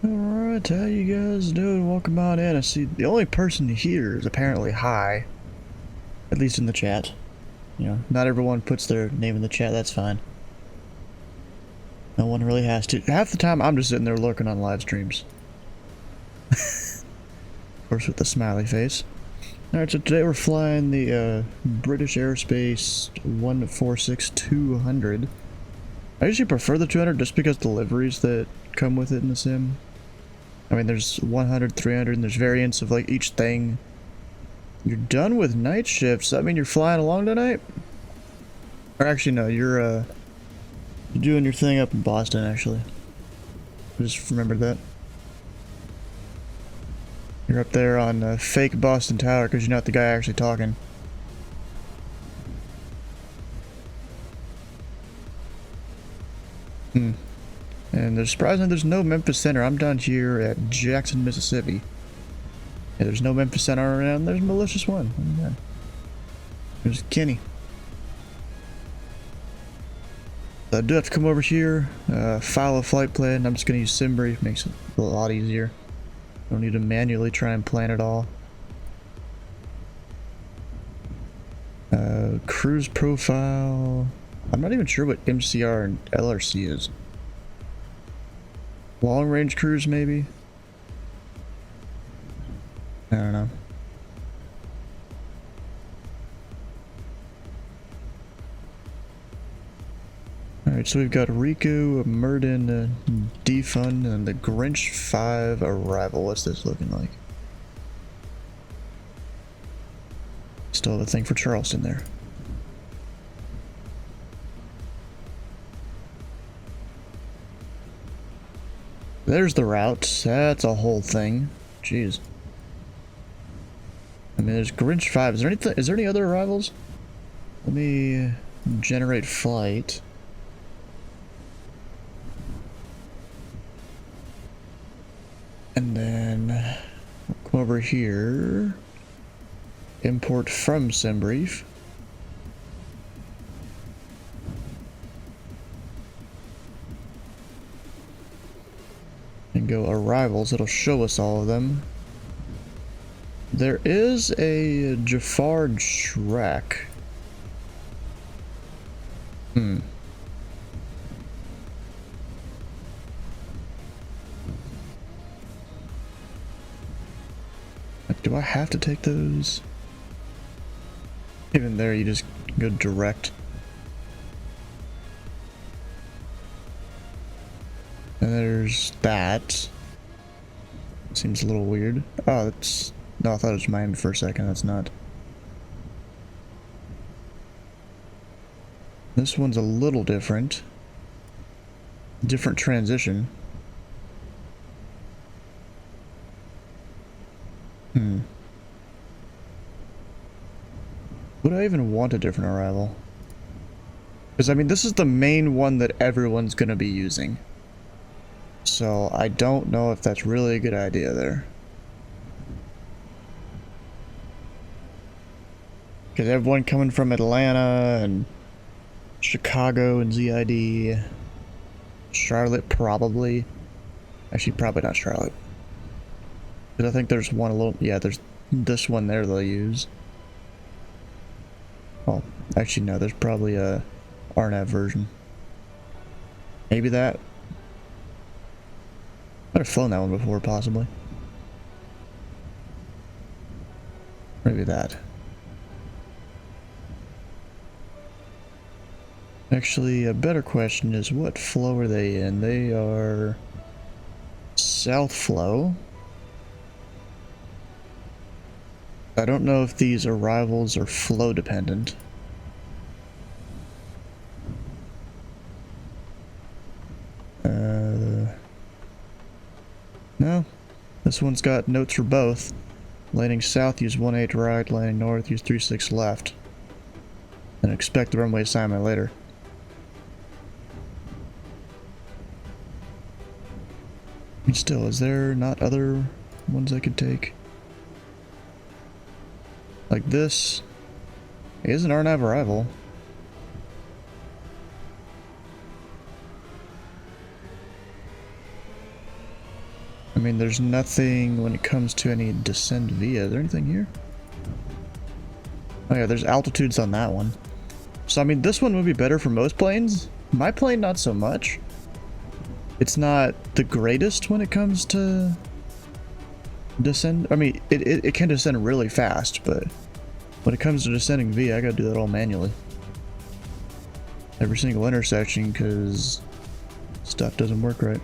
Alright, how you guys doing? Welcome on in. I see the only person here is apparently high. At least in the chat. You know, not everyone puts their name in the chat, that's fine. No one really has to. Half the time I'm just sitting there lurking on live streams. Of course with the smiley face. Alright, so today we're flying the British Aerospace 146-200. I usually prefer the 200 just because the liveries that come with it in the sim. I mean, there's 100, 300, and there's variants of like each thing. You're done with night shifts. Does that mean you're flying along tonight? Or actually, no, you're doing your thing up in Boston, actually. I just remembered that. You're up there on fake Boston Tower because you're not the guy actually talking. And there's surprisingly there's no Memphis Center. I'm down here at Jackson, Mississippi. Yeah, there's no Memphis Center around. There's a malicious one. Oh my God. There's Kenny. I do have to come over here, file a flight plan. I'm just going to use SimBrief. Makes it a lot easier. Don't need to manually try and plan it all. Cruise profile. I'm not even sure what MCR and LRC is. Long range cruise, maybe? I don't know. Alright, so we've got Riku, Murden, Defun, and the Grinch 5 arrival. What's this looking like? Still have a thing for Charleston there. There's the route. That's a whole thing. Jeez. I mean, there's Grinch 5. Is there any other arrivals? Let me generate flight. And then come over here. Import from SimBrief. And go arrivals. It'll show us all of them. There is a Jafar Shrek. Do I have to take those? Even there, you just go direct. And there's that. Seems a little weird. Oh, that's... No, I thought it was Miami for a second. That's not. This one's a little different. Different transition. Would I even want a different arrival? Because, I mean, this is the main one that everyone's going to be using. So, I don't know if that's really a good idea there. Because everyone coming from Atlanta and Chicago and ZID. Charlotte, probably. Actually, probably not Charlotte. Because I think there's one a little... Yeah, there's this one there they'll use. Well, actually, no, there's probably a RNAV version. Maybe that. I've flown that one before, possibly. Maybe that. Actually, a better question is, what flow are they in? They are... South flow. I don't know if these arrivals are flow dependent. No. This one's got notes for both. Landing south, use 18 right. Landing north, use 36 left. And expect the runway assignment later. I mean, still, is there not other ones I could take? Like this is an RNAV arrival. I mean, there's nothing when it comes to any descend via. Is there anything here? Oh yeah, there's altitudes on that one. So I mean, this one would be better for most planes. My plane, not so much. It's not the greatest when it comes to descend. I mean, it can descend really fast, but when it comes to descending via, I gotta do that all manually. Every single intersection, because stuff doesn't work right.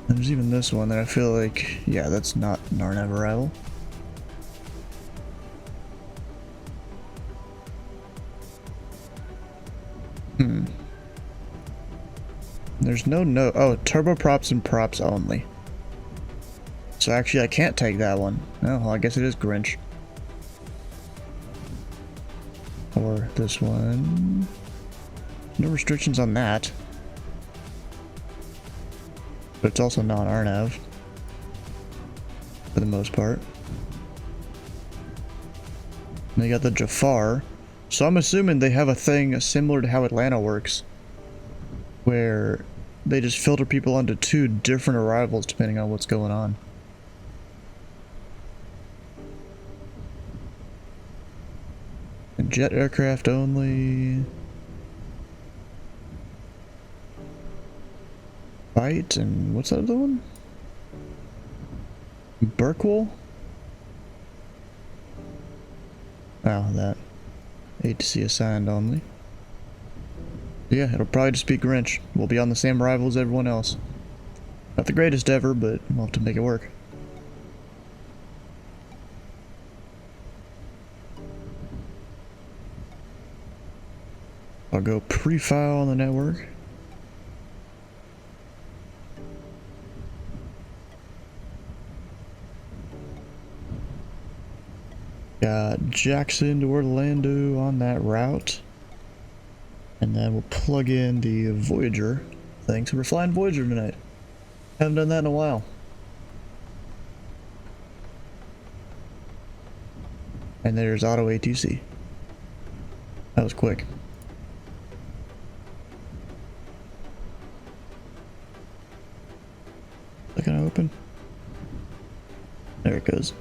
And there's even this one that I feel like, yeah, that's not an RNAV arrival. There's no oh, turboprops and props only. So actually I can't take that one. Oh, well, I guess it is Grinch. Or this one. No restrictions on that. But it's also non-RNAV. For the most part. And they got the Jafar. So I'm assuming they have a thing similar to how Atlanta works. Where they just filter people onto 2 different arrivals depending on what's going on. And jet aircraft only. Fight and what's that other one? Burkwell? Oh, that. ATC assigned only. Yeah, it'll probably just be Grinch. We'll be on the same arrival as everyone else. Not the greatest ever, but we'll have to make it work. I'll go pre-file on the network. Got Jackson to Orlando on that route. And then we'll plug in the Voyager thing. So we're flying Voyager tonight. Haven't done that in a while. And there's auto ATC. That was quick. Is that gonna open? There it goes.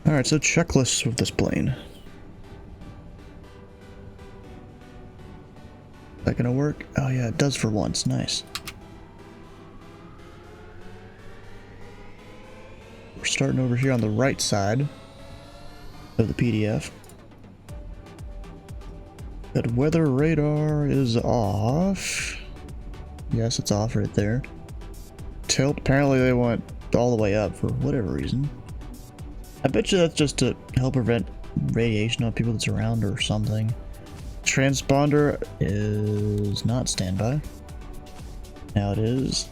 Alright, so checklists with this plane. Is that gonna work? Oh yeah, it does for once. Nice. We're starting over here on the right side of the PDF. Good, weather radar is off. Yes, it's off right there. Tilt, apparently they want all the way up for whatever reason. I bet you that's just to help prevent radiation on people that's around or something. Transponder is not standby. Now it is.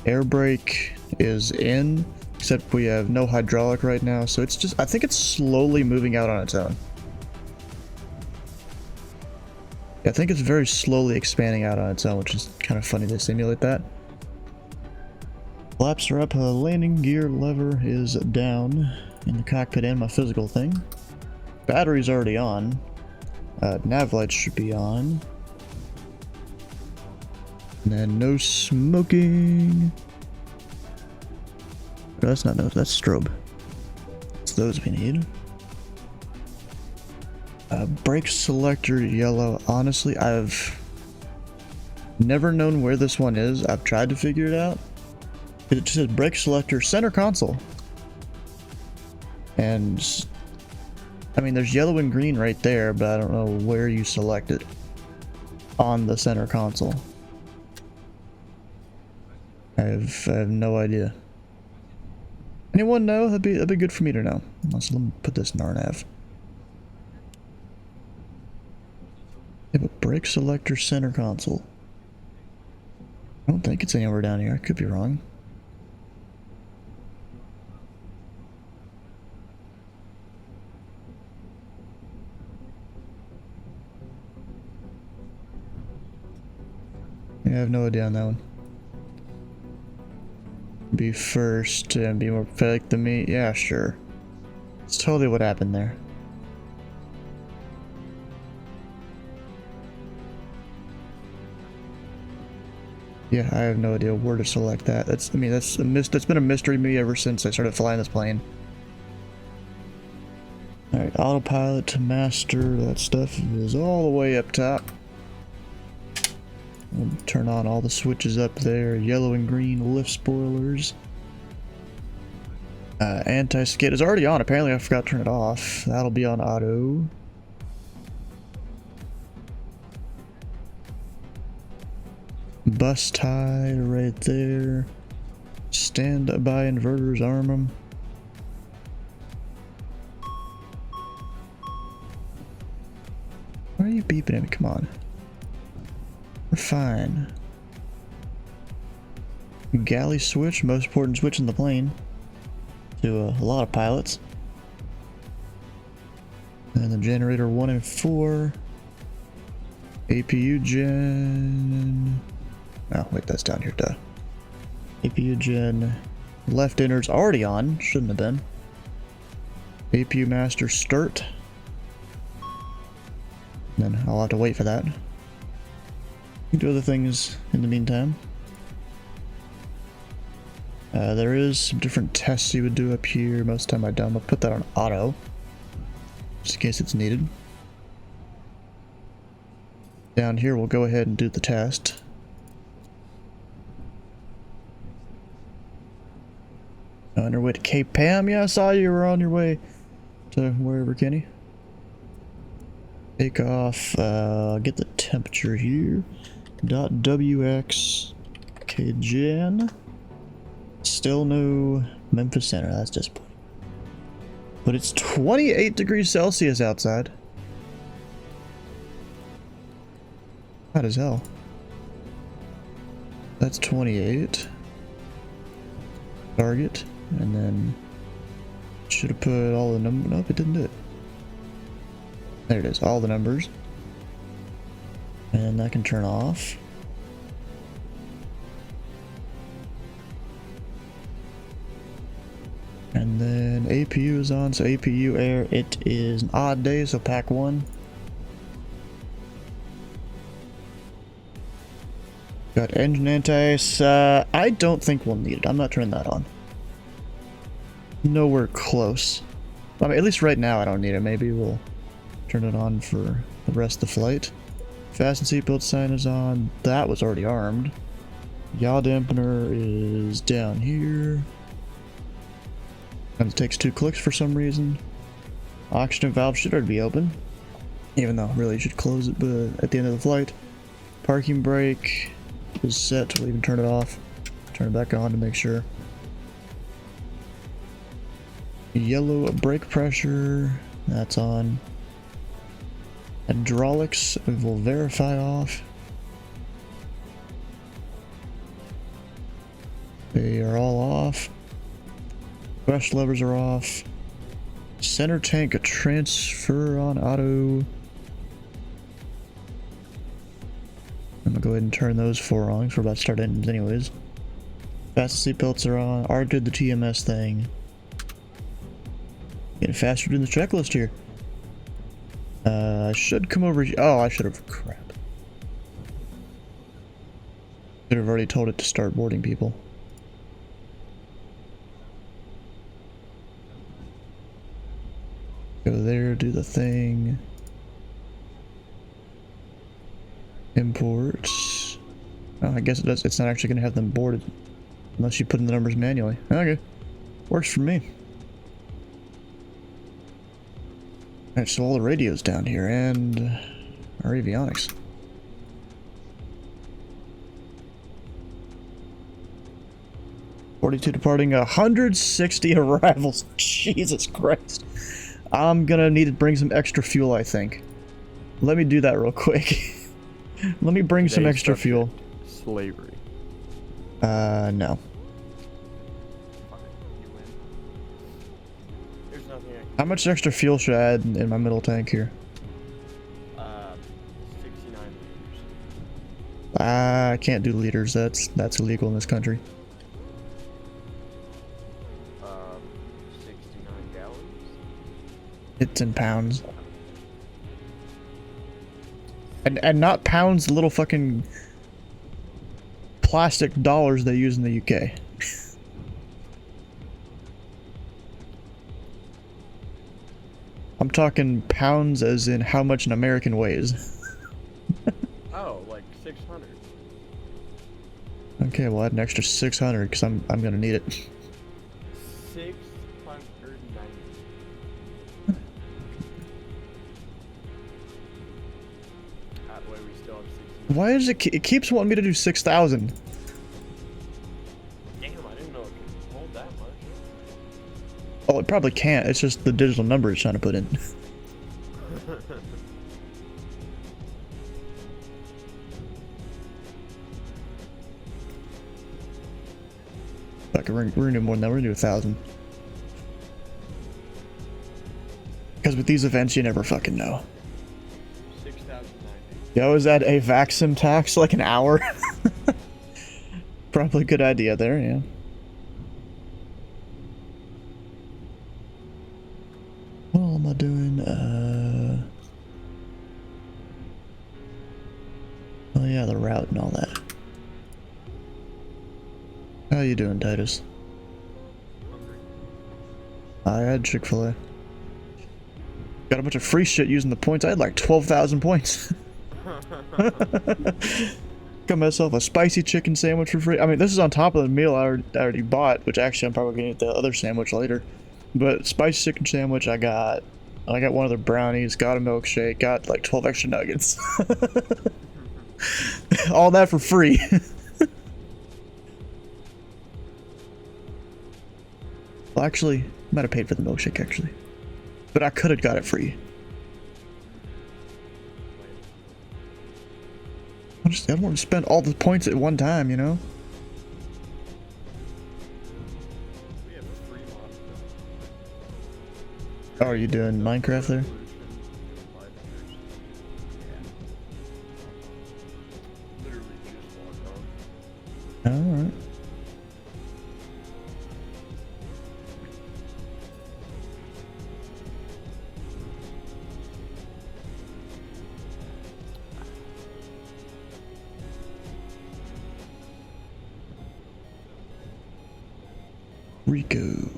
Air brake is in, except we have no hydraulic right now, so it's just, I think it's slowly moving out on its own. Yeah, I think it's very slowly expanding out on its own, which is kind of funny to simulate that. Flaps are up, landing gear lever is down in the cockpit and my physical thing. Battery's already on. Nav lights should be on. And then no smoking. Oh, that's not no, that's strobe. It's those we need. Brake selector yellow. Honestly, I've never known where this one is. I've tried to figure it out. It just says brake selector center console. And I mean, there's yellow and green right there, but I don't know where you select it on the center console. I have no idea. Anyone know? That'd be good for me to know. So let me put this in RNAV. Yeah, but brake selector center console. I don't think it's anywhere down here. I could be wrong. Yeah, I have no idea on that one. Be first and be more pathetic than me. Yeah, sure. It's totally what happened there. Yeah, I have no idea where to select that. That's, I mean, that's been a mystery to me ever since I started flying this plane. Alright, autopilot to master, that stuff is all the way up top. We'll turn on all the switches up there, yellow and green lift spoilers. Anti-skid is already on, apparently I forgot to turn it off. That'll be on auto. Bus tie right there. Stand-by inverters, arm them. Why are you beeping at me? Come on. We're fine. Galley switch, most important switch in the plane. To a lot of pilots. And the generator 1 and 4. APU gen. Oh, wait, that's down here, duh. APU gen. Left inner's already on, shouldn't have been. APU master start. Then I'll have to wait for that. Do other things in the meantime. There is some different tests you would do up here. Most of the time I don't. I'll put that on auto, just in case it's needed. Down here we'll go ahead and do the test. On your way to Cape Pam? Yeah, I saw you were on your way to wherever, Kenny. Take off, get the temperature here. .wx, KGen. Still no Memphis Center, that's disappointing. But it's 28 degrees Celsius outside. Hot as hell. That's 28. Target, and then should have put all the numbers. Nope, it didn't do it. There it is, all the numbers. And that can turn off. And then APU is on, so APU air, it is an odd day, so pack 1. Got engine anti-ice, I don't think we'll need it, I'm not turning that on. Nowhere close. I mean, at least right now I don't need it, maybe we'll turn it on for the rest of the flight. Fasten seatbelt sign is on, that was already armed. Yaw dampener is down here. And it takes 2 clicks for some reason. Oxygen valve should already be open. Even though really you should close it but at the end of the flight. Parking brake is set, we'll even turn it off. Turn it back on to make sure. Yellow brake pressure, that's on. Hydraulics, we will verify off. They are all off. Brush levers are off. Center tank transfer on auto. I'm gonna go ahead and turn those 4 on because we're about to start engines anyways. Fasten seatbelts are on. Already did the TMS thing. Getting faster doing the checklist here. I should come over here. Oh, I should have. Crap. Should have already told it to start boarding people. Go there, do the thing. Import. Oh, I guess it does. It's not actually going to have them boarded unless you put in the numbers manually. Okay. Works for me. Alright, so all the radios down here and our avionics. $42 departing, 160 arrivals. Jesus Christ. I'm gonna need to bring some extra fuel, I think. Let me do that real quick. Let me bring some extra fuel. Slavery. No. There's nothing I can. How much extra fuel should I add in my middle tank here? 69 liters. I can't do liters. That's illegal in this country. 69 gallons. It's in pounds. And not pounds, little fucking plastic dollars they use in the UK. I'm talking pounds as in how much an American weighs. Oh, like 600. Okay, well, add an extra 600 because I'm gonna need it. 690. That way we still have 60. Why does it keeps wanting me to do 6,000? Damn, I didn't know it could hold that much. Oh, it probably can't. It's just the digital number it's trying to put in. Fuck, we're gonna do more than that. We're gonna do 1,000. Because with these events, you never fucking know. 6,090. Yo, is that a Vatsim tax? Like an hour? Probably a good idea there, yeah. What am I doing? Oh yeah, the route and all that. How you doing, Titus? I had Chick-fil-A. Got a bunch of free shit using the points. I had like 12,000 points. Got myself a spicy chicken sandwich for free. I mean, this is on top of the meal I already bought, which actually I'm probably gonna eat the other sandwich later. But spicy chicken sandwich, I got one of the brownies, got a milkshake, got like 12 extra nuggets. All that for free. Well, actually, I might have paid for the milkshake actually, but I could have got it free. I don't want to spend all the points at one time, you know? We have a free mod. Oh, are you doing Minecraft there? Literally just logged on. Alright. Rico.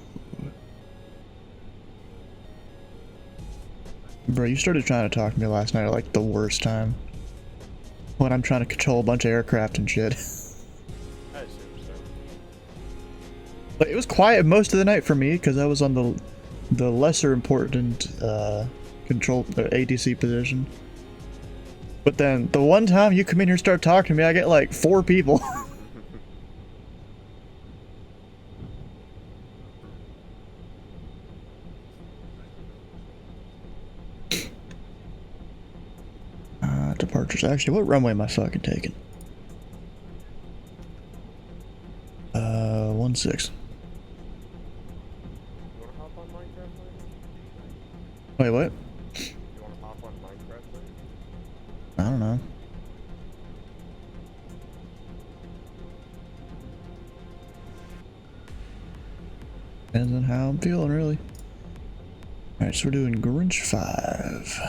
Bro, you started trying to talk to me last night at like the worst time. When I'm trying to control a bunch of aircraft and shit. I assume so. But it was quiet most of the night for me because I was on the lesser important control ADC position. But then the one time you come in here and start talking to me, I get like 4 people. Departures. Actually, what runway am I fucking taking? 16. You wanna hop on Minecraft later? Wait, what? You wanna hop on Minecraft later? I don't know. Depends on how I'm feeling, really. Alright, so we're doing Grinch 5.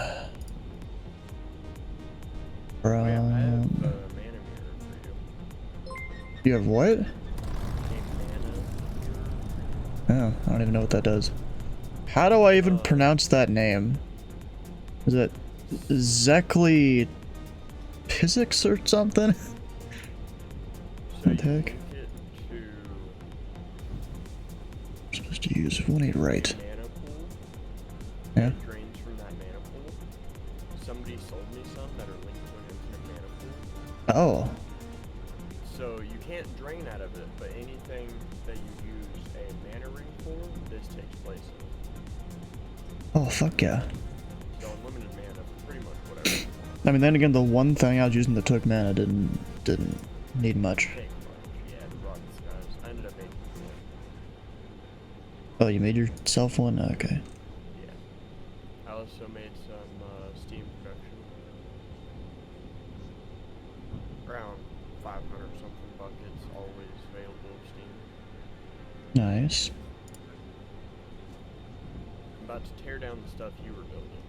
Oh, yeah, I have mana mirror for you. You have what? A mana mirror. Oh, I don't even know what that does. How do I even pronounce that name? Is it Zekli Physics or something? So What the you heck? link it to I'm supposed to use 1-8 right. mana pool. Yeah. It drains from that mana pool. Somebody sold me some that are linked to an infinite mana pool. Oh. So you can't drain out of it, but anything that you use a mana ring for, this takes place in. Oh, fuck yeah. So unlimited mana for pretty much whatever. I mean, then again, the one thing I was using that took mana didn't need much. Take much. Yeah, the rock skies. I ended up making one. Oh, you made yourself one? Okay. Yeah. I also made some Steam production. Around 500 something buckets, always available on Steam. Nice. I'm about to tear down the stuff you were building.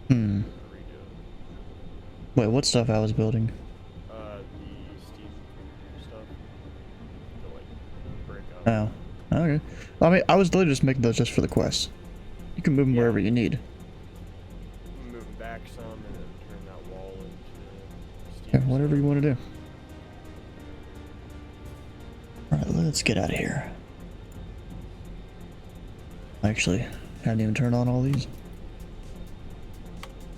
Hmm. Redo it. Wait, what stuff I was building? The Steam Oh, okay. I mean, I was literally just making those just for the quest. You can move them Yeah. wherever you need. Move it back some and then turn that wall into Yeah, steel whatever you stone. want to do. Alright, let's get out of here. Actually, haven't even turned on all these.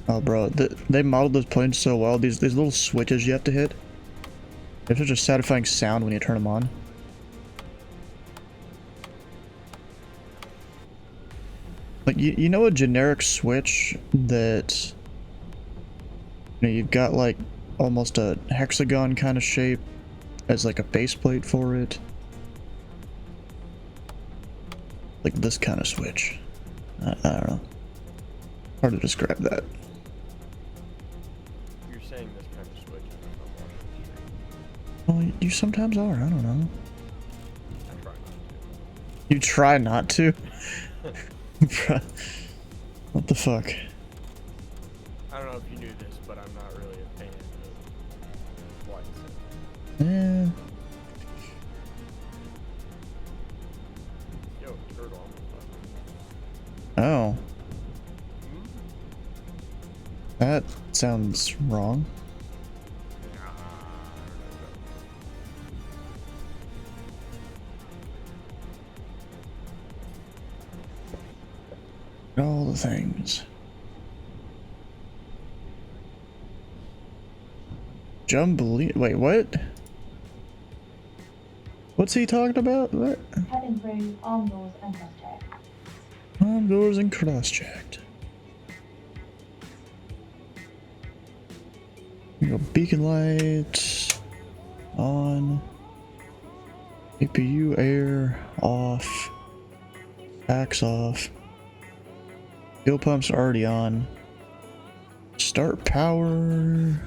Oh, bro, they modeled those planes so well. These little switches you have to hit. They have such a satisfying sound when you turn them on. Like, you know a generic switch that... You know, you've got, like, almost a hexagon kind of shape as, like, a base plate for it. Like this kind of switch. I don't know. Hard to describe that. You're saying this kind of switch is on watching the stream. Well, you sometimes are. I don't know. I try not You try not to? Bruh. What the fuck? I don't know if you knew this, but I'm not really a fan of lights. Eh. Yo, turtle on Oh. That sounds wrong. All the things. Jumbly. Wait, what? What's he talking about? What? Cabin crew, arm doors and cross-check. Arm doors and cross-checked. Here we go. Beacon lights on. APU air off. Packs off. Fuel pumps already on. Start power.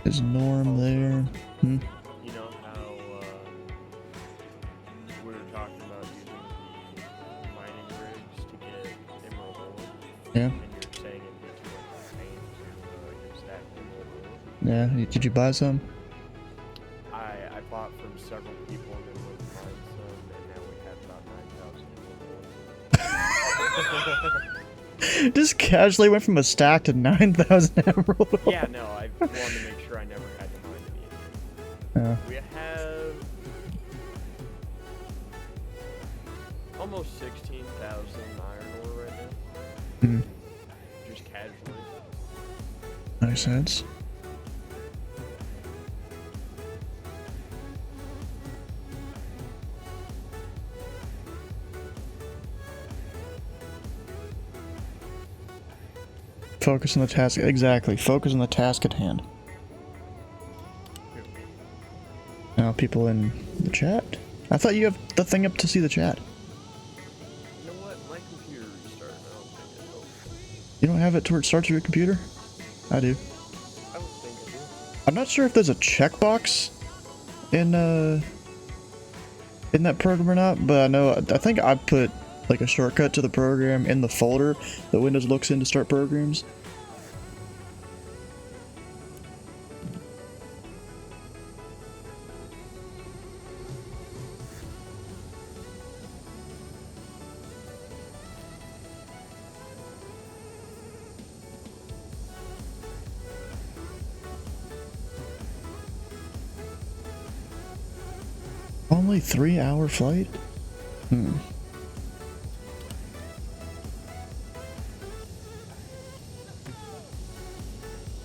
Is norm there? Hmm. You know how we were talking about using the mining rigs to get emerald ore? Yeah. And you're saying it'd be too much pain to get stack emerald ore? Yeah. Did you buy some? I bought from several people and then went to find some, and now we have about 9,000 emerald ore. Just casually went from a stack to 9,000 emerald. Yeah, no, I wanted to make sure I never had to mine any. Yeah. We have almost 16,000 iron ore right now. Hmm. Just casually. Makes sense. Focus on the task. Exactly. Focus on the task at hand. Now, people in the chat. I thought you have the thing up to see the chat. You know what? My computer restarted. I don't think it's over. You don't have it to where it starts your computer? I do. I don't think I do. I'm not sure if there's a checkbox in that program or not, but I think I put like a shortcut to the program in the folder that Windows looks in to start programs. Only 3-hour flight? Hmm.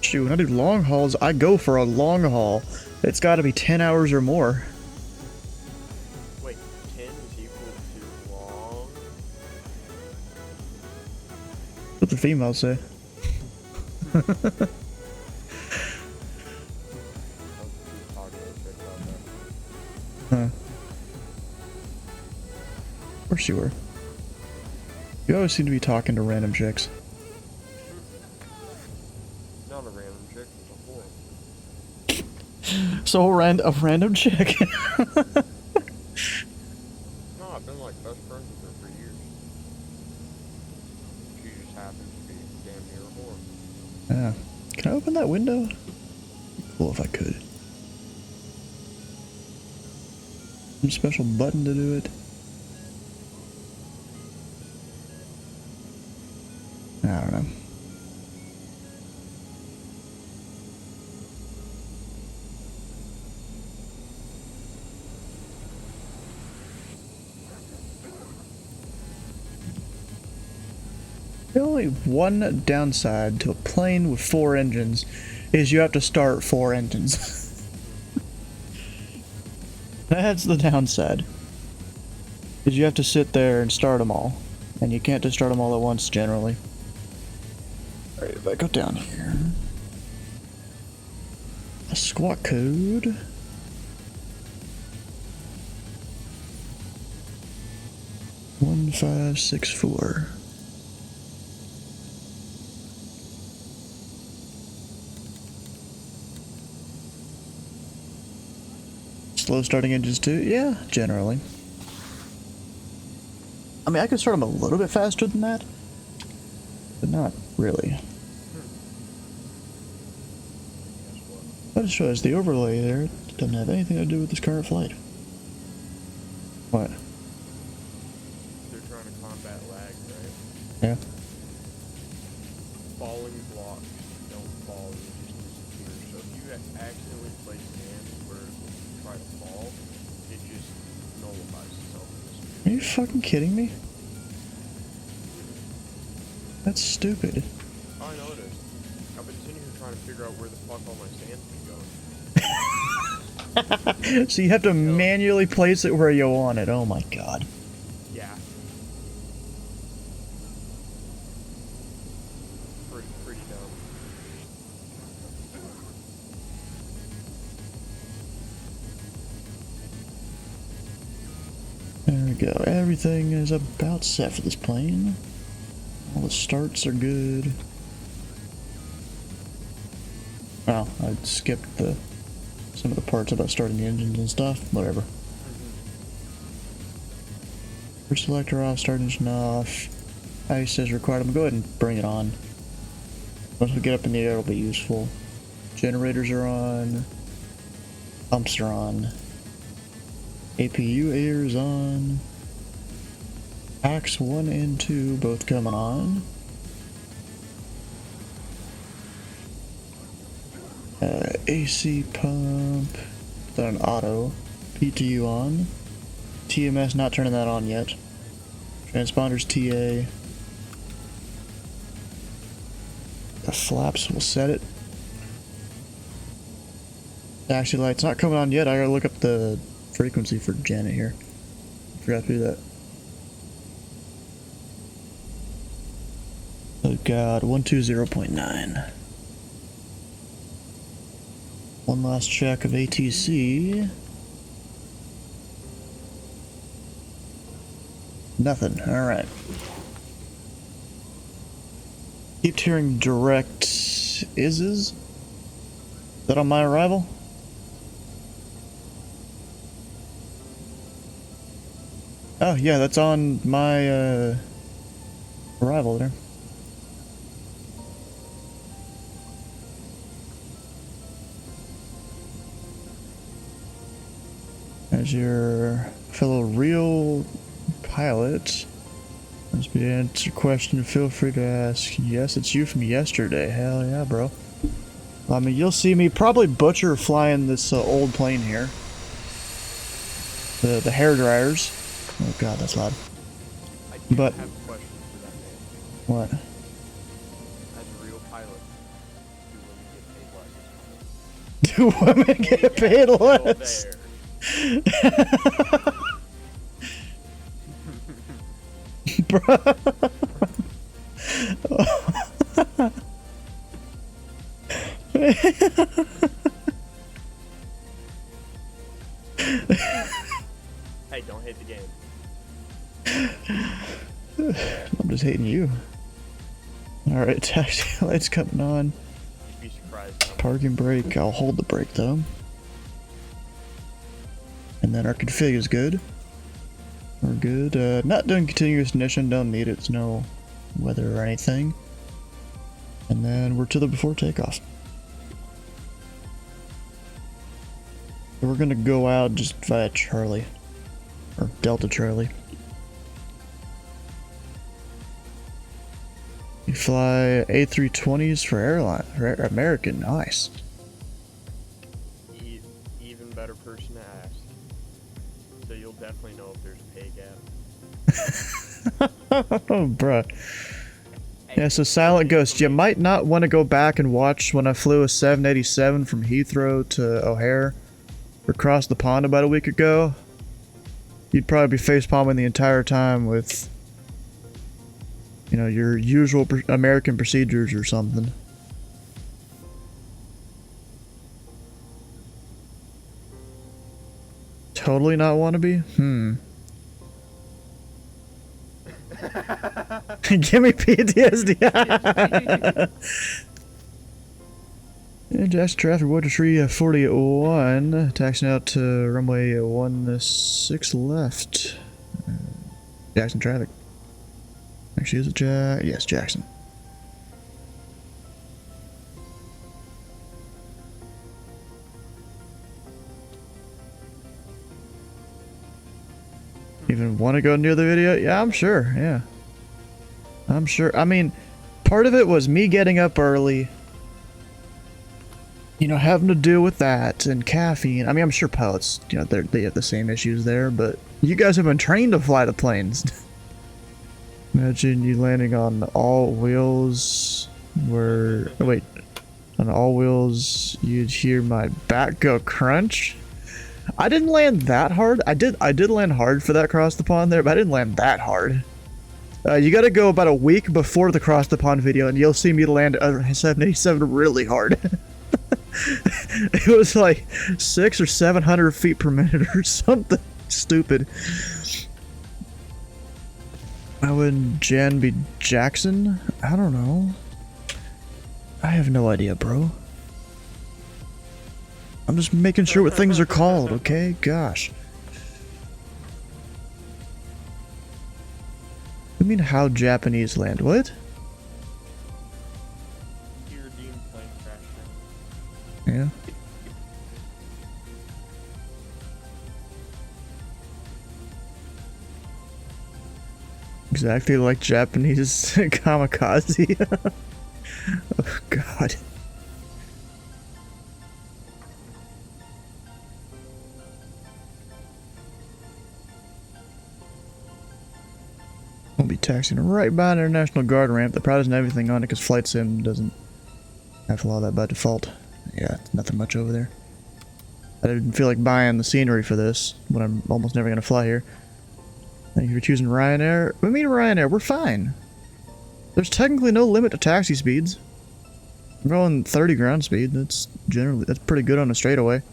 Shoot, when I do long hauls, I go for a long haul. It's gotta be 10 hours or more. Wait, 10 is equal to long? What the females say. I was just talking to a chick about that. Huh. Of course you were. You always seem to be talking to random chicks. Not a random chick, it's a whore. So a random chick. No, I've been like best friends with her for years. She just happens to be damn near a whore. Yeah. Can I open that window? Cool if I could. Some special button to do it. I don't know. The only one downside to a plane with 4 engines is you have to start 4 engines. That's the downside. Is you have to sit there and start them all. And you can't just start them all at once generally. Alright, if I go down here. A squawk code. One 564. Slow starting engines too? Yeah, generally. I mean, I could start them a little bit faster than that, but not really. That just shows the overlay there doesn't have anything to do with this current flight. What? They're trying to combat lag, right? Yeah. Falling blocks don't fall, they just disappear. So if you accidentally place hands where you try to fall, it just nullifies itself and disappears. Are you fucking kidding me? That's stupid. Oh, I know it is. I've been sitting here trying to figure out where the fuck all my sand's been going. So you have to manually place it where you want it. Oh my god. Yeah. Pretty dumb. There we go. Everything is about set for this plane. All the starts are good. Well, I skipped some of the parts about starting the engines and stuff. Whatever. First selector off, start engine off. Ice is required. I'm gonna go ahead and bring it on. Once we get up in the air, it'll be useful. Generators are on. Pumps are on. APU air is on. Packs 1 and 2 both coming on. AC pump, then an auto. PTU on. TMS not turning that on yet. Transponders TA. The flaps will set it. Taxi light's not coming on yet. I gotta look up the frequency for Janet here. Forgot to do that. Oh god, 120.9. One last check of ATC. Nothing. Alright. Keep hearing direct is? Is that on my arrival? Oh yeah, that's on my arrival there. As your fellow real pilot, must be to answer a question, feel free to ask. Yes, it's you from yesterday. Hell yeah, bro. I mean, you'll see me probably butcher flying this old plane here. The hair dryers. Oh god, that's loud. I do But have a question for that man. what? As a real pilot, Do women get paid less? there. Bruh. Hey, don't hate the game. I'm just hating you. Alright, taxi lights coming on. You'd be surprised. Parking brake. I'll hold the brake though. And then our config is good. We're good. Not doing continuous ignition, don't need it, it's no weather or anything. And then we're to the before takeoff. So we're gonna go out just via Charlie. Or Delta Charlie. You fly A320s for airline, for American, nice. Even better person to ask. So you'll definitely know if there's a pay gap. Oh, bruh. Yeah, so Silent Ghost, you might not want to go back and watch when I flew a 787 from Heathrow to O'Hare across the pond about a week ago. You'd probably be facepalming the entire time with, you know, your usual American procedures or something. Totally not want to be? Give me PTSD. Yeah, Jackson traffic, Water Tree 41, taxiing out to runway 16 left. Jackson traffic. Actually, is it yes, Jackson. Even want to go near the video? Yeah, I'm sure, yeah. I'm sure. I mean, part of it was me getting up early. You know, having to deal with that and caffeine. I mean, I'm sure pilots, you know, they have the same issues there, but you guys have been trained to fly the planes. Imagine you landing on all wheels where... Oh, wait. On all wheels, you'd hear my back go crunch. I didn't land that hard. I did land hard for that cross the pond there, but I didn't land that hard. You gotta go about a week before the cross the pond video and you'll see me land a 787 really hard. It was like 600 or 700 feet per minute or something stupid. Why would Jan be Jackson? I don't know. I have no idea, bro. I'm just making sure what things are called, okay? Gosh. I mean, how Japanese land? What? Your deemed plane crash. Yeah. Exactly like Japanese kamikaze. Oh, God. We'll be taxiing right by an International Guard ramp that probably doesn't have anything on it because Flight Sim doesn't have a lot of that by default. Yeah, nothing much over there. I didn't feel like buying the scenery for this when I'm almost never going to fly here. Thank you for choosing Ryanair. I mean, Ryanair, we're fine. There's technically no limit to taxi speeds. I'm going 30 ground speed. That's pretty good on a straightaway.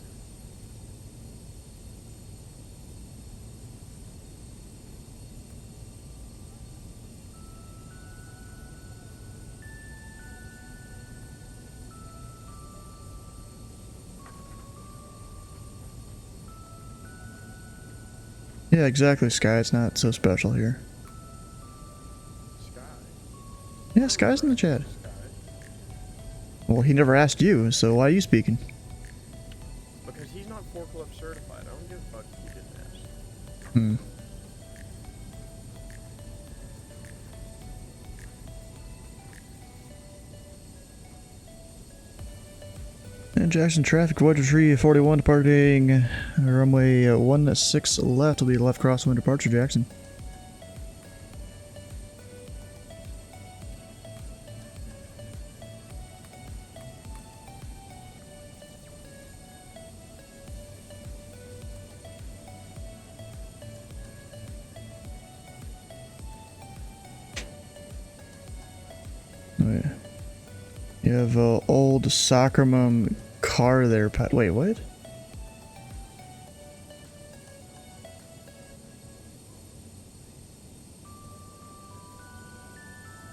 Yeah, exactly, Sky. It's not so special here. Sky. Yeah, Sky's in the chat. Sky. Well, he never asked you, so why are you speaking? Because he's not forklift certified. I don't give a fuck if he didn't ask. Hmm. And Jackson traffic, Water Tree 41 departing runway 16 left will be left crosswind departure, Jackson. Oh, yeah. You have an old soccer mom car there, Pat. Wait, what?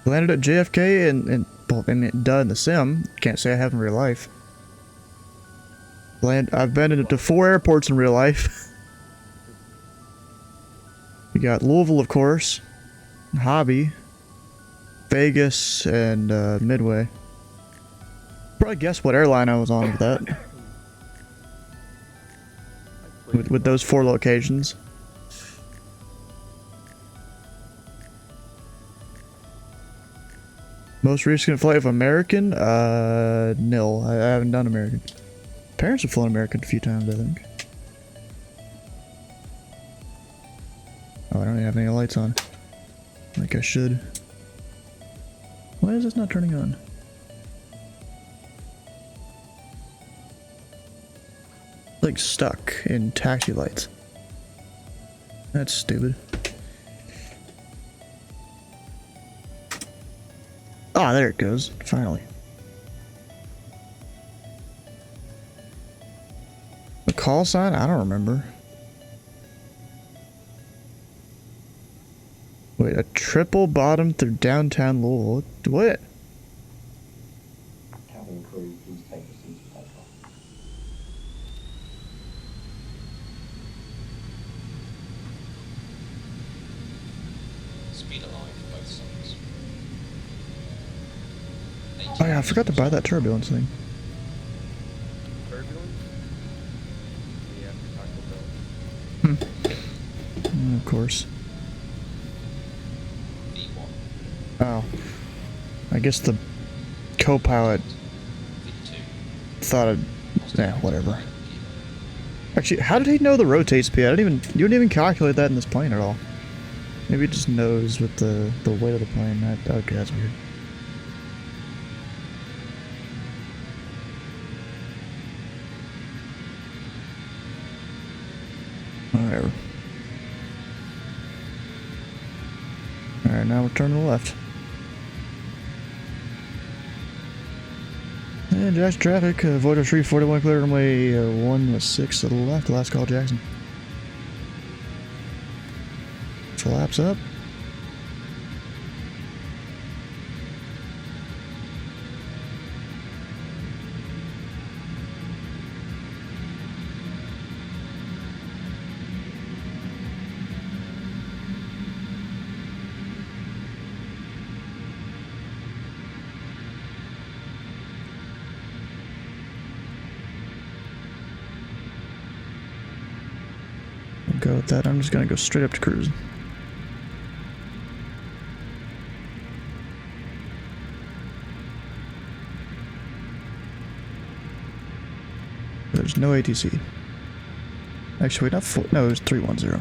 Landed at JFK and done the sim. Can't say I have in real life. I've been into 4 airports in real life. We got Louisville, of course, Hobby, Vegas, and Midway. Probably guess what airline I was on with that. with those 4 locations. Most recent flight of American? Nil. I haven't done American. Parents have flown American a few times, I think. Oh, I don't even have any lights on. Like I should. Why is this not turning on? Like stuck in taxi lights. That's stupid. Ah, there it goes. Finally. The call sign? I don't remember. Wait, a triple bottom through downtown Louisville. What? Cabin crew, please take your seats for takeoff. Speed aligned for both sides. Oh yeah, I forgot to buy that turbulence thing. Turbulence? Yeah, Taco Bell. Of course. B1. Oh. I guess the co-pilot V2. thought it... Yeah, whatever. Actually, how did he know the rotate speed? You didn't even calculate that in this plane at all. Maybe it just knows with the weight of the plane. Okay, that's weird. Whatever. Alright, now we're turning to the left. And Jackson traffic, avoid our 341 clear runway 16 to the left, last call Jackson. Flaps up. Go with that. I'm just gonna go straight up to cruise. There's no ATC. Actually, not four. No, it was 310.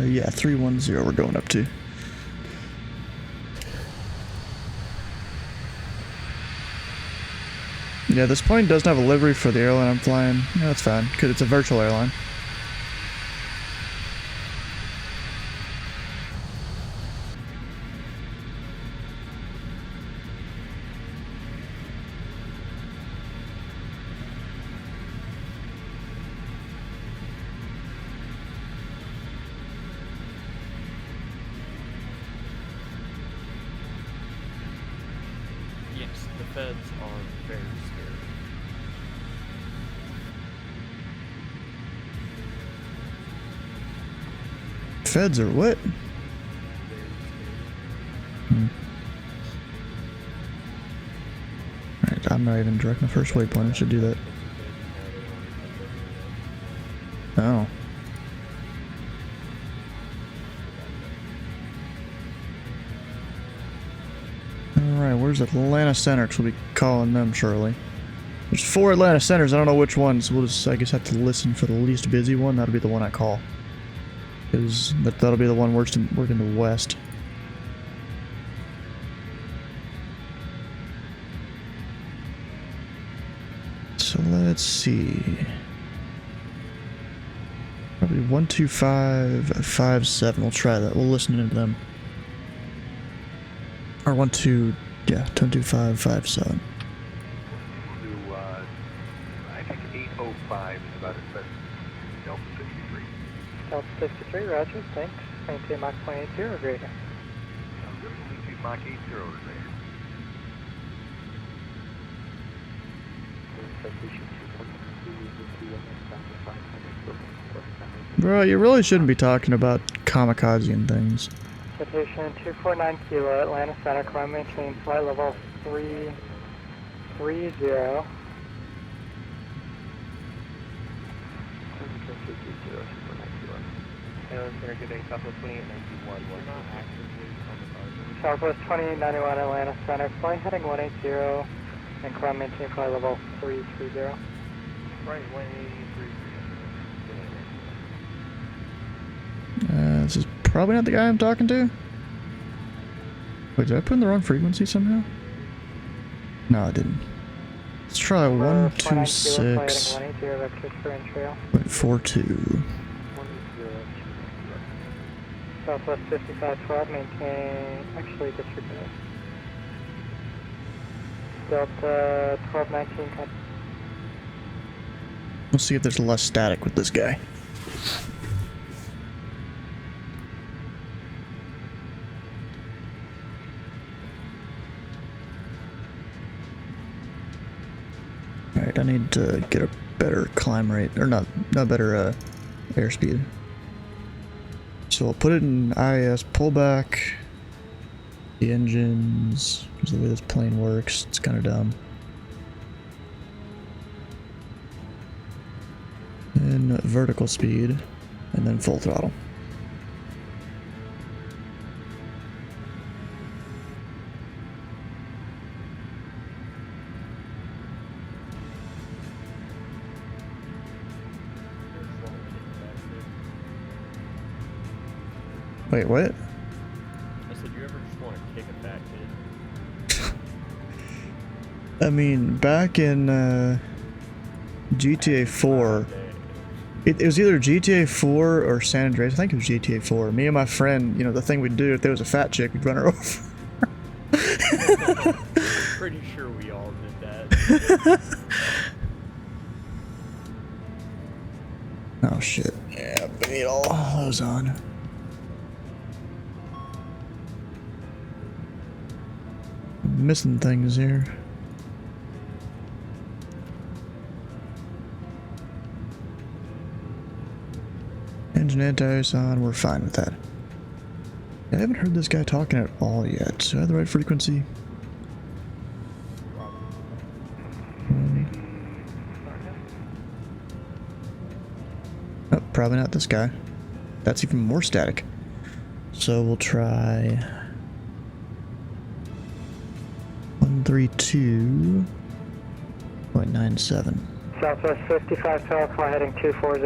Yeah, 310 we're going up to. Yeah, this plane doesn't have a livery for the airline I'm flying. Yeah, that's fine, because it's a virtual airline. Yes, the feds are very scary. Feds are what? Very Hmm. Alright, I'm not even directing the first waypoint. I should do that. Oh. Alright, where's Atlanta Center? 'Cause we'll be calling them shortly. There's 4 Atlanta Centers, I don't know which ones. We'll just, I guess, have to listen for the least busy one. That'll be the one I call. Because that'll be the one working the west. So let's see. Probably 12557. We'll try that. We'll listen into them. Or 12557. We'll do, I think 805 is about as best. Delta 63. Delta 63, roger, thanks. Maintain Mach 0.80 or greater. Sounds good. We'll keep Mach 80 there. Bro, you really shouldn't be talking about kamikaze and things. Citation 249 Kilo, Atlanta Center, climb maintain flight level 330. Southwest 2891 Atlanta Center, flight heading 180 and climb maintain flight level 330. Right, 183. This is probably not the guy I'm talking to. Wait, did I put in the wrong frequency somehow? No, I didn't. Let's try 126.42. Southwest 5512, maintain, actually disregard. Delta 1219, cut. We'll see if there's less static with this guy. Alright, I need to get a better climb rate, or not better airspeed. So I'll put it in IAS, pull back the engines, because the way this plane works, it's kind of dumb. Then vertical speed, and then full throttle. Wait, what? I said, you ever just want to kick a fat kid? I mean, back in GTA 4, it was either GTA 4 or San Andreas. I think it was GTA 4. Me and my friend, you know, the thing we'd do if there was a fat chick, we'd run her over. Pretty sure we all did that. Oh shit. Yeah, we need all those on. Missing things here. Engine anti-ice on, we're fine with that. I haven't heard this guy talking at all yet. So I have the right frequency. Oh, probably not this guy. That's even more static. So we'll try 132.97. Southwest 55 12, fly heading 240.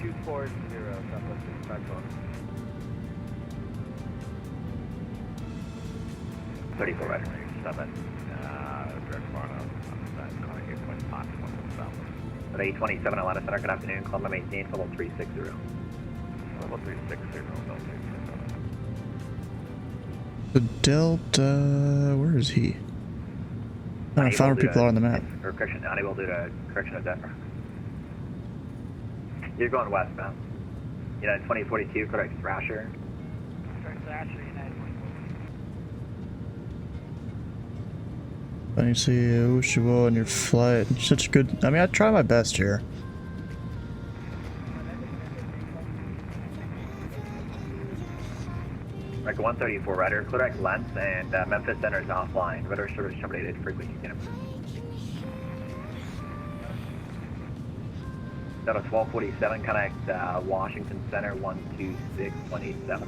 240, Southwest 55 34 right, 7. Direct Florida, calling 8.5, south. At 827 Atlanta Center, good afternoon, Columbia maintain, level 360. Level 360, The Delta, where is he? I don't find where people are on the map. Or correction, unable due to correction of Denver. You're going westbound. United 2042, correct Thrasher. Correct Thrasher, United 2042. I see Ushiwo on your flight. Such good. I mean, I try my best here. Like 134, Rider, correct length, and Memphis Center is offline. Rider service terminated, frequency Jennifer. Delta 1247, connect Washington Center 126.87.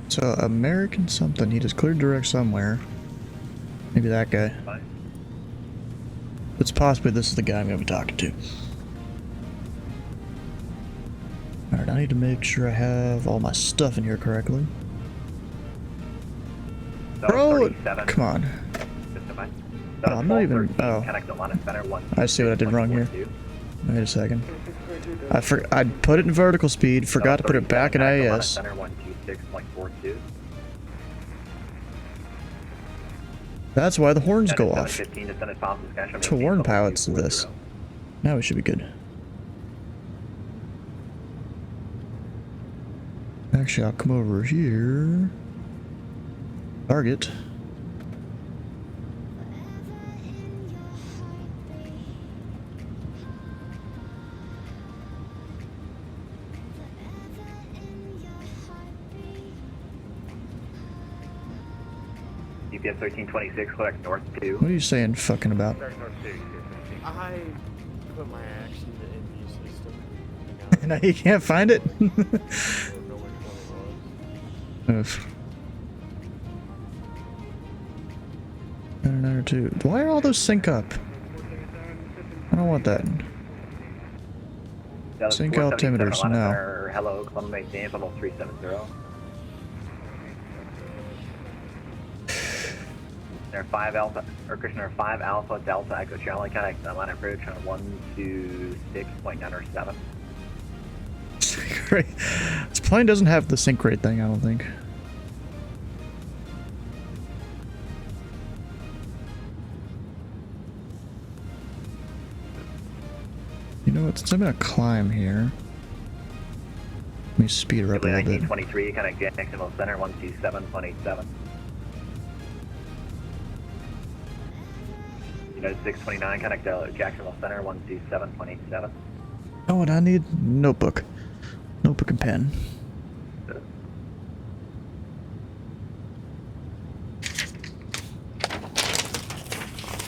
So, American something. He just cleared direct somewhere. Maybe that guy. Fine. It's possibly this is the guy I'm going to be talking to. Alright, I need to make sure I have all my stuff in here correctly. Delta Bro, 37. come on. Just a minute. Oh, I'm not even. 1213, Oh, connect Atlanta Center 126.42. I see what I did wrong here. Wait a second. I put it in vertical speed, forgot to put it back in Atlanta IAS. Center 126.42. That's why the horns go off. 15 descended bombs is cash on To warn pilots of this. Now we should be good. Actually, I'll come over here. Target. GPS 1326, correct north 2. What are you saying fucking about? Correct north 2. I put my axe in the envy system. Now you can't find it? I don't know which one it was. Oof. Another two. Why are all those sync up? I don't want that. Sync altimeters now. Hello, Columbia maintain level 370. There 5 Alpha, or Christian 5 Alpha Delta Echo Charlie, contact line approach on 126.907. Sync rate. This plane doesn't have the sync rate thing, I don't think. You know what? Since I'm gonna climb here, let me speed her up a little bit. 1923, contact Jacksonville Center 127.87. United 629, contact Jacksonville Center 127.87. Oh, what I need? Notebook. Notebook and pen.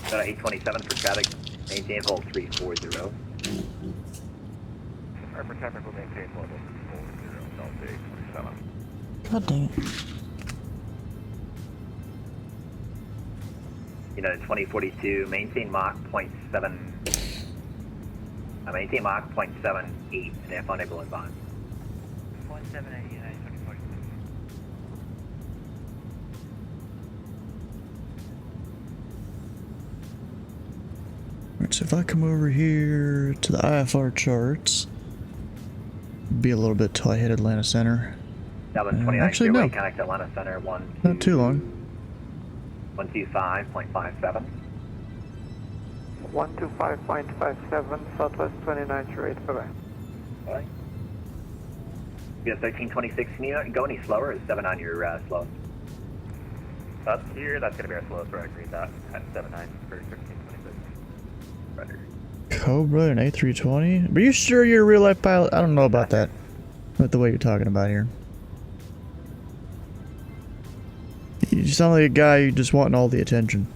Got 827 for traffic, maintain level 340. Alright, for traffic, we'll maintain level 340, Delta 827. God dang it. United 2042, maintain Mach 0.7. Maintain Mach 0.78, and if unable, advise. 0.78, United 2042. Alright, so if I come over here to the IFR charts, be a little bit till I hit Atlanta Center. Actually, no. Connect Atlanta Center 1. Not too long. 125.57. 125.57, Southwest 2908, bye-bye. Alright. You got 1326, can you go any slower? Is 7 on your slowest? Up here, that's going to be our slowest road, green dot at 79 for 1326. Roger. Cobra and A320? Are you sure you're a real life pilot? I don't know about that. With the way you're talking about here. You sound like a guy who just wanting all the attention.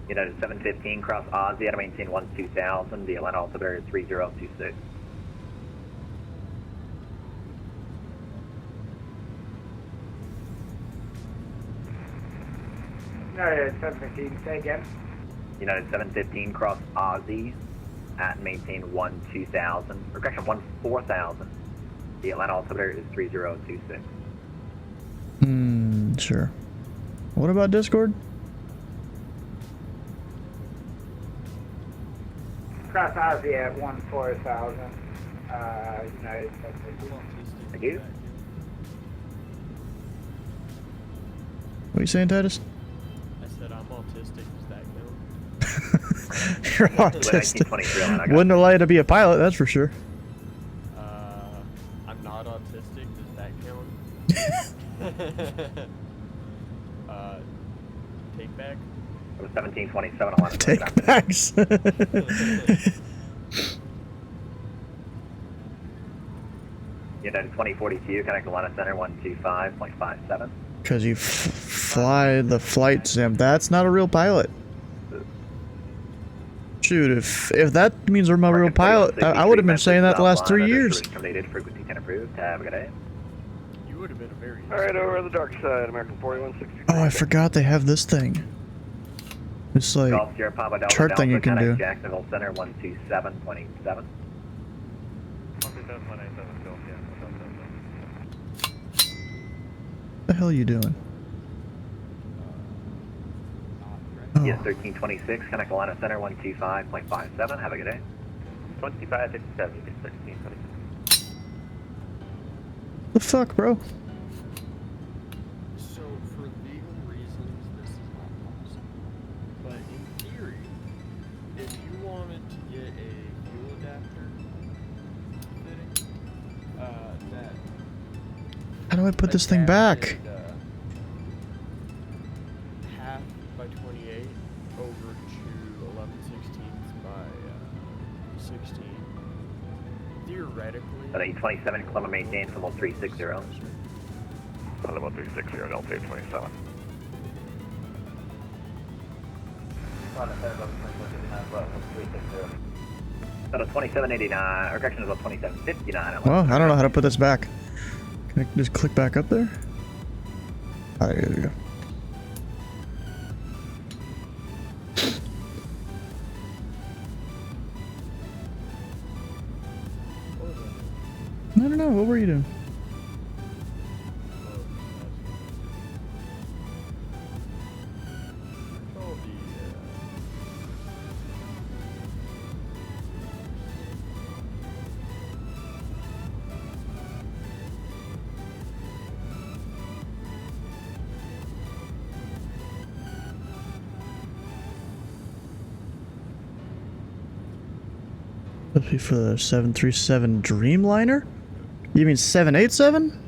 United 715, cross Aussie, to maintain 12000, the Atlanta altimeter is 3026. United 715, say again. United 715, cross Aussie, at maintain 12000, or correction, 14000, the Atlanta altimeter is 3026. Sure. What about Discord? Cross Aussie at 14,000, United 715. Thank you. What are you saying, Titus? I said I'm autistic. Does that count? You're autistic. 1923, Atlanta, I got Wouldn't allow you to be a pilot, that's for sure. I'm not autistic. Does that count? Take back. It was 1727, Atlanta. Take backs. United 2042, connect Atlanta Center 125.57. Because you fly the flight sim. That's not a real pilot. Shoot, if that means I'm a real pilot, I would have been saying that the last 3 years. Terminated, frequency 10 approved. Have a good day. You would have been a very. Alright, over on the dark side, American 4160. Oh, I forgot they have this thing. It's like Golf Sierra Papa Delta chart thing you Delta, can do. connect Jacksonville Center 127.87. What the hell are you doing? Yes, 1326, connect Atlanta Center 125.57. Have a good day. 2557, 1326. The fuck, bro? So, for legal reasons, this is not possible. But in theory, if you wanted to get a fuel adapter fitting, that. How do I put this thing back? Half by 28 over to 11/16 16. Theoretically. At 827, Columbia maintain for level 360. Level 360, Delta 827. Level 2789, or correction is level 2759. Well, I don't know how to put this back. Can I just click back up there? Alright, there we go. I don't know, what were you doing? That'd be for the 737 Dreamliner? You mean 787?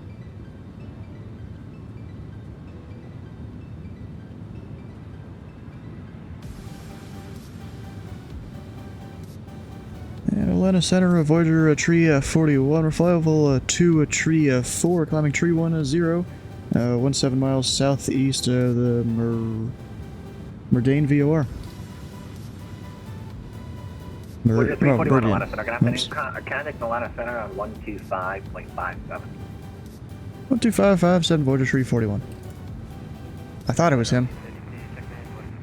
And Atlanta Center, Voyager, tree 41, reflyable 2, tree 4, climbing tree 10, 17 miles southeast of the Merdane VOR. Voyager 341 Meridian. Atlanta Center, good afternoon. Contact Atlanta Center on 125.57. 12557 Voyager 341. I thought it was him.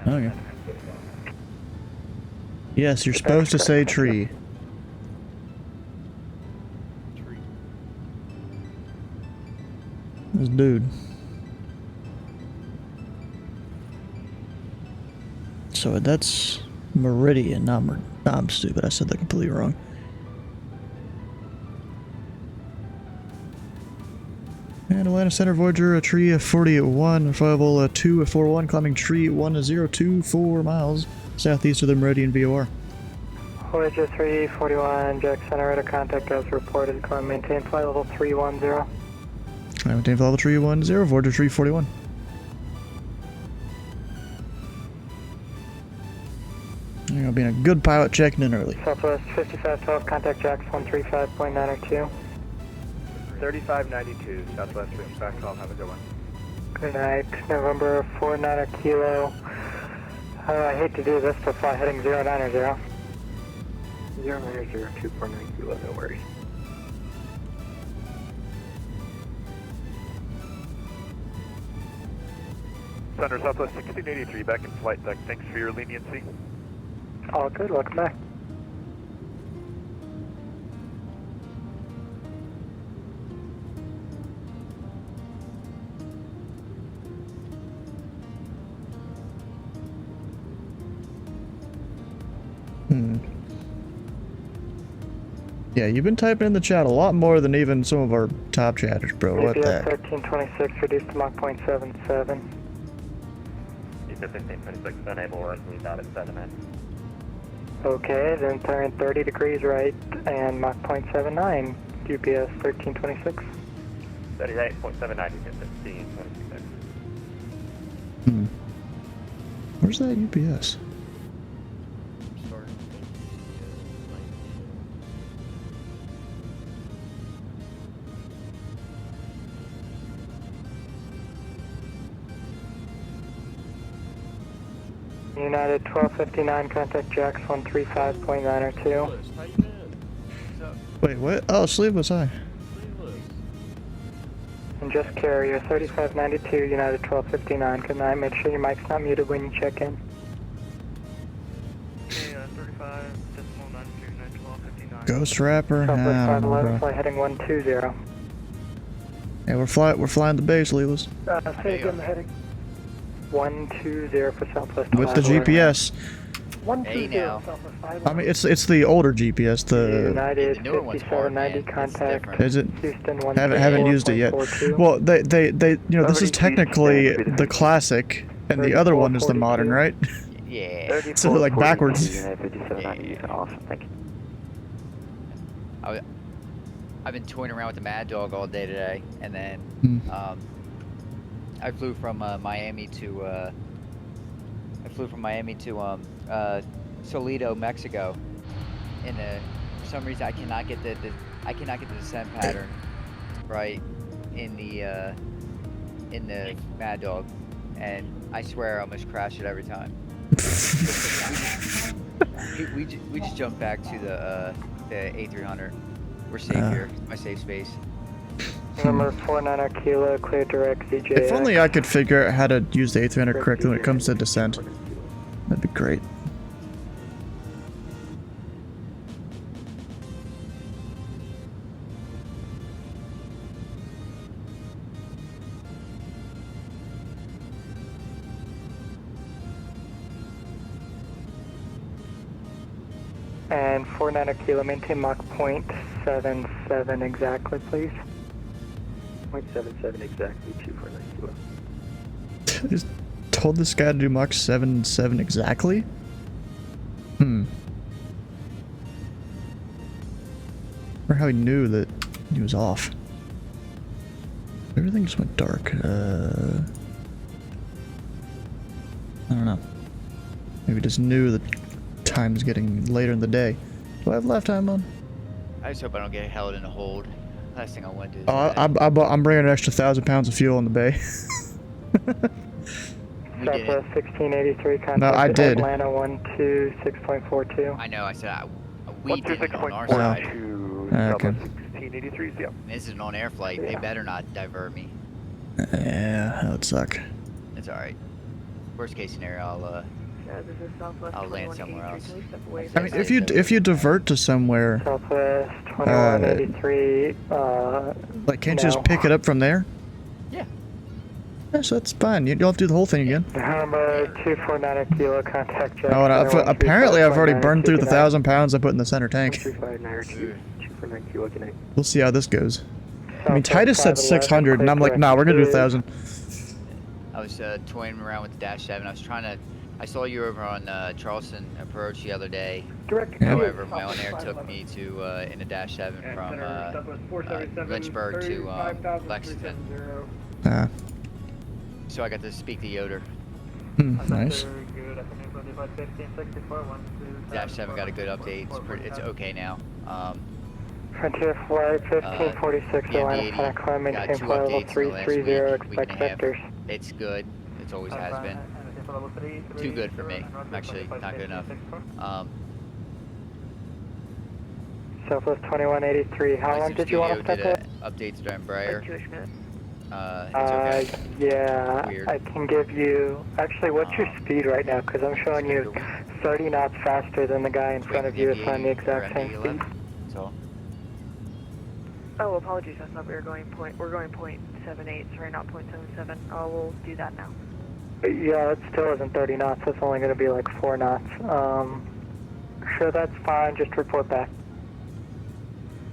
Okay. Yes, you're supposed to say tree. This dude. So that's Meridian, not I'm stupid. I said that completely wrong. And Atlanta Center, Voyager, tree 41, reflyable 241, climbing tree 1024 miles southeast of the Meridian VOR. Voyager 341, Jack Center, radar contact as reported. Climb maintain flight level 310. Maintain flight level 310, Voyager 341. You're gonna be a good pilot checking in early. Southwest 5512, contact Jacks 135.902. 3592, Southwest 5512, have a good one. Good night, November 49 Kilo. I hate to do this, but fly heading 090. 090, 249 Kilo, no worries. Center Southwest 1683, back in flight deck. Thanks for your leniency. All good, welcome back. Yeah, you've been typing in the chat a lot more than even some of our top chatters, bro. What the GPS heck? 1326, reduced to Mach .77. GPS 1526, unable to leave out at 7 in. Okay, then turn 30 degrees right and Mach .79, GPS 1326. 38.79, you get 1526. Where's that UPS? United 1259, contact Jacks 135.902. Wait, what? Oh, sleeveless, hi. And just carrier 3592, United 1259. Good night. Make sure your mic's not muted when you check in. Ghost Rapper? Southwest Nah, I don't know, 511, bro. flight heading 120. Yeah, we're flying the base, Leelas. Say again the heading. 120 for Southwest With the 511. GPS. 120 now. Southwest 511. I mean, it's the older GPS. The United The newer one's hard, 5790, man. It's contact different. is it? Houston Haven't used it yet. 134.42. Well, they you know, this is technically the classic, and the other one is the modern, right? Yeah. So they're like backwards. United 5790, awesome, thank you. I've been toying around with the Mad Dog all day today, and then I flew from Miami to Toledo, Mexico. In a, for some reason, I cannot get the descent pattern right in the Mad Dog, and I swear I almost crash it every time. we just jumped back to the A300. We're safe here. It's my safe space. Number 49 Kilo, clear direct CJ. If only I could figure out how to use the A300 correctly when it comes to descent. That'd be great. And 49 Kilo, maintain Mach 0.77 exactly, please. 0.77 exactly, 249 Kilo. I just told this guy to do Mach 7.7 exactly? Or how he knew that he was off. Everything just went dark. I don't know. Maybe just knew that time's getting later in the day. Do I have lifetime on? I just hope I don't get held in a hold. Last thing I want to do is I'm bringing an extra 1,000 pounds of fuel in the bay. we did it. Southwest 1683, contact No, I did. Atlanta 126.42. I know, I said we did it on our 126.42, side. Okay. Southwest 1683, yeah. This is an on-air flight. They better not divert me. Yeah, that would suck. It's alright. Worst case scenario, I'll land somewhere else. I mean, if you divert to somewhere, Southwest 2183, like, can't you no. just pick it up from there? Yeah. Yes, that's fine. You don't have to do the whole thing again. Number 249 Kilo, contact Jack. Oh, and apparently I've already burned through the 1,000 pounds I put in the center tank. 249 Kilo, connect. We'll see how this goes. I mean, Titus said 600, and I'm like, nah, we're gonna do 1,000. I was toying around with the Dash 7. I was trying to... I saw you over on Charleston approach the other day. However, my on-air took me to in a Dash 7 from Lynchburg to Lexington. So I got to speak to Yoder. Nice. Dash 7 got a good update. It's okay now. Frontier Flight 1546, Atlanta, Santa Clara, maintain flight level 330, expect vectors. It's good. It's always has been. Too good for me. Actually, not good enough. Southwest 2183, how long did you want to step did up? an update to the Embraer. It's okay. Yeah, Weird. I can give you... Actually, what's your speed right now? Because I'm showing you 30 knots faster than the guy in front of you is on the exact same speed. So, Oh, apologies. I thought we were going We're going 0.78. Sorry, not 0.77. Oh, we'll do that now. Yeah, it still isn't 30 knots. It's only going to be like 4 knots. Sure, that's fine. Just report back.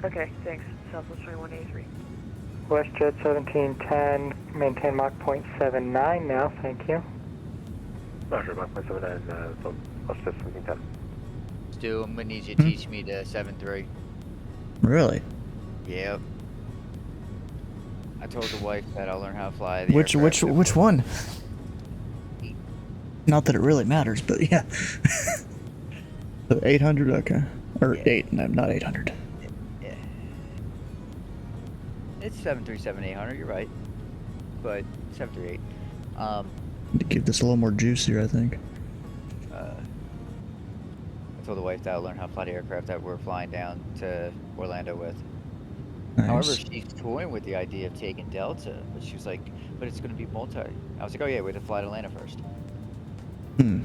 Okay, thanks. Southwest 2183. WestJet 1710, maintain Mach 0.79 now. Thank you. Roger, Mach 0.79, WestJet 1710. Stu, I'm gonna need you to teach me the 7.3. Really? Yep. I told the wife that I'll learn how to fly the Which one? Not that it really matters, but yeah. The 800, okay. Or Yeah. 8, no, not 800. Yeah. It's 737-800, you're right. But 738. Need to give this a little more juicier, I think. I told the wife that I'll learn how to fly the aircraft that we're flying down to Orlando with. Nice. However, she's toying with the idea of taking Delta, but she was like, but it's going to be multi. I was like, oh yeah, we have to fly to Atlanta first. I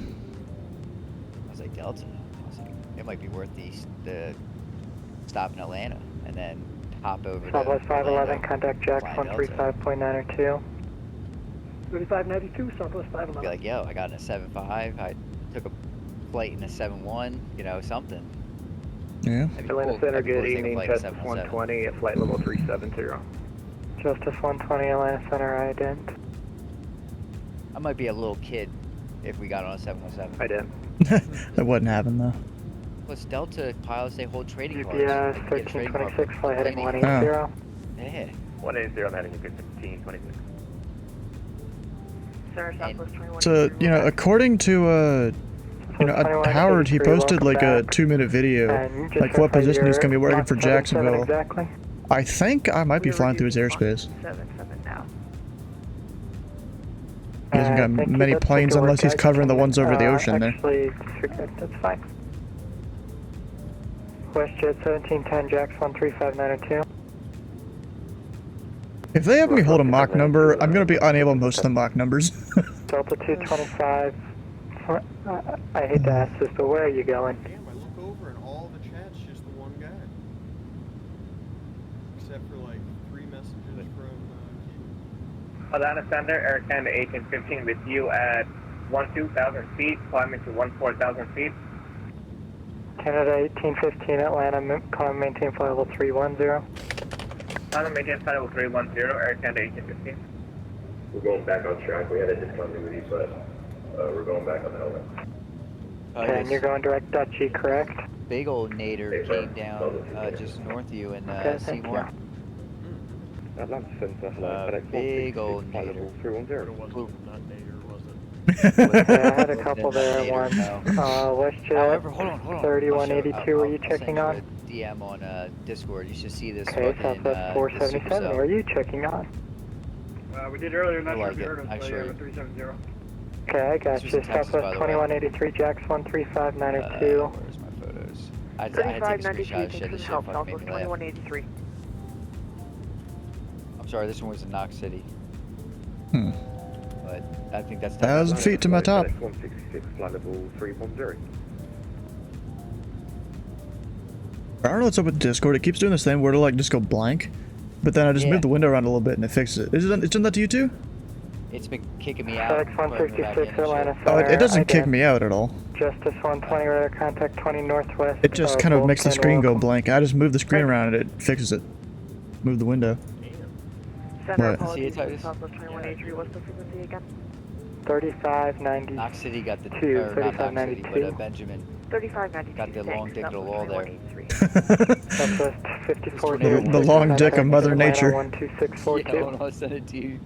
was like, Delta? I was like, it might be worth the stop in Atlanta and then hop over Southwest to 511, Orlando, contact Jack fly Delta. 135.902. 3592, Southwest Be 511. like, yo, I got in a 7.5, I took a flight in a 7.1, you know, something. Yeah. That'd be Atlanta cool. Center, That'd be cool good to take a evening, flight in a Justice 717. 120 at flight level 370. Justice 120, Atlanta Center, ident. I might be a little kid if we got on a 717. I did. That wouldn't happen, though. Plus, Delta pilots, they hold trading cards. GPS They can get a trading card 1326, for flight heading training. 180. Yeah. 180, I'm heading to 1526. Center, Southwest 2183. So, you know, according to You know, Howard, he posted like a 2-minute video, like what position he's gonna be working for Jacksonville. Exactly. I think I might be flying through his airspace. 77 now. He hasn't got many planes unless he's covering the ones over the ocean there. Actually, disregard, that's fine. WestJet 1710, Jax 13592. If they have me hold a mock number, I'm gonna be unable to most of the mock numbers. Delta 225. I hate to ask this, but where are you going? Damn, I look over and all the chat's just the one guy. Except for like 3 messages from Atlanta Center, Air Canada 1815 with you at 12,000 feet, climbing to 14,000 feet. Canada 1815, Atlanta, climb maintain flight level 310. Atlanta maintain flight level 310, Air Canada 1815. We're going back on track. We had a discontinuity, but we're going back on the helmet. Okay, and you're going direct Dutchy, correct? Big old nader came down just north of you in Seymour. Atlanta Center, big old nader. it wasn't not Nader, was it? Yeah, I had a couple there at once. WestJet However, hold on. 3182, were you checking on? DM on Discord. You should see this. Okay, Southwest 477, were you checking on? We did earlier, not sure if you heard us, but yeah, 370. Okay, I got you. Southwest 2183, Jax 13592. Where's my photos? I had to take a 3593, screenshot. thanks Shit, for this the shit help. fucking made Southwest me laugh. 2183. I'm sorry, this one was in Knox City. But I think that's 1,000 feet to my top. 166, flight level 310. I don't know what's up with Discord. It keeps doing this thing where it'll like just go blank, but then I just move the window around a little bit and it fixes it. It's done that to you too? It's been kicking me out. FedEx 166, Atlanta Oh, Center. it doesn't kick me out at all. Justice 120, radar contact 20 northwest. It just kind of makes the screen go blank. I just move the screen around and it fixes it. Move the window. Center, What? apologies for the Southwest 2183. What's the frequency again? 3592. Knox City got the, Two, or not Knox City, 3592. but Benjamin 3592. got the long dick of the law there. Southwest 54. The long dick of Mother Nature. 12642. Yeah, I'll send it to you.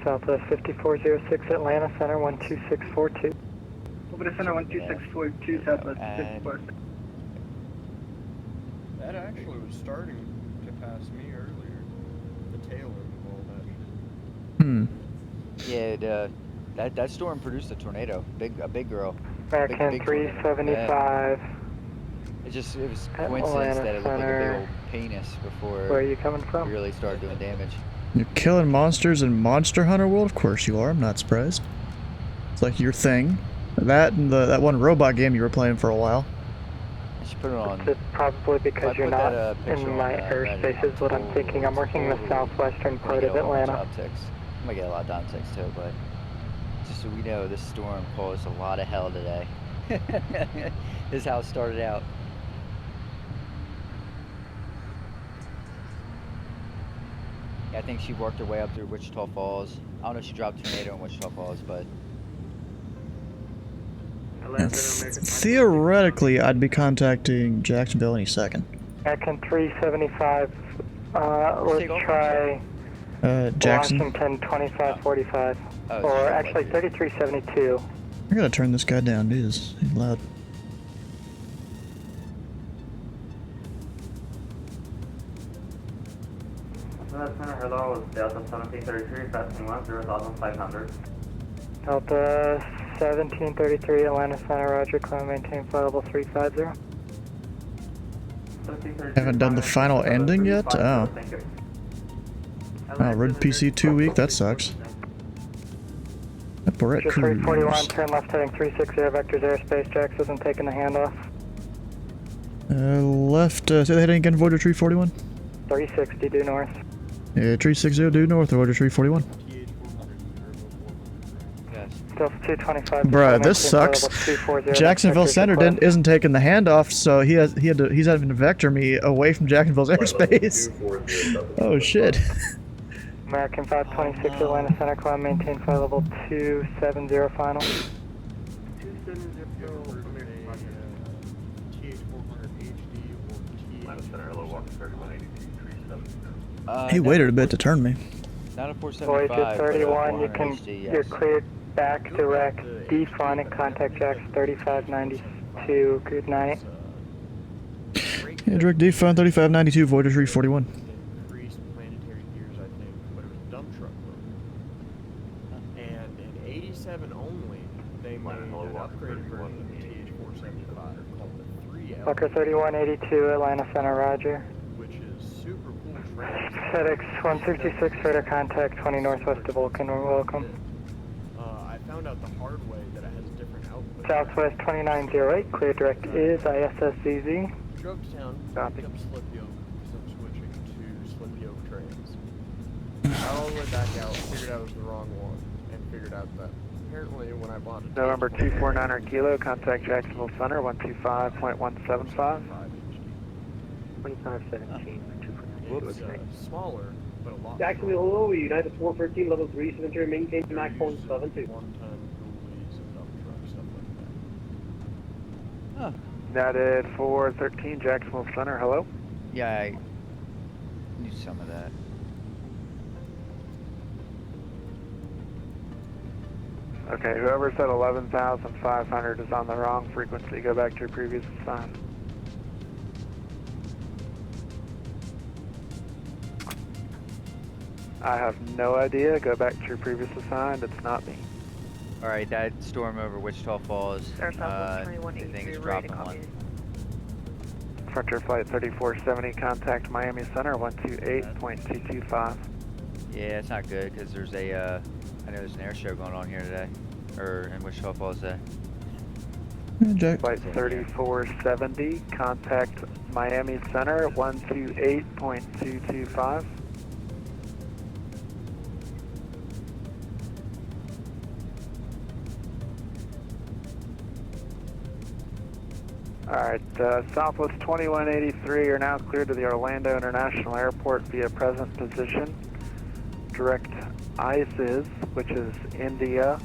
Southwest 5406, Atlanta Center 12642. Over to Center 12642, Southwest 54. That actually was starting to pass me earlier. The tail end of all that shit. Yeah, that storm produced a tornado. A big girl. American big 375. It was At coincidence that it looked like a big Atlanta old penis before Where are you coming it from? really started doing damage. You're killing monsters in Monster Hunter World? Of course you are. I'm not surprised. It's like your thing. That and that one robot game you were playing for a while. I should put it on. It's probably because I you're put not that, picture in my on, airspace is what I'm thinking. I'm working the southwestern I'm gonna part get of a lot of Atlanta. job ticks. I'm gonna get a lot of dom ticks too, but just so we know, this storm caused a lot of hell today. This is how it started out. Yeah, I think she worked her way up through Wichita Falls. I don't know if she dropped a tornado in Wichita Falls, but Theoretically, I'd be contacting Jacksonville any second. American 375. Let's try Jackson. Washington 2545. Oh, Or actually 3372. I gotta turn this guy down, dude. He's loud. Hello, Delta 1733, passing 10,500. Delta 1733, Atlanta Center, roger, climb, maintain flight level 350. Haven't done the final ending yet? Oh. Oh, Red PC 2 week, that sucks. We're at Just cruise. 341, turn left heading 360, vectors airspace, Jax isn't taking the handoff. Left, say that heading again, Voyager 341? 360, due north. Yeah, 360 due north, Voyager 341. Still 225. Bruh, this sucks. Jacksonville Center isn't taking the handoff, so he's having to vector me away from Jacksonville's airspace. Oh shit. American 526, Atlanta Center, climb, maintain flight level 270 final. He waited a bit to turn me. Not a Voyager 475, but a 31, you 400 can, HD, you're yes. cleared back direct defun and contact Jax 3592. Good night. Yeah, direct defund 3592, Voyager 341. Increased planetary gears, I think, but it was dump truck load. And in 87 only, they made an upgraded version of the TH-475 called the 3L. Fucker 3182, Atlanta Center, Roger. Which is super cool trains. FedEx 156, further contact 20 northwest of Vulcan, welcome. I found out the hard way that it has different outputs. Southwest 2908, clear direct is ISSCZ. Drove to town, Copy. picked up slip yoke, because I'm switching to slip yoke trains. Got all the way back out, figured out it was the wrong one, and figured out that apparently when I bought a November 249er Kilo, contact Jacksonville Center, 125.175. 2517, Whoops. Smaller, but a lot Jacksonville, hello, United 413, level 3, cemetery, maintain Mach 0.72. one-time goalies and dump trucks, stuff like that. Huh. United 413, Jacksonville Center, hello? Yeah, I knew some of that. Okay, whoever said 11,500 is on the wrong frequency. Go back to your previous assign. I have no idea. Go back to your previous assigned. It's not me. Alright, that storm over Wichita Falls, Star Southwest I think 2183, it's ready to dropping copy. one. Frontier Flight 3470, contact Miami Center, 128.225. Yeah, it's not good, because there's a, I know there's an air show going on here today, or in Wichita Falls today. Yeah, Jack. Flight 3470, contact Miami Center, 128.225. Alright, Southwest 2183, you're now cleared to the Orlando International Airport via present position. Direct ISIS, which is India,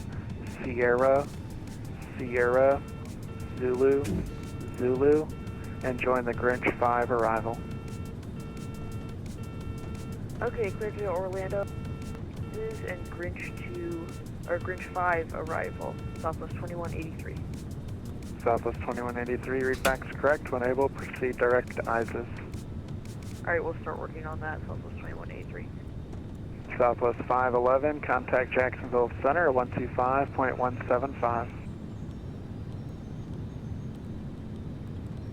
Sierra, Sierra, Zulu, Zulu, and join the Grinch 5 arrival. Okay, clear to Orlando. And Grinch 2, or Grinch 5 arrival, Southwest 2183. Southwest 2183, readback's correct. When able, proceed direct to ISIS. Alright, we'll start working on that, Southwest 2183. Southwest 511, contact Jacksonville Center, 125.175.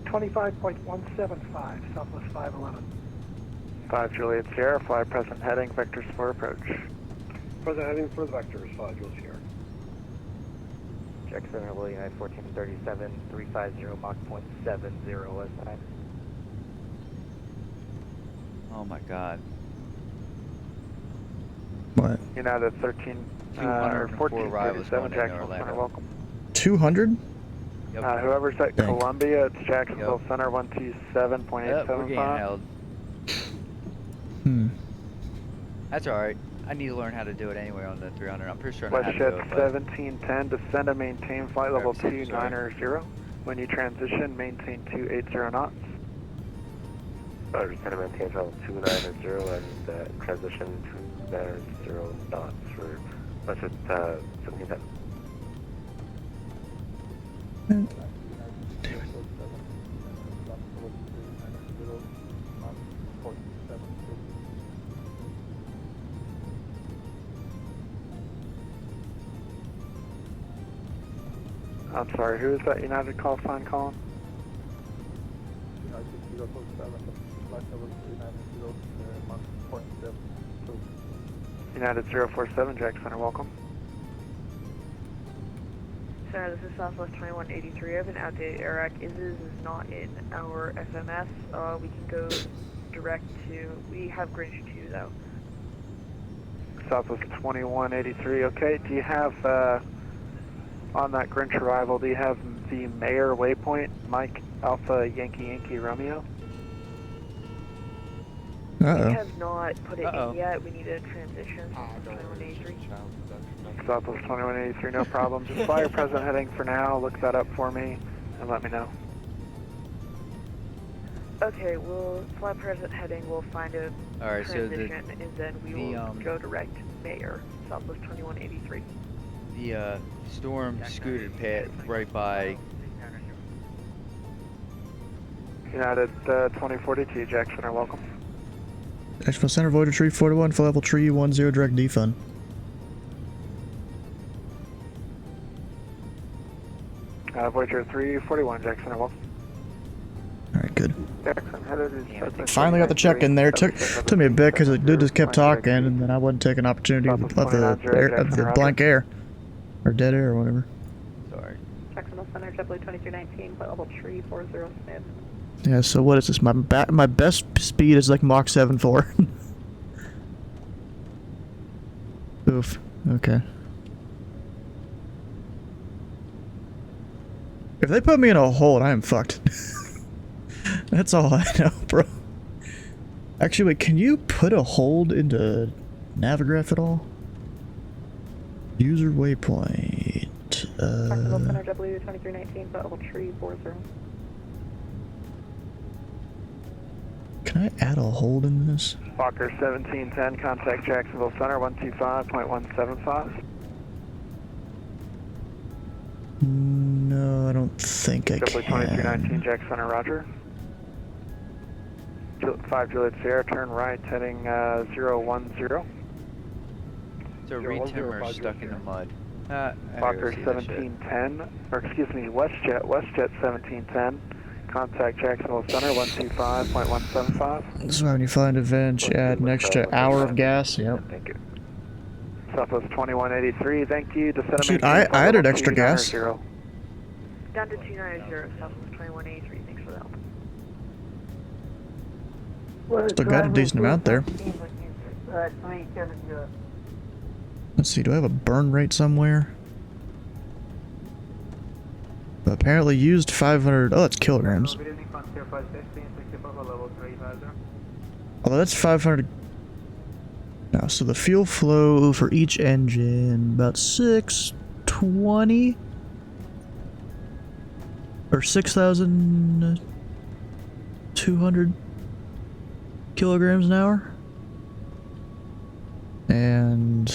25.175, Southwest 511. 5 Juliet Sierra, fly present heading, vectors for approach. Present heading for the vectors, 5 Jules here. Jack Center, Will United 1437, 350, Mach 0.70 was that. Oh my god. What? United 13, or 1437, Jacksonville Center, welcome. 200? Yep. Whoever's at Dang. Columbia, it's Jacksonville Center, 127.875. Yep, we're getting held. That's alright. I need to learn how to do it anyway on the 300. I'm pretty sure I know how to do WestJet it, but 1710, descend and maintain flight level Sorry. 290. When you transition, maintain 280 knots. Descend and maintain level 290 and transition 290 knots for WestJet 1710. I'm sorry, who is that United call sign calling? United 047, Jack Center, welcome. Center, this is Southwest 2183. I have an outdated AIRAC. ISIS is not in our FMS. We can go direct to, we have Grinch 2 though. Southwest 2183, okay. Do you have, on that Grinch arrival, do you have the Mayor waypoint, Mike Alpha Yankee Yankee Romeo? We have not put it Uh-oh. in yet. We need a transition. Southwest 2183. Southwest 2183, no problem. Just fly your present heading for now, look that up for me, and let me know. Okay, we'll fly present heading, we'll find a Alright, so transition, and then we will go direct Mayor, Southwest 2183. the storm scooted pad right by. United 2042, Jack Center, welcome. Expo Center, Voyager Tree 41, full level tree 10, direct defund. Voyager 341, Jack Center, welcome. Alright, good. Jackson, headed is Finally got the check in there. Took me a bit because the dude just kept talking, and then I wouldn't take an opportunity to let the blank air. Or dead air, or whatever. Sorry. Jacksonville Center, JetBlue 2319, flight level tree 40 Smith. Yeah, so what is this? My best speed is like Mach 7.4. Oof. Okay. If they put me in a hold, I am fucked. That's all I know, bro. Actually, wait, can you put a hold into Navigraph at all? User waypoint. Jacksonville Center, JetBlue 2319, flight level tree 40. Can I add a hold in this? Walker 1710, contact Jacksonville Center 125.175. No, I don't think I JetBlue can. 2319, Jack Center, roger. 5 Juliet Sierra, turn right, heading 010. So retimmer stuck in the mud. Walker 1710, or excuse me, WestJet 1710. Contact Jacksonville Center 125.175. So when you find a vent, add an extra hour of gas. Yep. Thank you. Southwest 2183, thank you. Descend Shoot, I added extra gas. Down to 290, Southwest 2183, thanks for the help. Still got a decent amount there. Let's see, do I have a burn rate somewhere? Apparently used 500. Oh, that's kilograms. Although that's 500. No, so the fuel flow for each engine about 620 or 6,200 kilograms an hour. And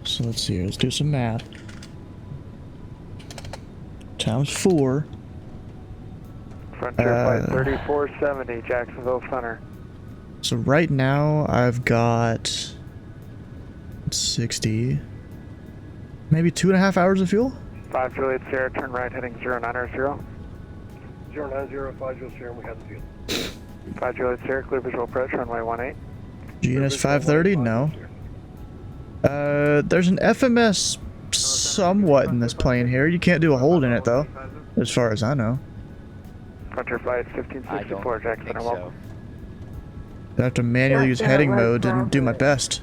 so let's see, let's do some math. Times 4. Frontier Flight 3470, Jacksonville Center. So right now I've got 60, maybe 2.5 hours of fuel. 5 Juliet Sierra, turn right, heading 090. 090, 5 Juliet Sierra, we have the field. 5 Juliet Sierra, clear visual approach, runway 18. GNS 530, no. There's an FMS somewhat in this plane here. You can't do a hold in it though, as far as I know. Frontier Flight 1564, Jackson, welcome. I have to manually use heading mode and do my best.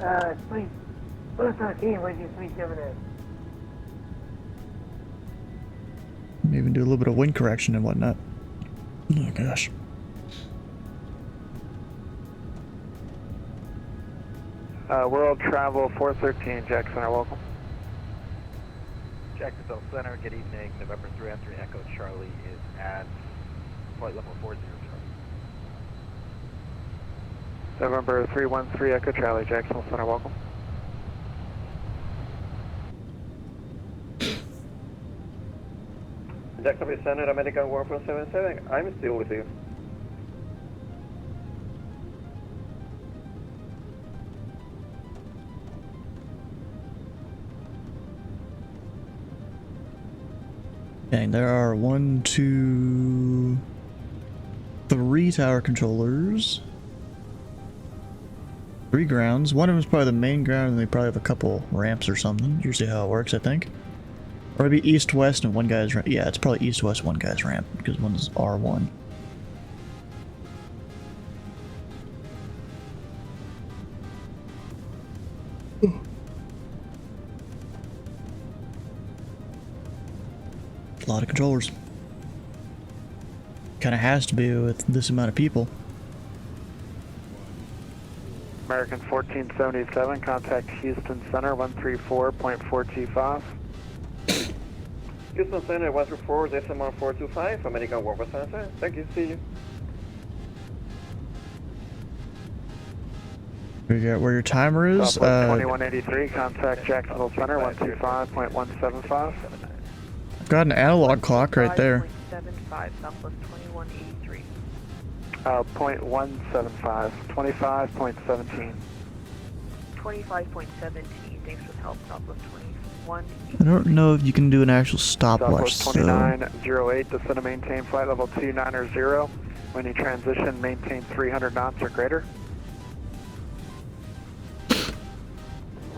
Even do a little bit of wind correction and whatnot. Oh gosh. World Travel 413, Jackson, welcome. Jacksonville Center, good evening. November 313 Echo Charlie is at flight level 40 Charlie. November 313 Echo Charlie, Jacksonville Center, welcome. Jacksonville Center, American 1477, I'm still with you. Dang, there are 1, 2, 3 tower controllers. 3 grounds. One of them is probably the main ground, and they probably have a couple ramps or something. Usually how it works, I think. Or maybe east-west and one guy's ramp. Yeah, it's probably east-west, one guy's ramp, because one is R1. A lot of controllers. Kinda has to be with this amount of people. American 1477, contact Houston Center 134.425. Houston Center 134, decimal 425, American 1477, thank you, see you. We got where your timer is. Southwest 2183, contact Jacksonville Center, 125.175. I've got an analog clock right there. 5.75, Southwest 2183. 0.175, 25.17. 25.17, thanks for the help, Southwest 21. I don't know if you can do an actual stopwatch. Southwest 2908, descend and maintain flight level 290. When you transition, maintain 300 knots or greater.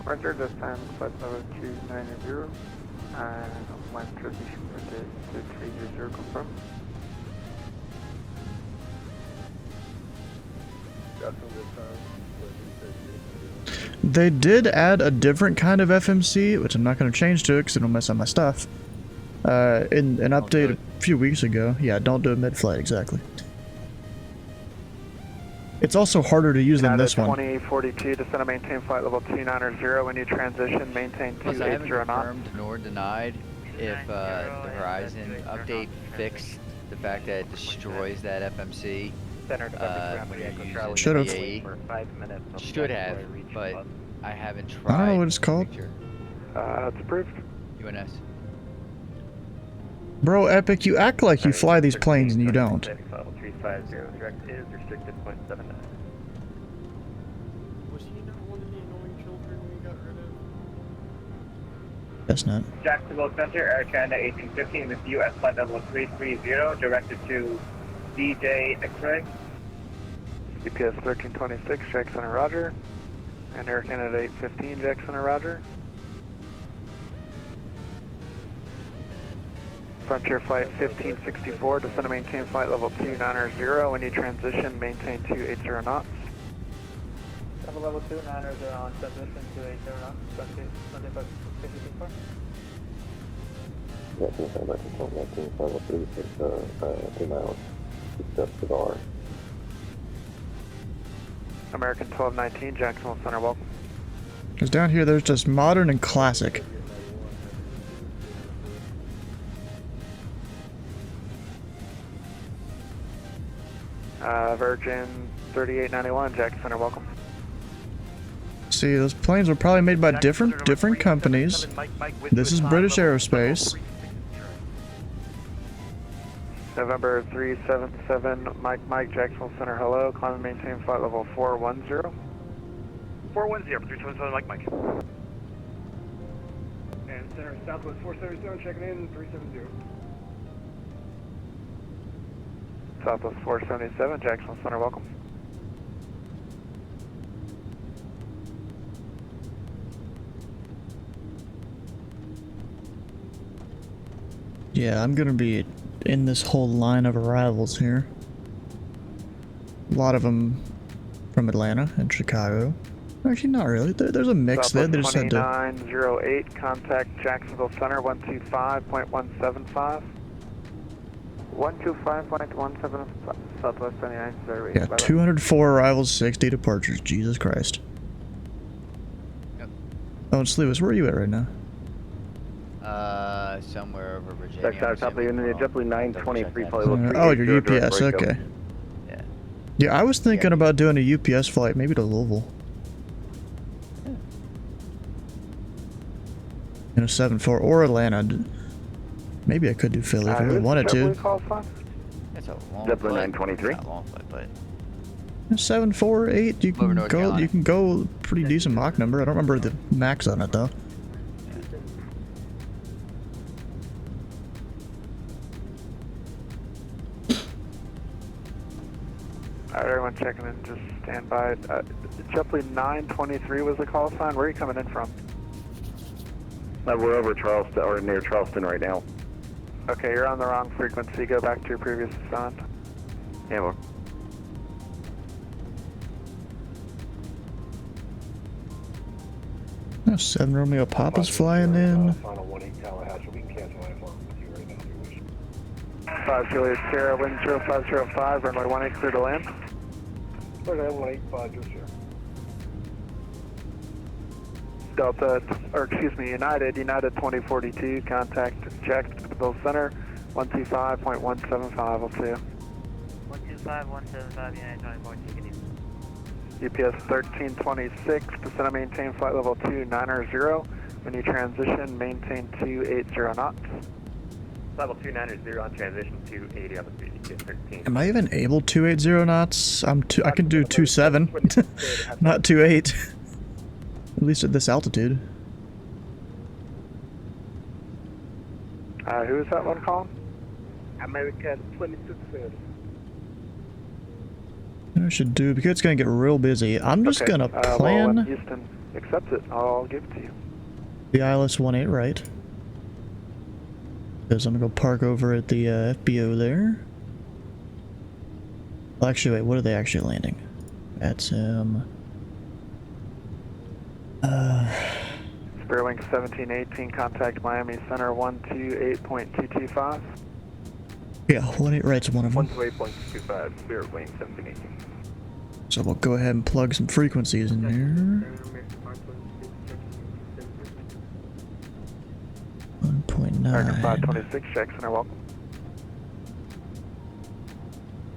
Roger, descend flight level 290. And when transition for the 300, confirm. They did add a different kind of FMC, which I'm not going to change to it because it'll mess up my stuff. In an update a few weeks ago. Yeah, don't do it mid-flight, exactly. It's also harder to use than this one. 2842, descend and maintain flight level 290. When you transition, maintain Plus, I haven't 280 knots. confirmed nor denied if the Horizon update fixed the fact that it destroys that FMC. When you use it Should in have. BAE. Should have, but I haven't tried. I don't know what it's called. It's approved. UNS. Bro, Epic, you act like you fly these planes and you don't. 350, direct is restricted 0.79. Was he not one of the annoying children we got rid of? Guess not. Jacksonville Center, Air Canada 1815 with US flight level 330, directed to DJ X-Ray. UPS 1326, Jack Center Roger. And Air Canada 815, Jack Center Roger. Frontier Flight 1564, descend and maintain flight level 290. When you transition, maintain 280 knots. Level 290 on transition 280 knots, 2554. Yeah, since I'm at control 19, level 3, 2 miles. Just to R. American 1219, Jacksonville Center, welcome. Because down here there's just modern and classic. Virgin 3891, Jack Center, welcome. See, those planes were probably made by different companies. This is British Aerospace. November 377, Mike, Jacksonville Center, hello. Climb and maintain flight level 410. 410, 377, Mike. And Center Southwest 477, checking in, 370. Southwest 477, Jacksonville Center, welcome. Yeah, I'm gonna be in this whole line of arrivals here. A lot of them from Atlanta and Chicago. Actually, not really. There's a mix there. They just had to. 2908, contact Jacksonville Center, 125.175. 125.175, Southwest 2908. Yeah, 204 arrivals, 60 departures. Jesus Christ. Yep. Oh, and Slewis, where are you at right now? Somewhere over Virginia. JetBlue 923, Oh, you're UPS, okay. Yeah. Yeah, I was thinking about doing a UPS flight, maybe to Louisville. In a 7-4 or Atlanta. Maybe I could do Philly if I really wanted to. That's a long JetBlue flight. 923. Not a long flight, but 748, you can North go. Carolina. You can go pretty decent Mach number. I don't remember the max on it though. Alright, everyone checking in, just stand by. JetBlue 923 was the call sign. Where are you coming in from? We're over Charleston, or near Charleston right now. Okay, you're on the wrong frequency. Go back to your previous assignment. Yeah, well. Oh, 7 Romeo Papa's flying in. Final 18 Tallahassee, we can cancel that one with you right now if you wish. 5 Juliet Sierra, wind 0505, runway 18 clear to land. Okay, 185, just here. Delta, or excuse me, United 2042, contact Jacksonville Center, 125.175, I'll see you. 125.175, United 2042, can you? UPS 1326, descend and maintain flight level 290. When you transition, maintain 280 knots. Level 290 on transition 280 on the speed. UPS 13. Am I even able 280 knots? I can do 27, not 28. At least at this altitude. Who is that one calling? American 2630. I should do, because it's gonna get real busy. I'm just gonna Well, plan when Houston accepts it, I'll give it to you. the ILS 18 right. Because I'm gonna go park over at the FBO there. Well, actually, wait, what are they actually landing? Vatsim. Spearwing 1718, contact Miami Center 128.225. Yeah, 18 right's one of them. 128.25, Spearwing 1718. So we'll go ahead and plug some frequencies in here. 1.9. 526, check center, welcome.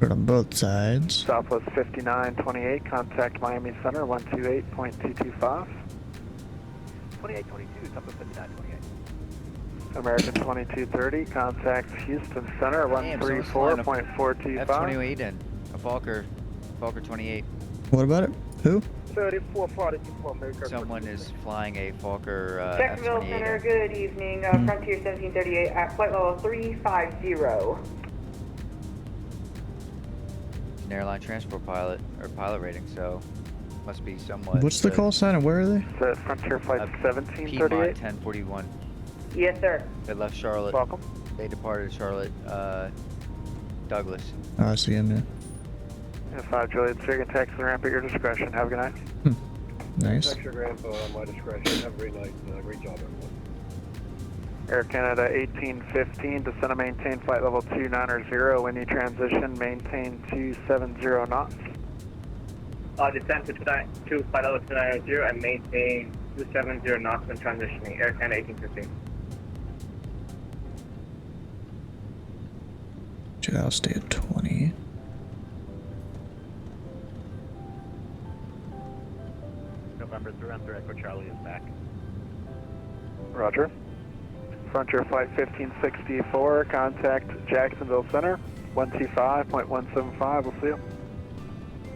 Put on both sides. Southwest 5928, contact Miami Center 128.225. 2822, Southwest 5928. American 2230, contact Houston Center 134.425. F-28 and a Falker 28. What about it? Who? 3440 for American. Someone is flying a Falker Jacksonville F-28. Center, good evening. Frontier 1738 at flight level 350. An airline transport pilot, or pilot rating, so must be somewhat. What's the call sign and where are they? Is Frontier Flight Piedmont 1738? 1041. Yes, sir. They left Charlotte. Welcome. They departed Charlotte, Douglas. Oh, I see him, yeah. 5 Juliet, so you can taxi the ramp at your discretion. Have a good night. Nice. Extra ramp on my discretion. Have a great night. Great job, everyone. Air Canada 1815, descend and maintain flight level 290. When you transition, maintain 270 knots. Descend to flight level 290 and maintain 270 knots when transitioning. Air Canada 1815. I'll stay at 20. November 3 on Echo Charlie is back. Roger. Frontier Flight 1564, contact Jacksonville Center 125.175. We'll see you.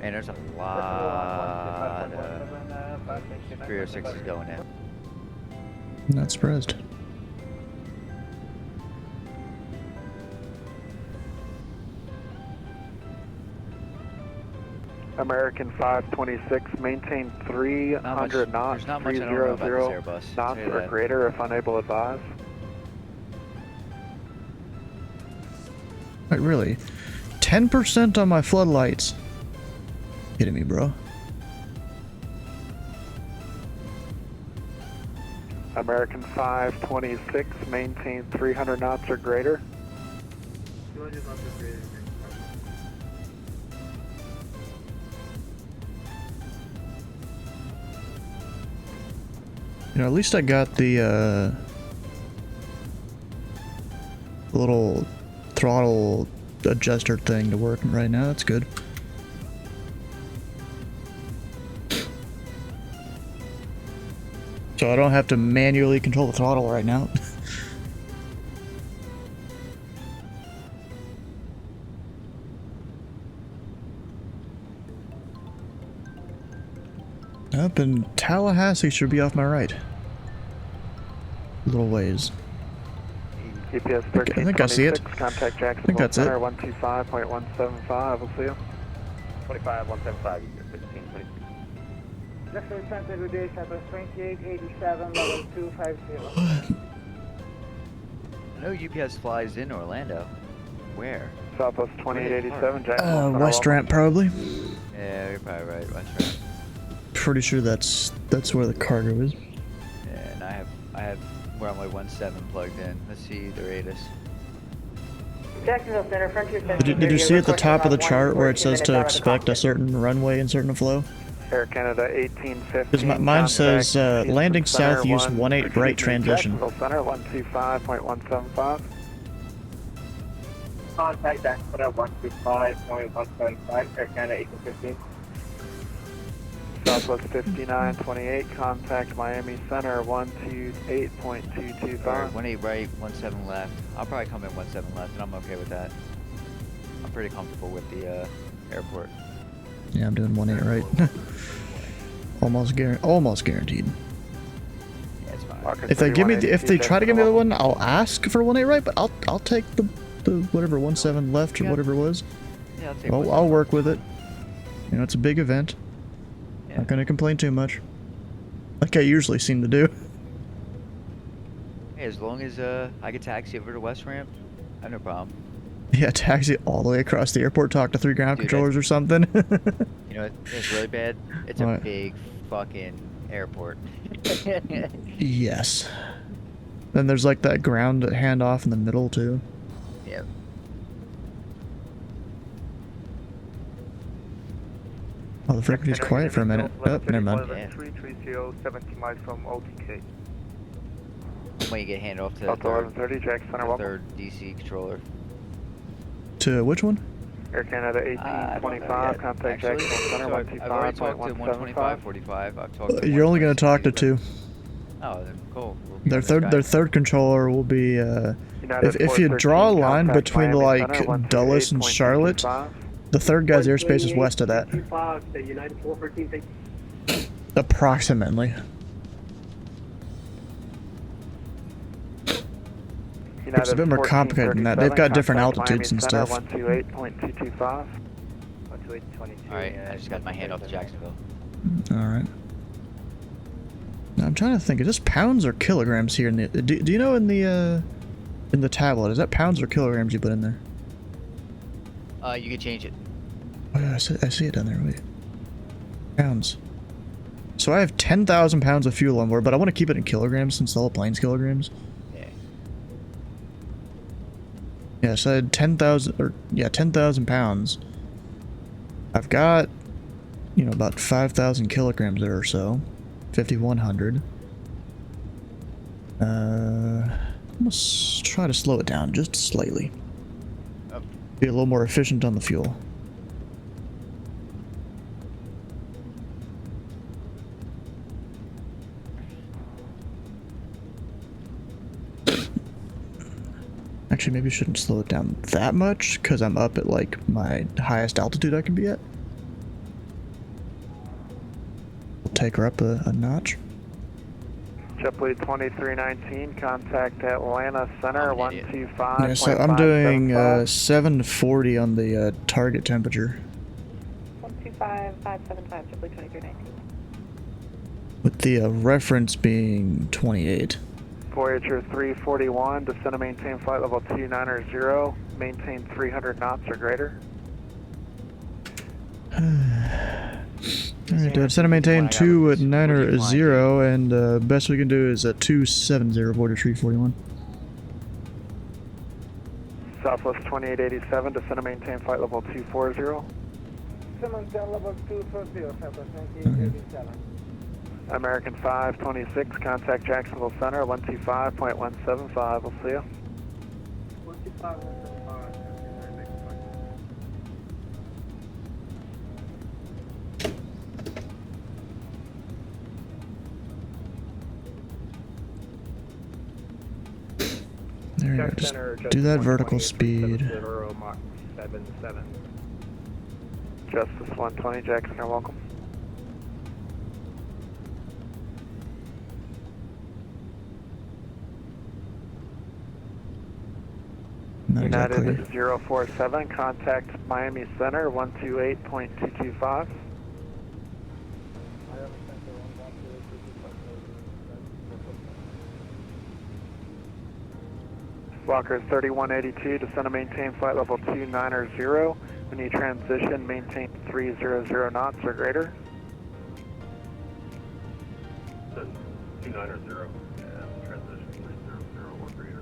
And there's a lot of 306s going in. Not surprised. American 526, maintain 300 knots, There's not much I don't know about this 300 Airbus. knots I'll tell you or that. greater if unable to advise. Wait, really? 10% on my floodlights. Kidding me, bro? American 526, maintain 300 knots or greater. 200 knots or greater. You know, at least I got the little throttle adjuster thing to work right now. That's good. So I don't have to manually control the throttle right now. Up in Tallahassee should be off my right. Little ways. GPS I think I see it. 1326, contact I think Jacksonville that's it. Center 125.175. We'll see you. 25.175, 1526. Left Center, good day, Southwest 2887, level 250. I know UPS flies in Orlando. Where? Southwest 2887, Jacksonville Center. West Ramp probably. Yeah, you're probably right. West Ramp. Pretty sure that's where the cargo is. Yeah, and I have runway 17 plugged in. Let's see the radius. Jacksonville Center, Frontier 1738. Did you see at the top of the chart where it says to minutes out of the expect a cockpit. certain runway and certain flow? Air Canada 1815. Because mine says contact landing Houston Center, south, use 18 right transition. Jacksonville Center 125.175. Contact Jacksonville 125.175, Air Canada 1815. Southwest 5928, contact Miami Center 128.225. 18 right, 17 left. I'll probably come in 17 left, and I'm okay with that. I'm pretty comfortable with the airport. Yeah, I'm doing 18 right. almost guaranteed. Yeah, it's fine. If they give me, if they try to give me the one, I'll ask for 18 right, but I'll take the whatever 17 left or whatever it was. Yeah, I'll take I'll work with it. You know, it's a big event. Yeah. Not gonna complain too much, like I usually seem to do. Hey, as long as I get taxi over to West Ramp, I have no problem. Yeah, taxi all the way across the airport, talk to 3 ground controllers or something. You know, it's really bad. It's a What? big fucking airport. Yes. Then there's like that ground handoff in the middle too. Yep. Oh, the frequency's quiet for a minute. Oh, never mind. Yeah. 330, 70 miles from OTK. When you get handed off to the Delta 1130, Jack Center, the welcome. third DC controller. To which one? Air Canada I don't know 1825, yet, contact actually. Jacksonville Center So I've already talked to 125, 125.175. 45. I've talked to You're only gonna talk to 2. Oh, then cool. We'll be Their on this third guy. their third controller will be United if you 413, draw a line contact between Miami like Center, Dulles and Charlotte, 128.225. the third guy's airspace is west of that. United 413, Approximately. It's a bit more complicated than that. They've got different altitudes and stuff. 128.225. Alright, I just got my hand off to Jacksonville. Alright. Now I'm trying to think, is this pounds or kilograms here in the do you know in the tablet, is that pounds or kilograms you put in there? You can change it. Oh yeah, I see it down there, wait. Pounds. So I have 10,000 pounds of fuel on board, but I want to keep it in kilograms since the whole plane's kilograms. Yeah. Yeah, so I had 10,000 pounds. I've got, you know, about 5,000 kilograms there or so. 5,100. Let's try to slow it down just slightly. Oh. Be a little more efficient on the fuel. Actually, maybe I shouldn't slow it down that much, because I'm up at, like, my highest altitude I can be at. We'll take her up a notch. JetBlue 2319, contact Atlanta Center, 125. Yeah, so I'm doing 740 on the target temperature. 125575, JetBlue 2319. With the reference being 28. Voyager 341, descend and maintain flight level 290, maintain 300 knots or greater. Alright, descend and maintain 290, and best we can do is 270, Voyager 341. Southwest 2887, descend and maintain flight level 240. Maintain level 240, Southwest 2887. American 526, contact Jacksonville Center, 125.175, we'll see you. 125.175. There you go, just do that vertical speed. Justice 120, Jackson, you're welcome. Not exactly. United 047, contact Miami Center, 128.225. Walker 3182, descend and maintain flight level 290. When you transition, maintain 300 knots or greater. 290, transition 300 or greater.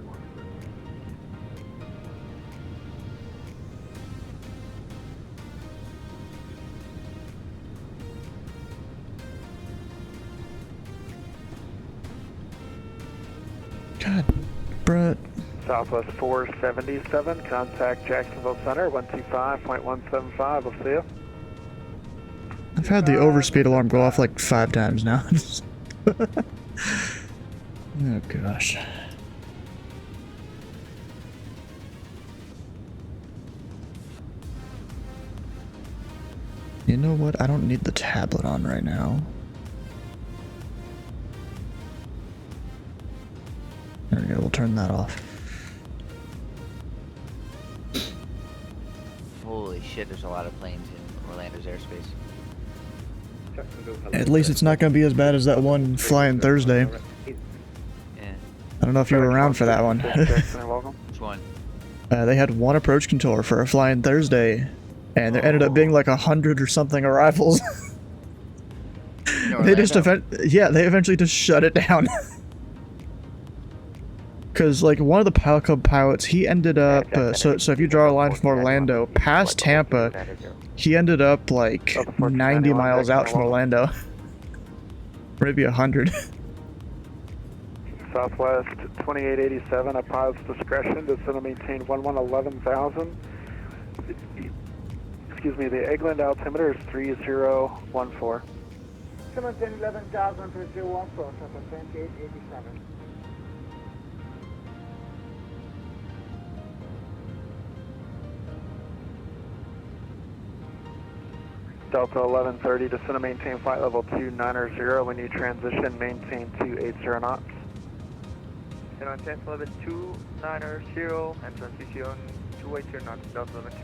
God, Brett. Southwest 477, contact Jacksonville Center, 125.175, we'll see you. I've had the overspeed alarm go off like 5 times now. Oh gosh. You know what? I don't need the tablet on right now. There we go, we'll turn that off. Holy shit, there's a lot of planes in Orlando's airspace. At least it's not going to be as bad as that one flying Thursday. Yeah. I don't know if you were around for that one. Which one? They had one approach controller for a flying Thursday, and there ended up being like 100 or something arrivals. They just they eventually just shut it down. Because like one of the Pal Club pilots, he ended up so if you draw a line from Orlando past Tampa, he ended up like 90 miles out from Orlando. Maybe 100. Southwest 2887 at pilot's discretion, descend and maintain 1110,000. Excuse me, the Eggland altimeter is 3014. Someone 11,000 for 014, Southwest 2887. Delta 1130, descend and maintain flight level 290. When you transition, maintain 280 knots. And on 10 level 290 and transition 280 knots, Delta 1130.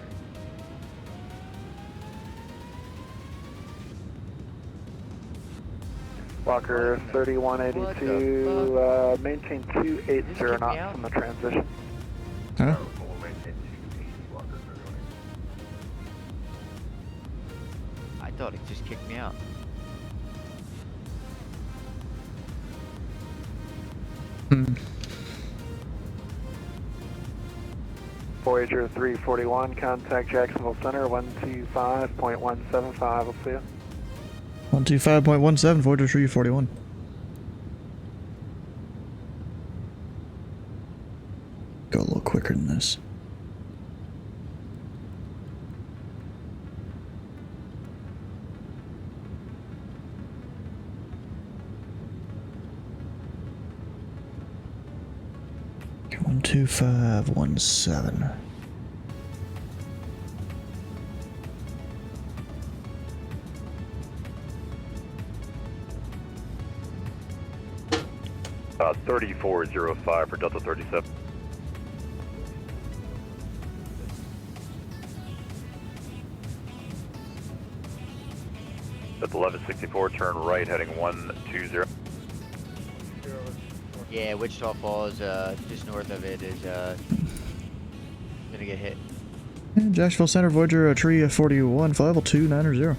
Walker 3182, maintain 280 knots on the transition. Huh? I thought it just kicked me out. Voyager 341, contact Jacksonville Center 125.175. I'll see you. 125.17, Voyager 341. Go a little quicker than this. Okay, 12517. – 3405 for Delta 37. Delta 1164, turn right, heading 120. Yeah, Wichita Falls, just north of it, is gonna get hit. And Jacksonville Center, Voyager Tree 41, flight level 290.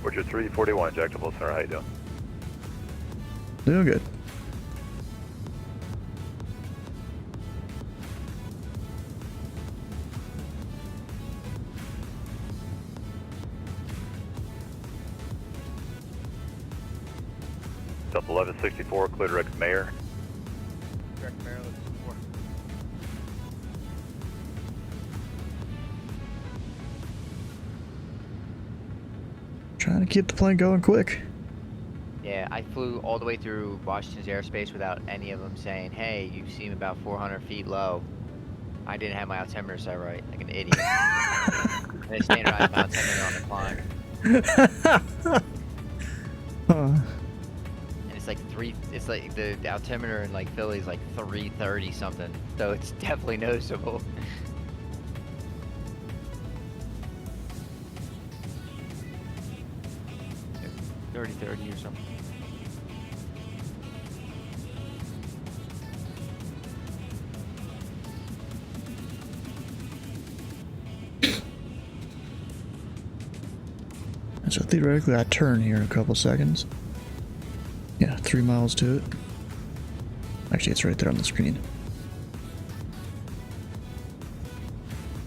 Voyager 341, Jacksonville Center, how you doing? Doing good. Delta 1164, clear direct Mayor. Direct Mayor, let's support. Trying to keep the plane going quick. Yeah, I flew all the way through Washington's airspace without any of them saying, hey, you seem about 400 feet low. I didn't have my altimeter set right, like an idiot. And they standardized my altimeter on the climb. And it's like the altimeter in like Philly is like 330 something, so it's definitely noticeable. 30 or something. So theoretically I turn here in a couple seconds. Yeah, 3 miles to it. Actually, it's right there on the screen.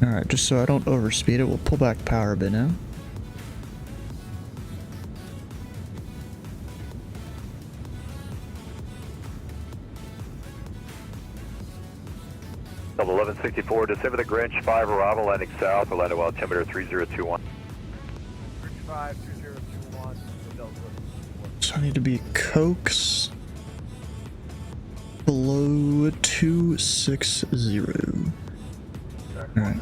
Alright, just so I don't overspeed it, we'll pull back power a bit now. Delta 1164, December the Grinch 5 arrival, landing south, Orlando altimeter 3021. Grinch 5, 3021, I need to be coax below 260. Alright.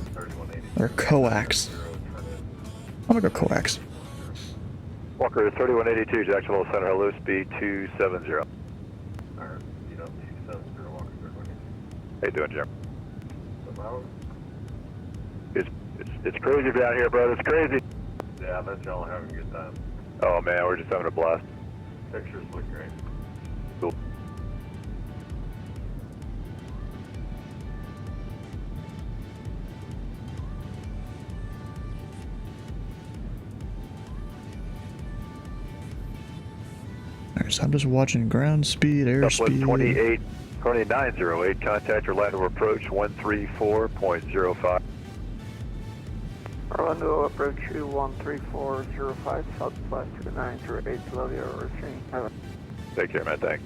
Or coax. I'm gonna go coax. Walker 3182, Jacksonville Center, hello, speed 270. Alright, speed up 270, Walker 3182. How you doing, Jim? It's crazy down here, bro, it's crazy. Yeah, I bet y'all are having a good time. Oh man, we're just having a blast. Pictures look great. Cool. Alright, so I'm just watching ground speed, airspeed. 2908, contact Orlando approach 134.05. Orlando approach 13405, southwest to the 908, Columbia restraint. Take care, man, thanks.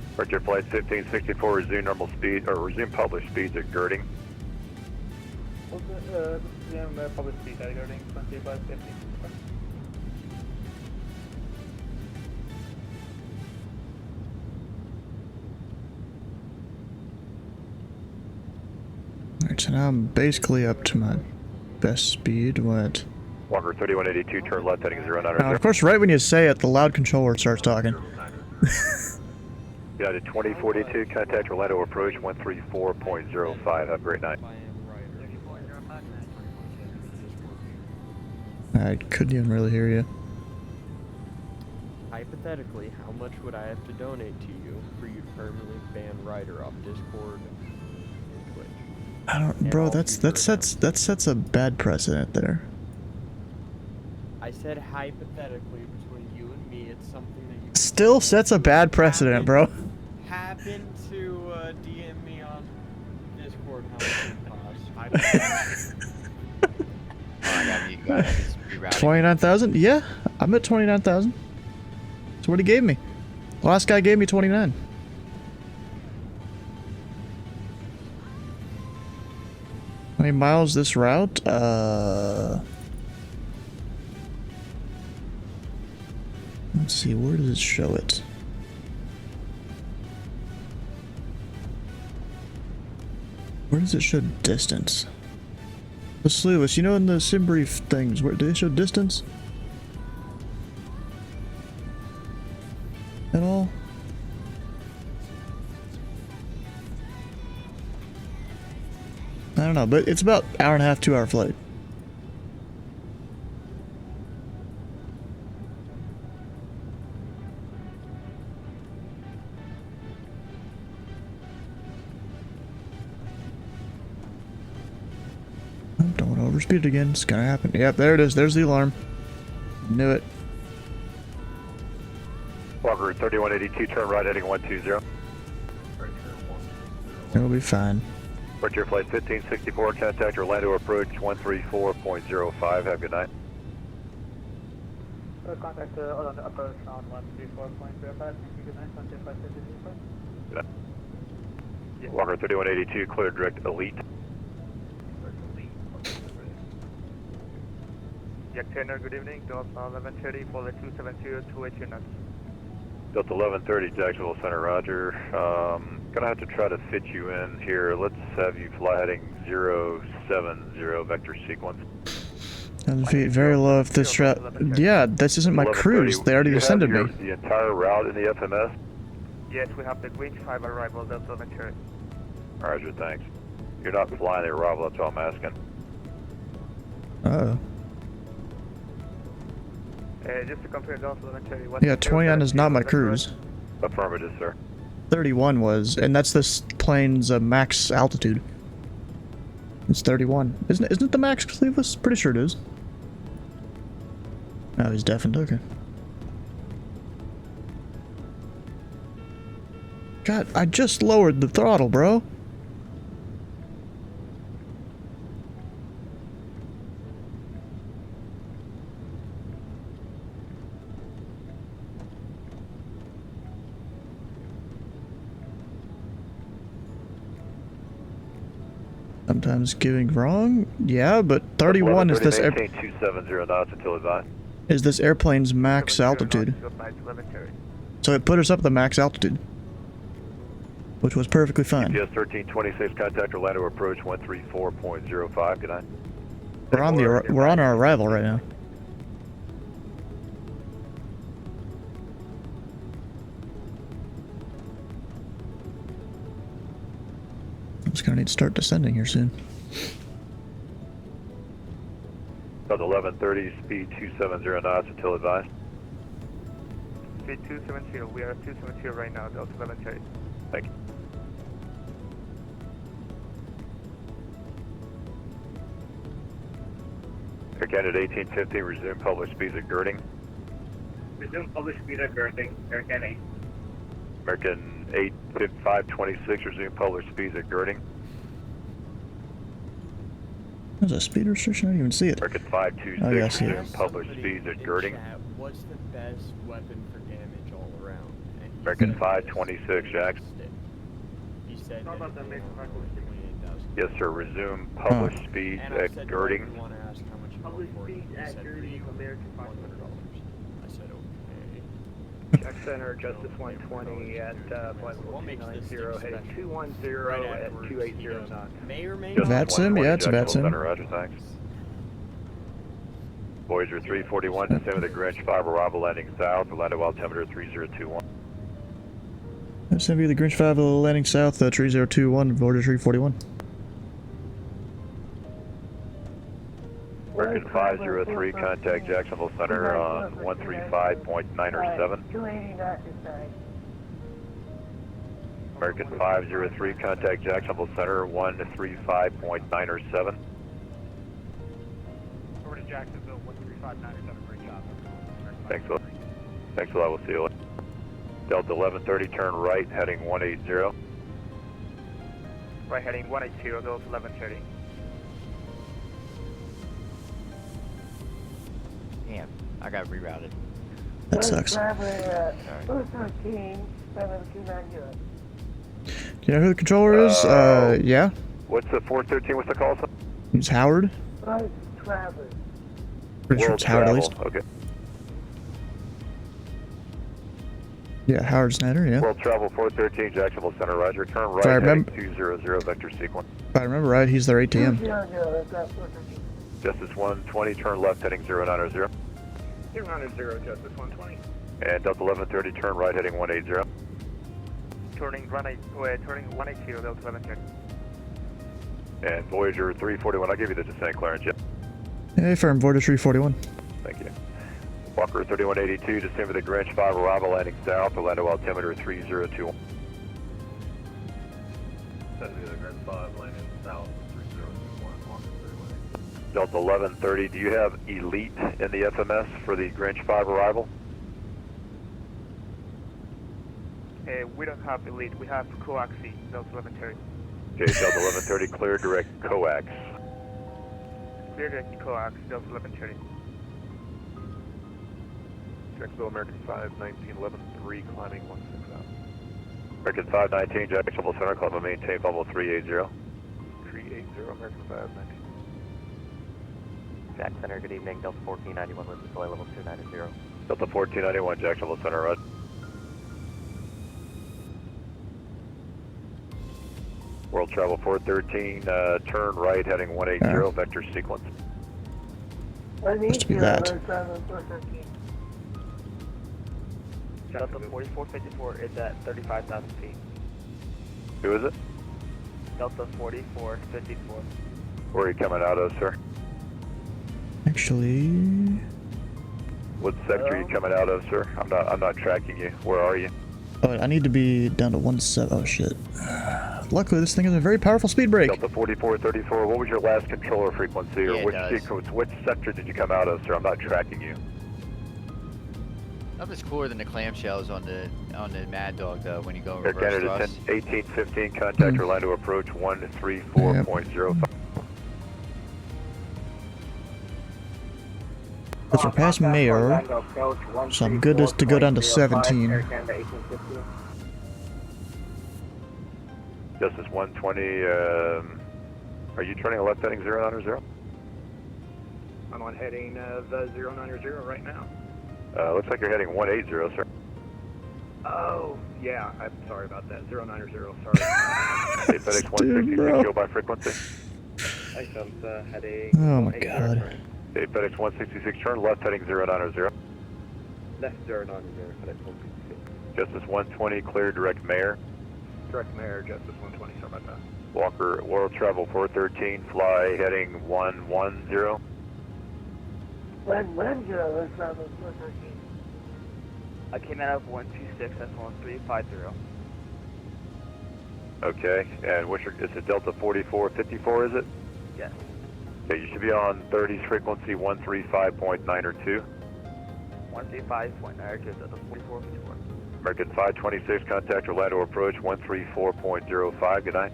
Departure flight 1564, resume normal speed, or resume published speeds at Girding. Resume published speed at Girding, 2550. Alright, so now I'm basically up to my best speed. What? Walker 3182, turn left heading 09. Now, of course, right when you say it, the loud controller starts talking. United 2042, contact Orlando approach 134.05. Have a great night. I couldn't even really hear you. Hypothetically, how much would I have to donate to you for you to permanently ban Ryder off Discord and Twitch? I don't, bro. That sets a bad precedent there. I said hypothetically between you and me, it's something that you Still sets a bad precedent, bro. happen to DM me on Discord how much it costs. I got this rerouting. 29,000? Yeah, I'm at 29,000. That's what he gave me. The last guy gave me 29. How many miles this route? Let's see, where does it show it? Where does it show distance? Let's Lewis, you know in the sim brief things, where do they show distance? At all? I don't know, but it's about hour and a half, 2 hour flight. Oh, don't want to overspeed it again. It's gonna happen. Yep, there it is. There's the alarm. Knew it. Walker 3182, turn right heading 120. It'll be fine. Departure flight 1564, contact Orlando approach 134.05. Have a good night. Contact Orlando approach on 134.05. Thank you, good night. 12550. Walker 3182, clear direct elite. Jack Turner, good evening. Delta 1130 for the 270 28 units. Delta 1130, Jacksonville Center, roger. Gonna have to try to fit you in here. Let's have you fly heading 070 vector sequence. 1,000 feet, very low if this route. Yeah, this isn't my cruise. They already descended me. The entire route in the FMS? Yes, we have the Green 5 arrival, Delta 1130. Roger, thanks. You're not flying the arrival, that's all I'm asking. Uh-oh. Just to confirm, Delta 1130. Yeah, 29 is not my cruise. Affirmative, sir. 31 was, and that's this plane's max altitude. It's 31. Isn't it the max, Clevis? Pretty sure it is. Oh, he's deafened, okay. God, I just lowered the throttle, bro. Sometimes giving wrong? Yeah, but 31 is this... Maintain 270 knots until advised. is this airplane's max altitude. So it put us up at the max altitude, which was perfectly fine. GPS 1326, contact Orlando approach 134.05. Good night. We're on our arrival right now. I'm just gonna need to start descending here soon. About 1130, speed 270 knots until advised. Speed 270, we are at 270 right now, Delta 1130. Thank you. Air Canada 1850, resume published speeds at Girding. Resume published speed at Girding, Air Canada. American 8526, resume published speeds at Girding. There's a speed restriction, I didn't even see it. American 526, Oh, yeah, I see it. resume published speeds at Girding. What's the best weapon for damage all around? And he American said 526, Jackson. He said How about that makes a record? 28,000. Yes, sir, resume published speeds And I at said, Girding. "You want to ask how much you want Published for it?" speed He at said, Girding, American $100. I said, okay. Check center, Justice 120 at flight level 290, heading 210 at 280 knots. May or may Just not. Vatsim, yeah, it's Jacksonville Vatsim. Center, Roger, thanks. Voyager 341, descend with the Greenwich 5, arrival landing south, Orlando altimeter 3021. Send view the Grinch 5 landing south, 3021, Voyager 341. American 503, contact Jacksonville Center on 135.907. 280 knots inside. American 503, contact Jacksonville Center 135.907. Over to Jacksonville, 135.907, great job. Thanks a lot. Thanks a lot, we'll see you later. Delta 1130, turn right, heading 180. Right, heading 180, Delta 1130. Damn, I got rerouted. That sucks. Traveling 213, 7290. Do you know who the controller is? Yeah. What's the 413, what's the call sign? It's Howard. Right, traveling. Pretty sure it's Howard at least. Okay. Yeah, Howard Snyder, yeah. World Travel 413, Jacksonville Center, Roger. Turn right, If I heading remember- 200, vector sequence. If I remember right, he's their ATM. 200, that's 413. Justice 120, turn left, heading 090. 090, Justice 120. And Delta 1130, turn right, heading 180. Turning 180, Delta 1130. And Voyager 341, I'll give you the descent clearance, yeah. Hey, firm, Voyager 341. Thank you. Walker 3182, descend with the Greenwich 5, arrival landing south, Orlando altimeter 3021. Descend with the Greenwich 5, landing south, 3021, Walker 3182. Delta 1130, do you have Elite in the FMS for the Greenwich 5 arrival? We don't have Elite, we have Coaxi, Delta 1130. Okay, Delta 1130, clear direct coax. Clear direct Coax, Delta 1130. Jacksonville American 5, 1911, 3, climbing 16 out. American 519, Jacksonville Center, climb and maintain level 380. 380, American 519. Jack Center, good evening, Delta 1491 with display level 290. Delta 1491, Jacksonville Center, Roger. World Travel 413, turn right, heading 180, vector sequence. Supposed to be that. Delta 4454 is at 35,000 feet. Who is it? Delta 4454. Where are you coming out of, sir? Actually, What sector are you coming out of, sir? I'm not tracking you. Where are you? oh, I need to be down to 17. Oh shit. Luckily, this thing has a very powerful speed brake. Delta 4434, what was your last controller frequency, or Yeah, it which does. sequence, which sector did you come out of, sir? I'm not tracking you. Nothing's cooler than the clamshells on the Mad Dog though when you go in Air reverse Canada thrust. 1815, contact Orlando approach 134.05. But we're past Mayor, so I'm good to go down to 17. Justice 120, are you turning left heading 090? I'm on heading the 090 right now. Looks like you're heading 180, sir. Oh, yeah, I'm sorry about that. 090, sorry. Hey, FedEx 166, go by frequency. Heading. Oh my god. Hey, FedEx 166, turn left heading 090. Left 090, FedEx 166. Justice 120, clear direct mayor. Direct Mayor, Justice 120, sorry about that. Walker, World Travel 413, fly heading 110. 110, World Travel 413. I came out of 126, that's 1350. Okay, and what's your, is it Delta 4454, is it? Yes. Okay, you should be on 30's frequency 135.9 or 2. 135.9, Delta 4454. American 526, contact Orlando approach 134.05, good night.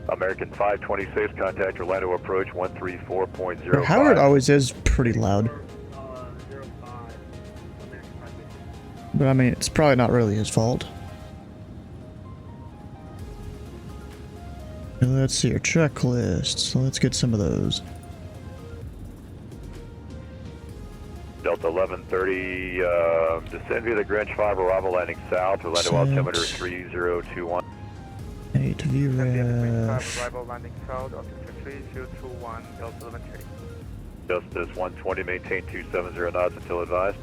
American 526, contact Orlando approach 134.05. Howard always is pretty loud. 05, American 526. But I mean, it's probably not really his fault. Let's see your checklist. So let's get some of those. Delta 1130, descend via the Greenwich 5 arrival landing south, Orlando altimeter 3021. 8 VRAF. Arrival landing south, altimeter 3021, Delta 1130. Justice 120, maintain 270 knots until advised.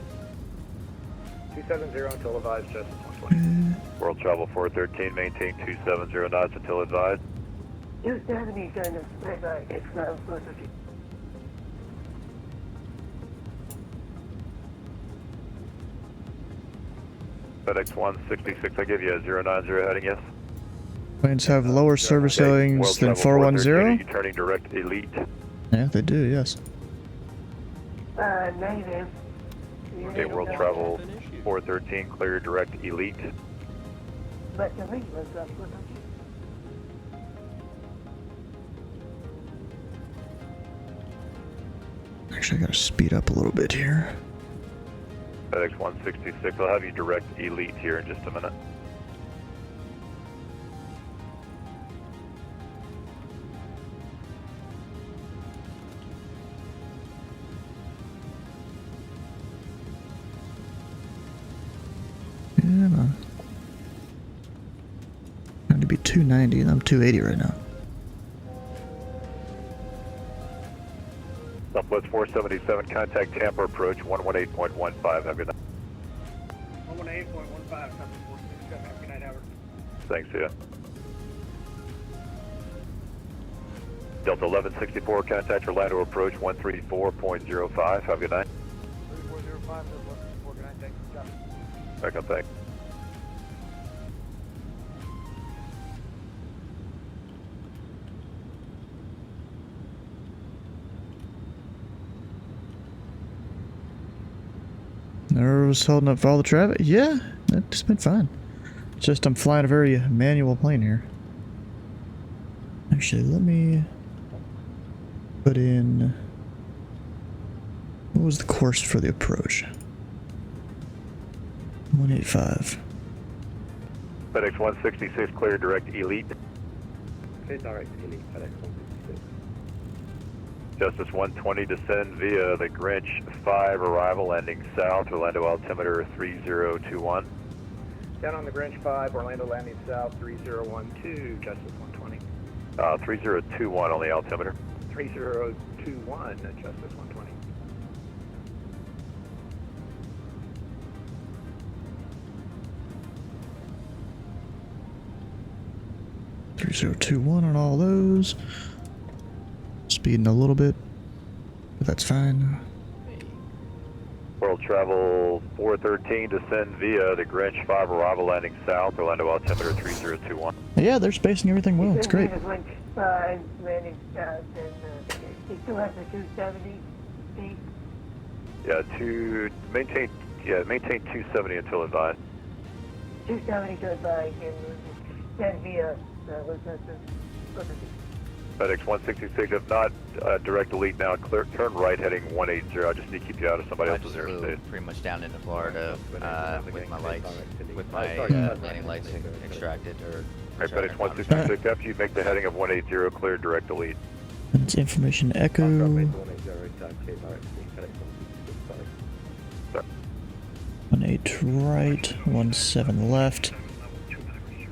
270 until advised, Justice 120. World Travel 413, maintain 270 knots until advised. 270, kind of, bye-bye, it's now 413. FedEx 166, I give you a 090 heading, yes? Planes have lower service ceilings World than Travel 413, 410? you turning direct elite. Yeah, they do, yes. Negative. Okay, World Travel 413, clear direct elite. But the link was up, 413. Actually, I gotta speed up a little bit here. FedEx 166, I'll have you direct elite here in just a minute. Yeah, man. I need to be 290 and I'm 280 right now. Southwest 477, contact Tampa approach 118.15, have a good night. 118.15, Southwest 467, have a good night, Howard. Thanks, yeah. Delta 1164, contact Orlando approach 134.05, have a good night. 3405, Delta 1164, good night, thanks, Josh. Back up, thanks. Nerves holding up for all the traffic? Yeah, it's been fine. It's just I'm flying a very manual plane here. Actually, let me put in... What was the course for the approach? 185. FedEx 166, clear direct elite. Okay, direct elite, FedEx 166. Justice 120, descend via the Greenwich 5 arrival landing south, Orlando altimeter 3021. Down on the Greenwich 5, Orlando landing south, 3012, Justice 120. 3021 on the altimeter. 3021, Justice 120. .3021 on all those. Speeding a little bit, but that's fine. World Travel 413, descend via the Greenwich 5 arrival landing south, Orlando altimeter 3021. Yeah, they're spacing everything well. It's great. Landing south, and they still have the 270 speed. Yeah, maintain 270 until advised. 270 to advise, and then via, what's that, FedEx 166, if not direct elite now, clear, turn right heading 180. I just need to keep you out of somebody I else's just flew airspace. pretty much down into Florida with my lights, with my landing lights extracted or Alright, FedEx 166, after you make the heading of 180, clear direct delete. That's information echo. 18 right, 17 left.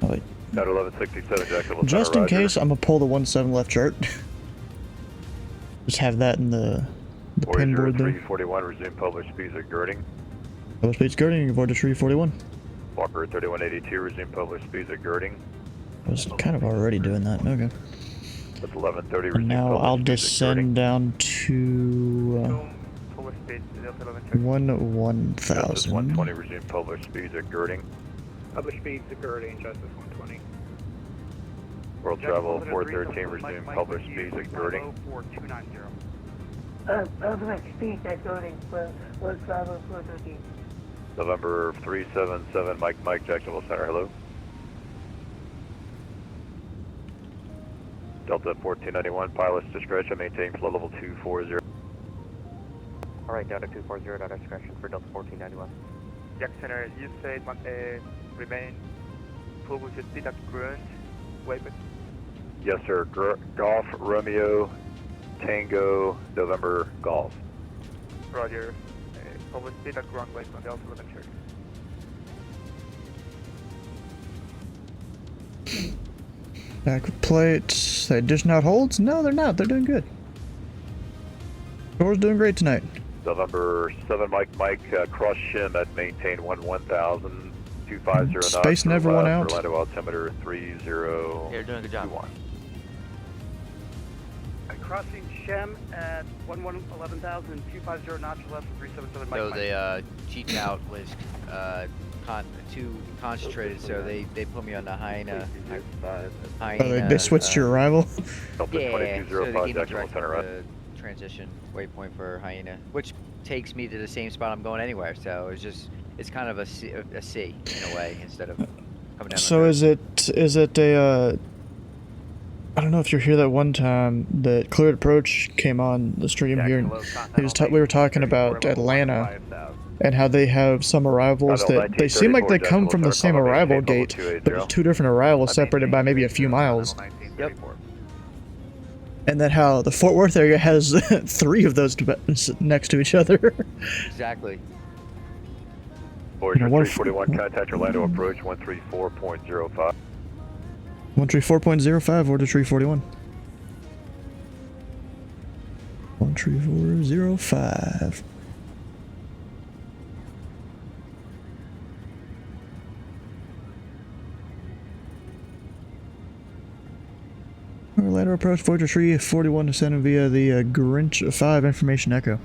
Oh wait. At 1167, Jacksonville. Just in case, I'm gonna pull the 17 left chart. Just have that in the pin board there. 341, resume published speeds at Girding. Published speeds Girding, avoid to 341. Walker 3182, resume published speeds at Girding. I was kind of already doing that, okay. That's 1130, And resume now I'll published speeds at Girding. descend down to 1000. 120, resume published speeds at Girding. Published speeds at Girding, Justice 120. World Travel 413, resume published speeds at Girding. Published speeds at Girding, World Travel 413. November 377, Mike, Jacksonville Center, hello. Delta 1491, pilots discretion, maintain flow level 240. Alright, Delta 240, data discretion for Delta 1491. Jack Center, you said remain full with your speed at Grunge, waypoint. Yes, sir. Golf, Romeo, Tango, November, Golf. Roger. Full speed at Grunge, waypoint, Delta 11 check. Back with plates. They dishing out holds? No, they're not. They're doing good. Door's doing great tonight. November 7, Mike, cross shim at maintain 1000, 250 knots. Spacing everyone out. Orlando altimeter 30. You're doing a good job. Crossing Shem at 11,000, 250 knots left for 377 Mike. No, the cheat out was too concentrated, so they put me on the hyena. They switched your arrival? Yeah, so they gave me direct the transition waypoint for hyena, which takes me to the same spot I'm going anywhere. So it's kind of a C in a way instead of coming down. So is it a I don't know if you're here that one time that Cleared Approach came on the stream here, and we were talking about Atlanta and how they have some arrivals that they seem like they come from the same arrival gate, but it's two different arrivals separated by maybe a few miles. Yep. And then how the Fort Worth area has 3 of those next to each other. Exactly. Voyager 341, contact Orlando approach 134.05. 134.05, order 341. 134.05. Orlando approach, Voyager 341 descending via the Grinch 5 information echo.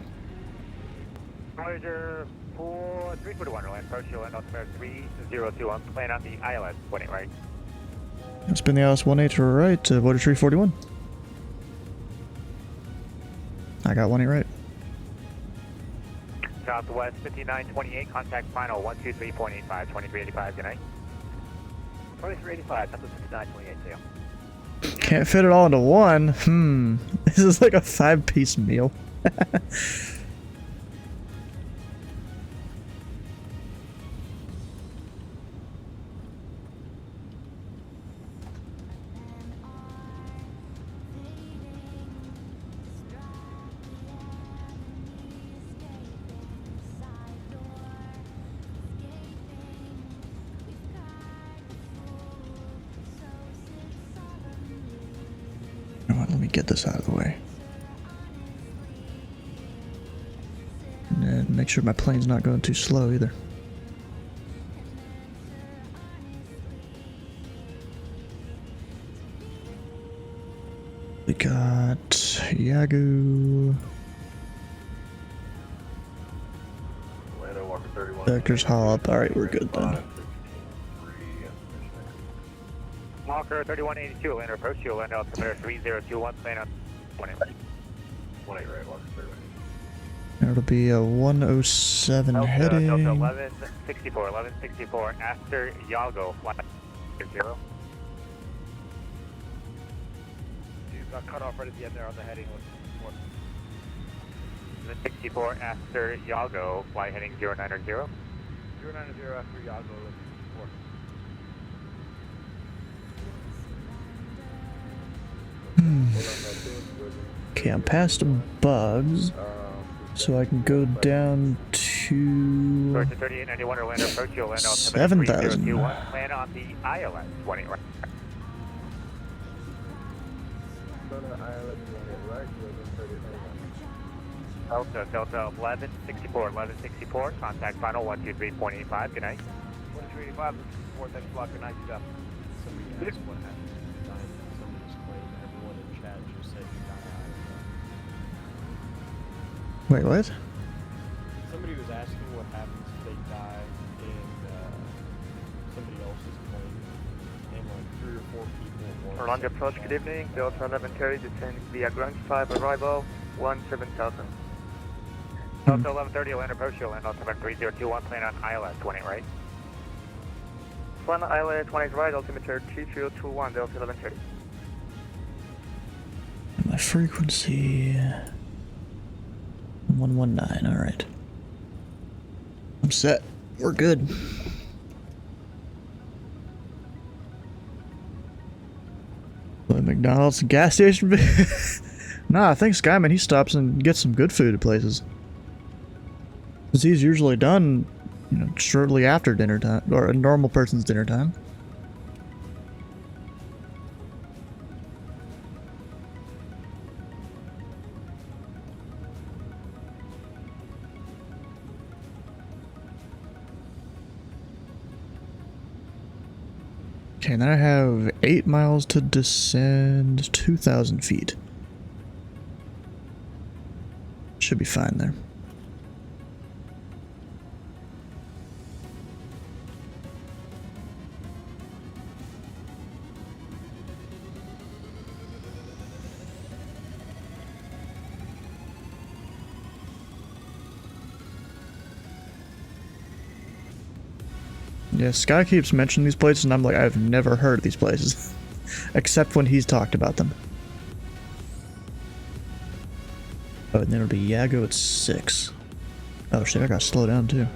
Voyager 341, Orlando approach, Orlando 3021, plan on the ILS, 20 right. Spin the ILS 18 to right, Voyager 341. I got 18 right. Southwest 5928, contact final 123.85, 2385, good night. 2385, Southwest 5928, see you. Can't fit it all into one. This is like a 5-piece meal. Let me get this out of the way. And make sure my plane's not going too slow either. We got Yagoo. Vector's hop. Alright, we're good then. Walker 3182, Orlando approach, Orlando altimeter 3021, plan on 18 right, Walker 31. It'll be a 107 heading. Delta 1164, after Yago, flight 0. You got cut off right at the end there on the heading. 64 after Yago, flight heading 090. 090 after Yago, 4. Okay, I'm past bugs, so I can go down to 3891 Orlando approach, Orlando 7,000. 3021, land on the ILS 20 right. Delta 1164, contact final 123.85, good night. 123.85, 4, thanks a lot, good night, Jeff. Somebody asked what happened to the dying in somebody's plane. Everyone in chat just said you got out. Wait, what? Somebody was asking what happens if they die in somebody else's plane, and like 3 or 4 people. Orlando approach, good evening. Delta 1130, descending via ground 5, arrival 17,000. Delta 1130, Orlando approach, Orlando 73021, plan on ILS 20 right. Plan ILS 20 right, altimeter 3021, Delta 1130. My frequency 119. All right, I'm set. We're good. McDonald's gas station. Nah, I think Skyman, he stops and gets some good food at places. Because he's usually done, you know, shortly after dinner time, or a normal person's dinner time. Okay, and then I have 8 miles to descend 2,000 feet. Should be fine there. Yeah, Sky keeps mentioning these places, and I'm like, I've never heard of these places. Except when he's talked about them. Oh, and then it'll be Yago at 6. Oh shit, I gotta slow down too.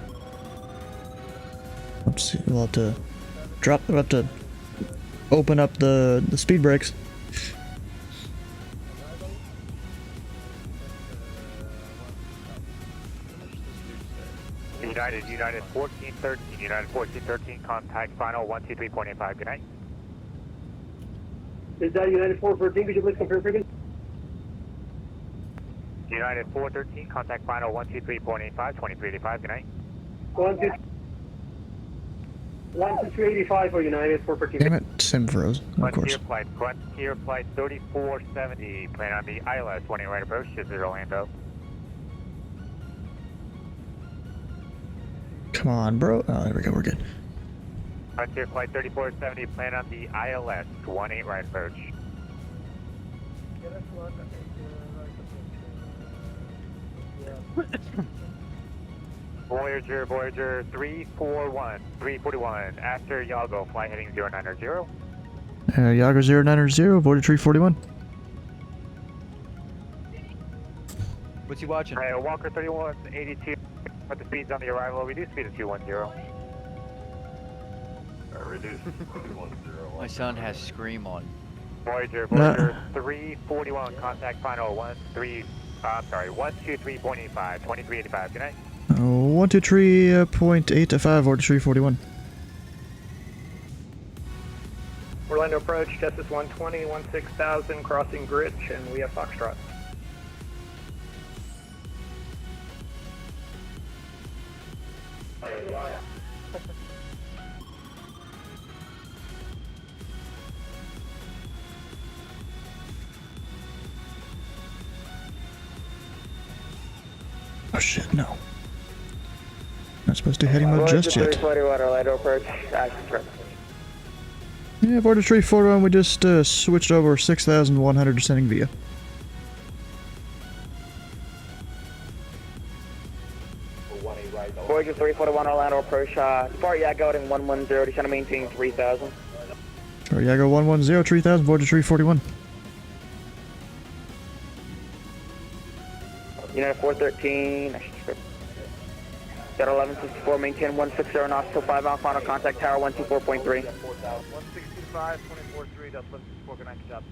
Let's see, we'll have to we'll have to open up the speed brakes. United 1413, United 1413, contact final 123.85, good night. Is that United 413? Could you please confirm frequency? United 413, contact final 123.85, 2385, good night. 12385 for United 413. Damn it, Sim froze, of course. Frontier flight 3470, plan on the ILS 20 right approach, this is Orlando. Come on, bro. Oh, there we go, we're good. Frontier flight 3470, plan on the ILS 18 right approach. Voyager 341, after Yago, flight heading 090. Yago 090, Voyager 341. What's he watching? Walker 3182, put the speeds on the arrival, reduce speed to 210. Reduce 210. My son has Scream on. Voyager 341, contact final 123.85, 2385, good night. 123.85, Voyager 341. Orlando approach, Justice 120, 16,000, crossing Grich, and we have Foxtrot. Oh shit, no. Not supposed to hit him up just yet. 341, Orlando approach, action trip. Yeah, Voyager 341, we just switched over 6,100 descending via. Voyager 341, Orlando approach, Spart Yago heading 110, descend to maintain 3,000. Sorry, Yago 110, 3,000, Voyager 341. United 413, action script. Got 1164, maintain 160 knots till 5 mile, final contact tower 124.3. 165, 24.3, that's 164, good night, job.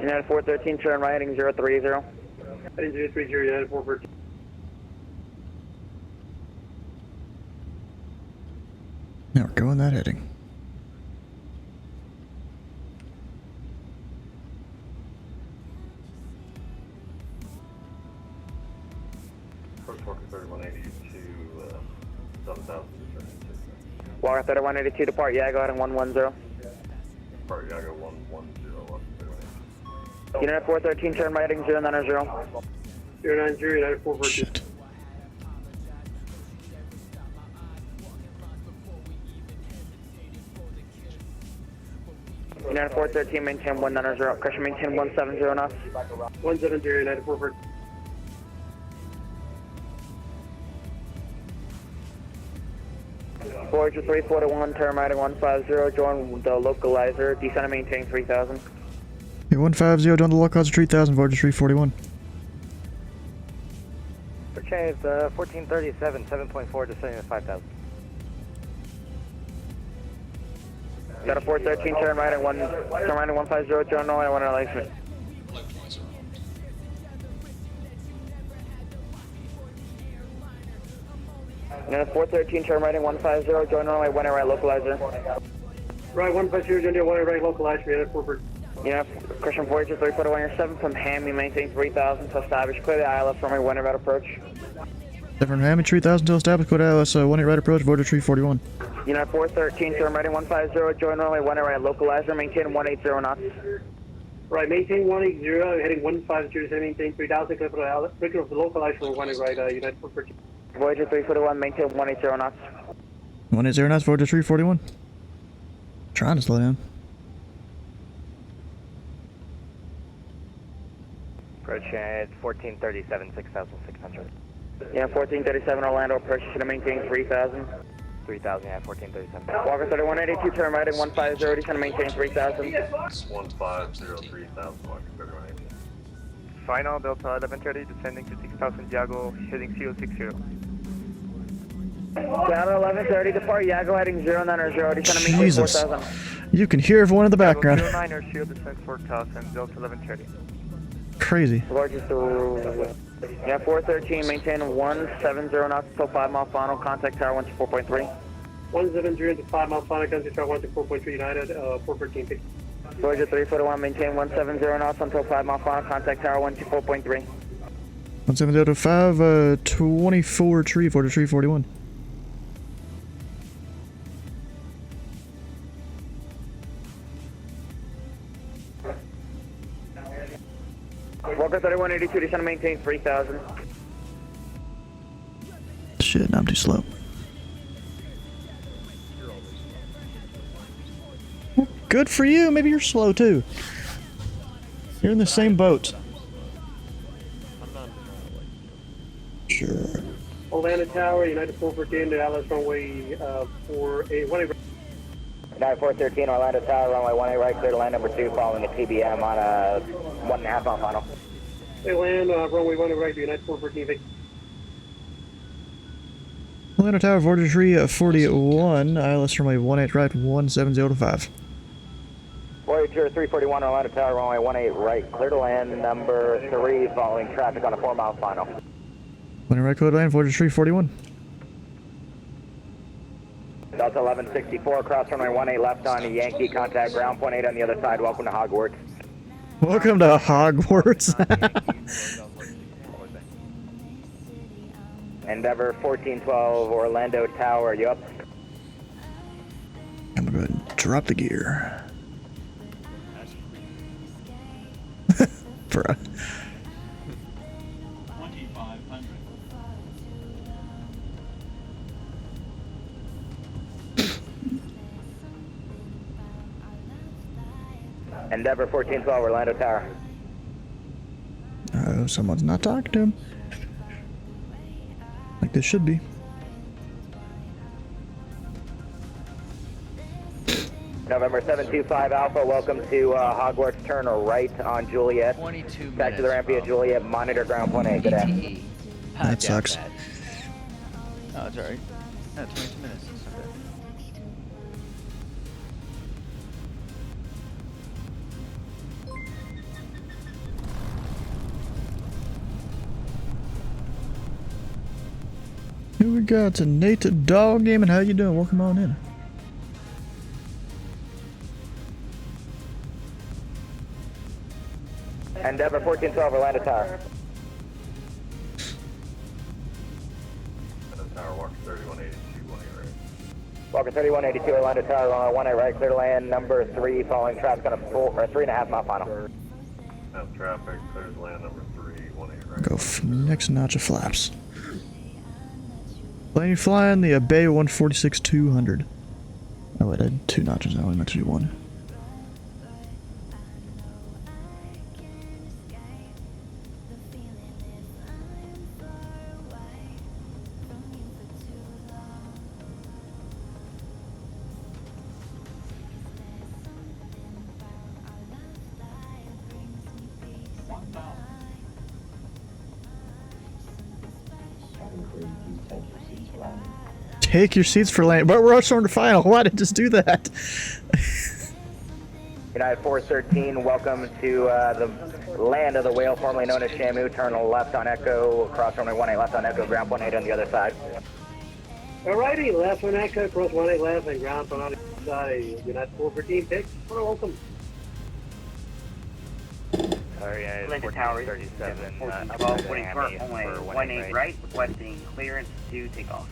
United 413, turn right, heading 030. Heading 030, United 413. Now we're going that heading. First Walker 3180 to 7000. Walker 3182, depart Yago, heading 110. Depart Yago 110. United 413, turn right, heading 090. 090, United 413. Shit. United 413, maintain 190, pressure maintain 170 knots. 170, United 413. Voyager 341, turn right, 150, join the localizer, descend and maintain 3000. Hey, 150, down the localizer 3000, Voyager 341. For change, 1437, 7.4, descending to 5000. Got a 413, turn right at 150, join Norway, 1 alignment. Localizer armed. United 413, turn right at 150, join Norway, 1 right localizer. Right, 150, India, 1 right localized, United 413. United Christian Voyager 341, you're 7 from Ham, you maintain 3000 to establish, clear the ILS from a 1 right approach. 7 Miami 3000 till established, code ILS 18 right approach, Voyager 341. United 413, turn right at 150, join Norway, 1 right localizer, maintain 180 knots. Right, maintain 180, heading 150, maintain 3000, clear of the localized from 1 right, United 413. Voyager 341, maintain 180 knots. 180 knots, Voyager 341. Trying to slow down. Approach 1437, 6600. Yeah, 1437 Orlando, approach should have maintained 3000. 3000, yeah, 1437. Walker 3182, turn right at 150, descend and maintain 3000. 1503,000, Walker 3180. Final, Delta 1130, descending to 6000, Diago, heading 060. Delta 1130, depart Yago, heading 090, descend and maintain Jesus. 4000. You can hear everyone in the background. 09er, shield descent 4000, Delta 1130. Crazy. Voyager yeah, 413, maintain 170 knots till 5 mile final, contact tower 124.3. 170 into 5 mile final, contact tower 124.3, United 413. Voyager 341, maintain 170 knots until 5 mile final, contact tower 124.3. 170 to 5, 24 tree, Voyager 341. Walker 3182, descend and maintain 3000. Shit, I'm too slow. Well, good for you. Maybe you're slow too. You're in the same boat. I'm not Sure. Orlando Tower, United 414, to Alice runway 1 United 413, Orlando Tower, runway 18 right, clear to land number 2, following a TBM on a 1.5 mile final. They land runway 1 right, United 414. Orlando Tower, Voyager 341, ILS runway 18 right, 170 to 5. Voyager 341, Orlando Tower, runway 18 right, clear to land number 3, following traffic on a 4 mile final. 18 right, code land, Voyager 341. Delta 1164, cross runway 18 left on Yankee, contact ground point 8 on the other side, welcome to Hogwarts. Welcome to Hogwarts. Endeavor 1412, Orlando Tower, you up? I'm gonna go ahead and drop the gear. Bruh. 2500. Endeavor 1412, Orlando Tower. Oh, someone's not talking to him. Like this should be. November 725 Alpha, welcome to Hogwarts, turn right on Juliet. 22 Back to the ramp via Juliet, monitor ground point 8, good day. That sucks. Oh, it's alright. No, 22 minutes. It's not bad. we got Nate Dog Gaming. How you doing? Welcome on in. Endeavor 1412, Orlando Tower. Tower, Walker 3182, 18 right. Walker 3182, Orlando Tower, runway 18 right, clear to land, number 3, following traffic on a 3.5 mile final. Have traffic, clear to land, number 3, 18 right. Go next notch of flaps. Plane flying the Bay 146-200. Oh wait, I had 2 notches. I only meant to do 1. Take your seats for land. But we're also on the final. Why did I just do that? United 413, welcome to the land of the whale, formerly known as Shamu. Turn left on Echo, cross runway 18 left on Echo, ground 18 on the other side. Alrighty, left on Echo, cross 18 left, and ground on the other side. United 413, pick. Welcome. Sorry, Atlanta Tower, 37, 18 right, requesting clearance to take off.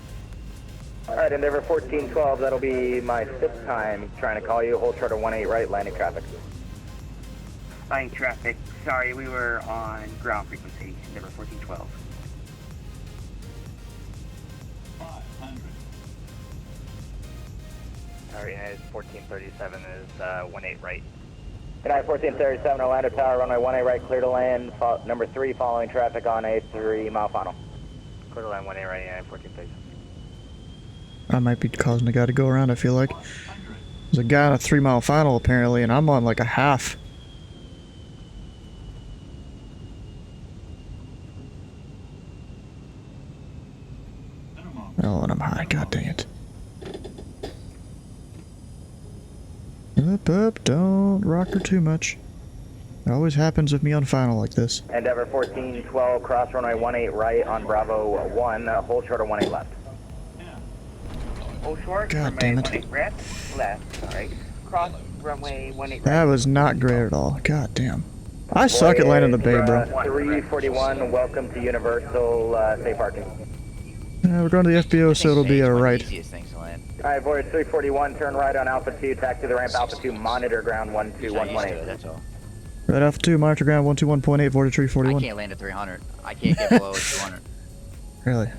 Alright, Endeavor 1412, that'll be my 5th time trying to call you. Hold short of 18 right, landing traffic. Landing traffic, sorry, we were on ground frequency, Endeavor 1412. 500. Sorry, United 1437 is 18 right. United 1437, Orlando Tower, runway 18 right, clear to land, number 3, following traffic on a 3 mile final. Clear to land 18 right, United 1437. I might be causing the guy to go around, I feel like. There's a guy on a 3 mile final apparently, and I'm on like a half. Oh, and I'm high, god dang it. Up, don't rock her too much. It always happens with me on final like this. Endeavor 1412, cross runway 18 right on Bravo 1, hold short of 18 left. Hold short, God damn it. 18 left, sorry. Cross runway 18 right. That was not great at all. God damn. I suck at landing the Bay, bro. 341, welcome to Universal, safe parking. We're going to the FBO, so it'll be alright. Alright, Voyage 341, turn right on Alpha 2, taxi the ramp Alpha 2, monitor ground 12118. That's all. Right Alpha 2, monitor ground 121.8, Voyage 341. I can't land at 300. I can't get below 200. Really?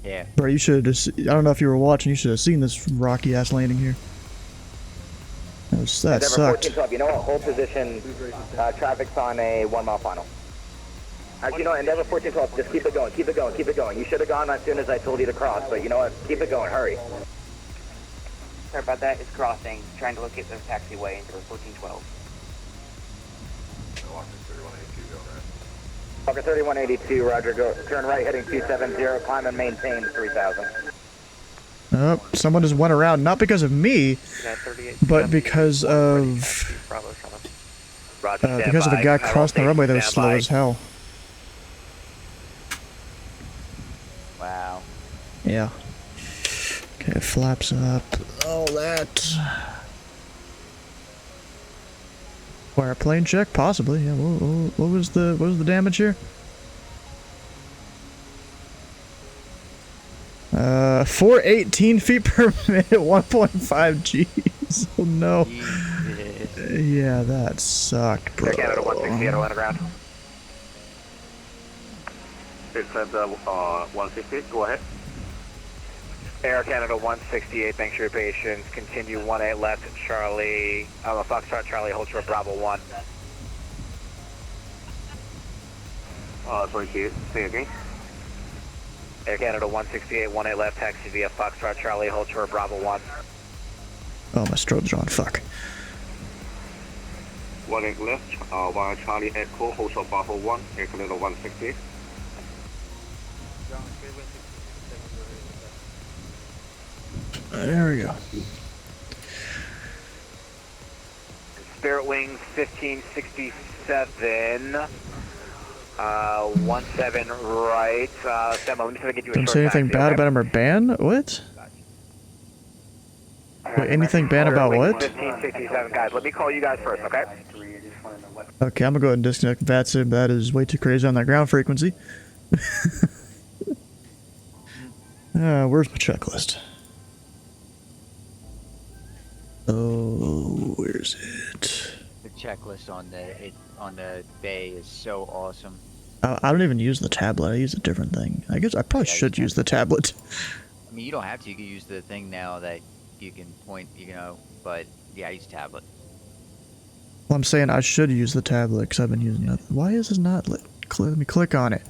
Yeah. Bro, you should have just, I don't know if you were watching, you should have seen this rocky ass landing here. That sucked. You know what, hold position, traffic's on a 1 mile final. Actually, you know what, Endeavor 1412, just keep it going, keep it going, keep it going. You should have gone as soon as I told you to cross, but you know what, keep it going, hurry. Sorry about that, it's crossing, trying to locate the taxiway into 1412. Walker 3182, roger, go, turn right heading 270, climb and maintain 3000. Oh, someone just went around, not because of me, but because of a guy crossing the runway that was slow as hell. Wow. Yeah. Okay, flaps up. All that. Wire plane check, possibly. Yeah. What was the damage here? 418 feet per minute, 1.5 G's. Oh no. Yeah, that sucked, bro. Air Canada 168, Atlanta ground. Atlanta 160, go ahead. Air Canada 168, thanks for your patience. Continue 18 left, Charlie. Foxtrot Charlie, hold short Bravo 1. Sorry, kid. Say again. Air Canada 168, 18 left, taxi via Foxtrot Charlie, hold short Bravo 1. Oh, my strobes are on. Fuck. 18 left, 1 Charlie Echo, hold short Bravo 1, Air Canada 168. There we go. Spirit Wings 1567. 17 right. Sam, I'm just gonna get you a Don't short say anything taxi, bad okay? about him or ban? What? Wait, anything bad about what? 1567, guys. Let me call you guys first, okay? Okay, I'm gonna go ahead and disconnect Vatsim. That is way too crazy on that ground frequency. Where's my checklist? Oh, where's it? The checklist on the bay is so awesome. I don't even use the tablet. I use a different thing. I guess I probably should use the tablet. I mean, you don't have to. You can use the thing now that you can point, but yeah, I use tablet. Well, I'm saying I should use the tablet because I've been using it. Why is this not lit? Let me click on it.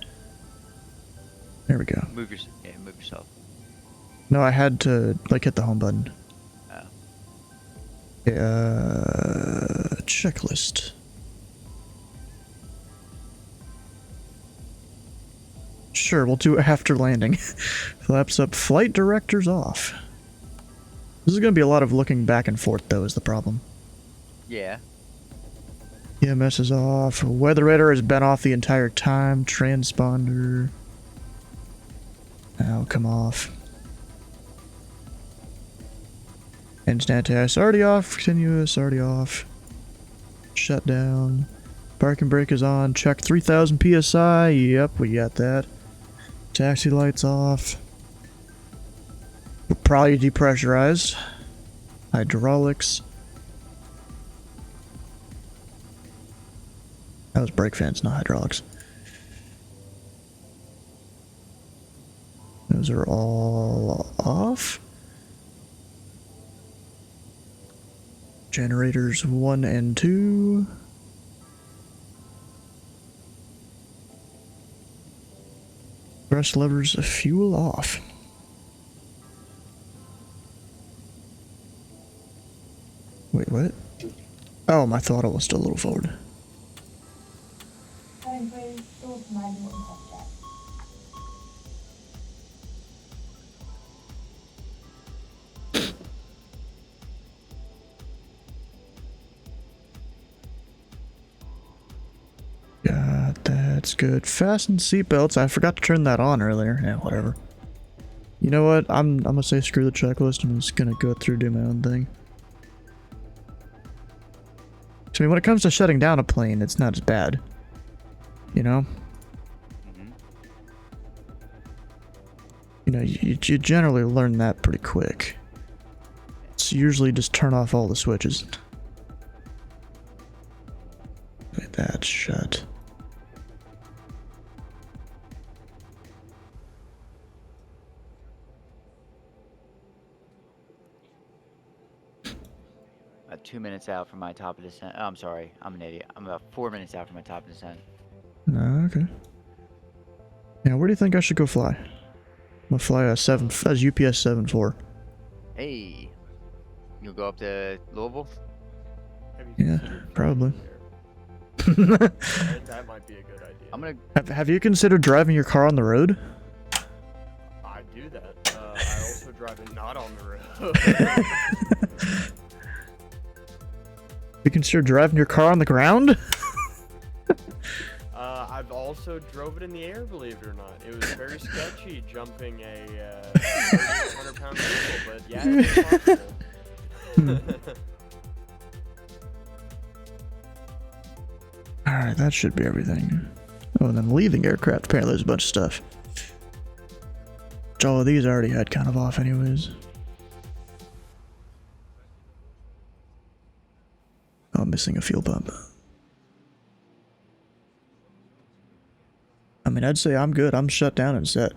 There we go. Move yourself. No, I had to like hit the home button. Oh. Checklist. Sure, we'll do it after landing. Flaps up, flight directors off. This is going to be a lot of looking back and forth, though, is the problem. Yeah. EMS is off. Weather radar has been off the entire time. Transponder. Now come off. Instant TS already off. Continuous already off. Shut down. Parking brake is on. Check 3000 PSI. Yep, we got that. Taxi lights off. Probably depressurized. Hydraulics. That was brake fans, not hydraulics. Those are all off. Generators 1 and 2. Thrust levers, fuel off. Wait, what? Oh, my throttle was still a little forward. Going through doors to manual and test check. Got that's good. Fasten seatbelts. I forgot to turn that on earlier. Yeah, whatever. You know what? I'm gonna say screw the checklist. I'm just gonna go through do my own thing. So, I mean, when it comes to shutting down a plane, it's not as bad. You know? You know, you generally learn that pretty quick. It's usually just turn off all the switches. Wait, that's shut. About 2 minutes out from my top of descent. Oh, I'm sorry. I'm an idiot. I'm about 4 minutes out from my top of descent. Okay. Now, where do you think I should go fly? I'm gonna fly a UPS 7-4. Hey. You'll go up to Louisville? Yeah, probably. That might be a good idea. I'm gonna. Have you considered driving your car on the road? I do that. I also drive it not on the road. You consider driving your car on the ground? I've also drove it in the air, believe it or not. It was very sketchy jumping a 100-pound vehicle, but yeah, it's possible. Alright, that should be everything. Oh, and then leaving aircraft. Apparently there's a bunch of stuff. Which all of these I already had kind of off anyways. Oh, I'm missing a fuel pump. I mean, I'd say I'm good. I'm shut down and set.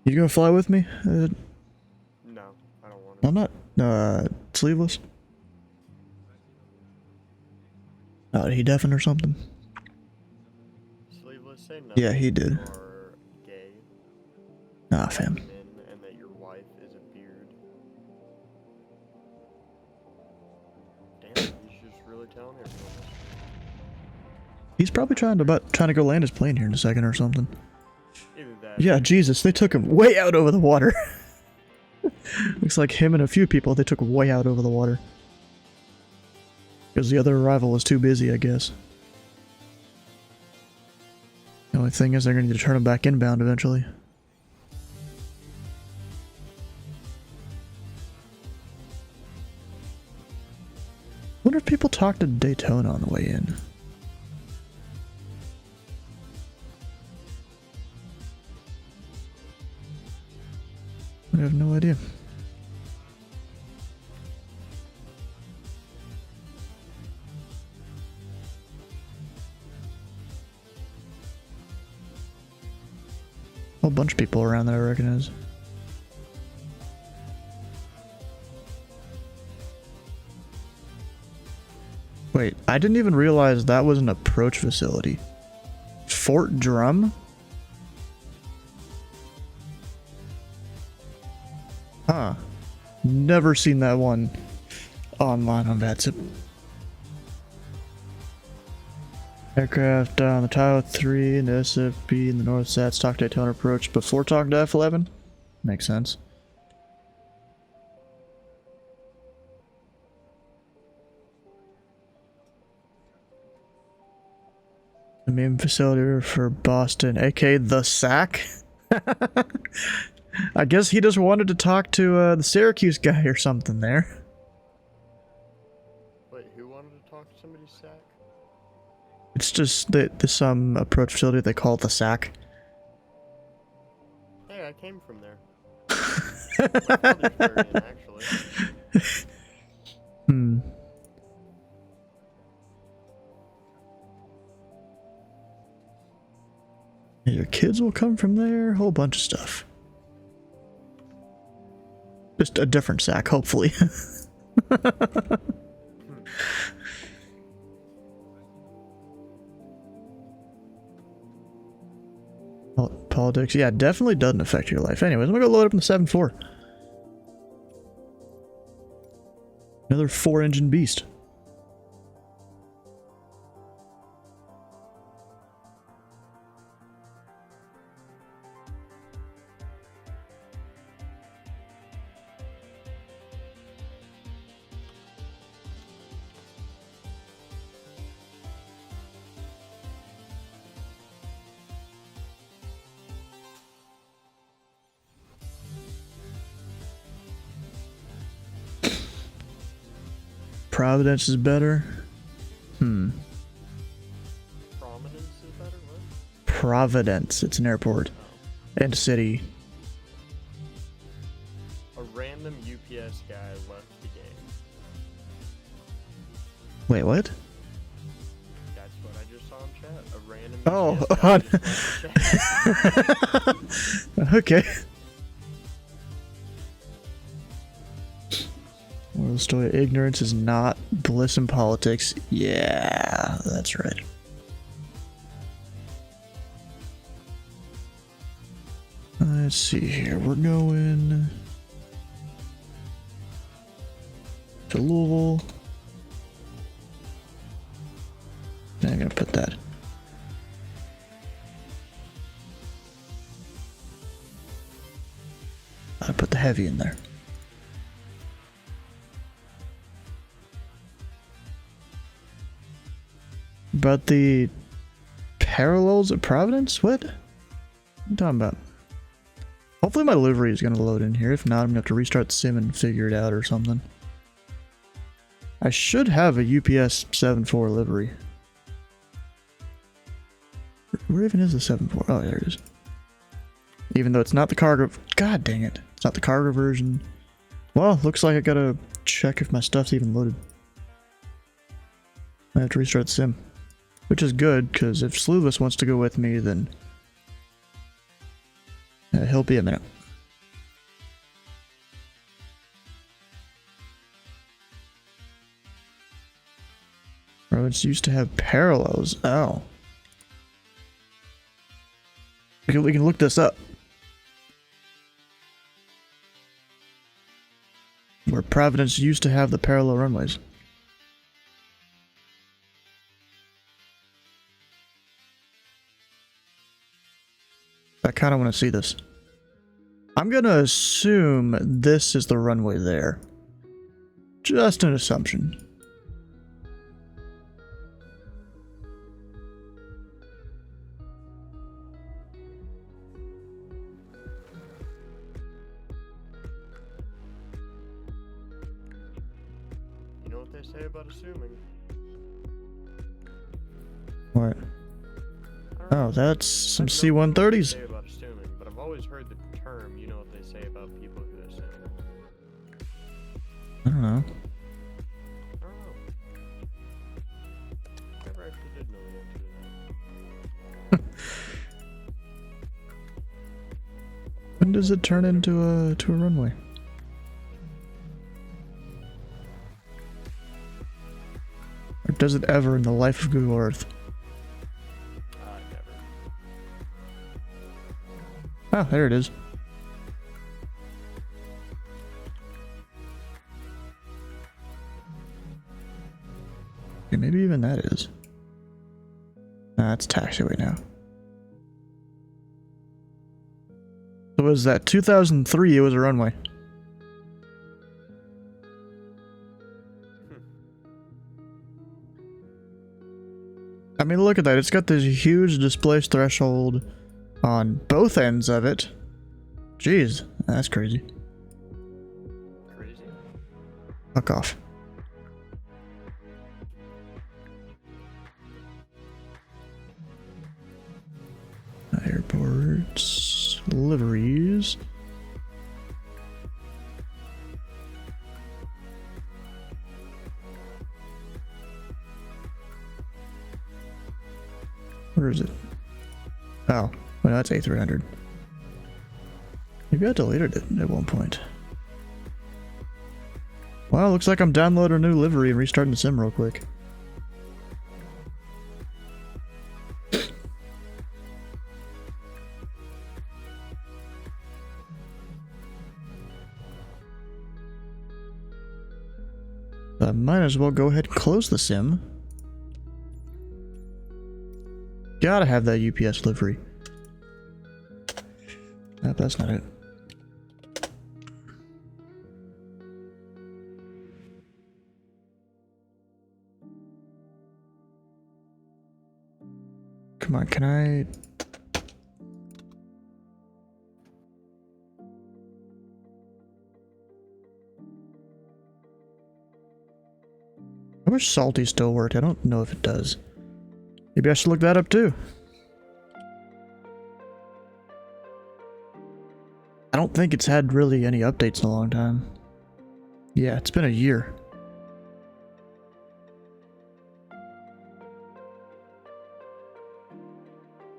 You gonna fly with me? No, I don't want to. I'm not, sleeveless? Did he deafen or something? Sleeveless, say no. Yeah, he did. Or gay. Nah, fam. And that your wife is a beard. Damn, he's just really telling everyone this. He's probably trying to go land his plane here in a second or something. Either that. Yeah, Jesus, they took him way out over the water. Looks like him and a few people they took way out over the water. Because the other arrival was too busy, I guess. The only thing is they're going to need to turn them back inbound eventually. Wonder if people talk to Daytona on the way in. I have no idea. A whole bunch of people around that I recognize. Wait, I didn't even realize that was an approach facility. Fort Drum? Huh. Never seen that one online on Vatsim. Aircraft on the Tahoe 3 and the SFP in the North Sat stock Daytona approach before talking to F11? Makes sense. The main facility for Boston, aka the SAC? I guess he just wanted to talk to the Syracuse guy or something there. Wait, who wanted to talk to somebody's sack? It's just some approach facility they call it the SAC. Hey, I came from there. My father's very in, actually. Hmm. Your kids will come from there, a whole bunch of stuff. Just a different SAC, hopefully. Politics, yeah, definitely doesn't affect your life. Anyways, I'm gonna go load up in the 7.4. Another 4-engine beast. Providence is better. Prominence is better? What? Providence. It's an airport. And city. A random UPS guy left the game. Wait, what? That's what I just saw in chat. A random UPS guy just left the chat. Okay. Well, the story of ignorance is not bliss in politics. Yeah, that's right. Let's see here. We're going to Louisville. I'm gonna put that. I put the heavy in there. About the parallels of Providence? What? What are you talking about? Hopefully my livery is going to load in here. If not, I'm going to have to restart the sim and figure it out or something. I should have a UPS 7.4 livery. Where even is the 7.4? Oh, there it is. Even though it's not the cargo... God dang it. It's not the cargo version. Well, looks like I gotta check if my stuff's even loaded. I have to restart the sim. Which is good, because if Slewless wants to go with me, then he'll be a minute. Roads used to have parallels. Oh. We can look this up. Where Providence used to have the parallel runways. I kind of want to see this. I'm gonna assume this is the runway there. Just an assumption. You know what they say about assuming? What? I don't know. Oh, that's some I don't know what they C-130s. say about assuming, but I've always heard the term, you know what they say about people who assume. I don't know. I don't know. Never actually did know the answer to that. When does it turn into a runway? Or does it ever in the life of Google Earth? Never. Oh, there it is. Okay, maybe even that is. Nah, it's taxiway now. So was that 2003? It was a runway. I mean, look at that. It's got this huge displaced threshold on both ends of it. Jeez, that's crazy. Crazy. Fuck off. Airports, liveries. Where is it? Oh, well, that's A300. Maybe I deleted it at one point. Well, looks like I'm downloading a new livery and restarting the sim real quick. I might as well go ahead and close the sim. Gotta have that UPS livery. Nope, that's not it. Come on, can I... I wish Salty still worked. I don't know if it does. Maybe I should look that up too. I don't think it's had really any updates in a long time. Yeah, it's been a year.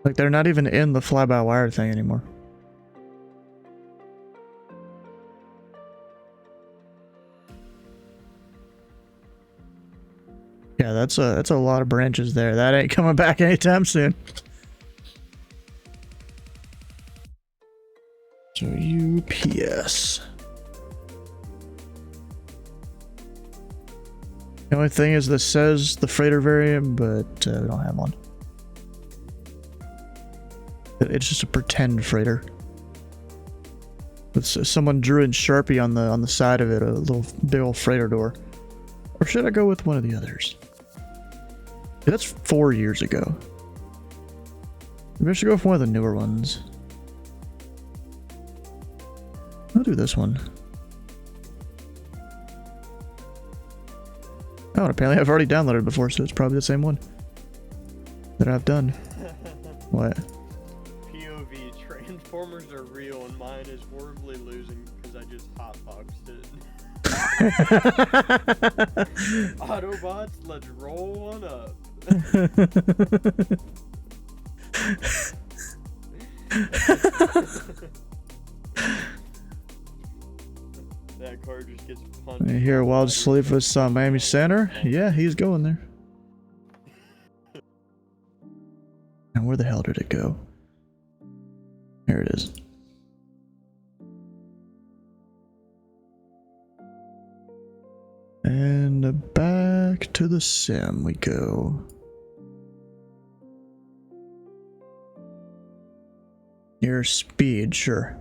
Like, they're not even in the fly-by-wire thing anymore. Yeah, that's a lot of branches there. That ain't coming back anytime soon. So UPS. The only thing is this says the freighter variant, but we don't have one. It's just a pretend freighter. Someone drew in Sharpie on the side of it a little big old freighter door. Or should I go with one of the others? Yeah, that's 4 years ago. Maybe I should go with one of the newer ones. I'll do this one. Oh, and apparently I've already downloaded it before, so it's probably the same one that I've done. What? POV, Transformers are real and mine is horribly losing because I just hotboxed it. Autobots, let's roll on up. That car just gets punched. I hear Wild Sleepless on Miami Center. Yeah, he's going there. And where the hell did it go? There it is. And back to the sim we go. Your speed, sure.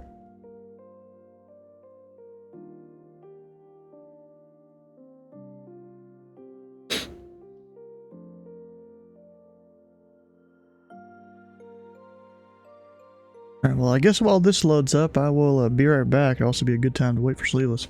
Alright, well, I guess while this loads up, I will be right back. It'll also be a good time to wait for Sleeveless.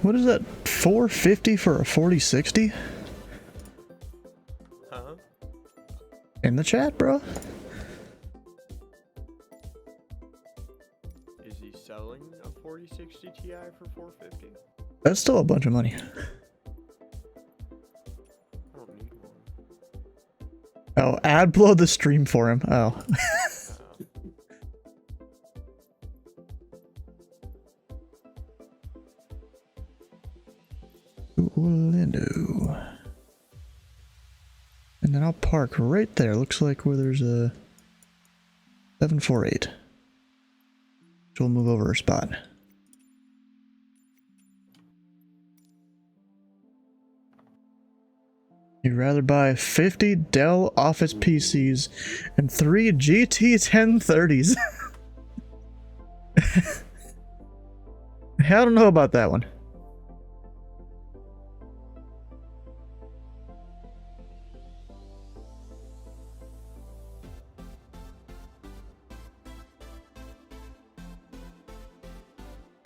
What is that? 450 for a 4060? Huh? In the chat, bro. Is he selling a 4060 Ti for 450? That's still a bunch of money. I don't need one. Oh, AdBlow the stream for him. Oh. Orlando. And then I'll park right there. Looks like where there's a 748. So we'll move over a spot. You'd rather buy 50 Dell Office PCs and 3 GT 1030s. I don't know about that one.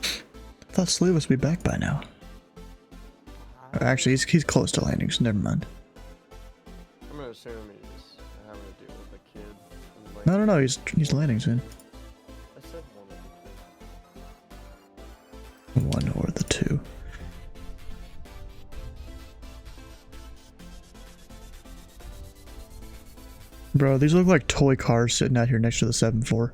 I thought Slee was be back by now. Actually, he's close to landing, so never mind. I'm gonna assume he's having to deal with a kid. And No, no, no, he's landing soon. I said one of the two. One or the two. Bro, these look like toy cars sitting out here next to the 7-4.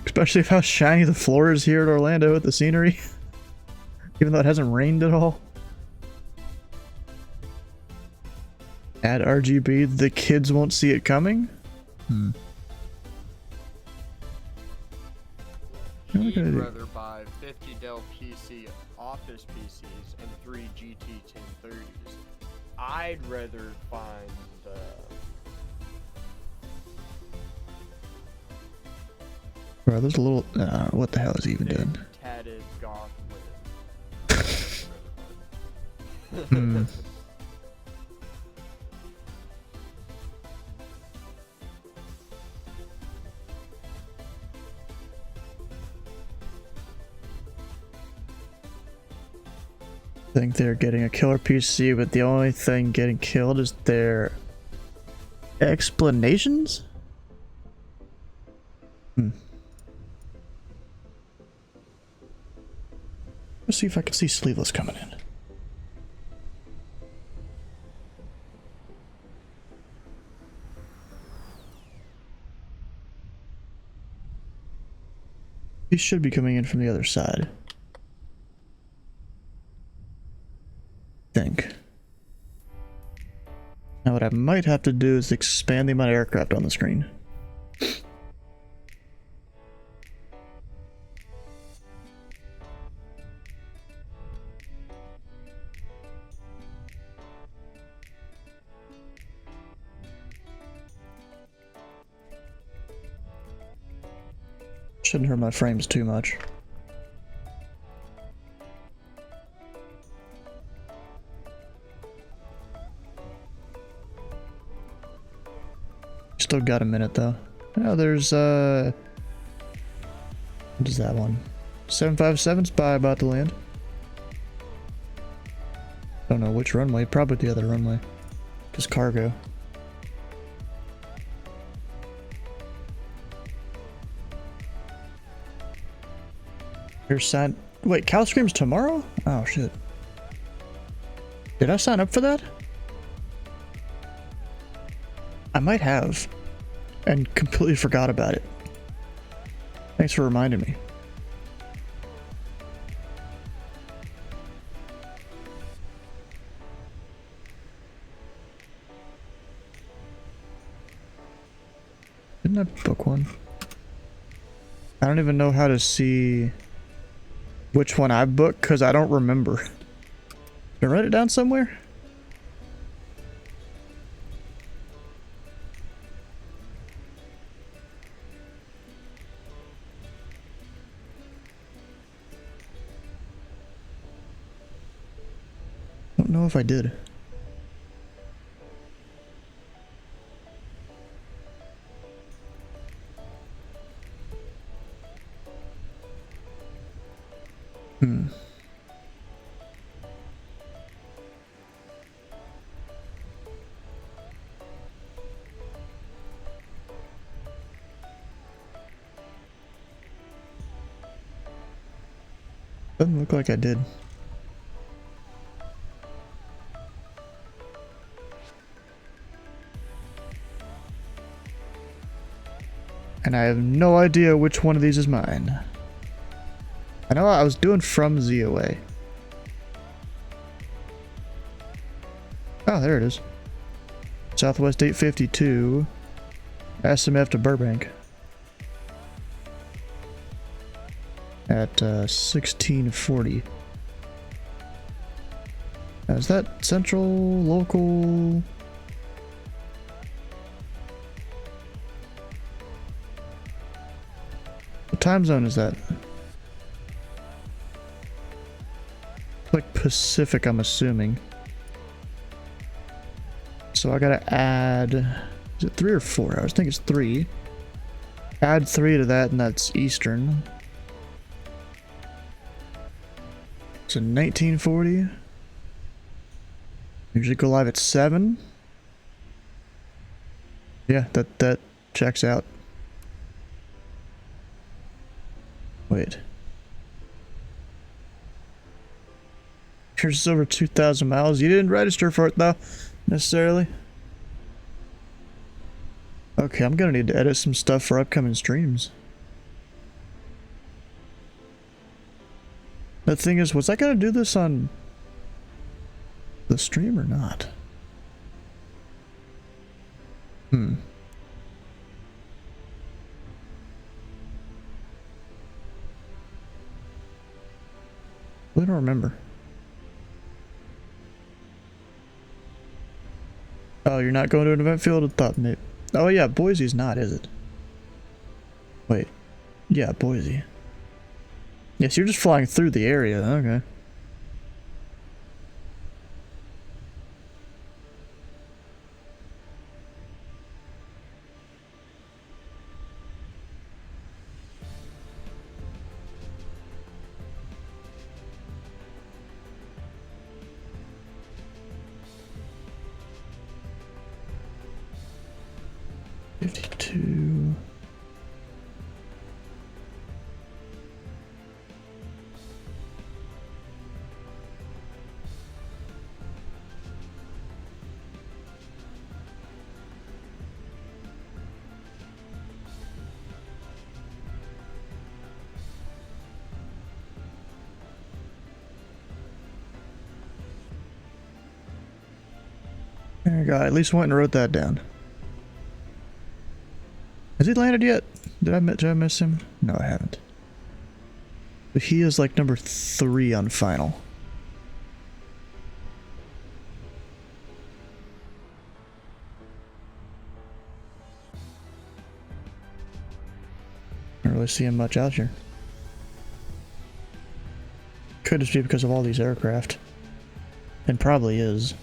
Especially with how shiny the floor is here at Orlando with the scenery. Even though it hasn't rained at all. Add RGB, the kids won't see it coming? Hmm. He'd rather buy 50 Dell PC office PCs and 3 GT 1030s. I'd rather find Bro, there's a little... what the hell is he even doing? tatted goth women. Hmm. Think they're getting a killer PC, but the only thing getting killed is their explanations? Hmm. Let's see if I can see Sleeveless coming in. He should be coming in from the other side. Think. Now what I might have to do is expand the amount of aircraft on the screen. Shouldn't hurt my frames too much. Still got a minute though. Oh, there's what is that one? 757's by about to land. Don't know which runway, probably the other runway. Just cargo. Here's sign. Wait, Cal Scream's tomorrow? Oh shit. Did I sign up for that? I might have. And completely forgot about it. Thanks for reminding me. Didn't I book one? I don't even know how to see which one I booked because I don't remember. Did I write it down somewhere? Don't know if I did. Hmm. Doesn't look like I did. And I have no idea which one of these is mine. I know I was doing from ZOA. Oh, there it is. Southwest 852. SMF to Burbank. At 1640. Now, is that central, local? time zone is that? Like Pacific, I'm assuming. So I gotta add, is it 3 or 4 hours? I think it's 3. Add 3 to that, and that's Eastern. So 1940. Usually go live at 7. Yeah, that checks out. Wait. Here's over 2,000 miles. You didn't register for it though, necessarily. Okay, I'm gonna need to edit some stuff for upcoming streams. The thing is, was I gonna do this on the stream or not? I don't remember. Oh, you're not going to an event field? I thought maybe. Oh yeah, Boise's not, is it? Wait. Yeah, Boise. Yes, you're just flying through the area. Okay. There you go. I at least went and wrote that down. Has he landed yet? Did I miss him? No, I haven't. But he is like number 3 on final. I don't really see him much out here. Could just be because of all these aircraft. And probably is.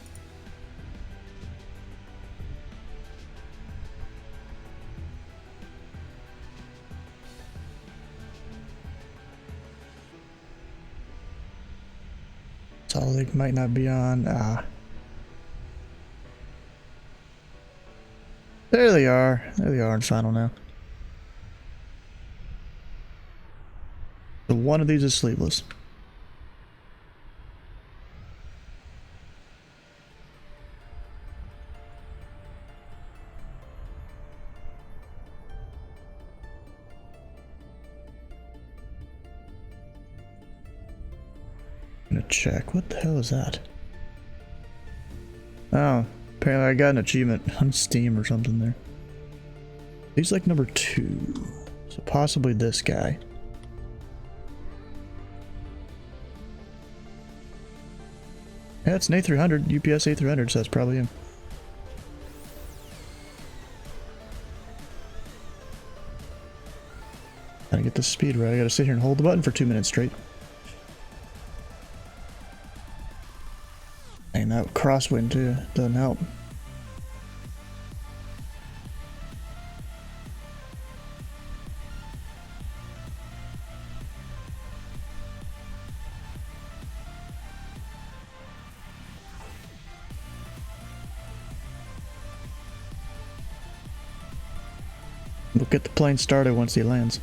Solid Lake might not be on. There they are. There they are in final now. So one of these is sleeveless. I'm gonna check. What the hell is that? Oh, apparently I got an achievement on Steam or something there. He's like number 2. So possibly this guy. Yeah, it's an A300, UPS A300, so that's probably him. Gotta get the speed right. I gotta sit here and hold the button for 2 minutes straight. And that crosswind too doesn't help. We'll get the plane started once he lands.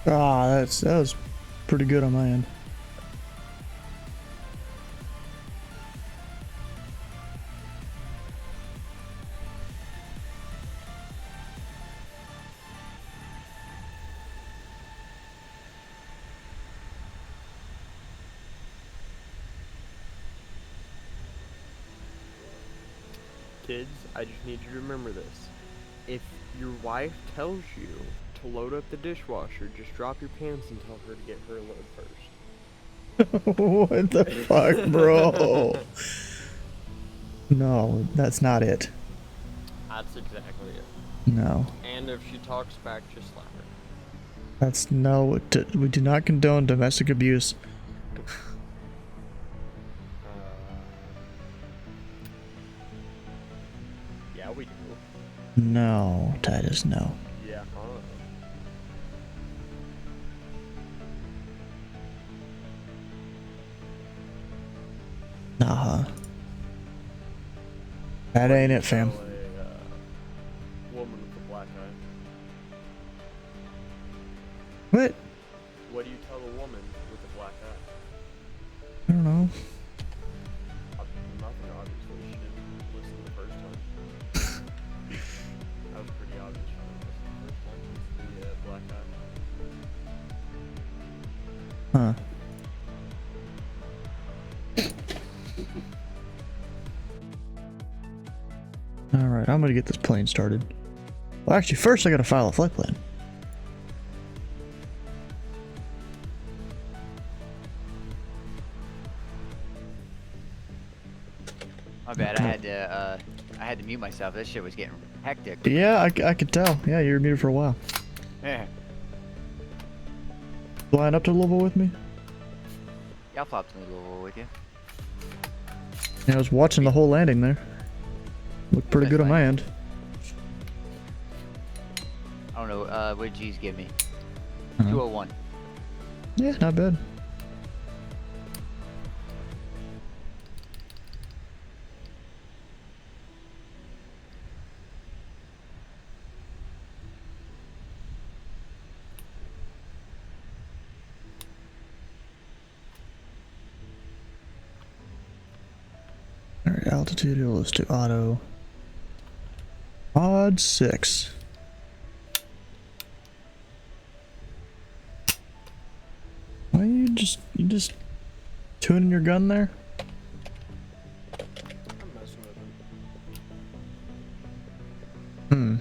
Ah, that was pretty good on my end. Kids, I just need you to remember this. If your wife tells you to load up the dishwasher, just drop your pants and tell her to get her load first. What the fuck, bro? No, that's not it. That's exactly it. No. And if she talks back, just slap her. That's no. We do not condone domestic abuse. Yeah, we do. No, Titus, no. Yeah, Nah. That ain't it, fam. A woman with a black eye. What? What do you tell a woman with a black eye? I don't know. Nothing, obviously. She didn't listen the first time. That was pretty obvious. She didn't listen the first time. The black eye. Huh. Alright, I'm gonna get this plane started. Well, actually, first I gotta file a flight plan. My bad. I had to mute myself. This shit was getting hectic. Yeah, I could tell. Yeah, you were muted for a while. Yeah. Flying up to Louisville with me? Yeah, I'll flop to Louisville with you. Yeah, I was watching the whole landing there. Looked pretty good on my end. I don't know. What did G's give me? 201. Yeah, not bad. Alright, altitude, let's do auto. Odd 6. Why you just tuning your gun there? I'm messing with Hmm. him.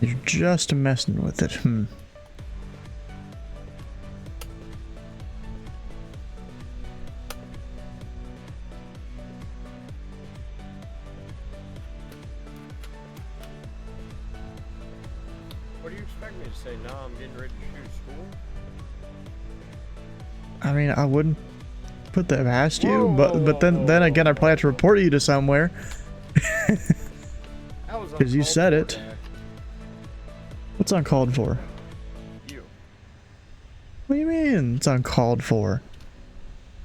You're just messing with it. Hmm. What do you expect me to say? No, I'm getting ready to shoot school? I mean, I wouldn't put that past you, but then again, I probably have to report you to somewhere. Because you said it. What's uncalled for? You. What do you mean it's uncalled for? What are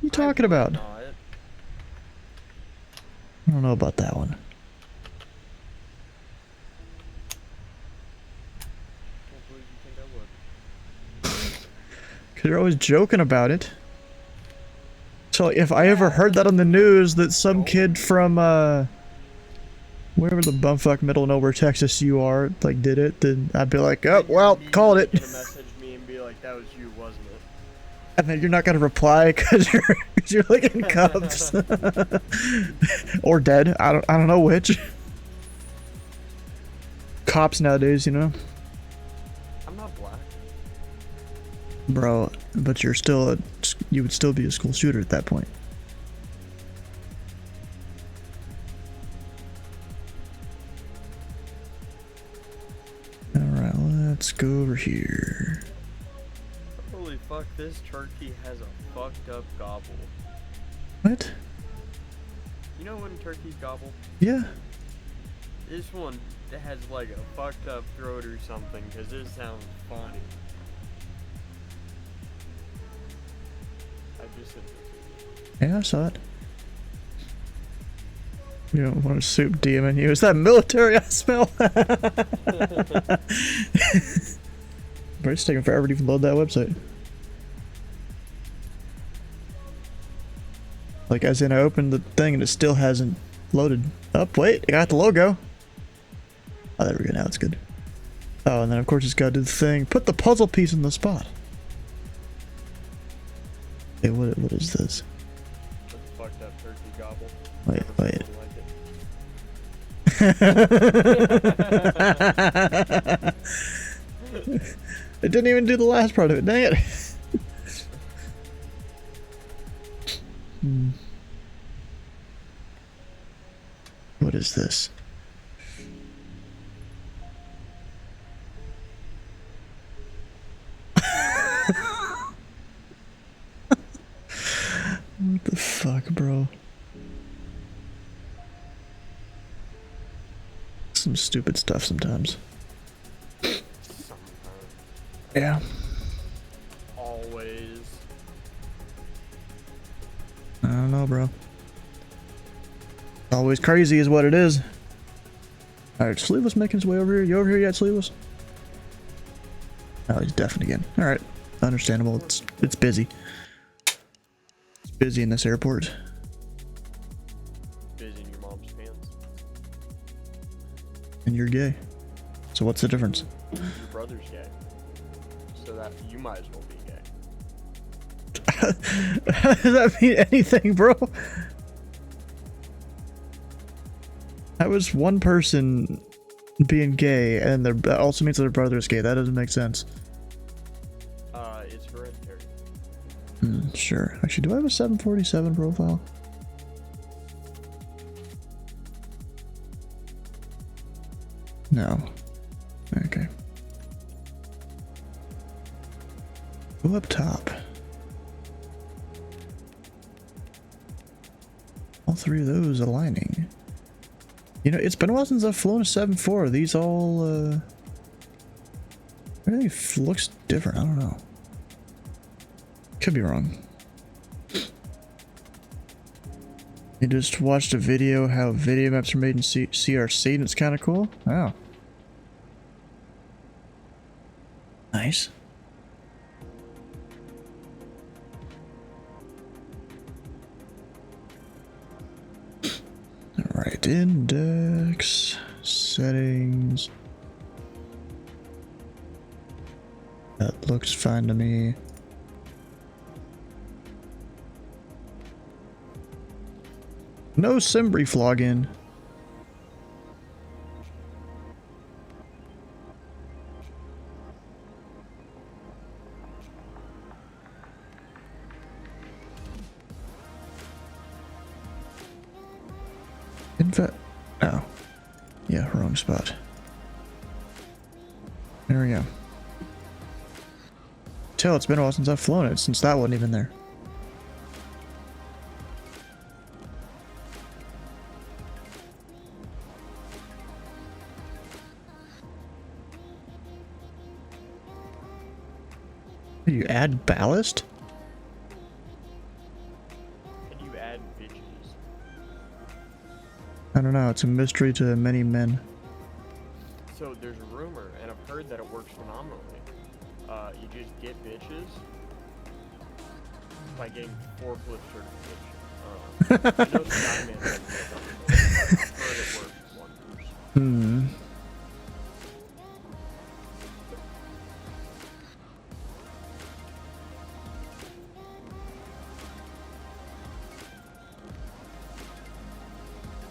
you talking about? I don't know about that one. Because you're always joking about it. So if I ever heard that on the news that some kid from wherever the bumfuck middle of nowhere Texas you are like did it, then I'd be like, oh well, called it. Message me and be like, that was you, wasn't it? And then you're not gonna reply because you're like in cuffs or dead. I don't know which. Cops nowadays, you know. I'm not black. Bro, but you would still be a school shooter at that point. Alright, let's go over here. Holy fuck, this turkey has a fucked up gobble. What? You know when turkeys gobble? Yeah. This one has like a fucked up throat or something, because it sounds funny. I just sent it to you. Yeah, I saw it. You don't want to soup DMing you. Is that military I smell? Bro, it's taking forever to even load that website. Like, as in, I opened the thing and it still hasn't loaded. Oh, wait, I got the logo. Oh, there we go, now it's good. Oh, and then of course it's got to do the thing. Put the puzzle piece in the spot. Hey, what is this? Fucked up turkey gobble. Wait. It didn't even do the last part of it, dang it. What is this? What the fuck, bro? Some stupid stuff sometimes. Yeah. Always. I don't know, bro. Always crazy is what it is. Alright, Sleeveless making his way over here. You over here yet, Sleeveless? Oh, he's deafened again. Alright. Understandable. It's busy. It's busy in this airport. Busy in your mom's pants. And you're gay. So what's the difference? Your brother's gay. So that you might as well be gay. Does that mean anything, bro? That was one person being gay, and that also means that their brother is gay. That doesn't make sense. It's hereditary. Sure. Actually, do I have a 747 profile? No. Okay. Go up top. All three of those aligning. You know, it's been a while since I've flown a 7.4. These all, everything looks different. I don't know. Could be wrong. You just watched a video how video maps are made in CRC, and it's kind of cool. Wow. Nice. Alright, index, settings. That looks fine to me. No SimBrief login. Oh. Yeah, wrong spot. There we go. Tell it's been a while since I've flown it, since that wasn't even there. You add ballast? And you add bitches. I don't know, it's a mystery to many men. So there's a rumor, and I've heard that it works phenomenally. You just get bitches by getting forklift certification. I know Skyman has it. I've heard it works wonders.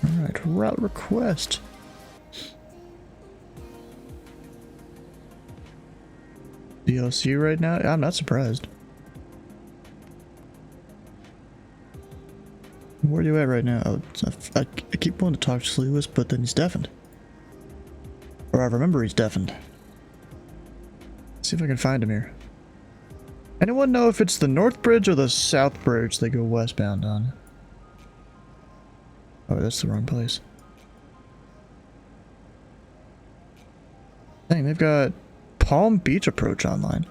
Alright, route request. DLC right now? I'm not surprised. Where are you at right now? Oh, I keep wanting to talk to Sleeveless, but then he's deafened. Or I remember he's deafened. Let's see if I can find him here. Anyone know if it's the North Bridge or the South Bridge they go westbound on? Oh, that's the wrong place. Dang, they've got Palm Beach approach online.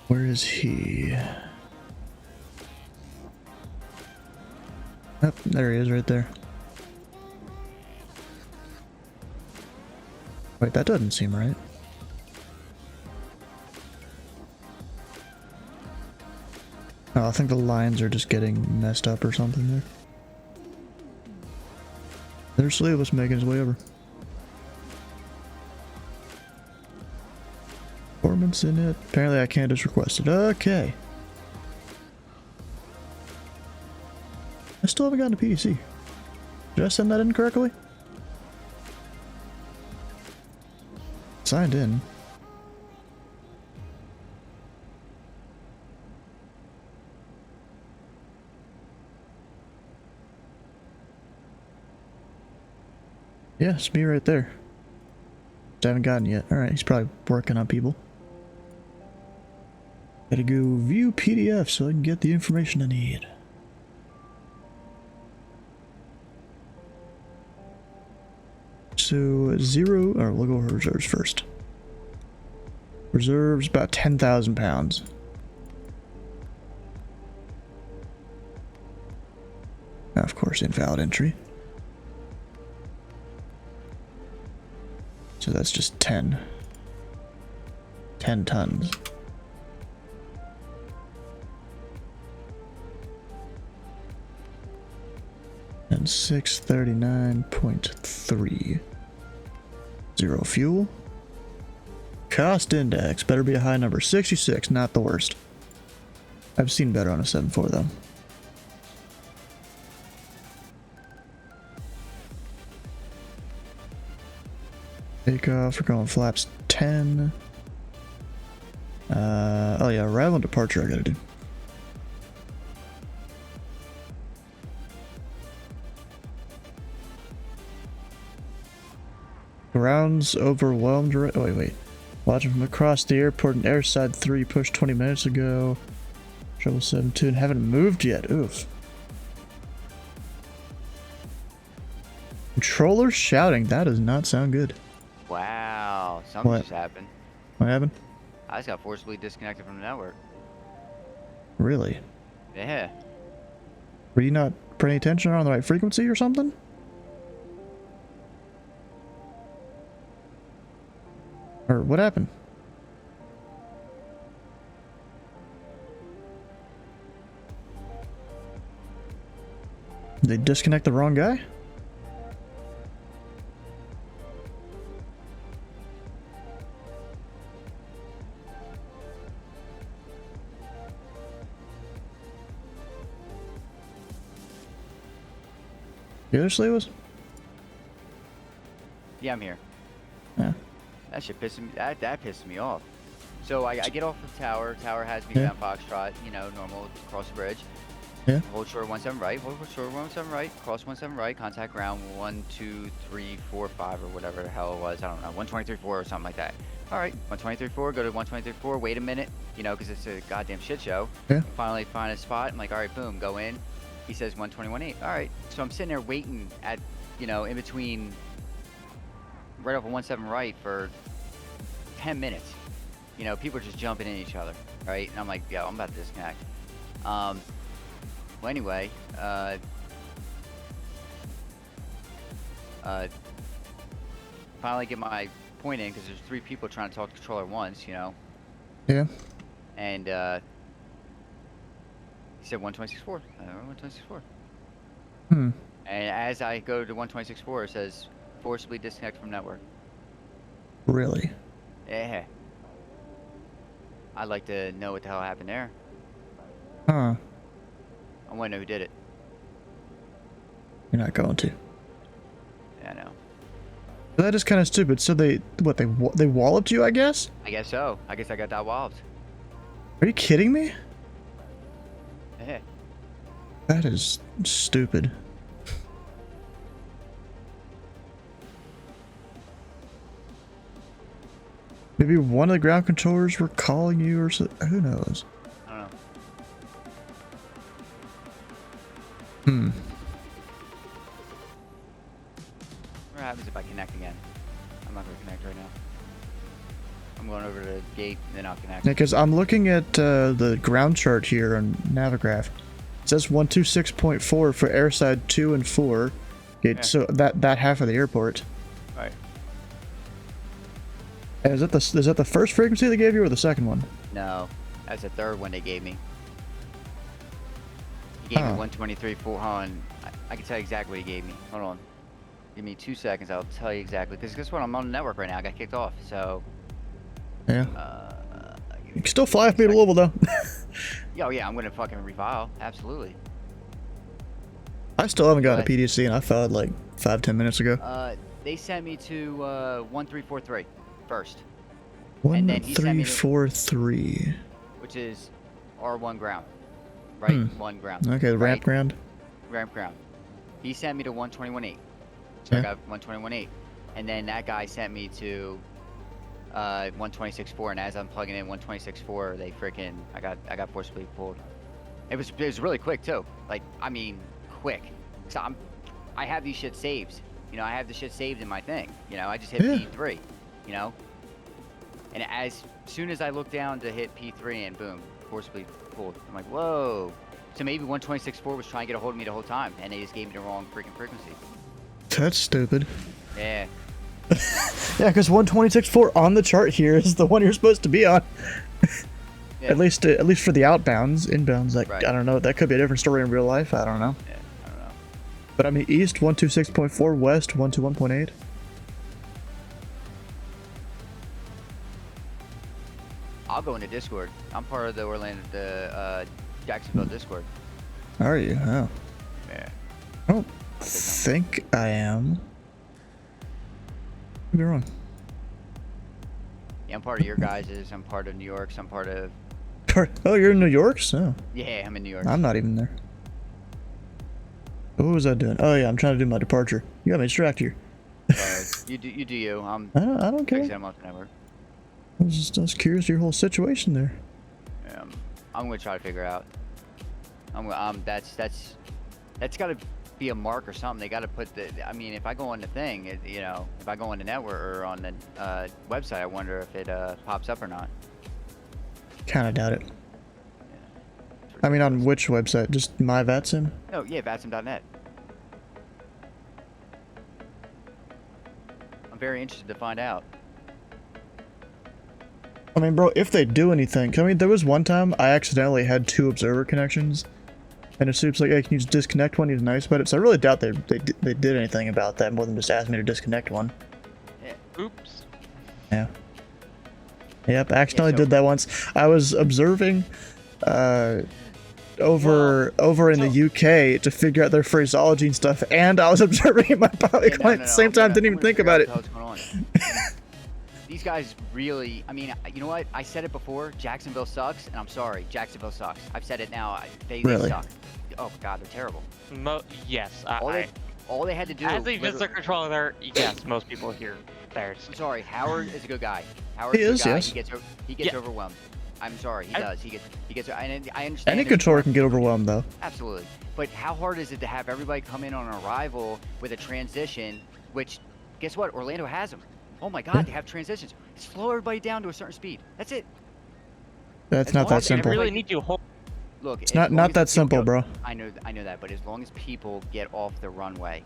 Where is he? Oh, there he is right there. Wait, that doesn't seem right. Oh, I think the lines are just getting messed up or something there. There's Sleeveless making his way over. Performance in it. Apparently I can't just request it. Okay. I still haven't gotten a PDC. Did I send that in correctly? Signed in. Yeah, it's me right there. Just haven't gotten yet. Alright, he's probably working on people. Gotta go view PDF so I can get the information I need. So, zero, or we'll go over reserves first. Reserves about 10,000 pounds. Now, of course, invalid entry. So that's just 10. 10 tons. And 639.3. Zero fuel. Cost index. Better be a high number. 66, not the worst. I've seen better on a 7.4 though. Takeoff, we're going flaps 10. Oh yeah, arrival and departure I gotta do. Ground's overwhelmed. Oh wait. Watching from across the airport in airside 3 pushed 20 minutes ago. Trouble 7-2 and haven't moved yet. Oof. Controller shouting. That does not sound good. Wow, something just happened. What happened? I just got forcibly disconnected from the network. Really? Yeah. Were you not paying attention on the right frequency or something? Or what happened? Did they disconnect the wrong guy? The other slave was? Yeah, I'm here. Yeah. That shit pissed me. That pissed me off. So I get off the tower. Tower has me Yeah. down Foxtrot. You know, normal across the bridge. Yeah. Hold short 17 right. Hold short 17 right. Cross 17 right. Contact ground 1, 2, 3, 4, 5 or whatever the hell it was. I don't know. 123.4 or something like that. All right. 123.4. Go to 123.4. Wait a minute. You know, because it's a goddamn shit show. Yeah. Finally find a spot. I'm like, all right, boom, go in. He says 121.8. All right. So I'm sitting there waiting at, you know, in between, right off of 17 right for 10 minutes. You know, people are just jumping in each other, right? And I'm like, yo, I'm about to disconnect. Well, anyway, finally get my point in because there's 3 people trying to talk to the controller at once, you know. Yeah. And he said 126.4. 126.4. Hmm. And as I go to 126.4, it says forcibly disconnect from network. Really? Yeah. I'd like to know what the hell happened there. Huh. I want to know who did it. You're not going to. Yeah, I know. That is kind of stupid. So they walloped you, I guess? I guess so. I guess I got that walloped. Are you kidding me? Yeah. That is stupid. Maybe one of the ground controllers were calling you or so, who knows? I don't know. Hmm. What happens if I connect again? I'm not going to connect right now. I'm going over to the gate, and then I'll connect. Yeah, because I'm looking at the ground chart here on Navigraph. It says 126.4 for airside 2 and 4. Okay, so that half of the airport. Right. And is that the first frequency they gave you or the second one? No, that's the third one they gave me. He gave me 123.4. Hold on, I can tell you exactly what he gave me. Hold on. Give me 2 seconds, I'll tell you exactly. Because guess what? I'm on the network right now. I got kicked off, so... Yeah. You can still fly with me to Louisville, though. Oh, yeah, I'm going to fucking refile. Absolutely. I still haven't gotten a PDC, and I filed like 5-10 minutes ago. They sent me to 1343 first. 1343. Which is R1 ground. Right? 1 ground. Okay, the ramp ground. Ramp ground. He sent me to 121.8. So I got 121.8. And then that guy sent me to 126.4, and as I'm plugging in 126.4, they freaking I got forcibly pulled. It was really quick too. Like, I mean, quick. So I have these shit saved. You know, I have the shit saved in my thing. You know, I just hit P3. You know, and as soon as I look down to hit P3, and boom, forcibly pulled. I'm like, whoa. So maybe 126.4 was trying to get a hold of me the whole time, and they just gave me the wrong freaking frequency. That's stupid. Yeah. Yeah, because 126.4 on the chart here is the one you're supposed to be on. Yeah. At least for the outbounds. Inbounds, like, I don't know. That could be a different story in real life. I don't know. Yeah, I don't know. But I mean, east 126.4, west 121.8. I'll go into Discord. I'm part of the Jacksonville Discord. Are you? Oh. Yeah. I don't think I am. Could be wrong. Yeah, I'm part of your guys's. I'm part of New York's. I'm part of... Oh, you're in New York? So. Yeah, I'm in New York. I'm not even there. What was I doing? Oh yeah, I'm trying to do my departure. You got me distracted here. You do you. I don't care. I'm off the network. I was curious your whole situation there. Yeah, I'm gonna try to figure out. That's got to be a mark or something. They got to put the. I mean, if I go on the thing, you know, if I go on the network or on the website, I wonder if it pops up or not. Kind of doubt it. I mean, on which website? Just my Vatsim? No, yeah, Vatsim.net. I'm very interested to find out. I mean, bro, if they do anything, I mean, there was one time I accidentally had 2 observer connections, and the soup's like, hey, can you just disconnect one? He's nice about it, so I really doubt they did anything about that more than just ask me to disconnect one. Yeah. Oops. Yeah. Yep, I accidentally did that once. I was observing over in the UK to figure out their phraseology and stuff, and I was observing it my pilot client at the same time, didn't even think about it. These guys really, I mean, you know what? I said it before, Jacksonville sucks, and I'm sorry, Jacksonville sucks. I've said it now, they suck. Oh god, they're terrible. Yes, all they had to do... As a visitor controller, yes, most people here. I'm sorry, Howard is a good guy. Howard's a good guy. He gets overwhelmed. I'm sorry, he does. He gets. I understand. Any controller can get overwhelmed, though. Absolutely. But how hard is it to have everybody come in on arrival with a transition? Which, guess what? Orlando has them. Oh my God, they have transitions. Slow everybody down to a certain speed. That's it. That's not that simple. They really need to hold. Look, it's not that simple, bro. I know that, but as long as people get off the runway.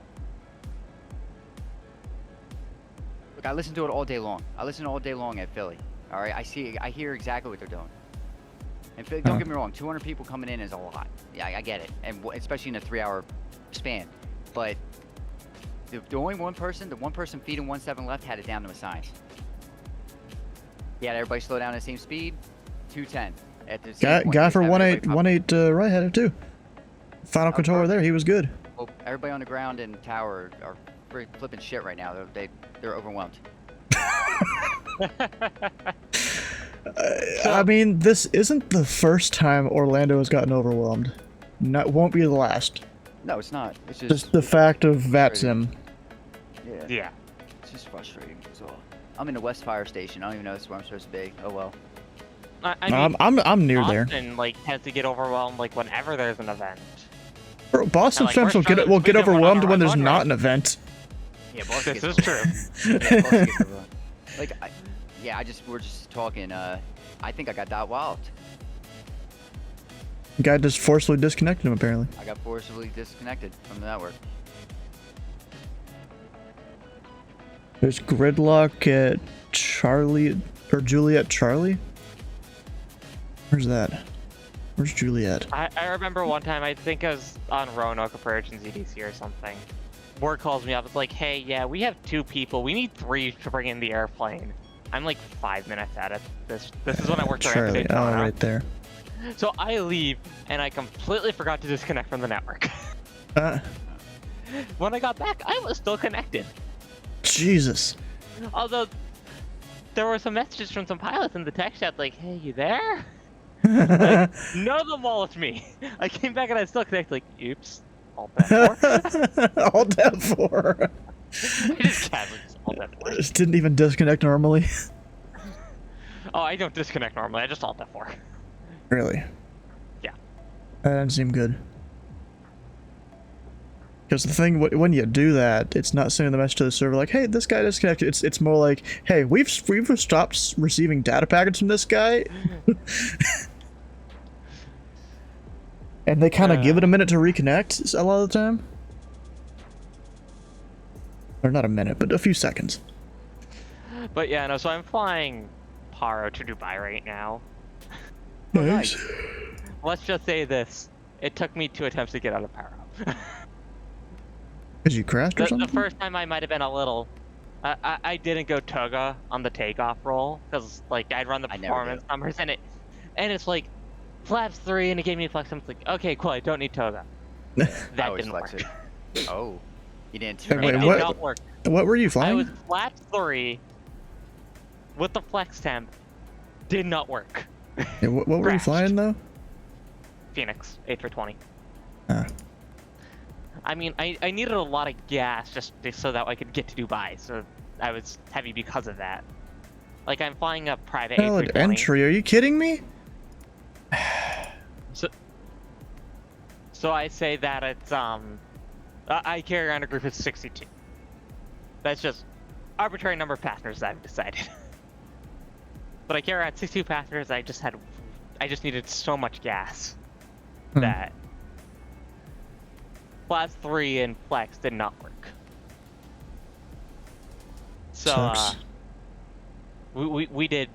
Look, I listen to it all day long. I listen all day long at Philly. All right, I hear exactly what they're doing. And don't get me wrong, 200 people coming in is a lot. Yeah, I get it, and especially in a 3-hour span. But the only one person, the one person feeding 17 left, had it down to a science. Yeah, everybody slow down at the same speed. 210. At the same point, guy for 18 right had it too. Final controller there, he was good. Well, everybody on the ground and tower are flipping shit right now. They're overwhelmed. I mean, this isn't the first time Orlando has gotten overwhelmed. Won't be the last. No, it's not. It's just the fact of Vatsim. Yeah. It's just frustrating. So I'm in the West Fire Station. I don't even know where I'm supposed to be. Oh well. I mean, I'm near there. Boston, like, has to get overwhelmed like whenever there's an event. Bro, Boston sometimes will get overwhelmed when there's not an event. Yeah, Boston this is true. Yeah, Boston gets overwhelmed. Like, we're just talking. I think I got that wild. The guy just forcibly disconnected him, apparently. I got forcibly disconnected from the network. There's gridlock at Charlie, or Juliet Charlie? Where's that? Where's Juliet? I remember one time, I think I was on Roanoke Approach ZDC or something. Ward calls me up, it's like, hey, yeah, we have 2 people, we need 3 to bring in the airplane. I'm like 5 minutes at it. This is when I worked around Charlie, oh, right there. So I leave, and I completely forgot to disconnect from the network. When I got back, I was still connected. Jesus. Although, there were some messages from some pilots in the text chat like, hey, you there? Like, none of them acknowledged me. I came back and I still connected like, oops. Alt F4. Alt F4. I just casually just Alt F4. Just didn't even disconnect normally. Oh, I don't disconnect normally, I just Alt F4. Really? Yeah. That doesn't seem good. Because the thing, when you do that, it's not sending the message to the server like, hey, this guy disconnected. It's more like, hey, we've stopped receiving data packets from this guy. And they kind of give it a minute to reconnect a lot of the time. Or not a minute, but a few seconds. But yeah, no, so I'm flying Paro to Dubai right now. Nice. Let's just say this. It took me 2 attempts to get out of Paro. Because you crashed or something? The first time I might have been a little... I didn't go Toga on the takeoff roll, because like I'd run the performance numbers, and it's like, flaps 3, and it gave me flex. I'm like, okay, cool, I don't need Toga. That didn't work. Oh, you didn't Hey, turn wait, it what? on. What were you flying? I was flaps 3 with the flex temp. Did not work. Yeah, what were you flying though? Phoenix, A320. Ah. I mean, I needed a lot of gas just so that I could get to Dubai, so I was heavy because of that. Like, I'm flying a private Valid A320. entry, are you kidding me? So I say that it's, I carry around a group of 62. That's just arbitrary number of passengers I've decided. But I carry around 62 passengers, I just needed so much gas that Class 3 and Flex did not work. So, we did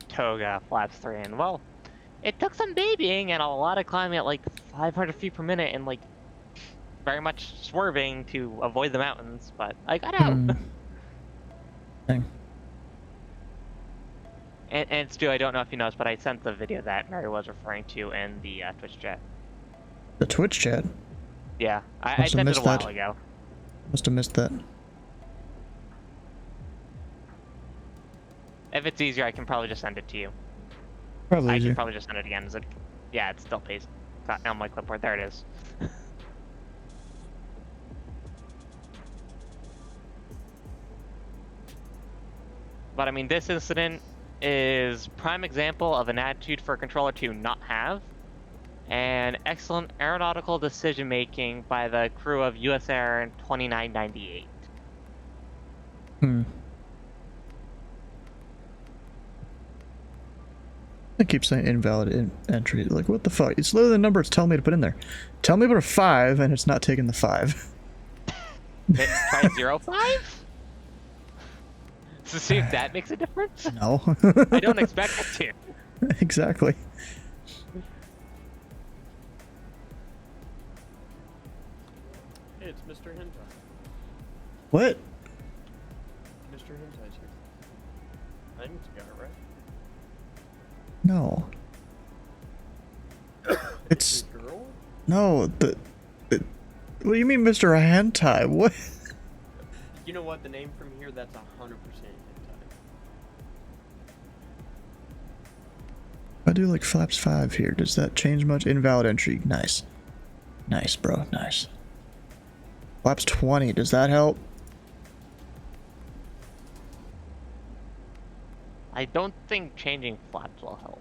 Toga, Flaps 3, and well, it took some babying and a lot of climbing at like 500 feet per minute and like very much swerving to avoid the mountains, but I got out. Dang. And Stu, I don't know if you noticed, but I sent the video that Mary was referring to in the Twitch chat. The Twitch chat? Yeah, I sent it a while ago. Must have missed that. If it's easier, I can probably just send it to you. Probably I easier. can probably just send it again. Yeah, it's still pasted on my clipboard. There it is. But I mean, this incident is prime example of an attitude for a controller to not have, and excellent aeronautical decision making by the crew of US Air 2998. I keep saying invalid entry. Like, what the fuck? It's literally the number it's telling me to put in there. Tell me about a 5, and it's not taking the 5. Try 05? To see if that makes a difference? No. I don't expect it to. Exactly. Hey, it's Mr. Hentai. What? Mr. Hentai's here. I think it's got it right. No. It's... Girl? No, what do you mean, Mr. Hentai? What? You know what? The name from here, that's 100% hentai. If I do like flaps 5 here, does that change much? Invalid entry. Nice. Nice, bro. Nice. Flaps 20, does that help? I don't think changing flaps will help.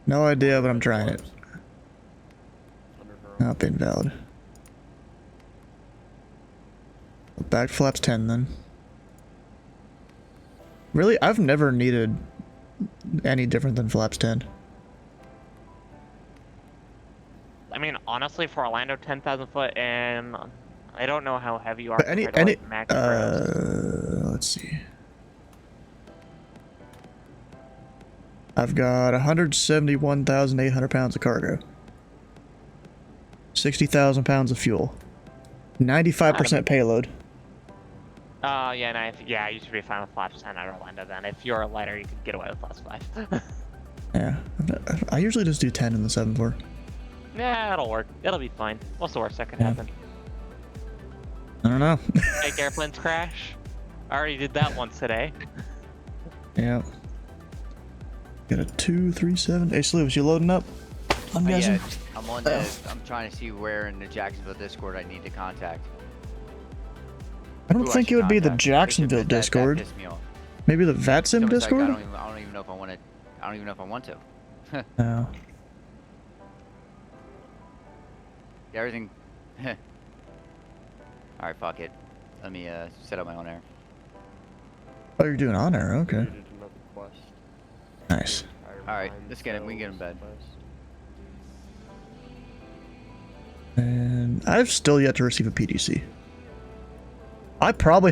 No idea, but I'm trying it. Not invalid. Back to flaps 10 then. Really, I've never needed any different than flaps 10. I mean, honestly, for Orlando, 10,000 foot, and I don't know how heavy you are. But any, compared to, like, max pros. let's see. I've got 171,800 pounds of cargo. 60,000 pounds of fuel. 95% payload. Yeah, no, yeah, you should be fine with flaps 10 at Orlando then. If you're a lighter, you could get away with flaps 5. Yeah, I usually just do 10 in the 7.4. Yeah, it'll work. It'll be fine. What's the worst that can happen? I don't know. Make airplanes crash. I already did that once today. Yeah. Got a 237. Hey, Slew, is you loading up? I'm guessing. Yeah, I'm on the. I'm trying to see where in the Jacksonville Discord I need to contact. I don't think it would be the Jacksonville Discord. Maybe the Vatsim Discord? Like, I don't even know if I want to. I don't even know if I want to. No. Everything. Alright, fuck it. Let me set up my own air. Oh, you're doing on air, okay. Nice. Alright, let's get it. We can get in bed. And I've still yet to receive a PDC. They're probably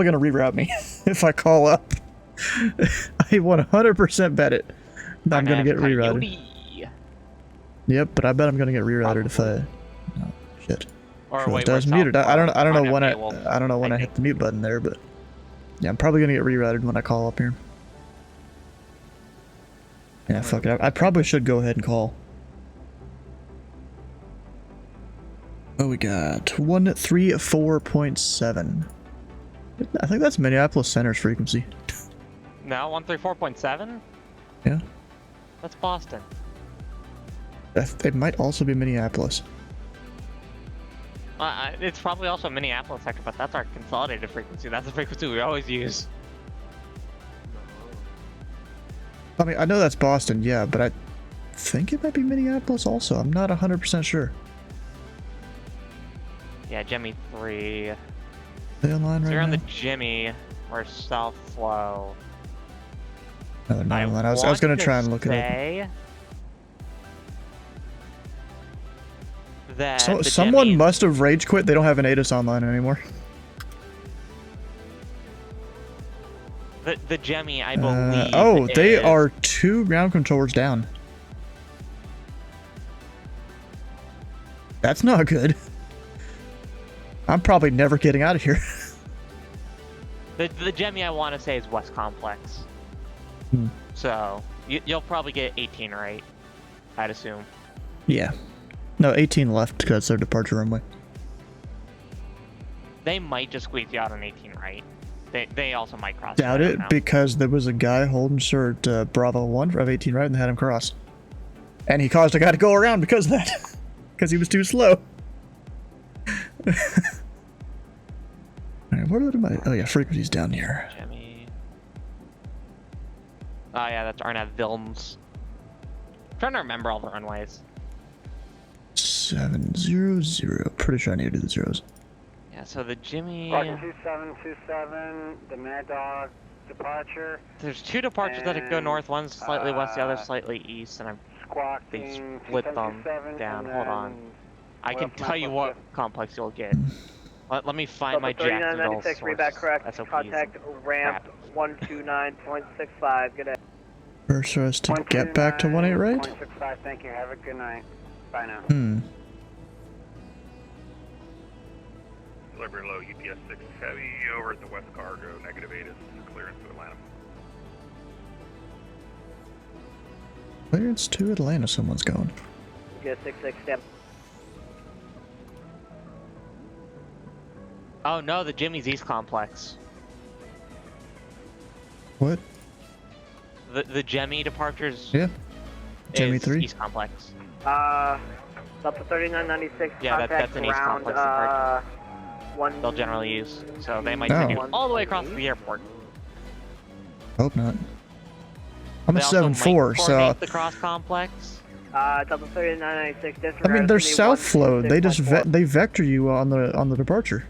gonna reroute me if I call up. I 100% bet it. I'm gonna get rerouted. Yep, but I bet I'm gonna get rerouted if I. Oh, shit. Or Sure, wait, it does what's muted. up? I don't know when Well, I don't know when I hit the mute button there, but yeah, I'm probably gonna get rerouted when I call up here. Yeah, fuck it. I probably should go ahead and call. Oh, we got 134.7. I think that's Minneapolis Center's frequency. No, 134.7? Yeah. That's Boston. It might also be Minneapolis. It's probably also Minneapolis sector, but that's our consolidated frequency. That's the frequency we always use. I mean, I know that's Boston, yeah, but I think it might be Minneapolis also. I'm not 100% sure. Yeah, Jimmy 3. Are they online So right you're on now? the Jimmy, or South Flow. No, they're not online. I was gonna try and look it up. That So, the someone Jimmy, must have rage quit. They don't have an ATIS online anymore. the Jimmy, I believe. Oh, they is- are 2 ground controllers down. That's not good. I'm probably never getting out of here. The Jimmy I want to say is West Complex. Hmm. So you'll probably get 18 right, I'd assume. Yeah. No, 18 left because it's their departure runway. They might just squeeze you out on 18 right. They also might cross. Doubt you, I it, don't know. because there was a guy holding shirt Bravo 1 of 18 right and they had him cross. And he caused a guy to go around because of that. Because he was too slow. Alright, what are my... Oh yeah, frequency's down here. Jimmy. Oh yeah, that's Arnav Vilms. I'm trying to remember all the runways. 700. Pretty sure I need to do the zeros. Yeah, so the Jimmy. Roger 2727, the Mad Dog departure. There's 2 departures that go north. One's slightly west, the other slightly east, and they split them down. Hold on. I can tell you what complex you'll get. Let me find my Jacksonville source. Read back correct. SOPs. Contact ramp 129.65. Good day. First for us to get back to 18, right? 165, thank you. Have a good night. Bye now. Delivery low, UPS 6 heavy, over at the West Cargo, negative 8 is clearance to Atlanta. Clearance to Atlanta, someone's going. UPS 66, step. Oh no, the Jimmy's East Complex. What? The Jimmy departures. Yeah. Jimmy is 3? East Complex. Delta 3996. Yeah, that's an East round, Complex departure. One. They'll generally use. So they might Oh. send you all the way across the airport. Hope not. I'm a They also 7-4, might so... coordinate the cross complex. Delta 3996. I mean, they're south flow. They just they vector you on the departure.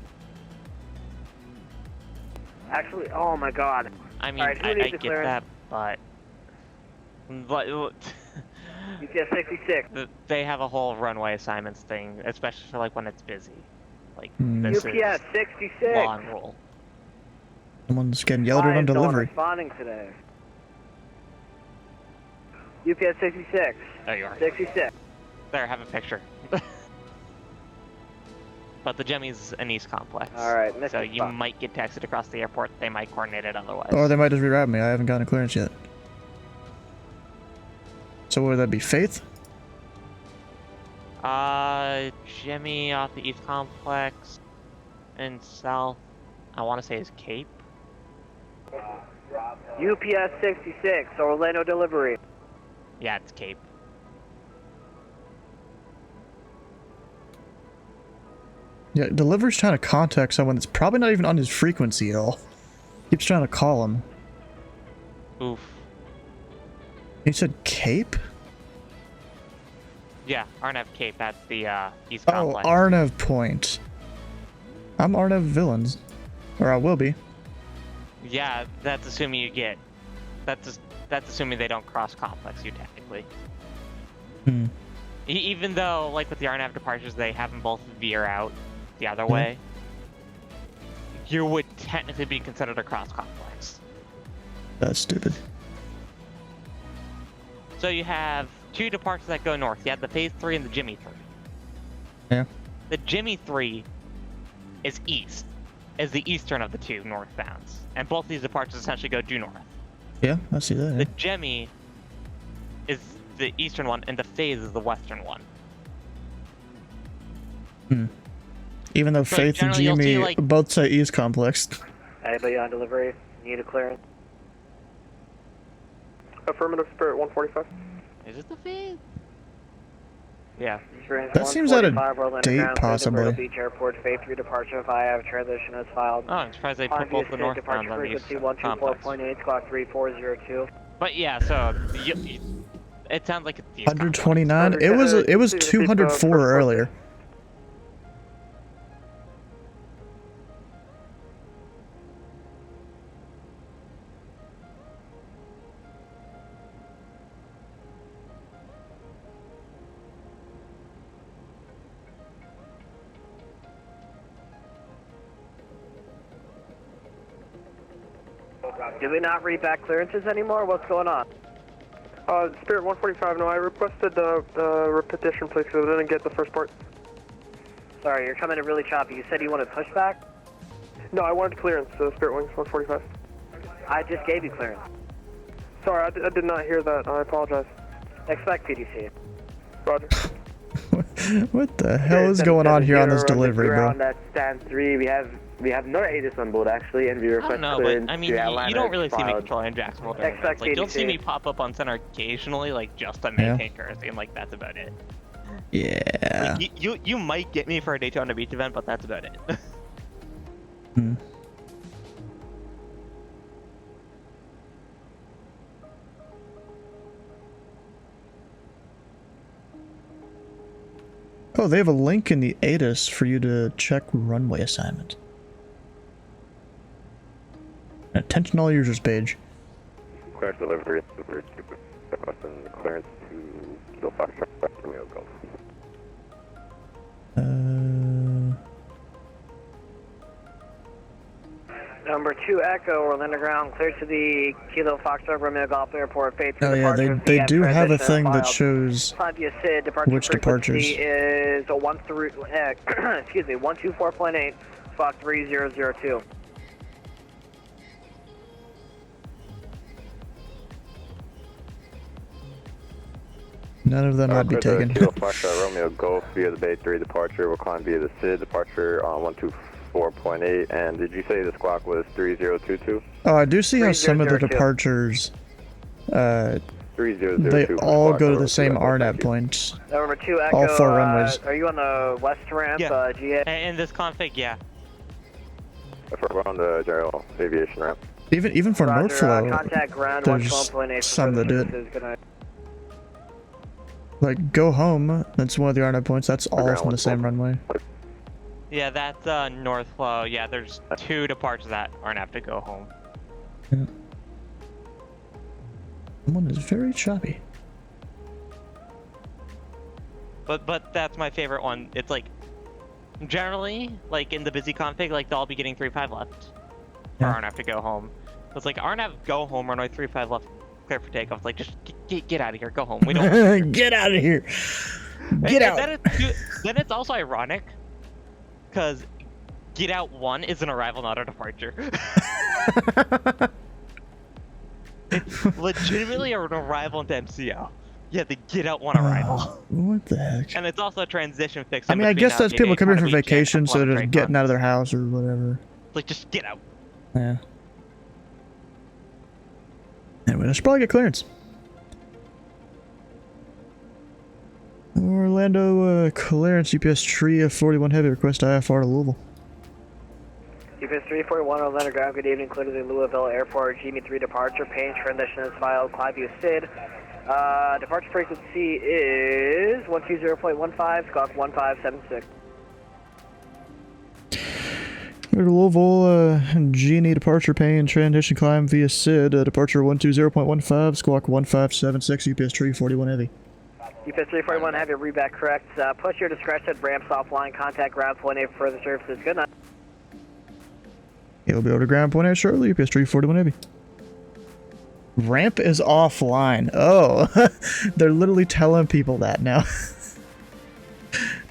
Actually, oh my god. I mean, Alright, who I needs the get clearance? that, but UPS 66. they have a whole runway assignments thing, especially for like when it's busy. Like Hmm. this UPS is 66. law and rule. Someone's getting yelled at Why on is no one delivery. responding today? UPS 66. There you are. 66. There, have a picture. But the Jemmy's an East complex. Alright, so missing you spot. might get taxied across the airport. They might coordinate it otherwise. Or they might just reroute me. I haven't gotten a clearance yet. So would that be Faith? Jimmy off the East complex and south. I want to say is Cape. UPS 66, Orlando delivery. Yeah, it's Cape. Yeah, delivery's trying to contact someone that's probably not even on his frequency at all. Keeps trying to call him. Oof. He said Cape? Yeah, Arnav Cape at the East Oh, complex. Arnav Point. I'm Arnav Villains. Or I will be. Yeah, that's assuming you get. That's assuming they don't cross complex you technically. Hmm. Even though, like with the Arnav departures, they have them both veer out the other way. You would technically be considered a cross complex. That's stupid. So you have two departures that go north. You have the Phase 3 and the Jimmy 3. Yeah. The Jimmy 3 is east, is the eastern of the two northbounds. And both these departures essentially go due north. Yeah, I see that. The Yeah. Jimmy is the eastern one, and the Phase is the western one. Hmm. Even though So Faith and generally you'll see, Jimmy like- both say East Complex. Anybody on delivery? Need a clearance? Affirmative, Spirit 145. Is it the Phase? Yeah. That seems out of 145, Orlando date, ground, clear to possibly. Myrtle Beach Airport, Phase 3 departure via transition as filed. Oh, I'm surprised they put On both the via northbounds departure on the east frequency complex. 124.8, squawk 3402. But yeah, so it sounds like it's the East complex. 129. It was 204 earlier. Do we not read back clearances anymore? What's going on? Spirit 145, no, I requested repetition, please, because I didn't get the first part. Sorry, you're coming in really choppy. You said you wanted pushback? No, I wanted clearance, Spirit Wings 145. I just gave you clearance. Sorry, I did not hear that. I apologize. Expect PDC. Roger. What the hell is going on here on this delivery, bro? At stand 3, we have no ATIS on board actually, and we I request don't know, but clearance I mean, to you Atlanta don't really see me filed. controlling Jacksonville during Expect events. Like, you'll see ADC. me pop up on center occasionally, like just to maintain courtesy, and like that's about it. Yeah. Like, you might get me for a Daytona Beach event, but that's about it. Hmm. Oh, they have a link in the ATIS for you to check runway assignment. Attention all users page. Clearance delivery, super, requesting clearance to Kilo Foxtrot, Romeo Golf. Number 2 Echo, Orlando ground, clear to the Kilo Foxtrot Romeo Golf Airport, Phase 3 Oh yeah, departure. they VF do have a transition thing that filed. shows Time via SID, departure which frequency departures. is a 124.8, Fox 3002. None of them might be Clear to taken. Kilo Foxtrot, Romeo Golf via the Bay 3 departure. We're calling via the SID departure on 124.8. And did you say the squawk was 3022? Oh, I do see how some of the 3002. departures, 3002. they all go to the Foxtrot, same Romeo, RNAV thank you. points. Number 2 Echo, All four runways. are you on the west ramp, Yeah. GA? And this config, yeah. We're on the general aviation ramp. Even for Roger, Northflow, contact ground there's 112.8. some that do it. Is gonna... Like Go Home, that's one of the RNAV points. That's all from the same runway. Yeah, that's North Flow. Yeah, there's two departures that aren't have to go home. Yeah. Someone is very choppy. But that's my favorite one. It's like, generally, like in the busy config, like they'll all be getting 3-5 left. For Yeah. RNAV to go home. It's like RNAV go home, runway 3-5 left, clear for takeoff. It's like, just get out of here, go home. We don't Get out of here. Get out. Then it's also ironic, because get out 1 is an arrival, not a departure. It's legitimately an arrival into MCO. Yeah, the get out 1 arrival. What the heck? And it's also a transition fix. I in mean, I between guess that's navigate people A, coming trying for to be jammed vacation, up so on they're break just getting on. out of their house or whatever. Like, just get out. Yeah. Anyway, I should probably get clearance. Orlando, clearance, UPS Tree 41 Heavy, request IFR to Louisville. UPS 341 Orlando ground, good evening, clear to the Louisville Airport, GM3 departure, pain transition is filed, Clyde SID. Departure frequency is 120.15, squawk 1576. Clear to Louisville, G&E departure, pain, transition climb via SID, departure 120.15, squawk 1576, UPS Tree 41 Heavy. UPS 341, have your read back correct. Push your discretion, ramps offline, contact ground point A for further services. Good night. Yeah, we'll be over to ground point A shortly, UPS Tree 41 Heavy. Ramp is offline. Oh, they're literally telling people that now.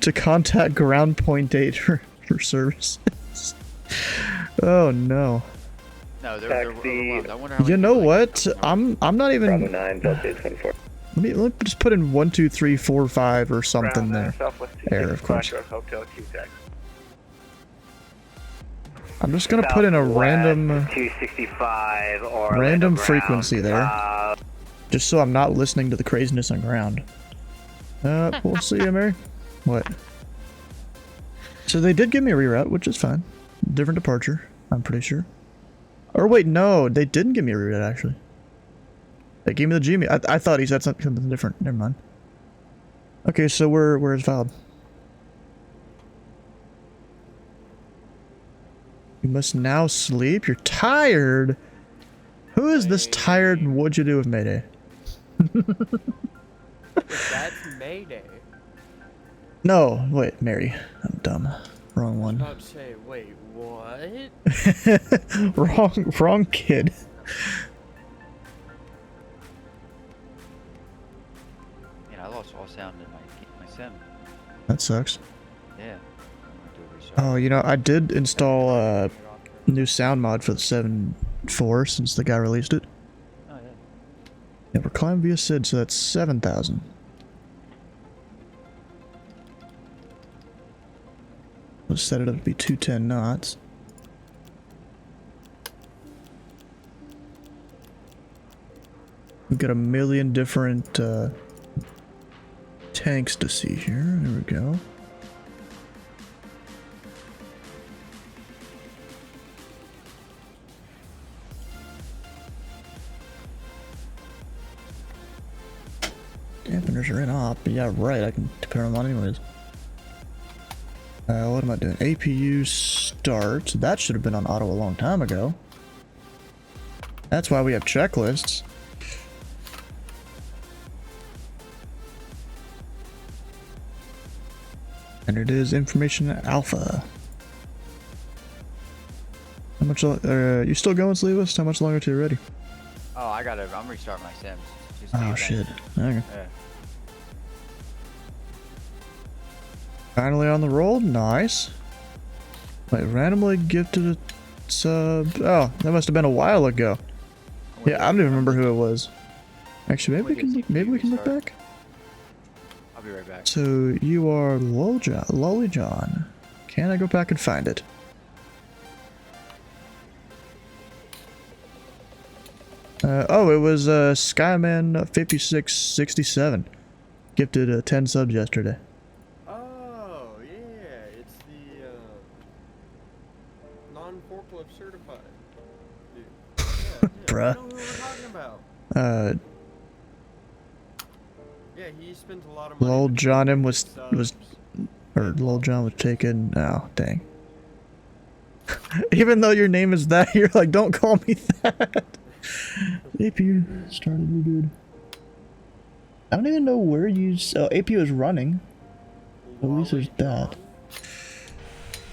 To contact ground point 8 for services. Oh no. No, they're overwhelmed. I wonder how You many know people what? I'm not even. Bravo 9, Delta 24. Let me just put in 1, 2, 3, 4, 5 or something there. There, of course. Hotel QTech. I'm just gonna put in a random 265 or random frequency there, just so I'm not listening to the craziness on ground. We'll see you, Mary. What? So they did give me a reroute, which is fine. Different departure, I'm pretty sure. Or wait, no, they didn't give me a reroute actually. They gave me the Jimmy. I thought he said something different. Never mind. Okay, so where is filed? You must now sleep. You're tired. Who is this tired? And what'd you do with Mayday? That's Mayday. No, wait, Mary. I'm dumb. Wrong I was one. about to say, wait, what? wrong kid. Man, I lost all sound in my sim. That sucks. Yeah. I'm gonna do a restart. Oh, you know, I did install a new sound mod for the 7.4 since the guy released it. Oh, yeah. Yeah, we're climbing via SID, so that's 7,000. Let's set it up to be 210 knots. We've got a million different tanks to see here. There we go. Dampeners are in op, but yeah, right, I can turn them on anyways. What am I doing? APU start. That should have been on auto a long time ago. That's why we have checklists. And it is information alpha. How much? You still going, Sleeveless? How much longer till you're ready? Oh, I'm restarting my sims. Just Oh do shit. that. Okay. Yeah. Finally on the roll. Nice. Wait, randomly gifted a sub. Oh, that must have been a while ago. Yeah, I don't even remember who it was. Actually, maybe we can look back. I'll be right back. So you are Lolly John. Can I go back and find it? Oh, it was Skyman 5667. Gifted 10 subs yesterday. Oh, yeah, it's the non-forklift certified dude. Yeah, Bruh. I know who we're talking about. Yeah, he spent a lot of money. Lol to John get him was Lol John was taken. Oh, dang. Even though your name is that, you're like, don't call me that. APU started, we're good. I don't even know where you... Oh, APU is running. At least there's that.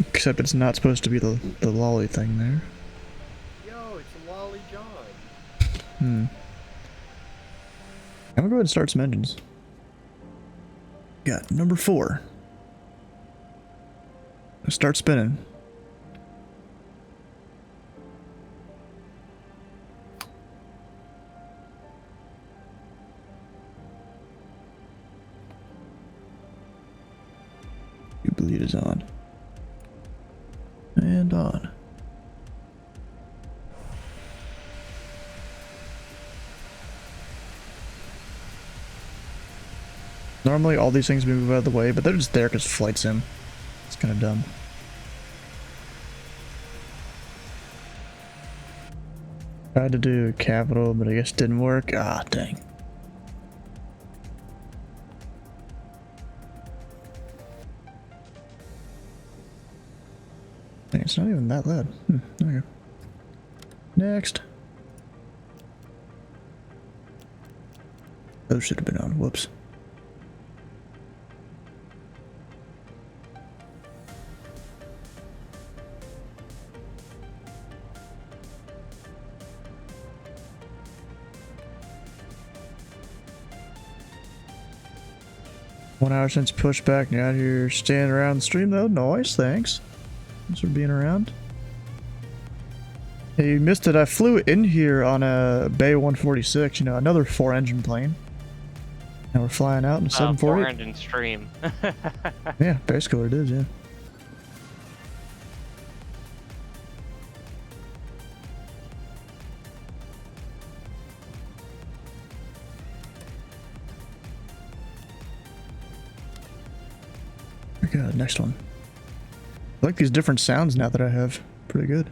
Except it's not supposed to be the lolly thing there. Yo, it's a Lolly John. I'm gonna go ahead and start some engines. Got number 4. Start spinning. Bleed is on. And on. Normally all these things move out of the way, but they're just there because flight sim. It's kind of dumb. Tried to do capital, but I guess it didn't work. Ah, dang. Dang, it's not even that loud. There you go. Next. Those should have been on. Whoops. One hour since pushback, now you're standing around the stream though. Nice, thanks. Thanks for being around. Hey, you missed it. I flew in here on a B748, you know, another 4-engine plane. And we're flying out in a 748. 4-engine stream. Yeah, basically what it is, yeah. Okay, next one. I like these different sounds now that I have. Pretty good.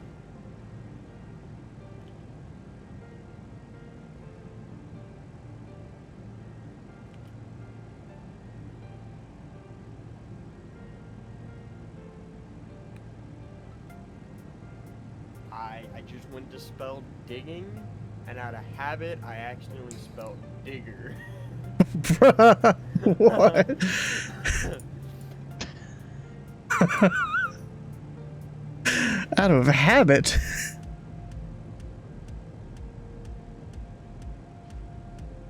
I just went to spell digging, and out of habit, I accidentally spelled digger. Bruh, what? Out of habit.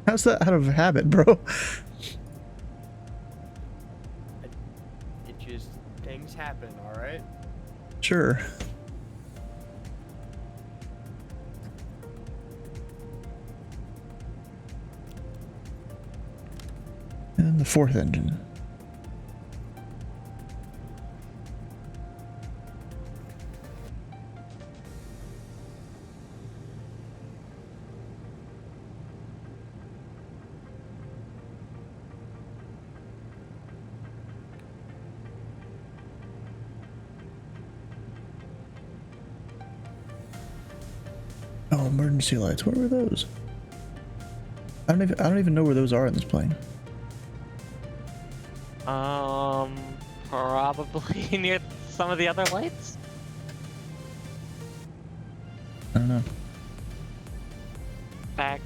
How's that out of habit, bro? It just, things happen, alright? Sure. And the 4th engine. Oh, emergency lights. Where were those? I don't even know where those are in this plane. Probably near some of the other lights. I don't know. In fact,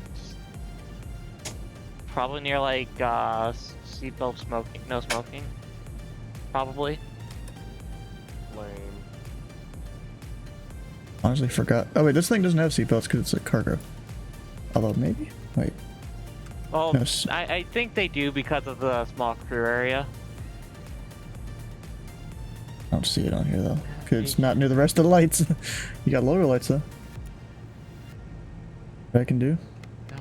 probably near like seatbelt smoking, no smoking. Probably. Lame. Honestly forgot. Oh wait, this thing doesn't have seatbelts because it's a cargo. Although maybe. Wait. Oh, No, I think they do because of the small crew area. I don't see it on here though. Cause it's not near the rest of the lights. You got lower lights though. What I can do? No.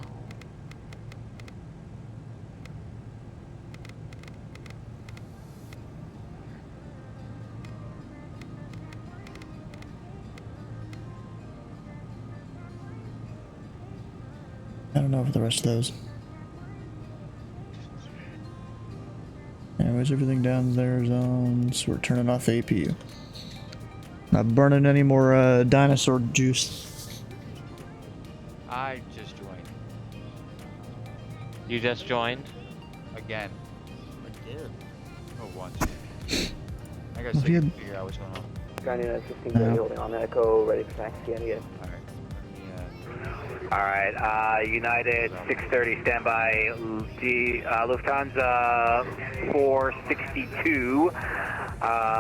I don't know for the rest of those. Anyways, everything down there is on, so we're turning off the APU. Not burning any more dinosaur juice. I just joined. You just joined? Again. Again. Oh, once. I gotta If you had- figure out what's going on. Guardian 16 holding on Echo, ready for taxi again. Alright. Let me, Alright, United 630, standby. Lufthansa 462.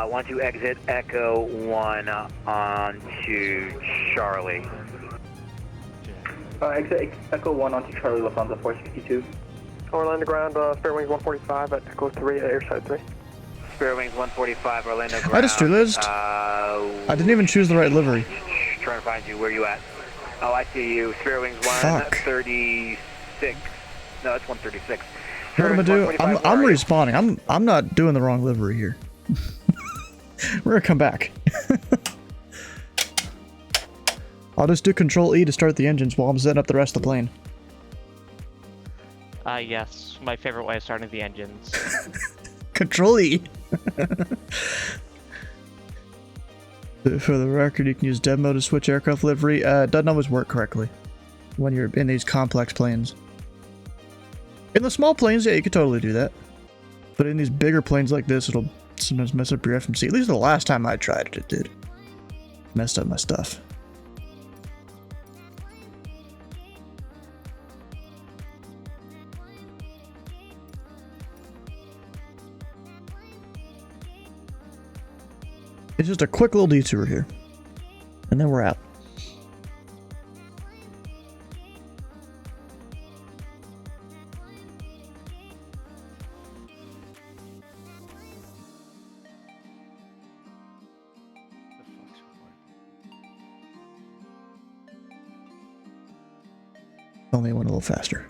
Want to exit Echo 1 onto Charlie. Exit Echo 1 onto Charlie, Lufthansa 462. Orlando ground, Spare Wings 145 at Echo 3 at Airside 3. Spare Wings 145, Orlando ground. I just realized I didn't even choose the right livery. Trying to find you. Where you at? Oh, I see you. Spare Wings 136. No, that's 136. What am I do? I'm respawning. I'm not doing the wrong livery here. We're gonna come back. I'll just do Control E to start the engines while I'm setting up the rest of the plane. Yes, my favorite way of starting the engines. Control E. For the record, you can use dev mode to switch aircraft livery. It doesn't always work correctly when you're in these complex planes. In the small planes, yeah, you could totally do that. But in these bigger planes like this, it'll sometimes mess up your FMC. At least the last time I tried it, it did. Messed up my stuff. It's just a quick little detour here. And then we're out. Only went a little faster.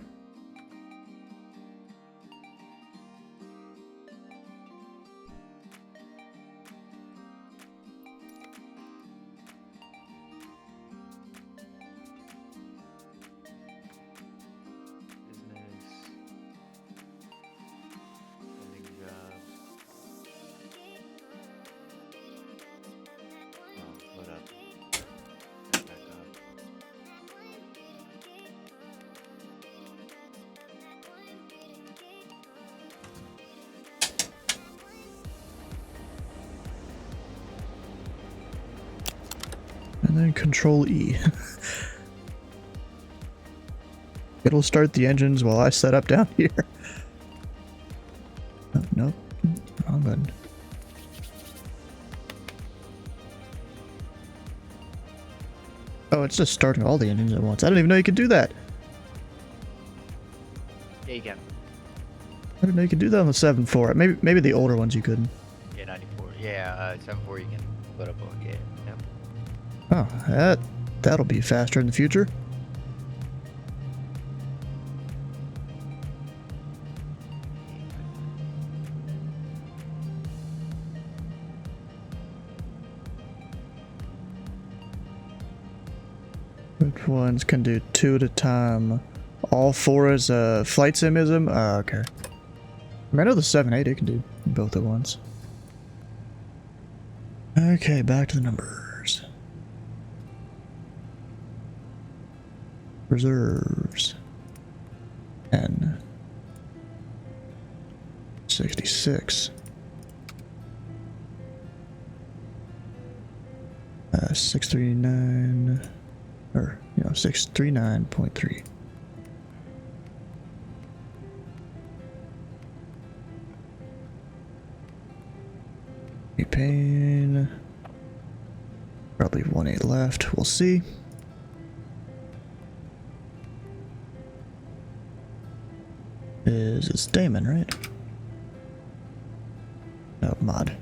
And then Control E. It'll start the engines while I set up down here. Oh, nope. Wrong button. Oh, it's just starting all the engines at once. I didn't even know you could do that. Yeah, you can. I didn't know you could do that on the 7.4. Maybe the older ones you couldn't. Yeah, 94. Yeah, 7.4 you can put up on. Yeah. Yep. Oh, that'll be faster in the future. Which ones can do 2 at a time? All 4 is a flight simism? Okay. I mean, I know the 7.8 can do both at once. Okay, back to the numbers. Reserves. N. 66. 639. Or, 639.3. Pain. Probably 1.8 left. We'll see. It's Damon, right? No, mod.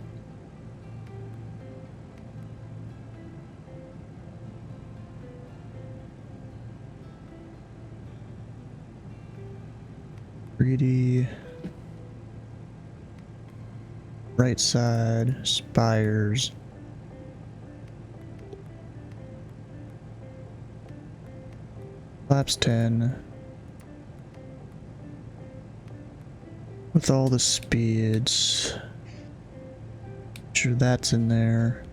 Greedy. Right side, spires. Flaps 10. With all the speeds. Sure that's in there.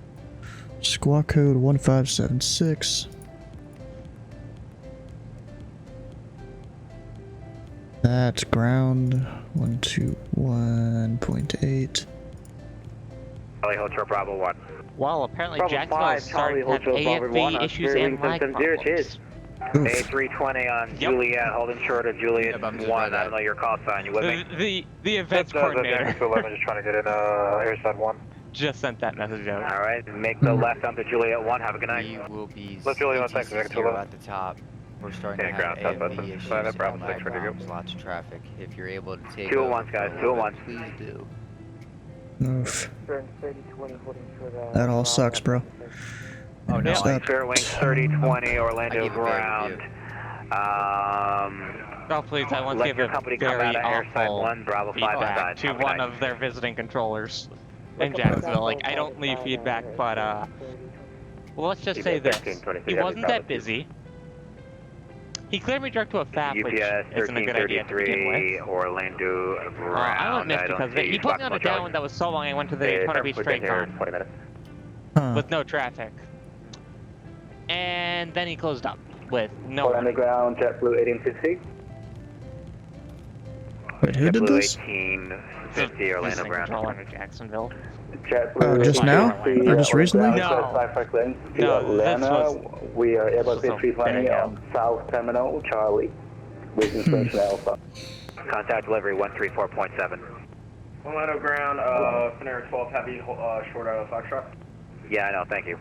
Squawk code 1576. That's ground 121.8. Charlie Hotel Bravo 1. Well, apparently Bravo Jacksonville 5, is starting to have Charlie Hotel Bravo 1, AFV issues and lag problems. A320 on Juliet, holding short of Juliet 1. I don't know your call sign. You with me? The events coordinator. 11, just trying to get in airside 1. Just sent that message out. All right, make the left onto Juliet 1. Have a good night. We will be Let's Juliet 1, thanks, Victor 0 11. at the top. We're starting to ground, have Southwest AMV issues 5, and Bravo 6, ready to go. outbounds, lots of traffic. If you're able to take 201s, guys, 201s. please do. Oof. That all sucks, bro. Oh no, Fair Wings 3020, Orlando ground. Oh please, I want to Let give your a company come very out of airside awful 1, Bravo 5 feedback side. to Have a one night. of their visiting controllers in Jacksonville. Like, I don't leave feedback, but well, let's just say this. He wasn't that busy. He cleared me direct to a FAP, which isn't a good idea to begin with. Orlando I ground. was missed because of it. He put me on a down that was so long I went to the Daytona Beach straight on 20 minutes. with no traffic. And then he closed up with no Orlando ground, JetBlue 1850. Wait, who did this? 1850, Orlando visiting ground. controller in Jacksonville. Oh, just now? Or just recently? No. No, This we are Airbus was a A320 bit on South Terminal, Charlie, with instruction Alpha. Contact delivery 134.7. Orlando ground, Finnair 12 Heavy, short of Foxtrot. Yeah, I know, thank you.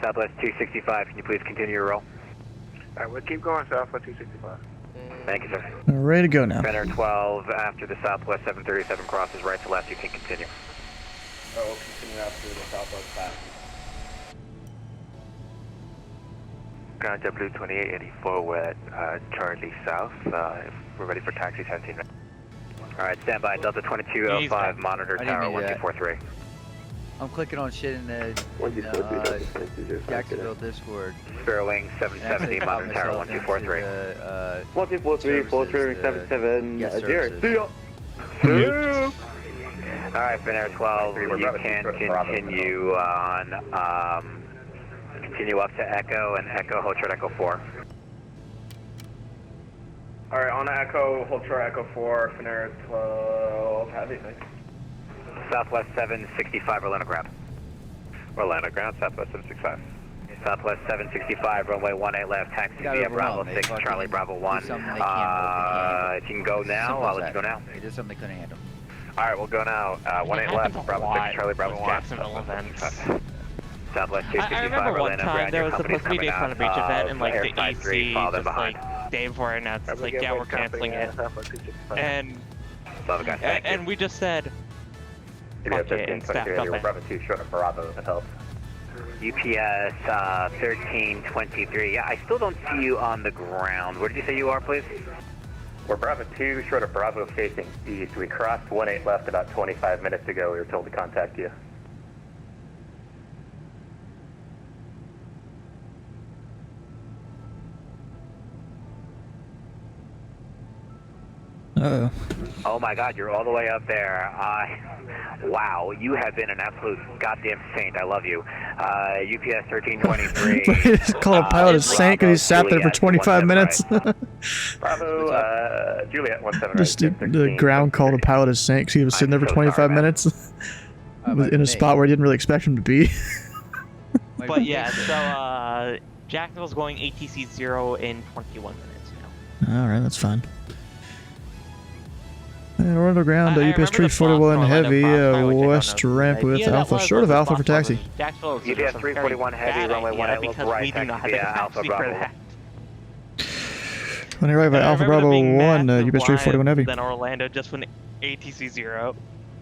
Southwest 265, can you please continue your roll? Alright, we'll keep going, Southwest 265. Thank you, sir. Ready to go now. Finnair 12, after the Southwest 737 crosses right to left, you can continue. Oh, we'll continue after the Southwest pass. Ground JetBlue 2884, we're at Charlie South. We're ready for taxi 17. Alright, stand by, Delta 2205, monitor I didn't tower mean to do that. 1243. I'm clicking on shit in the Jacksonville Discord. Sparrow Wing 770, monitor tower 1243. 143, 477, Yes, 0. services. See ya. Alright, Finnair 12, you can continue on, continue up to Echo and Echo, hold short Echo 4. Alright, on Echo, hold short Echo 4, Finnair 12 Heavy, thanks. Southwest 765, Orlando ground. Orlando ground, Southwest 765. Southwest 765, runway 18 left, taxi Got via Bravo overwhelmed. They 6, Charlie Bravo 1. do something they can't If you can go now, Simple I'll as let you go that. now. They did something they couldn't handle. Alright, we'll go now. 18 left, Bravo 6, Charlie Bravo 1. Jacksonville events. Southwest I 265, remember one Orlando time ground. there Your was supposed to be a company's Daytona coming Beach out event, and like the airside 3, EC follow them just behind. like day before announced, it's like, yeah, we're canceling it. And Love it, guys. Thank you. and we just said, fuck it, and staffed up it. Bravo 2, short of Bravo, that helps. UPS 1323. Yeah, I still don't see you on the ground. Where did you say you are, please? We're Bravo 2, short of Bravo, facing east. We crossed 18 left about 25 minutes ago. We were told to contact you. Uh-oh. Oh my God, you're all the way up there. Wow, you have been an absolute goddamn saint. I love you. UPS 1323. Call a pilot a saint because he sat there for 25 minutes. Bravo, Juliet 17. Just the ground called a pilot a saint because he was sitting there for 25 minutes in a spot where he didn't really expect him to be. But yeah, so Jacksonville's going ATC 0 in 21 minutes now. Alright, that's fine. And Orlando ground, I UPS remember the 341 Boston heavy, Orlando Cross, west ramp with Yeah, that Alpha, was short of what Alpha the for Boston taxi. was. Jacksonville was UPS just a very 341 heavy, bad runway idea 18 because right, we do not have taxi the via Alpha capacity for Bravo. that. When you arrive at Alpha I remember Bravo there being 1, massive UPS 341 heavy. Then Orlando just went ATC 0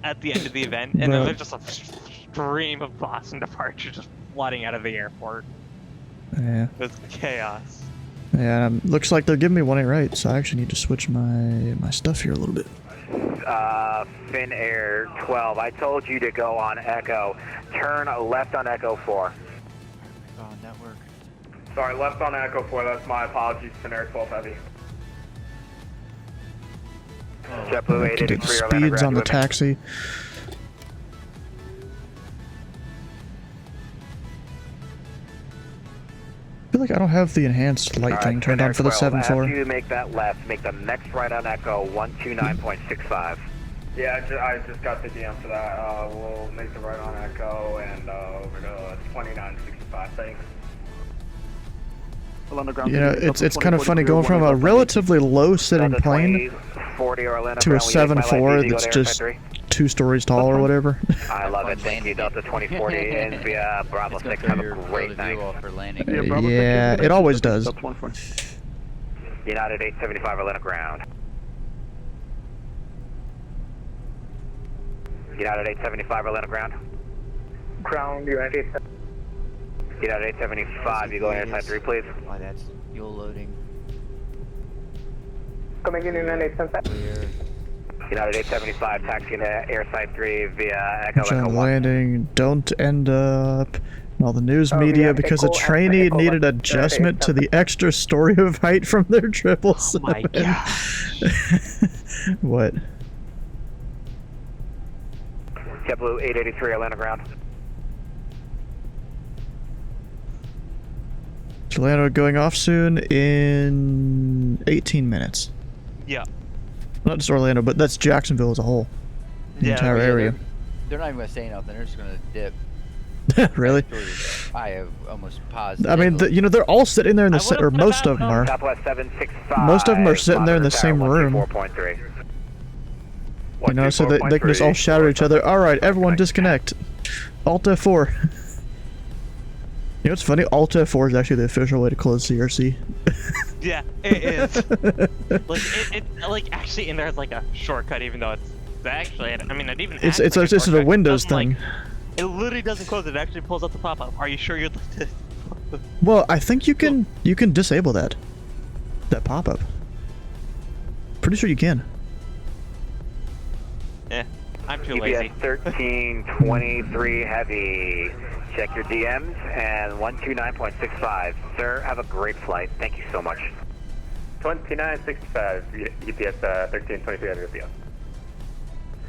at the end of the event, and then there's just a stream of Boston departure just flooding out of the airport. Yeah. It was chaos. Yeah, looks like they're giving me 18 right, so I actually need to switch my stuff here a little bit. Finnair 12, I told you to go on Echo. Turn left on Echo 4. Oh, network. Sorry, left on Echo 4, that's my apologies, Finnair 12 Heavy. JetBlue To get 883, Orlando speeds ground, on the you with me? taxi. I feel like I don't have the enhanced light thing turned on for the 7-4. After you make that left, make the next right on Echo 129.65. Yeah, I just got the DM for that. We'll make the right on Echo and over to 2965, thanks. You know, it's kind of funny going from a relatively low sitting plane 40 Orlando to a ground, 7.4 that's just 2 stories tall or whatever. I love it. Thank you, Delta 2040 and via Bravo 6. Have a great night. Yeah, it always does. United 875 Orlando ground. United 875 Orlando ground. Ground, United 875. United 875, you go inside 3, please. Why, that's fuel loading. Coming in United 875. United 875, taxiing to airside 3 via Echo John Echo 1. landing, don't end up in all the news media because a trainee needed adjustment to the extra story of height from their 777. Oh my gosh. What? JetBlue 883 Atlanta ground. Orlando going off soon in 18 minutes. Yeah. Not just Orlando, but that's Jacksonville as a whole. The entire area. They're not even going to say nothing. They're just going to dip. Really? I have almost positive. I mean, you know, they're all sitting there in the or most of them are. Southwest 765. Most of them are sitting there in the same room. 4.3. You know, so that they can just all shout at each other. All right, everyone disconnect. Alt F4. You know what's funny? Alt F4 is actually the official way to close CRC. Yeah, it is. like actually in there is like a shortcut, even though it's actually. I mean, it even. It's just a Windows thing. It literally doesn't close. It actually pulls up the pop-up. Are you sure you'd like to? Well, I think you can disable that pop-up. Pretty sure you can. Yeah, I'm too lazy. UPS 1323 heavy. Check your DMs and 129.65. Sir, have a great flight. Thank you so much. 2965, UPS 1323 heavy UPS.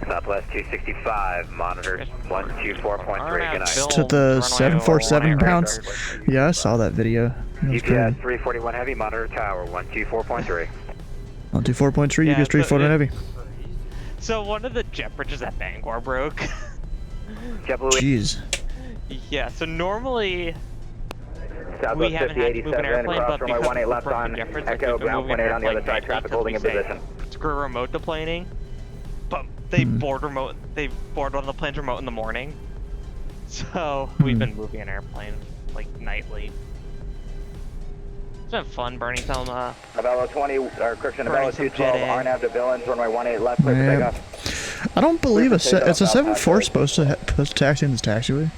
Southwest 265, monitor 124.3. Good night. To the 747 bounce. Yeah, I saw that video. UPS 341 heavy, monitor tower 124.3. 124.3, Yeah, UPS 341 heavy. So one of the jet bridges at Bangor broke. Jeez. Yeah, so normally Southwest we haven't had to move an 5087, airplane, cross but runway because 18 of left the on difference, Echo, ground point 8 on the other side, traffic holding in position. Screw remote deplaning, but they board one of the planes remote in the morning. So we've been moving an airplane like nightly. It's been fun burning some Novello 20, or correction, Novello some 212, jet RNAV to Billings, runway 18 left, clear for takeoff. I don't believe it's a 7.4 supposed to taxi in this taxiway.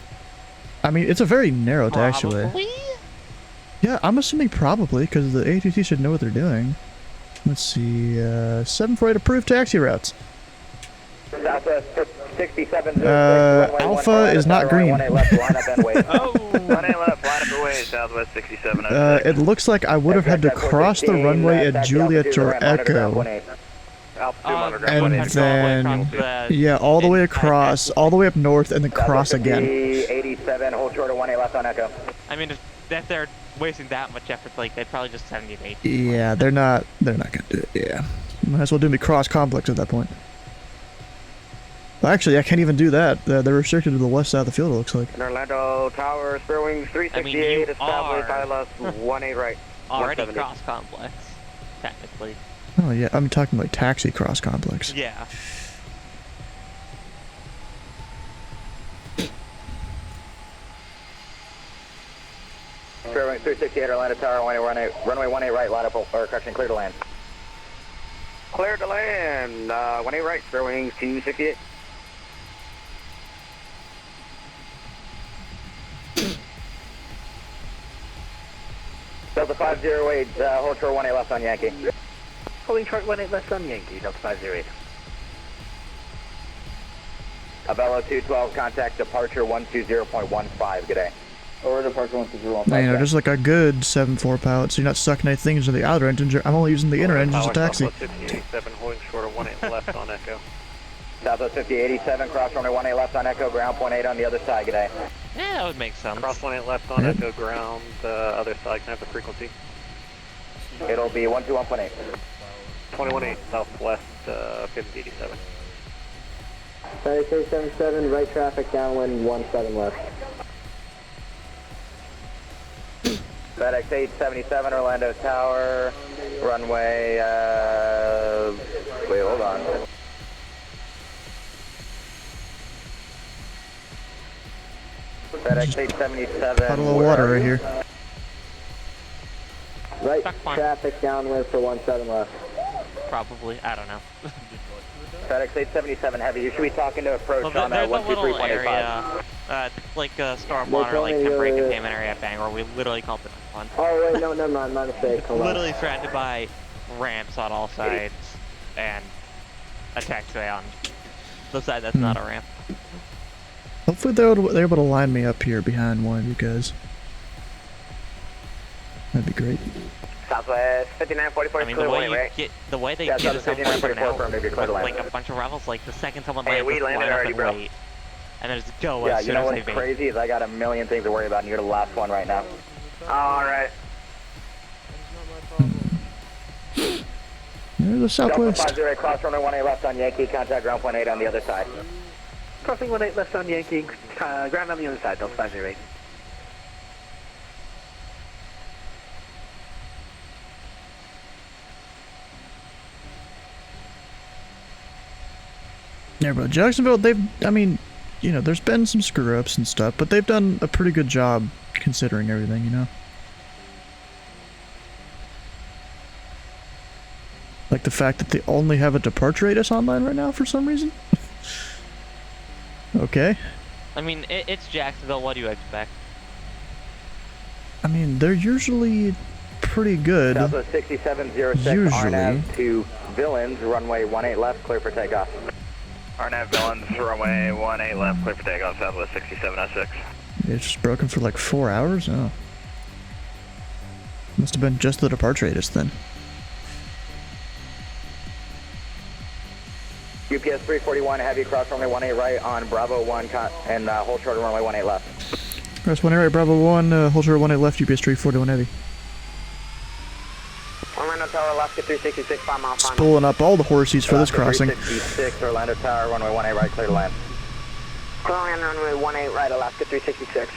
I mean, it's a very narrow taxiway. Probably? Yeah, I'm assuming probably, because the ATC should know what they're doing. Let's see, 748 approved taxi routes. Southwest 67, Alpha is not green. Run 8 left, line up and away, Southwest 67. It looks like I would have had to cross the runway at Juliet or Echo. And then, yeah, all the way across, all the way up north, and then cross again. 87, hold short of 18 left on Echo. I mean, if they're wasting that much effort, like they'd probably just send you an 8. Yeah, they're not gonna do it. Yeah, might as well do me cross complex at that point. Actually, I can't even do that. They're restricted to the west side of the field. It looks like. In Orlando Tower, spare wings 368, establish ILS 18 right. Already cross complex, technically. Oh yeah, I'm talking like taxi cross complex. Yeah. Spare wing 368, Orlando Tower, runway 18 right, line up, or correction, clear to land. Clear to land, 18 right, spare wings 268. Delta 508, hold short 18 left on Yankee. Holding short 18 left on Yankee, Delta 508. Novello 212, contact departure 120.15, good day. Over departure 120.15. You know, just like a good 7.4 pilot, so you're not sucking any things into the outer engines. I'm only using the inner engines as a taxi. 5887, holding short of 18 left on Echo. Southwest 5087, cross runway 18 left on Echo, ground point 8 on the other side, good day. Yeah, that would make sense. Cross 18 left on Echo, ground, other side, can I have the frequency? It'll be 121.8. 218 Southwest 5087. 3377, right traffic downwind 17 left. FedEx 877 Orlando Tower, runway, wait, hold on. FedEx 877. Puddle of water right here. Right, traffic downwind for 17 left. Probably, I don't know. FedEx 877 heavy, you should be talking to approach Well, on there's a little 123.85. area, like a stormwater, like temporary containment area at Bangor. We literally called it fun. Oh wait, no, never mind, my mistake. Hold on. Literally surrounded by ramps on all sides and a taxiway on the side that's not a ramp. Hopefully they're able to line me up here behind one of you guys. That'd be great. Southwest 5944 I mean, the way they get us over now, with like a bunch of rebels, like the second someone lands, we just landed line up already, and bro. wait, and then just go Yeah, as you soon know as they what's vait. crazy is I got a million things to worry about and you're the last one right now. Alright. There's the southwest. Delta 50, cross runway 18 left on Yankee, contact ground point 8 on the other side. Crossing 18 left on Yankee, ground on the other side, Delta 508. Yeah, bro. Jacksonville, I mean, you know, there's been some screw-ups and stuff, but they've done a pretty good job considering everything, you know? Like the fact that they only have a departure radius online right now for some reason? Okay. I mean, it's Jacksonville, what do you expect? I mean, they're usually pretty good. Southwest 6706, Usually. RNAV to Villains, runway 18 left, clear for takeoff. RNAV Villains, runway 18 left, clear for takeoff, Southwest 6706. It's just broken for like 4 hours? Oh. Must have been just the departure radius then. UPS 341, heavy cross runway 18 right on Bravo 1 and hold short runway 18 left. Press 1 right, Bravo 1, hold short 18 left, UPS 341 heavy. Orlando Tower, Alaska 366, 5 mile final. Pulling up all the horsies for this crossing. 366, Orlando Tower, runway 18 right, clear to land. Clear land runway 18 right, Alaska 366.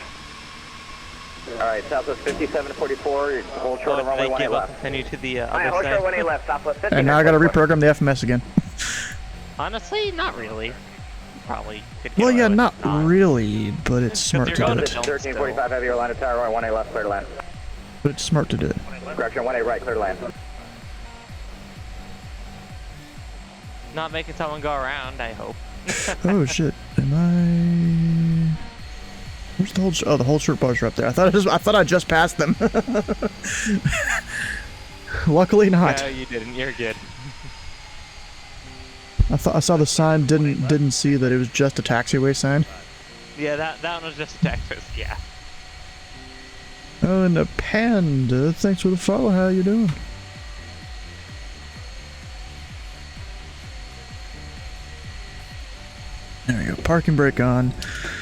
Alright, Southwest 5744, hold short on runway 18 left. Continue to the Alright, other hold short side. 18 left, Southwest 59. And now I gotta reprogram the FMS again. Honestly, not really. Probably could get Well, away yeah, with not really, but it's smart to do going it. to 1345 heavy, Orlando Tower, runway 18 left, clear to land. But it's smart to do it. Correction, 18 right, clear to land. Not making someone go around, I hope. Oh shit, am I... Where's the whole... Oh, the whole short bars are up there. I thought I just passed them. Luckily not. No, you didn't. You're good. I saw the sign, didn't see that it was just a taxiway sign. Yeah, that one was just a Texas, yeah. Oh, and a panda. Thanks for the follow. How you doing? There we go. Parking brake on.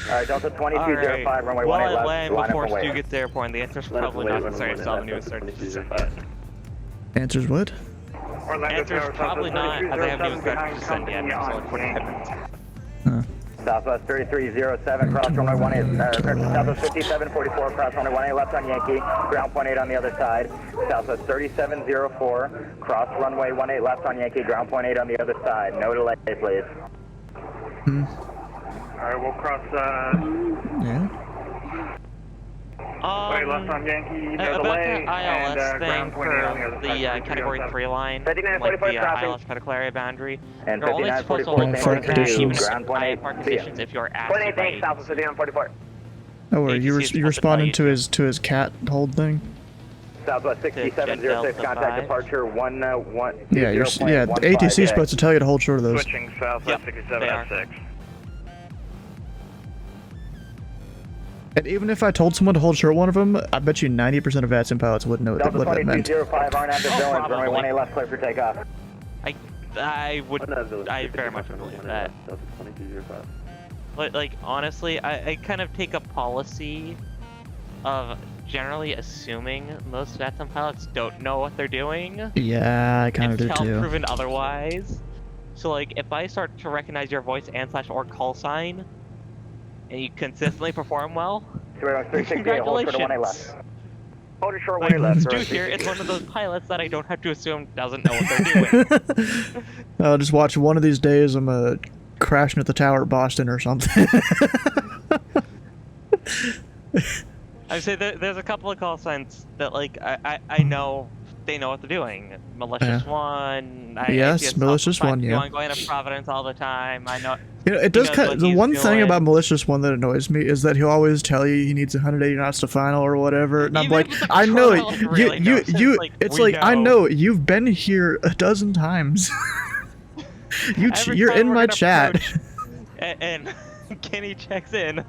Alright, Delta 2205, runway 18 Well, left, I land line up before and wait. you get to the airport, and the answer's probably not necessary to solve a new started to descend. Answers what? Answer's probably not, as I haven't even started to descend yet, it's only 45 minutes. Huh. Southwest 3307, cross runway 18, Southwest 5744, cross runway 18 left on Yankee, ground point 8 on the other side. Southwest 3704, cross runway 18 left on Yankee, ground point 8 on the other side. No delay, please. Alright, we'll cross, Yeah. Wait, left on Yankee, no About delay, the ILS and thing ground point 8 on the for other the side. Category 3 line, like 5944 the crossing. ILS critical area boundary, And you're only supposed to 5944 hold park short of that even conditions. if Ground point I 8, park see ya. conditions if you're asked 28 to thanks, wait. Southwest 5944. Oh, were you ATC is you responding supposed to his cat hold thing? Southwest 6706, Delta contact 5. departure 1, Yeah, the ATC is supposed to tell you to hold short of those. Switching Southwest 6706. And even if I told someone to hold short one of them, I bet you 90% of Vatsim pilots wouldn't know Delta what that meant. 2205, RNAV to Villains, runway probably. 18 left, clear for takeoff. I very much would believe that. But, like, honestly, I kind of take a policy of generally assuming most Vatsim pilots don't know what they're doing. Yeah, I kind of do Until too. proven otherwise. So, like, if I start to recognize your voice and / or call sign, and you consistently perform well, Congratulations. Hold it short, Like, 18 left. Stu here, it's one of those pilots that I don't have to assume doesn't know what they're doing. I'll just watch one of these days. I'm crashing at the tower at Boston or something. I would say there's a couple of call signs that, like, I know they know what they're doing. Malicious one. Yes, malicious one, yeah. One going to Providence all the time. I know. You know, it does kind of, the one thing doing. about malicious one that annoys me is that he'll always tell you he needs 180 knots to final or whatever, and I'm like, I know it. Really it's like I know it. You've been here a dozen times. You're in my chat. And Kenny checks in.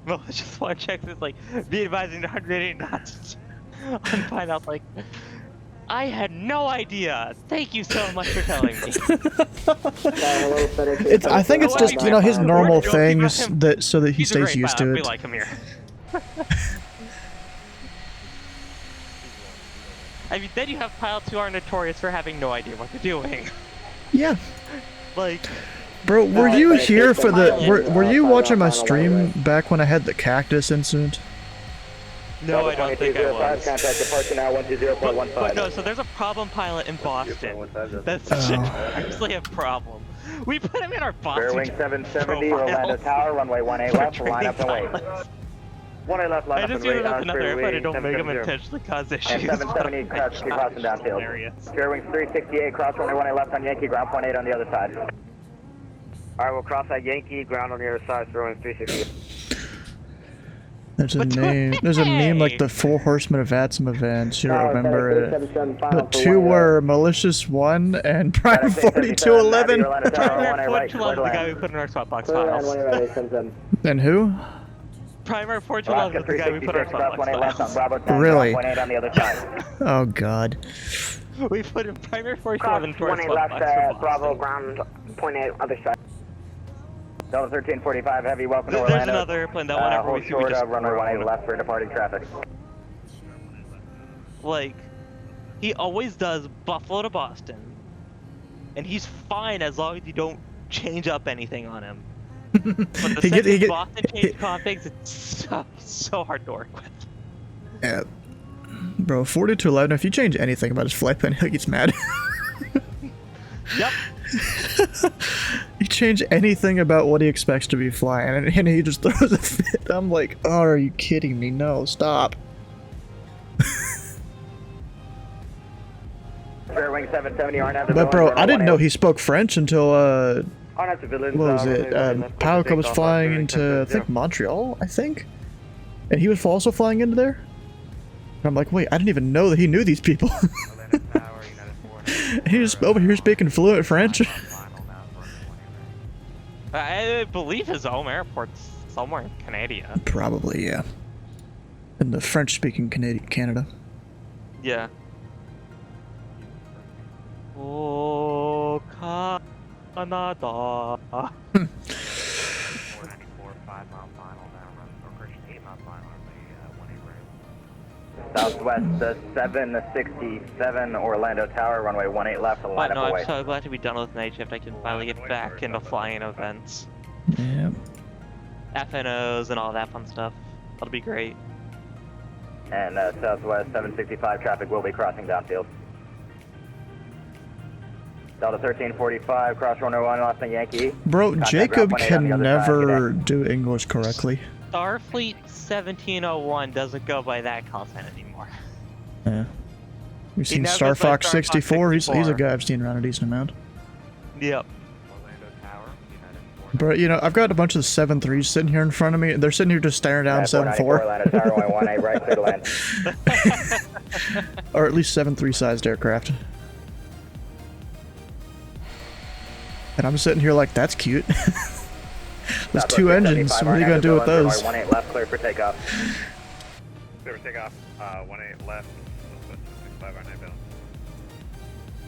Malicious one checks in, like, be advising 180 knots on final. Like, I had no idea. Thank you so much for telling me. It's. I think it's just, you know, his normal things that so that he stays used to it. We like him here. I mean, then you have pilots who are notorious for having no idea what they're doing. Yeah. Like, bro, were you here for the? Were you watching my stream back when I had the cactus incident? No, I don't think I was. Contact departure now 120.15. But no, so there's a problem pilot in Boston. That's actually a problem. We put him in our Boston. Fairwing 770, Orlando Tower, runway 18 left, line up and wait. 18 left, line I up just and wait. figured out another airplane, I don't make them intentionally cause issues. And 770 crossing downfield. Fairwing 368, cross runway 18 left on Yankee, ground point 8 on the other side. Alright, we'll cross that Yankee, ground on the other side, throwing 368. There's a name. There's a meme like the 4 Horsemen of Vatsim events. You don't remember it. The 2 were Malicious 1 and Prime 4211. Primary 4211 the guy we put in our swap box files. And who? Primary 4211 was the guy we put in our swap box files. Really? On the other side. Oh god. We put in Primary 4211 to our 18 swap left, box for Bravo, Boston. ground, point 8, other side. Delta 1345, heavy, welcome to There's Orlando. another airplane that whenever hold we short just of runway 18 left for departing traffic. Like, he always does Buffalo to Boston, and he's fine as long as you don't change up anything on him. But the second Boston change configs, it's so hard to work with. Yeah. Bro, 4211, if you change anything about his flight plan, he gets mad. Yep. You change anything about what he expects to be flying, and he just throws a fit. I'm like, oh, are you kidding me? No, stop. Fairwing 770, But bro, I didn't know he spoke French until, what was it? Pilot was flying into, I think, Montreal, I think? And he was also flying into there? And I'm like, wait, I didn't even know that he knew these people. He just over here speaking fluent French. I believe his home airport's somewhere in Canada. Probably, yeah. In the French-speaking Canada. Yeah. Oh, Canada. Southwest 767 Orlando Tower, runway 18 left, line But no, up I'm away. so glad to be done with night shift. I can finally get back into flying events. Yeah. FNOs and all that fun stuff. That'll be great. And Southwest 765 traffic will be crossing downfield. Delta 1345, cross runway 1 left on Yankee. Bro, Contact Jacob ground point 8 can on the other never side. do English correctly. Starfleet 1701 doesn't go by that call sign anymore. Yeah. You've seen never Star goes by Fox Star Fox 64? He's a 64. guy I've seen around a decent amount. Yep. But, you know, I've got a bunch of 7.3s sitting here in front of me, and they're sitting here just staring down 7.4. Orlando Tower, runway 18 right, clear to land. Or at least 7.3 sized aircraft. And I'm sitting here like, that's cute. There's 2 engines, what are you going to do with those? 18 left, clear for takeoff. Clear for takeoff, 18 left, 65 on bound.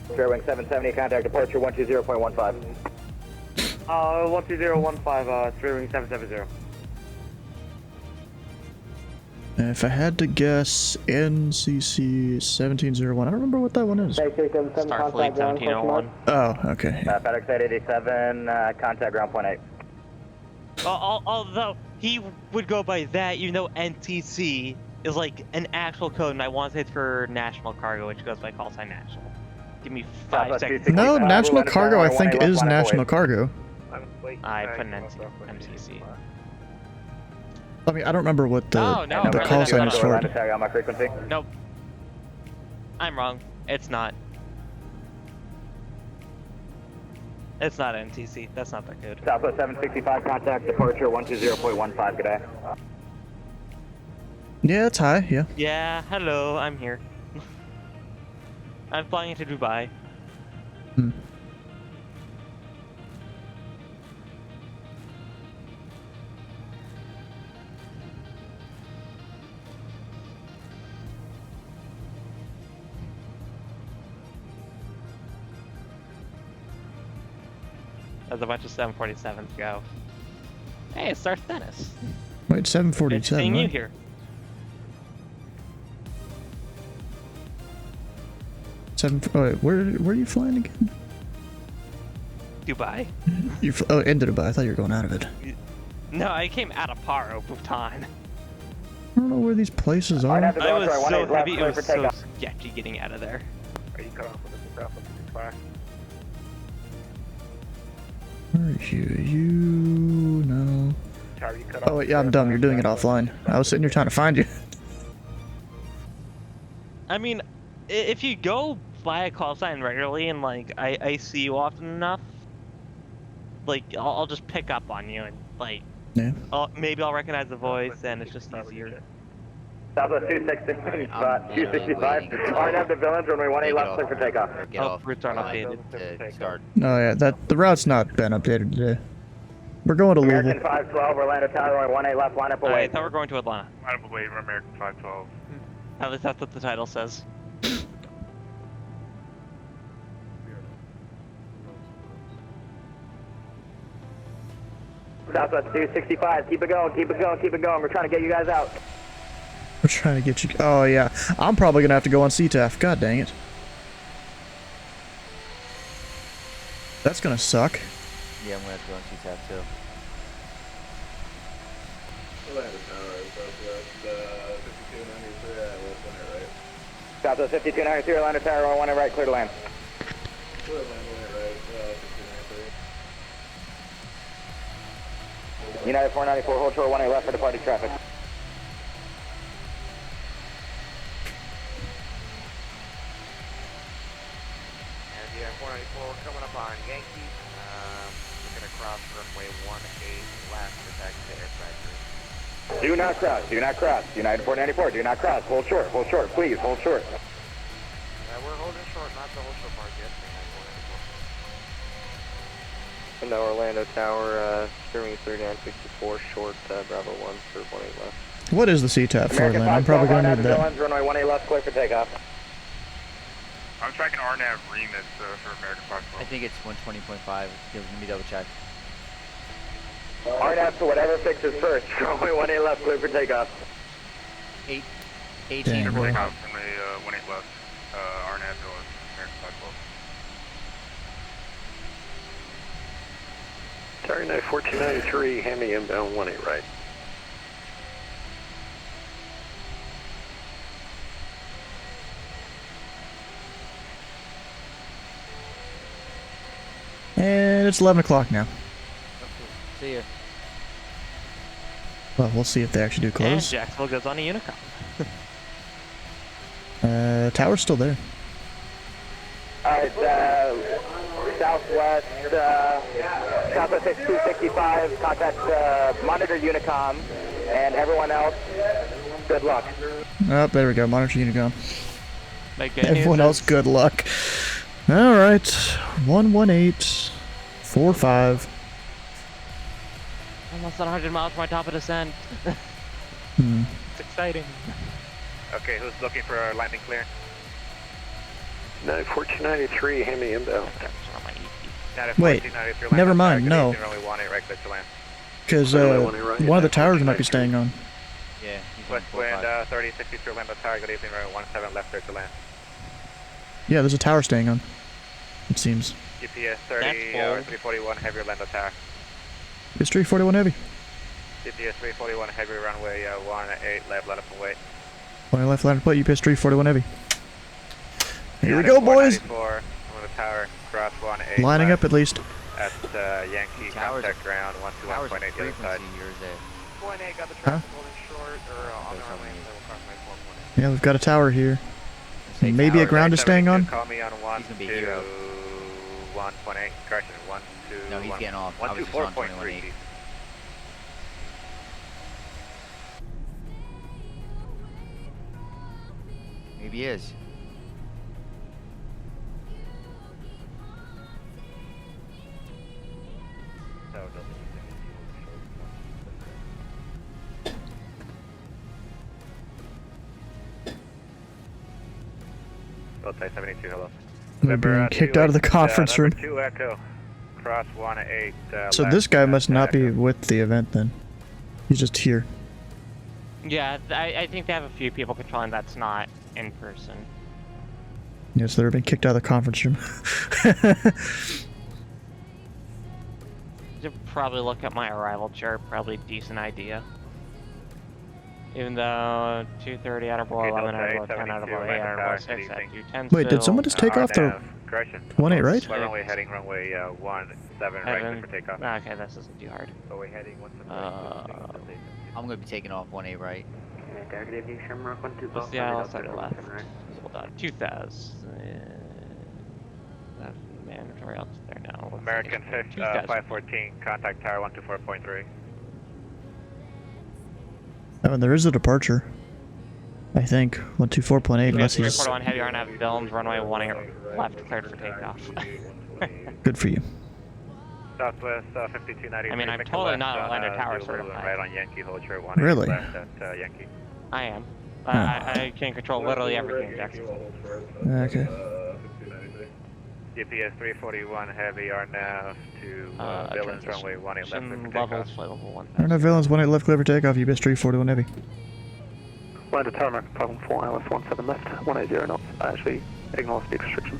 Fairwing 770, contact departure 120.15. 12015, Fairwing 770. If I had to guess, NCC 1701. I don't remember what that one is. Starfleet 1701. Oh, okay. FedEx 887, contact ground point 8. Although he would go by that, even though NTC is like an actual code, and I want to say it's for national cargo, which goes by call sign national. Give me 5 seconds. No, national cargo I think is national cargo. I put an MCC. I mean, I don't remember what the, Oh, no, the really, call that's sign not is for. On my frequency. Nope. I'm wrong. It's not. It's not NTC. That's not the code. Southwest 765, contact departure 120.15, good day. Yeah, it's high, yeah. Yeah, hello, I'm here. I'm flying into Dubai. Hmm. There's a bunch of 747s go. Hey, it's Darth Dennis. Wait, It's 747. seeing you Right? here. Wait, where are you flying again? Dubai? Oh, into Dubai. I thought you were going out of it. No, I came out of Paro, Bhutan. I don't know where these places are. I was so heavy, it was so sketchy getting out of there. Are you cut off with the Southwest 65? Where are you? You no. Tower, you cut Oh wait, yeah, I'm dumb. You're doing it offline. I was sitting here trying to find you. I mean, if you go by a call sign regularly and like I see you often enough, like I'll just pick up on you and like Yeah. maybe I'll recognize the voice and it's just easier. Southwest 265, RNAV to Villains, runway 18 left, clear for takeoff. Routes aren't updated. Start. Oh yeah, the route's not been updated today. We're going to American Louisville. 512, Orlando Tower, runway 18 left, line up I away. thought we were going to Atlanta. Line up away from American 512. At least that's what the title says. Southwest 265, keep it going, keep it going, keep it going. We're trying to get you guys out. We're trying to get you. Oh yeah, I'm probably gonna have to go on CTAF. God dang it. That's gonna suck. Yeah, I'm gonna have to go on CTAP too. Southwest 5293, Orlando Tower, runway 18 right, clear to land. United 494, hold short 18 left for departing traffic. And yeah, 494, we're coming up on Yankee. We're going to cross runway 18 left to back to air factory. Do not cross, do not cross. United 494, do not cross. Hold short, please, hold short. We're holding short, not the hold short mark yet. And the Orlando Tower, steering 3964, short Bravo 1 for 18 left. What is the CTAP for then? I'm probably gonna need that. Runway 18 left, clear for takeoff. I'm tracking RNAV remits for American 512. I think it's 120.5. Let me double check. RNAV to whatever fixes first. Runway 18 left, clear for takeoff. 18 Dang, Clear for boy. takeoff from the 18 left. RNAV to American 512. Tower 1493, Hemi inbound 18 right. And it's 11 o'clock now. See ya. Well, we'll see if they actually do And close. Jacksonville goes on a Unicom. Tower's still there. Alright, Southwest 265, contact monitor Unicom, and everyone else, good luck. Oh, there we go. Monitor Unicom. Make good Everyone news else, is- good luck. All right, 11845. Almost 100 miles from my top of descent. It's exciting. Okay, who's looking for a landing clear? 1493, Hemi inbound. Wait, never mind. No, because one of the towers might be staying on. Yeah. West wind 3063 Orlando Tower, good evening, runway 17 left, clear to land. Yeah, there's a tower staying on. It seems. GPS 341 heavy Orlando Tower. It's 341 heavy. GPS 341 heavy runway 18 left, let up and wait. 20 left, line plate, UPS 341 heavy. Here we go, boys! I'm on the tower, cross 1A. Lining up at least. At Yankee, contact ground 121.8 the other side. 1A got the Huh? traffic holding short, or on the runway, so we'll cross my 4.8. Yeah, we've got a tower here. Maybe a ground is staying on? Call me on 1 He's gonna be to hero. 1.8, correction, 1 to No, he's getting off. 1 I to was just on 4.3. 21.8. Maybe he is. Delta 72, hello. We're being kicked out of the conference room. 2 Echo, cross 1-8. So this guy must not be with the event then. He's just here. Yeah, I think they have a few people controlling that's not in person. Yes, they're being kicked out of the conference room. You should probably look at my arrival chart, probably a decent idea. Even though 230 out of below 11 out of below 10 out of below 8 out of below 6 at 210. Wait, did someone just take off the 1-8, right? Runway heading runway 17 right for takeoff. Okay, this isn't too hard. Runway heading 17 I'm gonna be taking off 1A right. What's the ILS on the left? Hold on, 2000. Mandatory else there now. American 514, contact tower 124.3. Oh, and there is a departure. I think 124.8 unless he's 341 heavy on have Billings, runway 18 left cleared for takeoff. good for you. Southwest 5290. I mean, I'm totally not Orlando Tower certified. Right on Yankee, hold short 1 Really? left at Yankee. I am. I can control literally everything in Jacksonville. Okay. GPS 341 heavy are now to Villains runway 18 left for levels, takeoff. flight level 1. Alright, Villains 1-8 left clear for takeoff, UPS 341 heavy. Land to tarmac, problem 4, ILS 17 left, 180 knots. Actually, ignore speed restriction.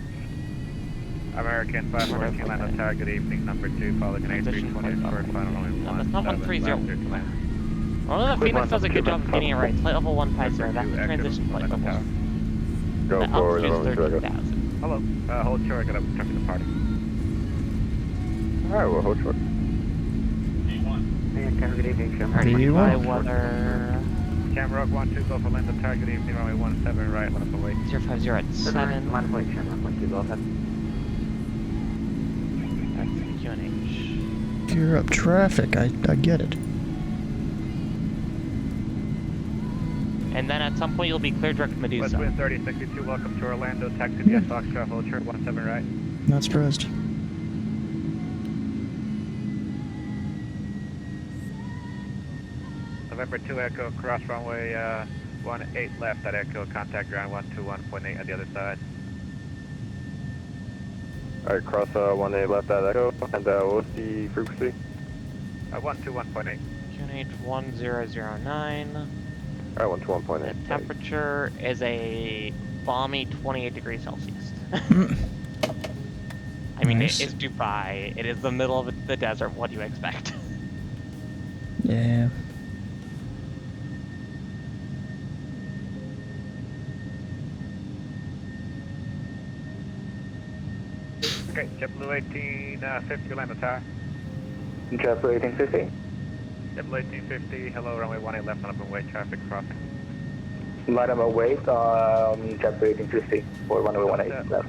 American 514 land on tower, good evening, number 2, following an 8328 for final runway 1. No, that's not 130. Only the Phoenix does a good job of getting it right. Flight level 150, that's the transition flight level. Go The forward, altitude's 11 13,000. Hello, hold short, got a truck in the party. Alright, well, hold short. Good evening, Alright, by weather. Camrock 12, go for land on tower, good evening, runway 17 right, let us away. 050 at 7. Line plate, Camrock 12, go ahead. That's QNH. Gear up traffic, I get it. And then at some point you'll be cleared direct Medusa. West wind 3062, welcome to Orlando, taxi via Foxtrot, hold short 17 right. Not surprised. November 2 Echo, cross runway 18 left at Echo, contact ground 121.8 at the other side. Alright, cross 1-8 left at Echo, and what's the frequency? 121.8. QNH 1009. Alright, 121.8. The temperature is a balmy 28 degrees Celsius. I mean, Nice. it is Dubai. It is the middle of the desert. What do you expect? Yeah. Okay, JetBlue 1850, Orlando Tower. JetBlue 1850. JetBlue 1850, hello, runway 18 left on open way, traffic crossing. Light up wait, JetBlue 1850 for runway 18 left.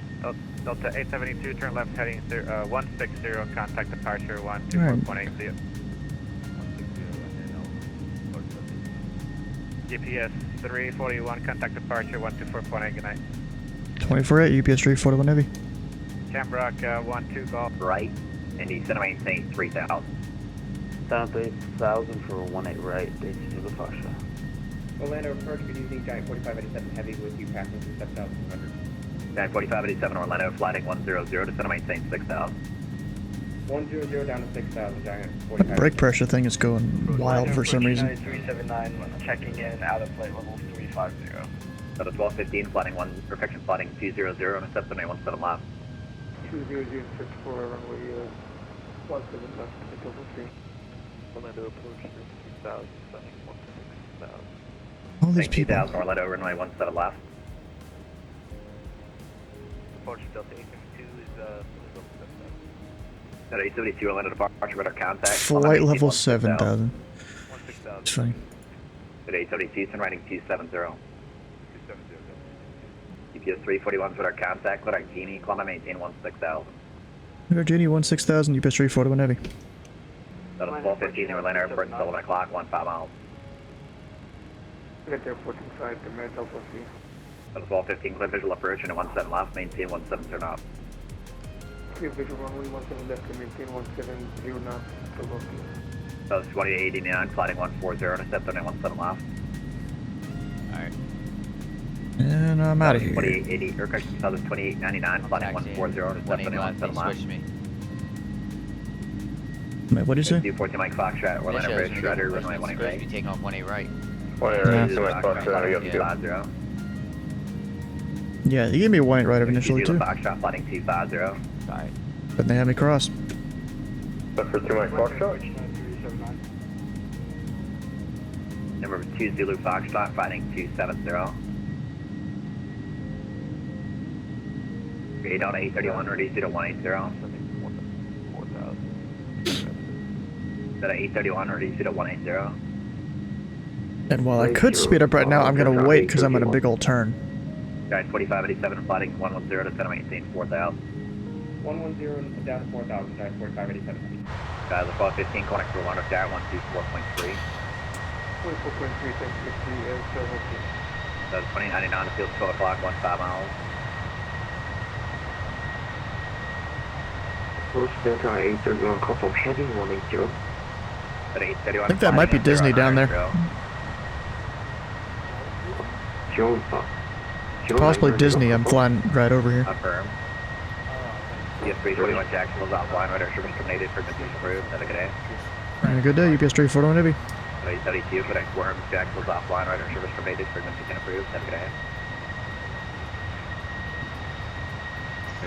Delta 872, turn left heading 160, contact departure 124.8, see you. GPS 341, contact departure 124.8, good night. 24-8, UPS 341 heavy. Camrock 12 golf. Right, and he sent maintain 3000. Down to 8,000 for 18 right, base to the Foxtrot. Orlando approach, good evening, Giant 4587 heavy with you passing through 7,200. Giant 4587 Orlando, flighting 100 to center maintain 6000. 100 down to 6,000, Giant The 45. brake pressure thing is going wild for some reason. 379, checking in out of flight level 350. Out of 1215, flighting 1, perfection flighting 200, and accept 17 left. 200, 54, runway 17 left, double 3. Orlando approach 3,000, sending 16,000. All these people. 2000 Orlando, runway 17 left. Departure Delta 852 is level 7,000. At 872 Orlando departure with our contact. Flight level 7,000. It's funny. At 872 Houston, riding 270. 270. GPS 341s with our contact, with our Genie, climb maintain 16,000. Virginia 16,000, UPS 341 Heavy. That is 1215 Orlando Airport, 11 o'clock, 15 miles. Get there 14.5 to Med Delta C. That is 1215, clear visual approach into 17 left, maintain 17 turn off. Clear visual runway 17 left to maintain 170 knots, Tobu. That is 2889, flighting 140, intercept on 17 left. Alright. And I'm out of here. 2880, or correction, that is 2899, flighting 140, intercept on 17 left. Switch me. Wait, what did you say? 214 Mike Foxtrot, Orlando Bridge, Shredder, runway 18 right. Be taking off 18 right. 18 right, 2 Mike Foxtrot, you got 250. Yeah, you gave me a white right initially too. Foxtrot, flighting 250. Alright. But they had me cross. But for 2 Mike Foxtrot? Number 2 Zulu Foxtrot, fighting 270. 8 on 831, ready to 180. That 831, ready to 180. And while I could speed up right now, I'm gonna wait because I'm in a big old turn. Guys, 4587, fighting 110 to center maintain 4000. 110 down to 4,000, guys, 4587. Guys, 1215, connect for 1 down 124.3. 24.3, 1050, Delta C. That's 2099, the field 12 o'clock, 15 miles. Approach Delta 831, call from heading 180. At 831, I think that might be Disney down there. Possibly Disney, I'm flying right over here. Affirm. UPS 341 Jacksonville's offline, radar service terminated for missing approved. Have a good day. Have a good day, UPS 341 Heavy. 872, connect Worms, Jacksonville's offline, radar service terminated for missing approved. Have a good day.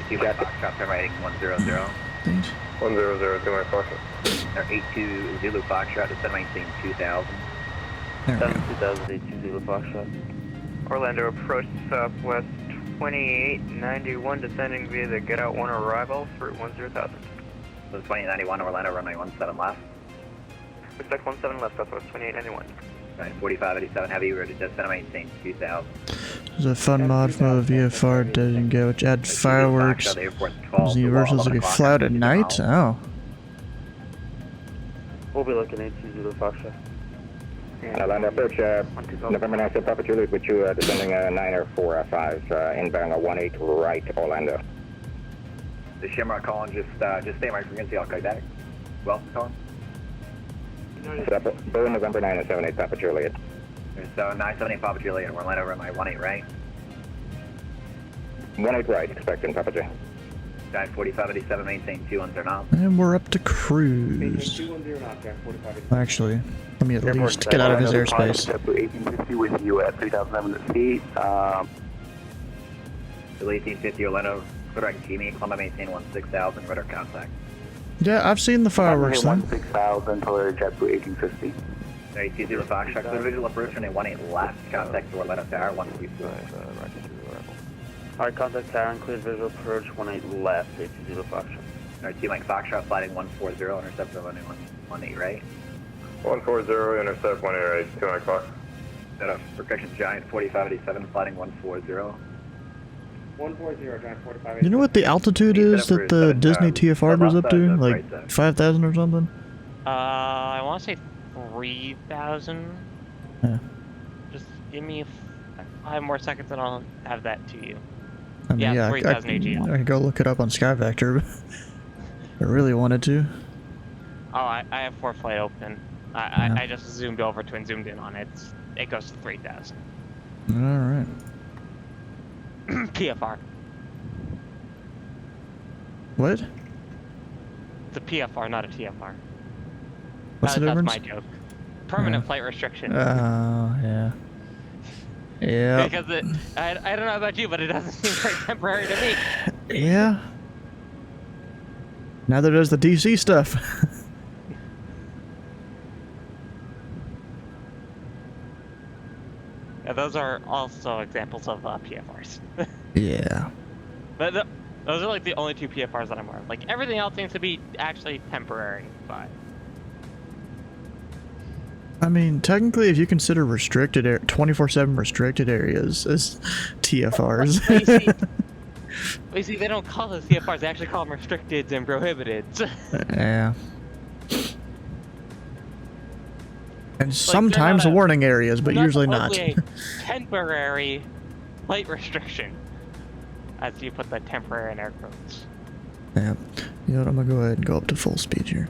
2 Mike Foxtrot, turn rating 100. 100, 2 Mike Foxtrot. Or 82 Zulu Foxtrot, descend maintain 2000. There we go. 2000, 82 Zulu Foxtrot. Orlando approach southwest 2891, descending via the get out 1 arrival for 10,000. So 2891 Orlando, runway 17 left. Expect 17 left, southwest 2891. 4587 heavy, ready to descend maintain 2000. There's a fun mod from a VFR doesn't go, which add fireworks. There's universals that can fly out at night. Oh. We'll be looking at 2 Zulu Foxtrot. Orlando approach, November 9th, Papa Juliet with you, descending 945, inbound 18 right, Orlando. The Shamrock calling, just stay my frequency, I'll go back. Welcome, calling. Boeing November 978, Papa Juliet. So 978 Papa Juliet, Orlando, runway 18 right. 18 right, expecting Papa J. Guy 4587, maintain 210 knots. And we're up to cruise. 210 knots, guys, 4587. Actually, let me at least get out of his airspace. 1850 with you at 3,700 feet. 1850 Orlando, correct Genie, climb maintain 16,000, radar contact. Yeah, I've seen the fireworks then. 16,000, Polar JetBlue 1850. 820 Foxtrot, clear visual approach on a 18 left, contact to Orlando Tower, 134. Alright, contact tower, include visual approach 18 left, 820 Foxtrot. Alright, 2 Mike Foxtrot, flighting 140, intercept on 18 right. 140, intercept 18 right, 2 Mike Fox. Set up, Protection Giant 4587, flighting 140. 140, Giant 4587. You know what the altitude is that the Disney TFR goes up to? Like 5,000 or something? I want to say 3,000. Yeah. Just give me 5 more seconds and I'll have that to you. I mean, yeah, 3,000 AGL. I could go look it up on SkyVector, but I really wanted to. Oh, I have 4 flight open. I just zoomed over to and zoomed in on it. It goes to 3,000. Alright. PFR. What? It's a PFR, not a TFR. What's the difference? That's my joke. Permanent flight restriction. Oh, yeah. Yeah. Because I don't know about you, but it doesn't seem very temporary to me. Yeah. Neither does the DC stuff. those are also examples of PFRs. Yeah. But those are like the only 2 PFRs that I'm aware of. Like everything else seems to be actually temporary, but. I mean, technically, if you consider restricted 24/7 restricted areas as TFRs. But you see, they don't call those TFRs, they actually call them restricted and prohibited. Yeah. And sometimes warning areas, but usually not. A temporary light restriction, as you put the temporary in air quotes. Yeah. You know what, I'm gonna go ahead and go up to full speed here.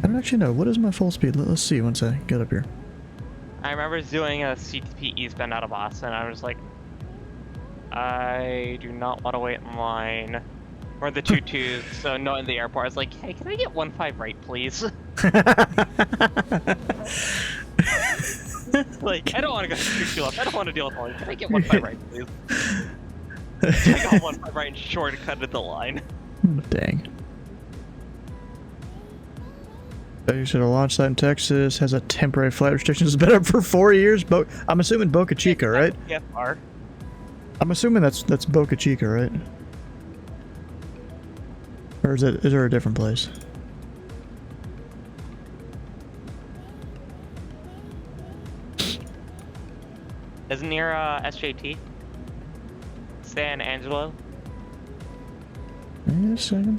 I don't actually know, what is my full speed? Let's see once I get up here. I remember doing a CTP eastbound out of Boston, I was like, I do not want to wait in line. Or the 2-2s, so not in the airport. I was like, hey, can I get 1-5 right, please? Like, I don't want to go 2-2 left. I don't want to deal with line. Can I get 1-5 right, please? I got 1-5 right and shortcutted the line. Dang. You said a launch site in Texas has a temporary flight restriction. It's been up for 4 years. I'm assuming Boca Chica, right? PFR. I'm assuming that's Boca Chica, right? Or is there a different place? Isn't near SJT? San Angelo? Wait a second.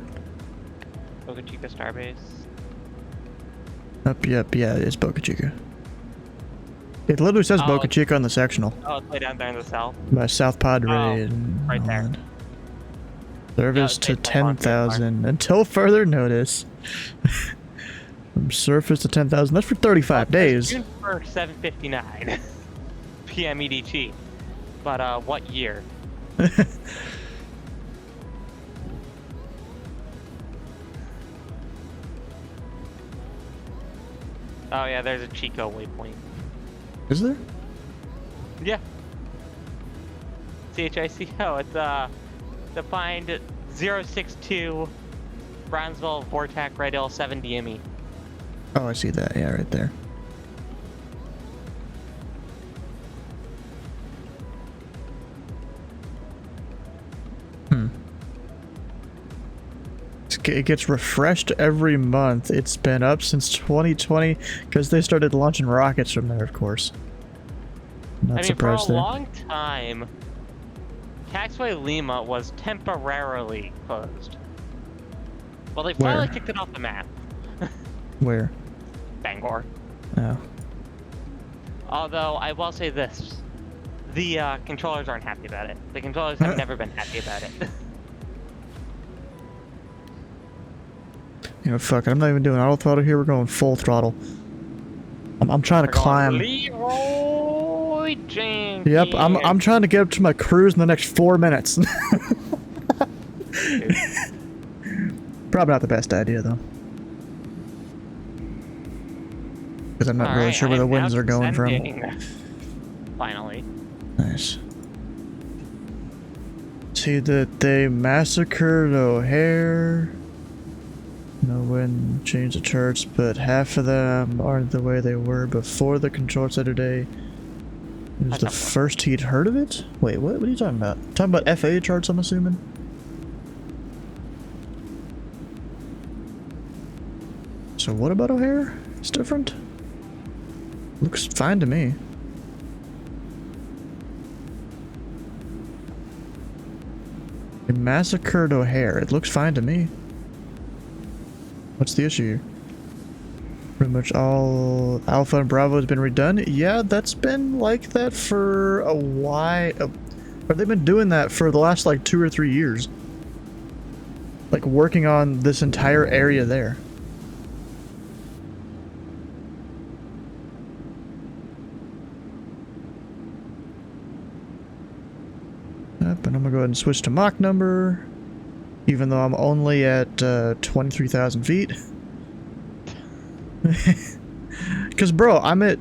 Boca Chica Starbase. Yep, yeah, it's Boca Chica. It literally says Boca Chica on the sectional. Oh, it's way down there in the south. By South Padre and right there. Holland. Service to 10,000 until further notice. From surface to 10,000. That's for 35 days. June 1st, 7:59 p.m. EDT. But what year? Oh yeah, there's a Chico waypoint. Is there? Yeah. CHICO. It's defined 062 Brownsville Vortac Radial 7 DME. Oh, I see that. Yeah, right there. It gets refreshed every month. It's been up since 2020 because they started launching rockets from there, of course. Not surprised for a there. long time, Taxway Lima was temporarily closed. Well, they finally kicked it off the map. Where? Bangor. Oh. Although, I will say this. The controllers aren't happy about it. The controllers have never been happy about it. You know, fuck it. I'm not even doing auto throttle here. We're going full throttle. I'm trying to climb. Leroy Jenkins. Yep, I'm trying to get up to my cruise in the next 4 minutes. Probably not the best idea though. Because I'm not really sure where the winds are going from. Finally. Nice. See that they massacred O'Hare. No wind changed the charts, but half of them aren't the way they were before the control center day. It was the first he'd heard of it? Wait, what are you talking about? Talking about FAA charts, I'm assuming? So what about O'Hare? It's different? Looks fine to me. They massacred O'Hare. It looks fine to me. What's the issue here? Pretty much all Alpha and Bravo has been redone. Yeah, that's been like that for a while. But they've been doing that for the last like 2 or 3 years. Like working on this entire area there. Yep, and I'm gonna go ahead and switch to Mach number. Even though I'm only at 23,000 feet. Because, bro, I'm at,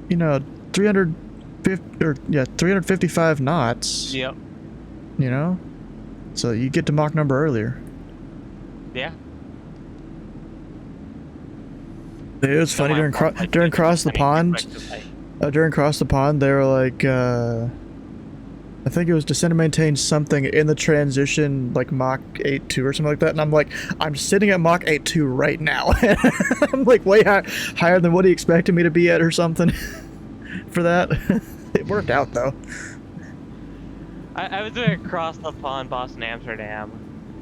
you know, 355 knots. Yep. You know? So you get to Mach number earlier. Yeah. It was funny during Cross the Pond. During Cross the Pond, they were like, I think it was descend and maintain something in the transition, like Mach 8.2 or something like that, and I'm like, I'm sitting at Mach 8.2 right now. I'm like way higher than what he expected me to be at or something for that. It worked out though. I was doing Across the Pond, Boston, Amsterdam,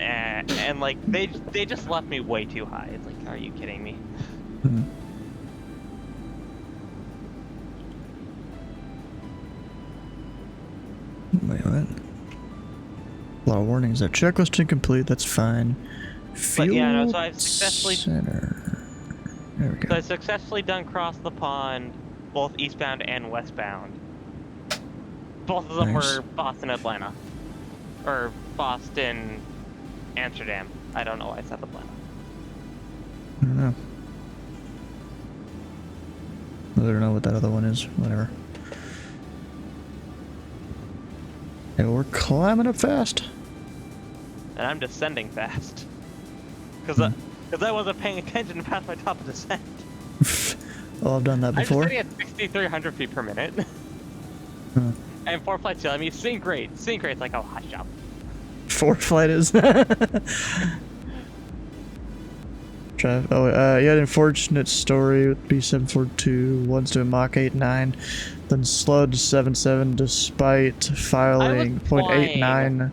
and like they just left me way too high. It's like, are you kidding me? Wait, what? A lot of warnings there. Checklist incomplete, that's fine. But yeah, no, so I've successfully... Center. There we go. So I've successfully done Cross the Pond, both eastbound and westbound. Both of them were Boston, Atlanta. Or Boston, Amsterdam. I don't know why I said Atlanta. I don't know. I don't know what that other one is. Whatever. And we're climbing up fast. And I'm descending fast. Because I wasn't paying attention past my top of descent. Oh, I've done that before. I'm descending at 6,300 feet per minute. And 4 flight still. I mean, sync rate's like a hot job. 4 flight is. You had an unfortunate story with B742. One's doing Mach 8.9, then slowed to 7.7 despite filing 0.89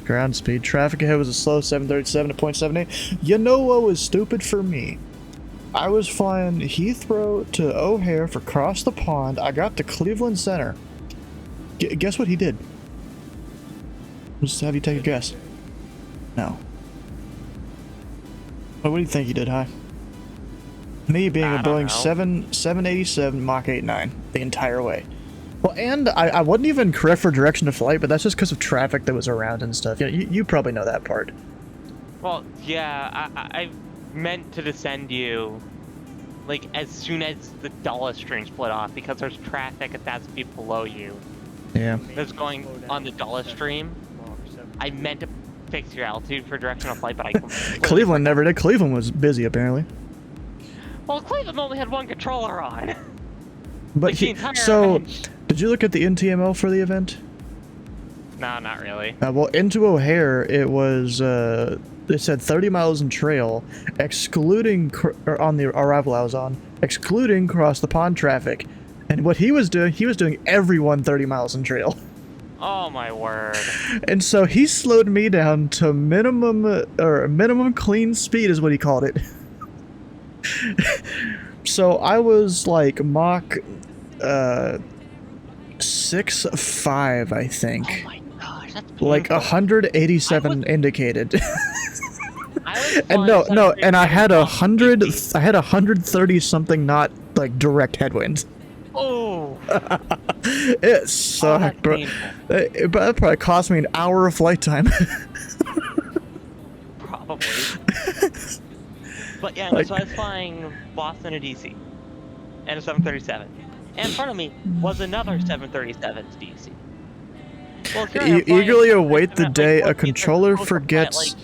ground speed. Traffic ahead was a slow 737 to 0.78. You know what was stupid for me? I was flying Heathrow to O'Hare for Cross the Pond. I got to Cleveland Center. Guess what he did? Just have you take a guess. No. What do you think he did, Hi? Me being a Boeing 787 Mach 8.9 the entire way. Well, and I wasn't even correct for direction of flight, but that's just because of traffic that was around and stuff. You probably know that part. Well, yeah, I meant to descend you, like, as soon as the Dulles string split off, because there's traffic at that speed below you. Yeah. That's going on the Dulles stream. I meant to fix your altitude for directional flight, but I completely... Cleveland never did. Cleveland was busy, apparently. Well, Cleveland only had one controller on. But did you look at the NTML for the event? No, not really. Well, into O'Hare, it was, it said 30 miles in trail, excluding, on the arrival I was on, excluding cross the pond traffic. And what he was doing everyone 30 miles in trail. Oh my word. And so he slowed me down to minimum clean speed is what he called it. So I was like Mach 6.5, I think. Oh my gosh, that's painful. Like 187 indicated. And no, and I had 130 something not like direct headwinds. Oh. It sucked, bro. But that probably cost me an hour of flight time. Probably. But yeah, so I was flying Boston to DC, and a 737. And in front of me was another 737 to DC. Well, you eagerly await the day a controller forgets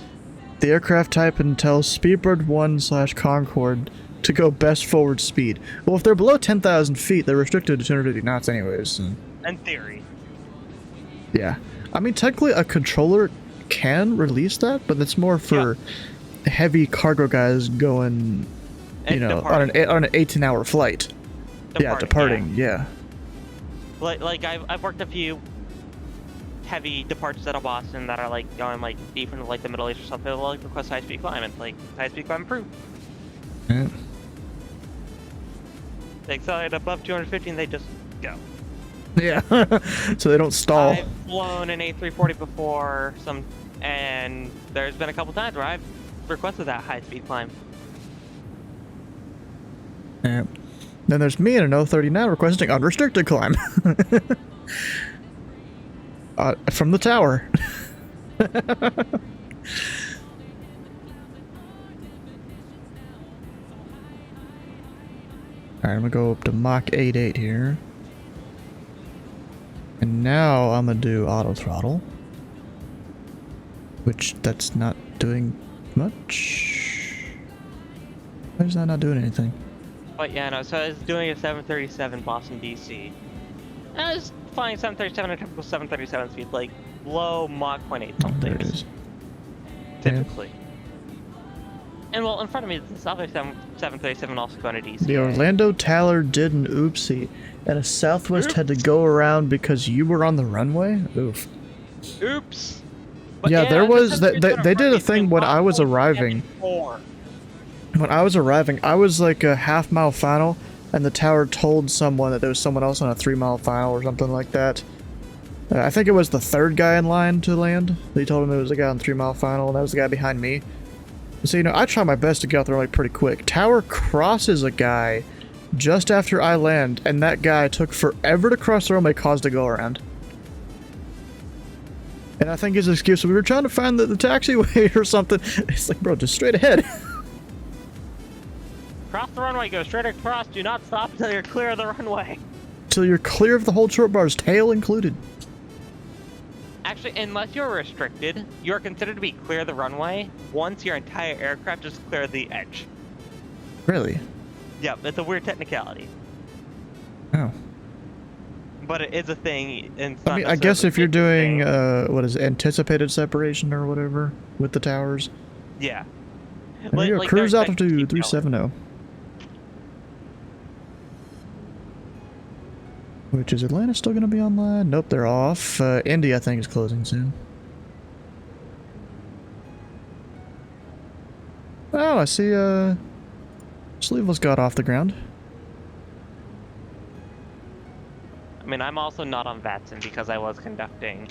the aircraft type and tells Speedbird 1/Concorde to go best forward speed. Well, if they're below 10,000 feet, they're restricted to 250 knots anyways. In theory. Yeah. I mean, technically, a controller can release that, but that's more for heavy cargo guys going, you know, on an 18-hour flight. Departing, yeah. Like I've worked a few heavy departures out of Boston that are like going like deep into like the Middle East or something. They'll like request high-speed climb, and like high-speed climb approved. Yeah. They accelerate above 250 and they just go. Yeah. So they don't stall. I've flown an A340 before, and there's been a couple times where I've requested that high-speed climb. Yeah. Then there's me in an 039 requesting unrestricted climb. From the tower. Alright, I'm gonna go up to Mach 8.8 here. And now I'm gonna do auto throttle. Which, that's not doing much. Why is that not doing anything? But yeah, no, so I was doing a 737 Boston, DC. And I was flying 737 at typical 737 speed, like low Mach 0.8 something. There it is. Typically. And well, in front of me, the other 737 also going to DC. The Orlando Tower did an oopsie, and a Southwest had to go around because you were on the runway? Oof. Oops. But yeah, there was, they did a thing when I was arriving. When I was arriving, I was like a half-mile final, and the tower told someone that there was someone else on a 3-mile final or something like that. I think it was the third guy in line to land. They told him it was a guy on the 3-mile final, and that was the guy behind me. So, you know, I try my best to get out there like pretty quick. Tower crosses a guy just after I land, and that guy took forever to cross the runway, caused a go-around. And I think his excuse was, we were trying to find the taxiway or something. It's like, bro, just straight ahead. Cross the runway, go straight across, do not stop until you're clear of the runway. Until you're clear of the whole short bars, tail included. Actually, unless you're restricted, you're considered to be clear of the runway once your entire aircraft is clear of the edge. Really? Yep, it's a weird technicality. Oh. But it is a thing. I mean, I guess if you're doing, what is it, anticipated separation or whatever with the towers. Yeah. There you go, cruise altitude 370. Which, is Atlanta still going to be online? Nope, they're off. Indy, I think, is closing soon. Oh, I see, Sleeveless got off the ground. I mean, I'm also not on Vatsim because I was conducting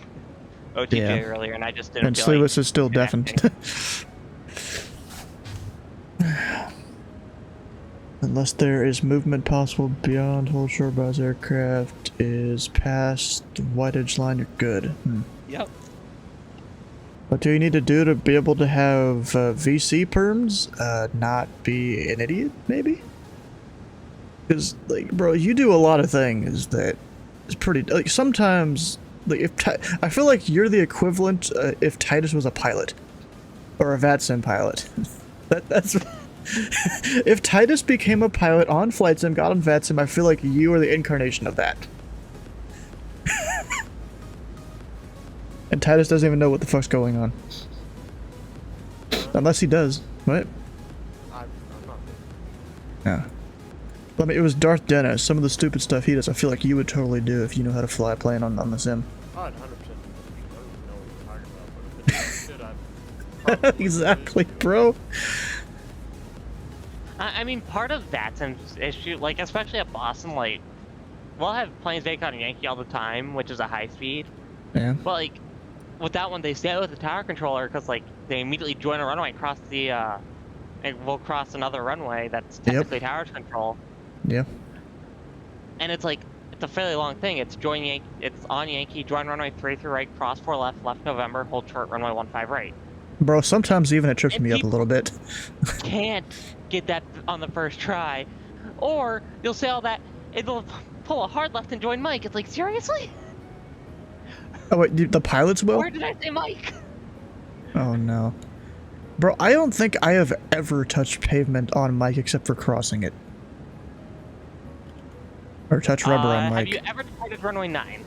OTJ earlier, and I just didn't And feel Sleeveless like is still deafened. Unless there is movement possible beyond whole short bars aircraft is past the white edge line, you're good. Yep. What do you need to do to be able to have VC perms? Not be an idiot, maybe? Because, like, bro, you do a lot of things that is pretty... Like, sometimes... Like, if I feel like you're the equivalent if Titus was a pilot. Or a Vatsim pilot. That's... If Titus became a pilot on Flight Sim, got on Vatsim, I feel like you are the incarnation of that. And Titus doesn't even know what the fuck's going on. Unless he does. What? I'm not. Yeah. I mean, it was Darth Dennis. Some of the stupid stuff he does, I feel like you would totally do if you knew how to fly a plane on the sim. Oh, 100%. I don't know what you're talking about, but if it Exactly, bro. I mean, part of Vatsim's issue, like, especially at Boston, like, we'll have planes vacant on Yankee all the time, which is a high speed. Yeah. But, like, with that one, they stay with the tower controller because, like, they immediately join a runway across the, and we'll cross another runway that's technically tower control. Yeah. And it's like, it's a fairly long thing. It's it's on Yankee, join runway 33 right, cross 4 left, left November, hold short runway 15 right. Bro, sometimes even it trips me up a little bit. Can't get that on the first try. Or, you'll say all that, it'll pull a hard left and join Mike. It's like, seriously? Oh wait, the pilots will? Where did I say Mike? Oh no. Bro, I don't think I have ever touched pavement on Mike except for crossing it. Or touch rubber on Mike. Have you ever departed runway 9?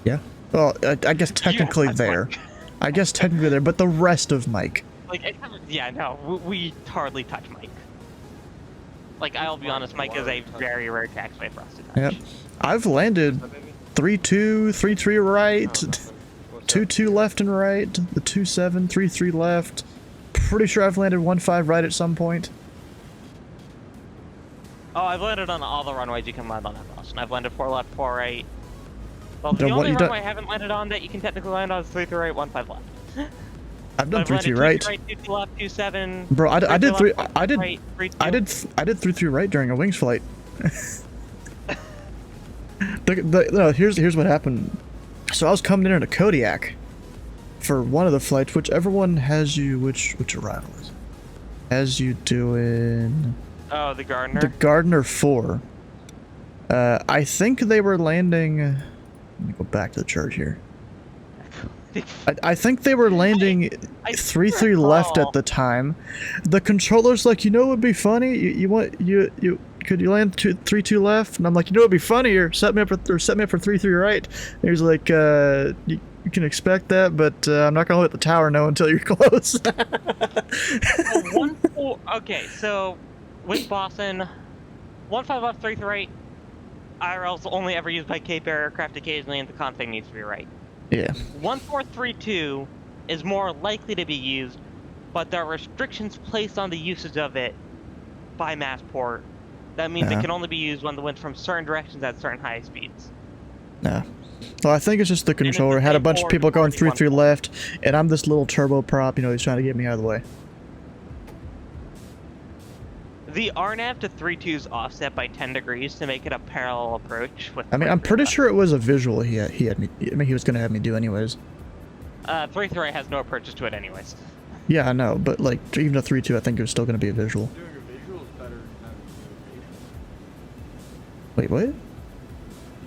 Yeah. Well, I guess technically there. I guess technically there, but the rest of Mike. Like, yeah, no, we hardly touch Mike. Like, I'll be honest, Mike is a very rare taxiway for us to touch. Yep. I've landed 3-2, 3-3 right, 2-2 left and right, the 2-7, 3-3 left. Pretty sure I've landed 1-5 right at some point. Oh, I've landed on all the runways you can land on at Boston. I've landed 4 left, 4 right. Well, the only runway I haven't landed on that you can technically land on is 3-3 right, 1-5 left. I've done 3-3 right. 2-2 left, 2-7. Bro, I did 3-2. 3-3 right during a wings flight. No, here's what happened. So I was coming in a Kodiak for one of the flights, whichever one has you, which arrival is it? Has you doing... Oh, the Gardner? The Gardner 4. I think they were landing... Let me go back to the chart here. I think they were landing 3-3 left at the time. The controller's like, you know what would be funny? Could you land 3-2 left? And I'm like, you know what would be funnier? Set me up for 3-3 right. And he's like, you can expect that, but I'm not gonna let the tower know until you're close. Okay, so with Boston, 1-5 left, 3-3 right. IRL's only ever used by Cape aircraft occasionally, and the config needs to be right. Yeah. 1432 is more likely to be used, but there are restrictions placed on the usage of it by Massport. That means it can only be used when the wind's from certain directions at certain high speeds. No. Well, I think it's just the controller. Had a bunch of people going 3-3 left, and I'm this little turboprop, you know, he's trying to get me out of the way. The RNAV to 3-2 is offset by 10 degrees to make it a parallel approach with. I mean, I'm pretty sure it was a visual he had me. I mean, he was gonna have me do anyways. 3-3 has no approaches to it anyways. Yeah, I know, but like even a 3-2, I think it was still gonna be a visual. Doing a visual is better than having to do a visual. Wait, what? You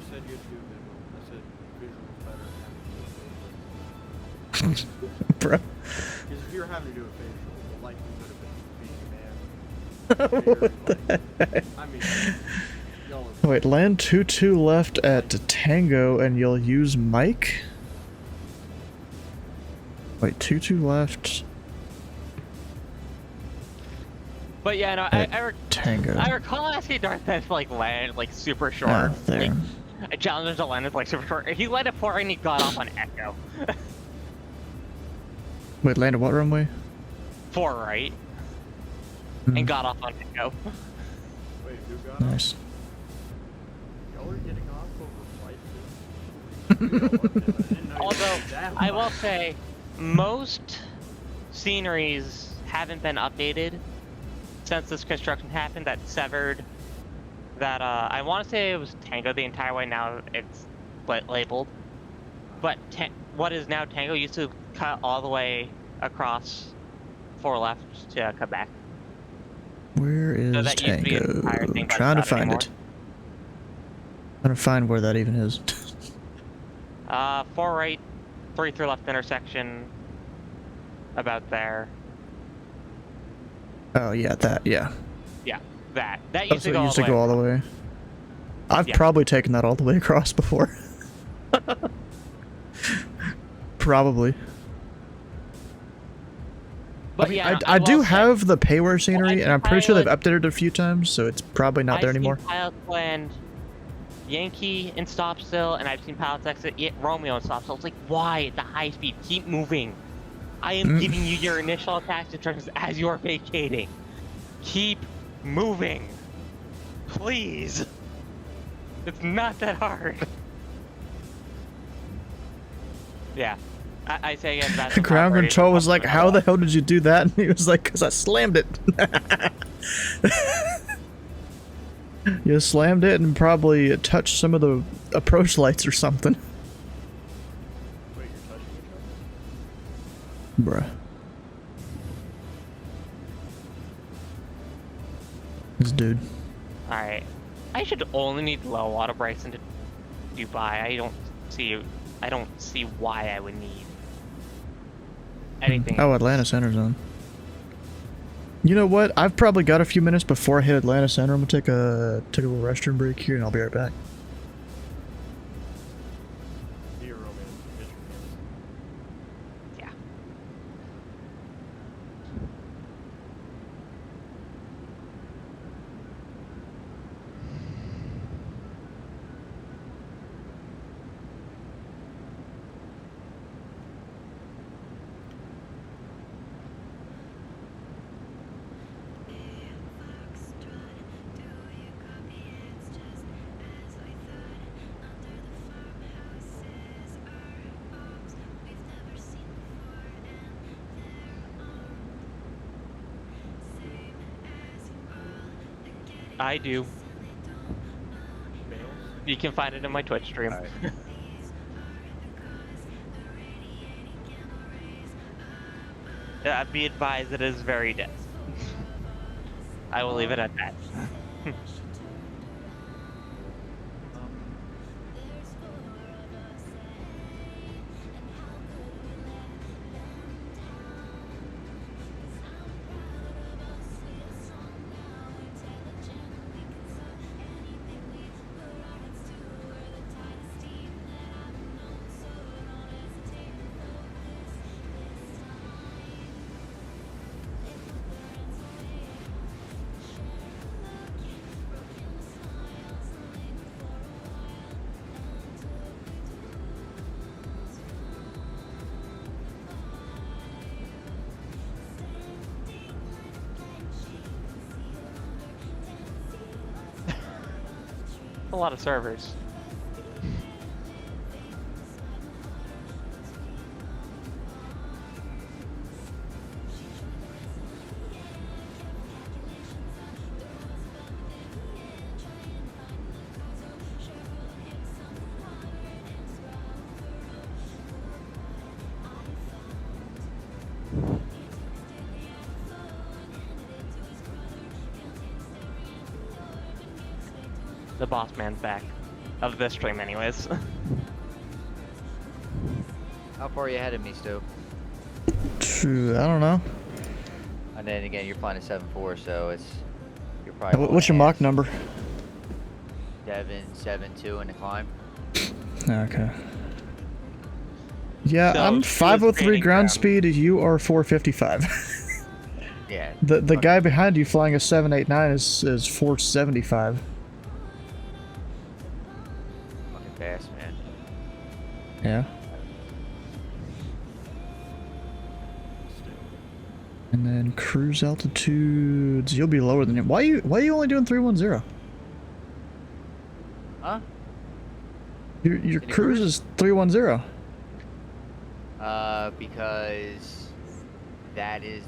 said you had to do a visual. I said visual is better than having to do a visual. Bro. Because if you were having to do a visual, the likelihood of it being man. What the heck? I mean, y'all Wait, land 2-2 left at Tango, and you'll use Mike? Wait, 2-2 left. But yeah, no, Tango. I recall asking Darth Vader to like land like super short. Ah, there. Like, I challenged him to land it like super short. He landed 4 and he got off on Echo. Wait, landed what runway? 4 right. And got off on Echo. Wait, who got Nice. Y'all are getting off over flight. Although, I will say, most sceneries haven't been updated since this construction happened that severed that, I want to say it was Tango the entire way, now it's labeled. But what is now Tango used to cut all the way across 4 left to Quebec. Where is So that used to be an entire Tango? thing, but Trying to it's not find anymore. it. Trying to find where that even is. 4 right, 3-3 left intersection, about there. Oh yeah, that, yeah. Yeah, that Oh, used so to it go used to go all the way. I've Yeah. probably taken that all the way across before. Probably. But I mean, yeah, I do will say, have the payware scenery, and I'm pretty sure they've pilot- updated it a few times, so it's probably not there I've anymore. seen pilots land Yankee and stop still, and I've seen pilots exit Romeo and stop still. It's like, why at the high speed? Keep moving. I am giving you your initial attack instructions as you are vacating. Keep moving. Please. It's not that hard. Yeah. I say again, that's what Ground operating control was like, is how the hell did you do that? And he was like, because I slammed it. You slammed it and probably touched some of the approach lights or something. Wait, you're touching each other? Bruh. This dude. Alright. I should only need low water brakes into Dubai. I don't see why I would need anything. Oh, Atlanta Center Zone. You know what? I've probably got a few minutes before I hit Atlanta Center. I'm gonna take a little restroom break here, and I'll be right back. Be a romance. Yeah. I do. You can find it in my Twitch stream. Be advised, it is very dense. I will leave it at that. a lot of servers. The boss man's back. Of this stream anyways. How far are you ahead of me, Stu? True, I don't know. And then again, you're flying a 7.4, so you're probably. What's your Mach number? 7.72 in the climb. Okay. Yeah, So, I'm she was 503 gaining ground ground. speed. You are 455. Yeah. The guy behind you flying a 789 is 475. Fucking fast, man. Yeah. And then cruise altitudes. You'll be lower than him. Why are you only doing 310? Huh? Your cruise is 310. Because that is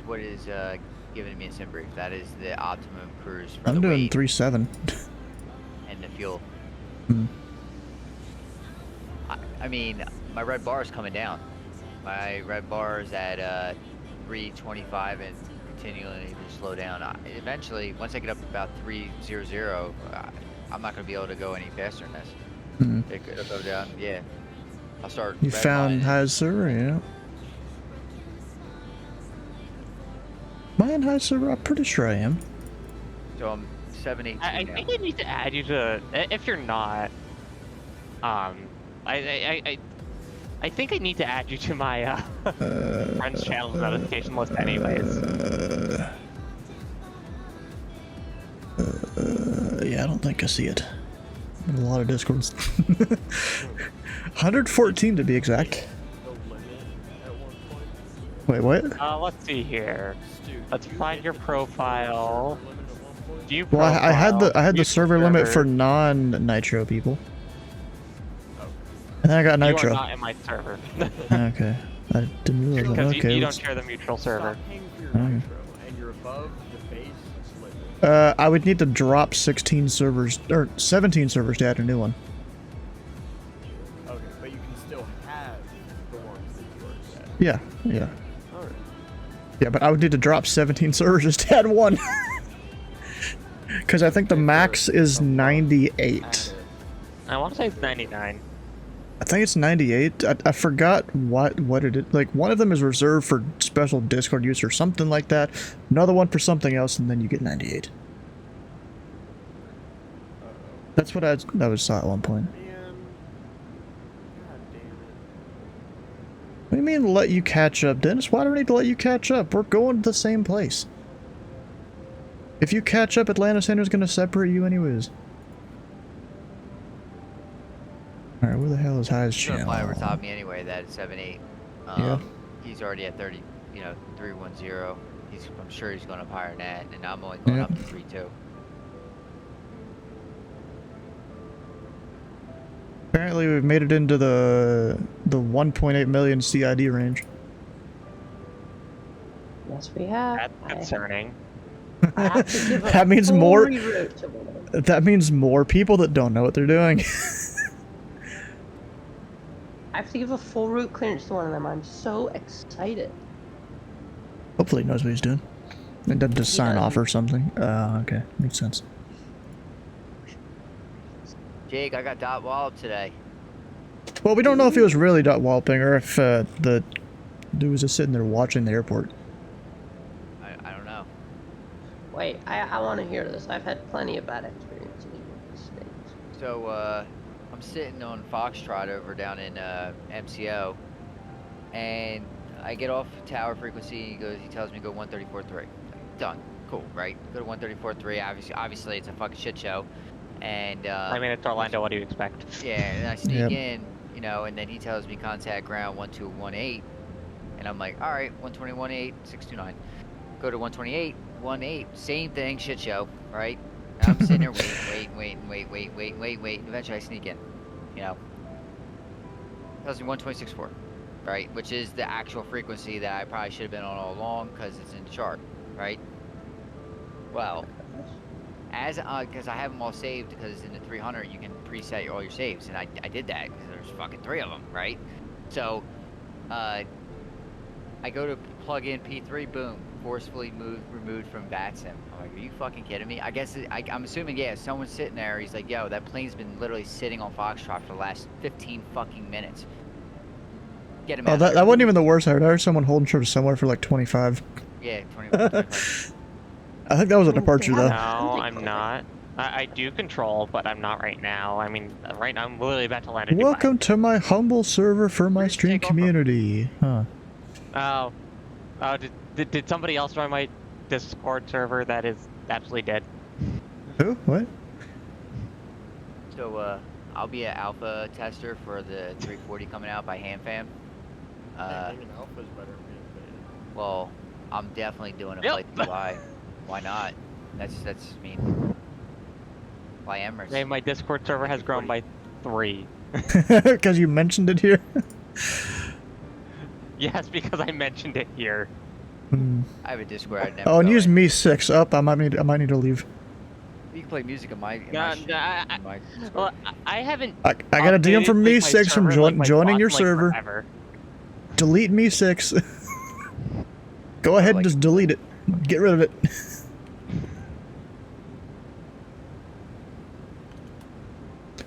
what is given to me in sim brief. That is the optimum cruise for I'm the doing weight 3.7. and the fuel. Hmm. I mean, my red bar is coming down. My red bar is at 325 and continually to slow down. Eventually, once I get up to about 300, I'm not going to be able to go any faster than this. Hmm. It'll go down, yeah. I'll start. You found redlining. high server, yeah. Am I in high server? I'm pretty sure I am. So I'm 718 I now. think I need to add you to. If you're not, I think I need to add you to my friends channel notification list, anyways. Yeah, I don't think I see it. In a lot of discords. 114 to be exact. Wait, what? Let's see here. Let's find your profile. View Well, I had the profile, server limit for non-nitro people. And then I got nitro. You are not in my server. Okay. I didn't realize that. Because Okay. you don't let's- share the mutual server. Okay. And you're above the base limit. I would need to drop 16 servers, or 17 servers to add a new one. Okay, but you can still have the ones that you already had. Yeah, yeah. Alright. Yeah, but I would need to drop 17 servers just to add one. Because I think the max is 98. I want to say it's 99. I think it's 98. I forgot what it is. Like, one of them is reserved for special Discord use or something like that. Another one for something else, and then you get 98. That's what I was saw at one point. What do you mean let you catch up, Dennis? Why do we need to let you catch up? We're going to the same place. If you catch up, Atlanta Center's gonna separate you anyways. Alright, where the hell is High's He's gonna channel? fly over top of me anyway. That 7.8. Yeah. He's already at 30. 310. I'm sure he's going up higher than that, and I'm only going up to 3.2. Apparently we've made it into the 1.8 million CID range. Yes, we have. That's concerning. I have to give a That means full more. reroute to one of them. That means more people that don't know what they're doing. I have to give a full route clearance to one of them. I'm so excited. Hopefully he knows what he's doing. It doesn't just sign off or something. Okay, makes sense. Jake, I got dot wallop today. Well, we don't know if he was really dot walloping or if the dude was just sitting there watching the airport. I don't know. Wait, I want to hear this. I've had plenty of bad experiences with this state. So, I'm sitting on Foxtrot over down in MCO, and I get off tower frequency. He tells me to go 134.3. Done. Cool, right? Go to 134.3. Obviously, it's a fucking shit show. And I mean, it's Orlando. What do you expect? yeah, and I sneak in, and then he tells me contact ground 1218, and I'm like, all right, 121.8, 629. Go to 128.18, same thing, shit show, right? I'm sitting there wait. Eventually I sneak in. You know. Tells me 126.4, right? Which is the actual frequency that I probably should have been on all along because it's in the chart, right? Well, as because I have them all saved because in the 300 you can preset all your saves, and I did that because there's fucking 3 of them, right? So, I go to plug in P3, boom, forcefully removed from Vatsim. I'm like, are you fucking kidding me? I guess I'm assuming, yeah, someone's sitting there. He's like, yo, that plane's been literally sitting on Foxtrot for the last 15 fucking minutes. Get him Oh, out that there. wasn't even the worst. I heard someone holding short somewhere for like 25. Yeah, 25. I think that was a departure though. No, I'm not. I do control, but I'm not right now. I mean, right now I'm literally about to land in Dubai. Welcome to my humble server for my stream community. Huh. Oh, did somebody else join my Discord server that is absolutely dead? Who? What? So, I'll be an alpha tester for the 340 coming out by HamFam. I think an alpha is better than being Well, I'm definitely doing a flight to Dubai. Why not? That's I mean, by Emirates. Hey, my Discord server has grown by 3. Because you mentioned it here. Yes, because I mentioned it here. I have a Discord. I'd never Oh, and go use in. me 6 up. I might need to leave. You can play music in my. Well, I haven't. I got a DM from me 6 from joining your server. Forever. Delete me 6. Go ahead and just delete it. Get rid of it.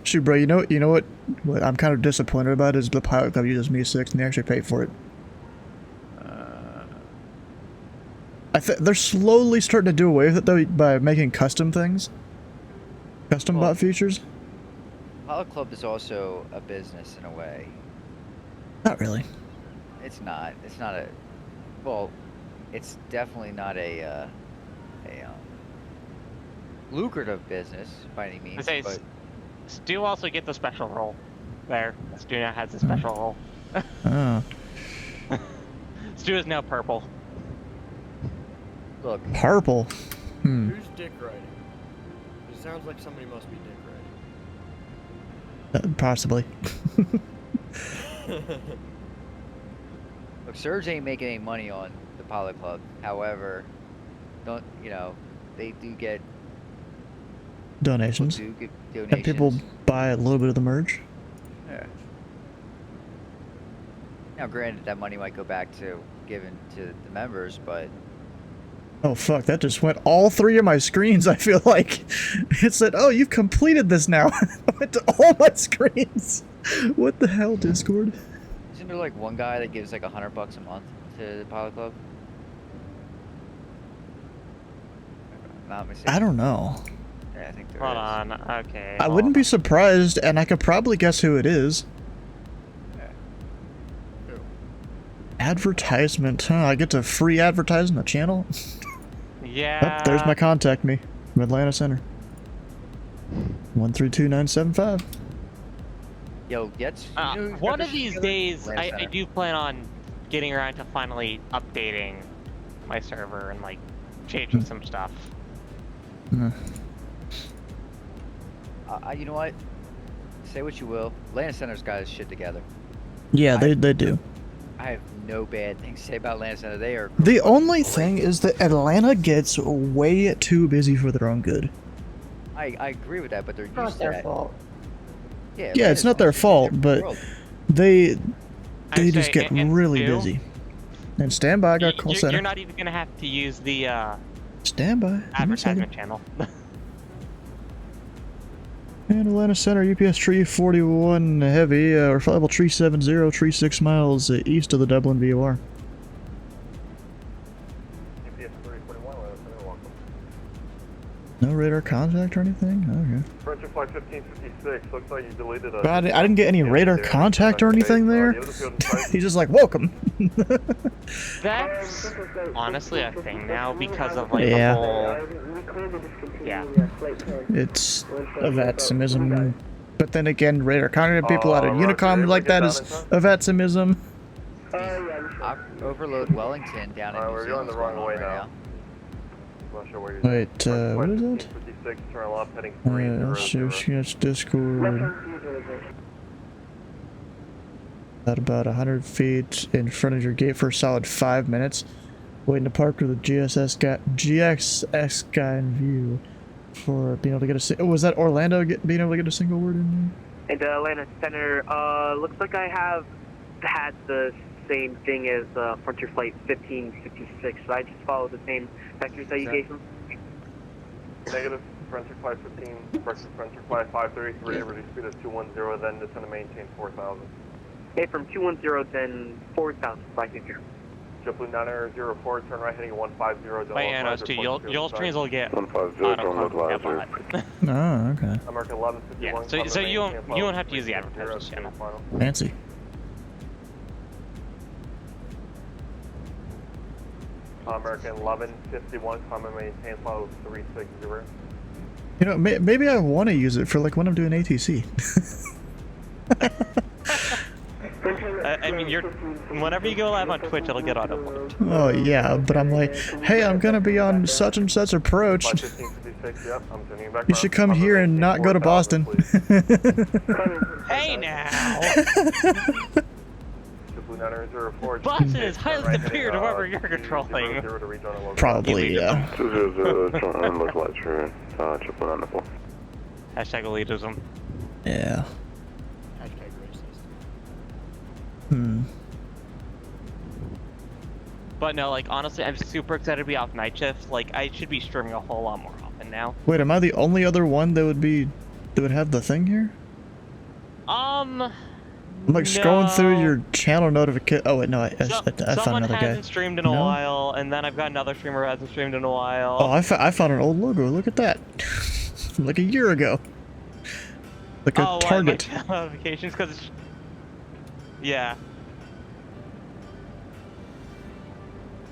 Shoot, bro. You know what? What I'm kind of disappointed about is the pilot club uses me 6 and they actually pay for it. They're slowly starting to do away with it though by making custom things, custom bot features. Pilot Club is also a business in a way. Not really. It's not. It's not a. Well, it's definitely not a lucrative business by any means. But Stu also get the special role. There, Stu now has a special role. Oh. Stu is now purple. Look. Purple. Who's dick riding? It sounds like somebody must be dick Possibly. Look, Surge ain't making any money on the Pilot Club. However, they do get Donations. people do get And donations. people buy a little bit of the merch. Yeah. Now, granted, that money might go back to given to the members, but Oh fuck, that just went all 3 of my screens, I feel like. It said, oh, you've completed this now. I went to all my screens. What the hell, Discord? isn't there like one guy that gives like $100 a month to the Pilot Club? Not mistaken. I don't know. Yeah, I think there Hold is. on, okay. I wouldn't be surprised, and I could probably guess who it is. Advertisement, huh? I get to free advertise on the channel? Yeah. Oh, there's my contact me from Atlanta Center. 132975. Yo, Getz. One of these days, I do plan on getting around to finally updating my server and like changing some stuff. You know what? Say what you will. Atlanta Center's got his shit together. Yeah, they do. I have no bad things to say about Atlanta Center. They are. The only thing is that Atlanta gets way too busy for their own good. I agree with that, but they're Not used to their that. fault. Yeah, it's not their fault, but they just say, get and really Stu, busy. And stand by, I got a call center. You're not even gonna have to use the Stand by. advertisement channel. And Atlanta Center, UPS tree 41 heavy, or level 370, 36 miles east of the Dublin VOR. No radar contact or anything? Okay. French flight 1556, looks like you deleted But I didn't get any radar contact or anything there. He's just like, welcome. That's honestly a thing now because of like Yeah. the whole. Yeah. It's a Vatsimism. But then again, radar contact people out of Unicom like that is a Vatsimism. Overload Wellington down in New we're Zealand. going the wrong way now. Wait, what is it? 556, turn left, heading Shit's Discord. At about 100 feet in front of your gate for a solid 5 minutes. Waiting to park with a GXS guy in view for being able to get a... Was that Orlando being able to get a single word in there? And Atlanta Center, looks like I have had the same thing as Frontier Flight 1556. Should I just follow the same vectors that you gave him? Negative. Frontier Flight 15, Frontier Flight 533, reduce speed of 210, then descend to maintain 4,000. Okay, from 210, then 4,000, flight here. JetBlue 904, turn right heading 150. My Anos too. You'll trains will get 150, auto. Oh, okay. American 1151. Yeah, so you won't have to use the advertisers channel. Fancy. American 1151, climb and maintain follow 360. You know, maybe I want to use it for like when I'm doing ATC. I mean, whenever you go live on Twitch, it'll get auto-booked. Oh yeah, but I'm like, hey, I'm gonna be on such and such approach. You should come here and not go to Boston. Hey now! Boston is highly superior to whoever you're controlling. Probably, yeah. Hashtag elitism. Yeah. But no, like, honestly, I'm super excited to be off night shift. Like, I should be streaming a whole lot more often now. Wait, am I the only other one that would have the thing here? I'm like scrolling through your channel notification. Oh wait, no, I found another guy. Someone hasn't streamed in a while, and then I've got another streamer who hasn't streamed in a while. Oh, I found an old logo. Look at that. From like a year ago. Like a Target. Notifications, because it's... Yeah.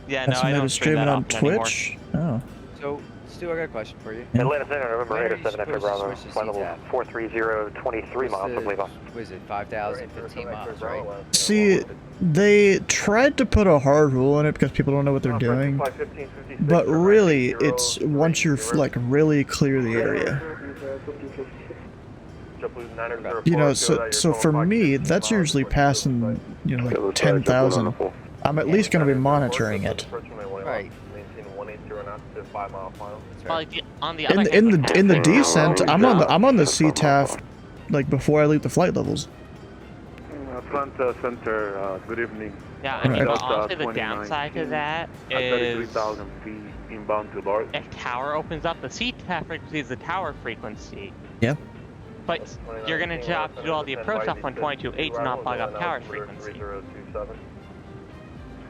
Yeah, no, I don't stream that on often Twitch. Anymore. Oh. So, Stu, I got a question for you. Atlanta Center, November 8 7 F Bravo, flight level 430, 23 miles, I believe. What is it, 5,000, 15 miles, right? See, they tried to put a hard rule in it because people don't know what they're doing. But really, it's once you're like really clear the area. You know, so for me, that's usually passing, you know, like 10,000. I'm at least going to be monitoring it. Right. Like on the In the descent, I'm on the CTAF, like before I leave the flight levels. Atlanta Center, good evening. Yeah, I mean, honestly, the downside to that is 33,000 feet inbound to Lord. if tower opens up, the CTAF frequency is the tower frequency. Yeah. But you're going to have to do all the approach off on 22.8 to not bug up tower frequency.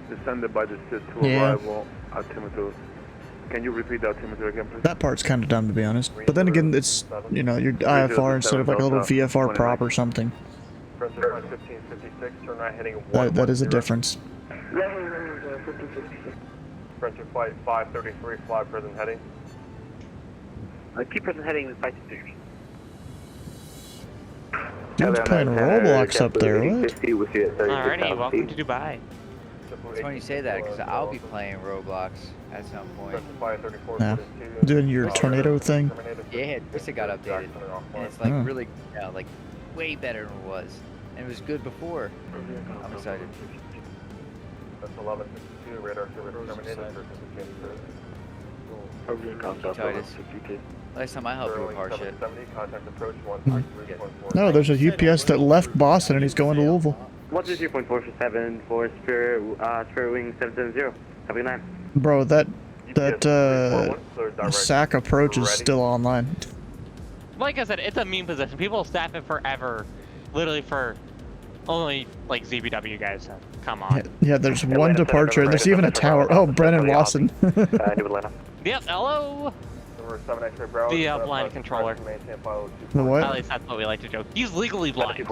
Descended by the SID to arrival altimeter. Can you repeat the altimeter again, please? That part's kind of dumb, to be honest. But then again, it's, you know, your IFR instead of like a little VFR prop or something. That is a difference. Frontier Flight 533, fly present heading. Keep present heading with flight figures. Dude's playing Roblox up there, what? Alrighty, welcome to Dubai. It's funny you say that, because I'll be playing Roblox at some point. Yeah. Doing your tornado thing? Yeah, this got updated. And it's like really, like way better than it was. And it was good before. I'm excited. That's 1152, radar service terminated. Titus. Last time I helped you with hard shit. No, there's a UPS that left Boston and he's going to Louisville. 123.447 for Spirit Wing 770. Have a good night. Bro, that SAC approach is still online. Like I said, it's a meme position. People staff it forever, literally for only like ZBW guys. So come on. Yeah, there's one departure and there's even a tower. Oh, Brennan Lawson. Yep, hello. The blind controller. The what? At least that's what we like to joke. He's legally blind.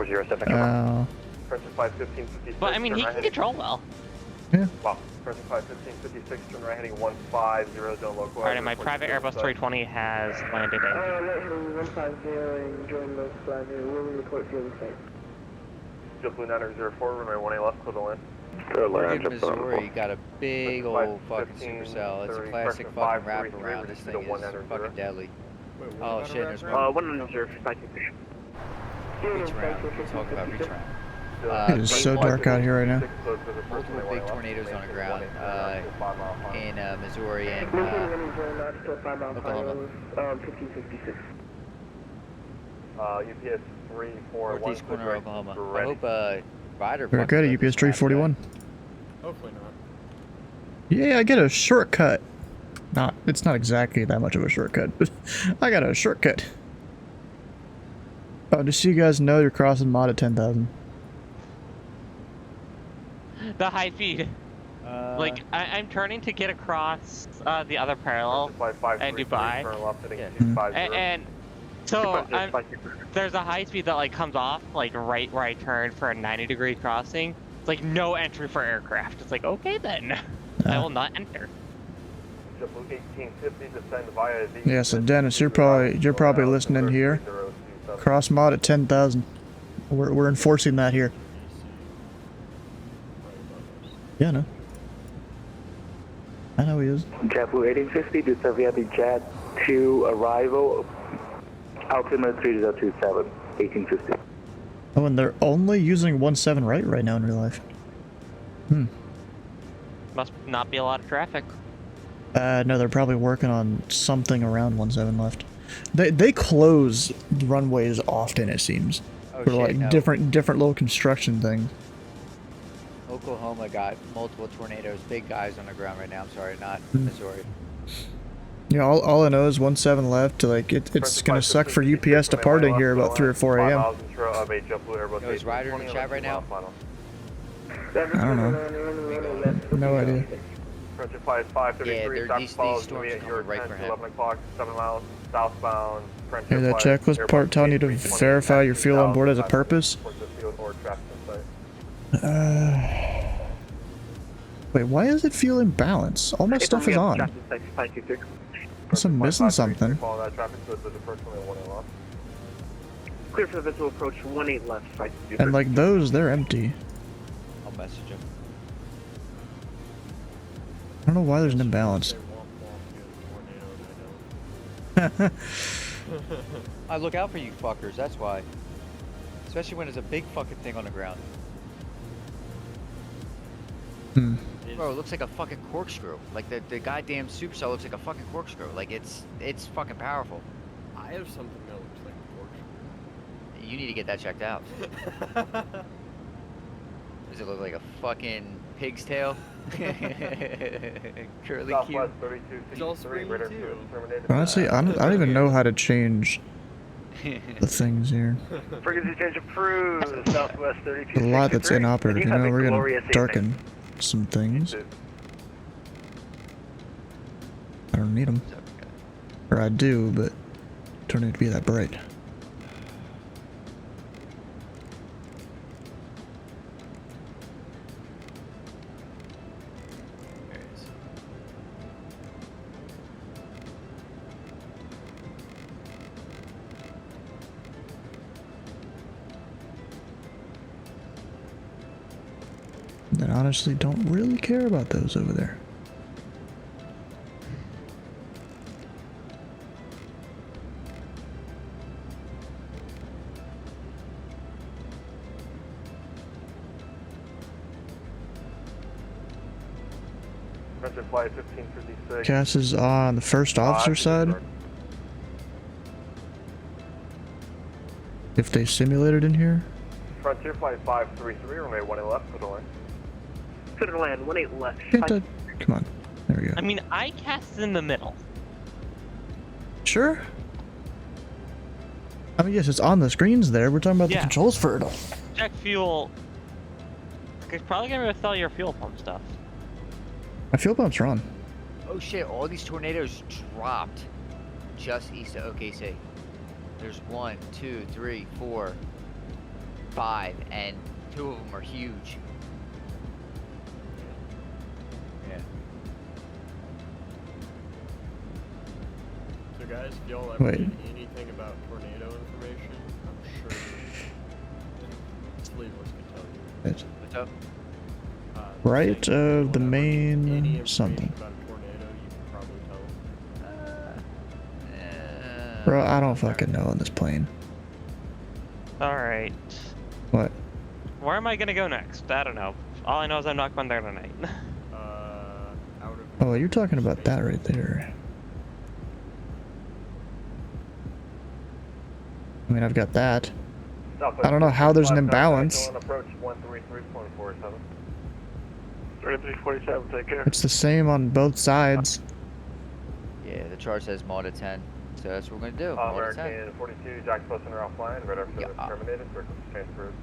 But I mean, he can control well. Yeah. Wow. 51556, turn right heading 150, zone local. Alright, and my private Airbus 320 has landed in. JetBlue 904, runway 18 left, clear to land. We're in Missouri, you got a big old fucking supercell. It's a classic fucking wraparound. This thing is fucking deadly. Wait, what Oh about shit, Iraq there's right one. now? 110, 523. Reach around. We'll talk about reach around. It is so dark out here right now. Multiple big tornadoes on the ground in Missouri and Oklahoma. 1556. UPS 341. Northeast corner of Oklahoma. I hope Ryder. We're good at UPS 341. Hopefully not. Yeah, I get a shortcut. It's not exactly that much of a shortcut, but I got a shortcut. Oh, just so you guys know, you're crossing mod at 10,000. The high feed. Like, I'm turning to get across the other parallel and Dubai. And so there's a high speed that like comes off like right where I turn for a 90-degree crossing. It's like no entry for aircraft. It's like, okay then. I will not enter. Yeah, so Dennis, you're probably listening here. Cross mod at 10,000. We're enforcing that here. Yeah, no. I know he is. JetBlue 1850 to Saviati Jet 2 arrival, altimeter 3027, 1850. Oh, and they're only using 17 right now in real life. Must not be a lot of traffic. No, they're probably working on something around 17 left. They close runways often, it seems. Oh, for shit, like no. different little construction things. Oklahoma got multiple tornadoes, big guys on the ground right now. I'm sorry, not Missouri. Yeah, all I know is 17 left. Like it's gonna suck for UPS departing here about 3 or 4 a.m. Yo, is Ryder in the chat right now? I don't know. No idea. Yeah, these storms coming right for him. 11 o'clock, 7 miles southbound. Hey, that checklist part telling you to verify your fuel on board as a purpose. Wait, why is it fuel imbalance? All my stuff is on. Guess I'm missing something. Clear for the visual approach, 18 left, 523. And like those, they're empty. I'll message him. I don't know why there's an imbalance. I look out for you fuckers, that's why. Especially when there's a big fucking thing on the ground. Bro, it looks like a fucking corkscrew. Like the goddamn supercell looks like a fucking corkscrew. Like it's fucking powerful. I have something that looks like a corkscrew. You need to get that checked out. Does it look like a fucking pig's tail? Curly cute. Honestly, I don't even know how to change the things here. Frequency change approved, Southwest 32. There's a lot that's inoperative, you know, we're gonna darken some things. I don't need them. Or I do, but don't need to be that bright. Then honestly don't really care about those over there. Flight 1556. Cass is on the first officer side. If they simulated in here. Frontier Flight 533, runway 18 left, clear to land. Clear to land, 18 left. Come on. There we go. I mean, I cast in the middle. Sure. I mean, yes, it's on the screens there. We're talking about the controls for it. Check fuel. It's probably gonna fill your fuel pump stuff. My fuel pump's on. Oh shit, all these tornadoes dropped just east of OKC. There's 1, 2, 3, 4, 5, and 2 of them are huge. Yeah. So guys, if y'all ever Wait. need anything about tornado information, I'm sure Sleeveless can tell you. What's up? Right of the main something. About a tornado, you can probably tell them. Bro, I don't fucking know on this plane. Alright. What? Where am I gonna go next? I don't know. All I know is I'm not going there tonight. Oh, you're talking about that right there. I mean, I've got that. I don't know how there's an imbalance. Approach 133.47. 3347, take care. It's the same on both sides. Yeah, the chart says Malta 10. So that's what we're gonna do. Malta 10. American 42, Jack Poston are offline. Radar service terminated. Frequency change approved.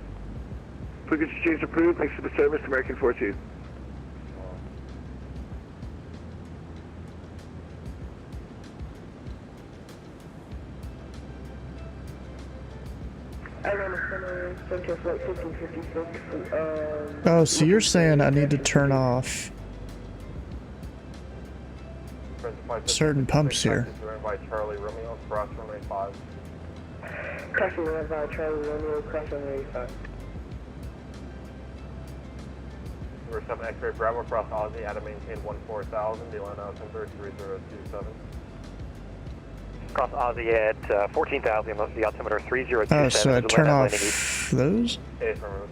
Frequency change approved. Thanks for the service, American 42. Oh, so you're saying I need to turn off certain pumps here. By Charlie Romeo, cross runway 5. Customer by Charlie Romeo, cross runway 5. Number 7 X-ray Bravo, cross Aussie, at a maintain 14,000, D-line altimeter 3027. Cross Aussie at 14,000, the altimeter 3027. Oh, so I turn off those?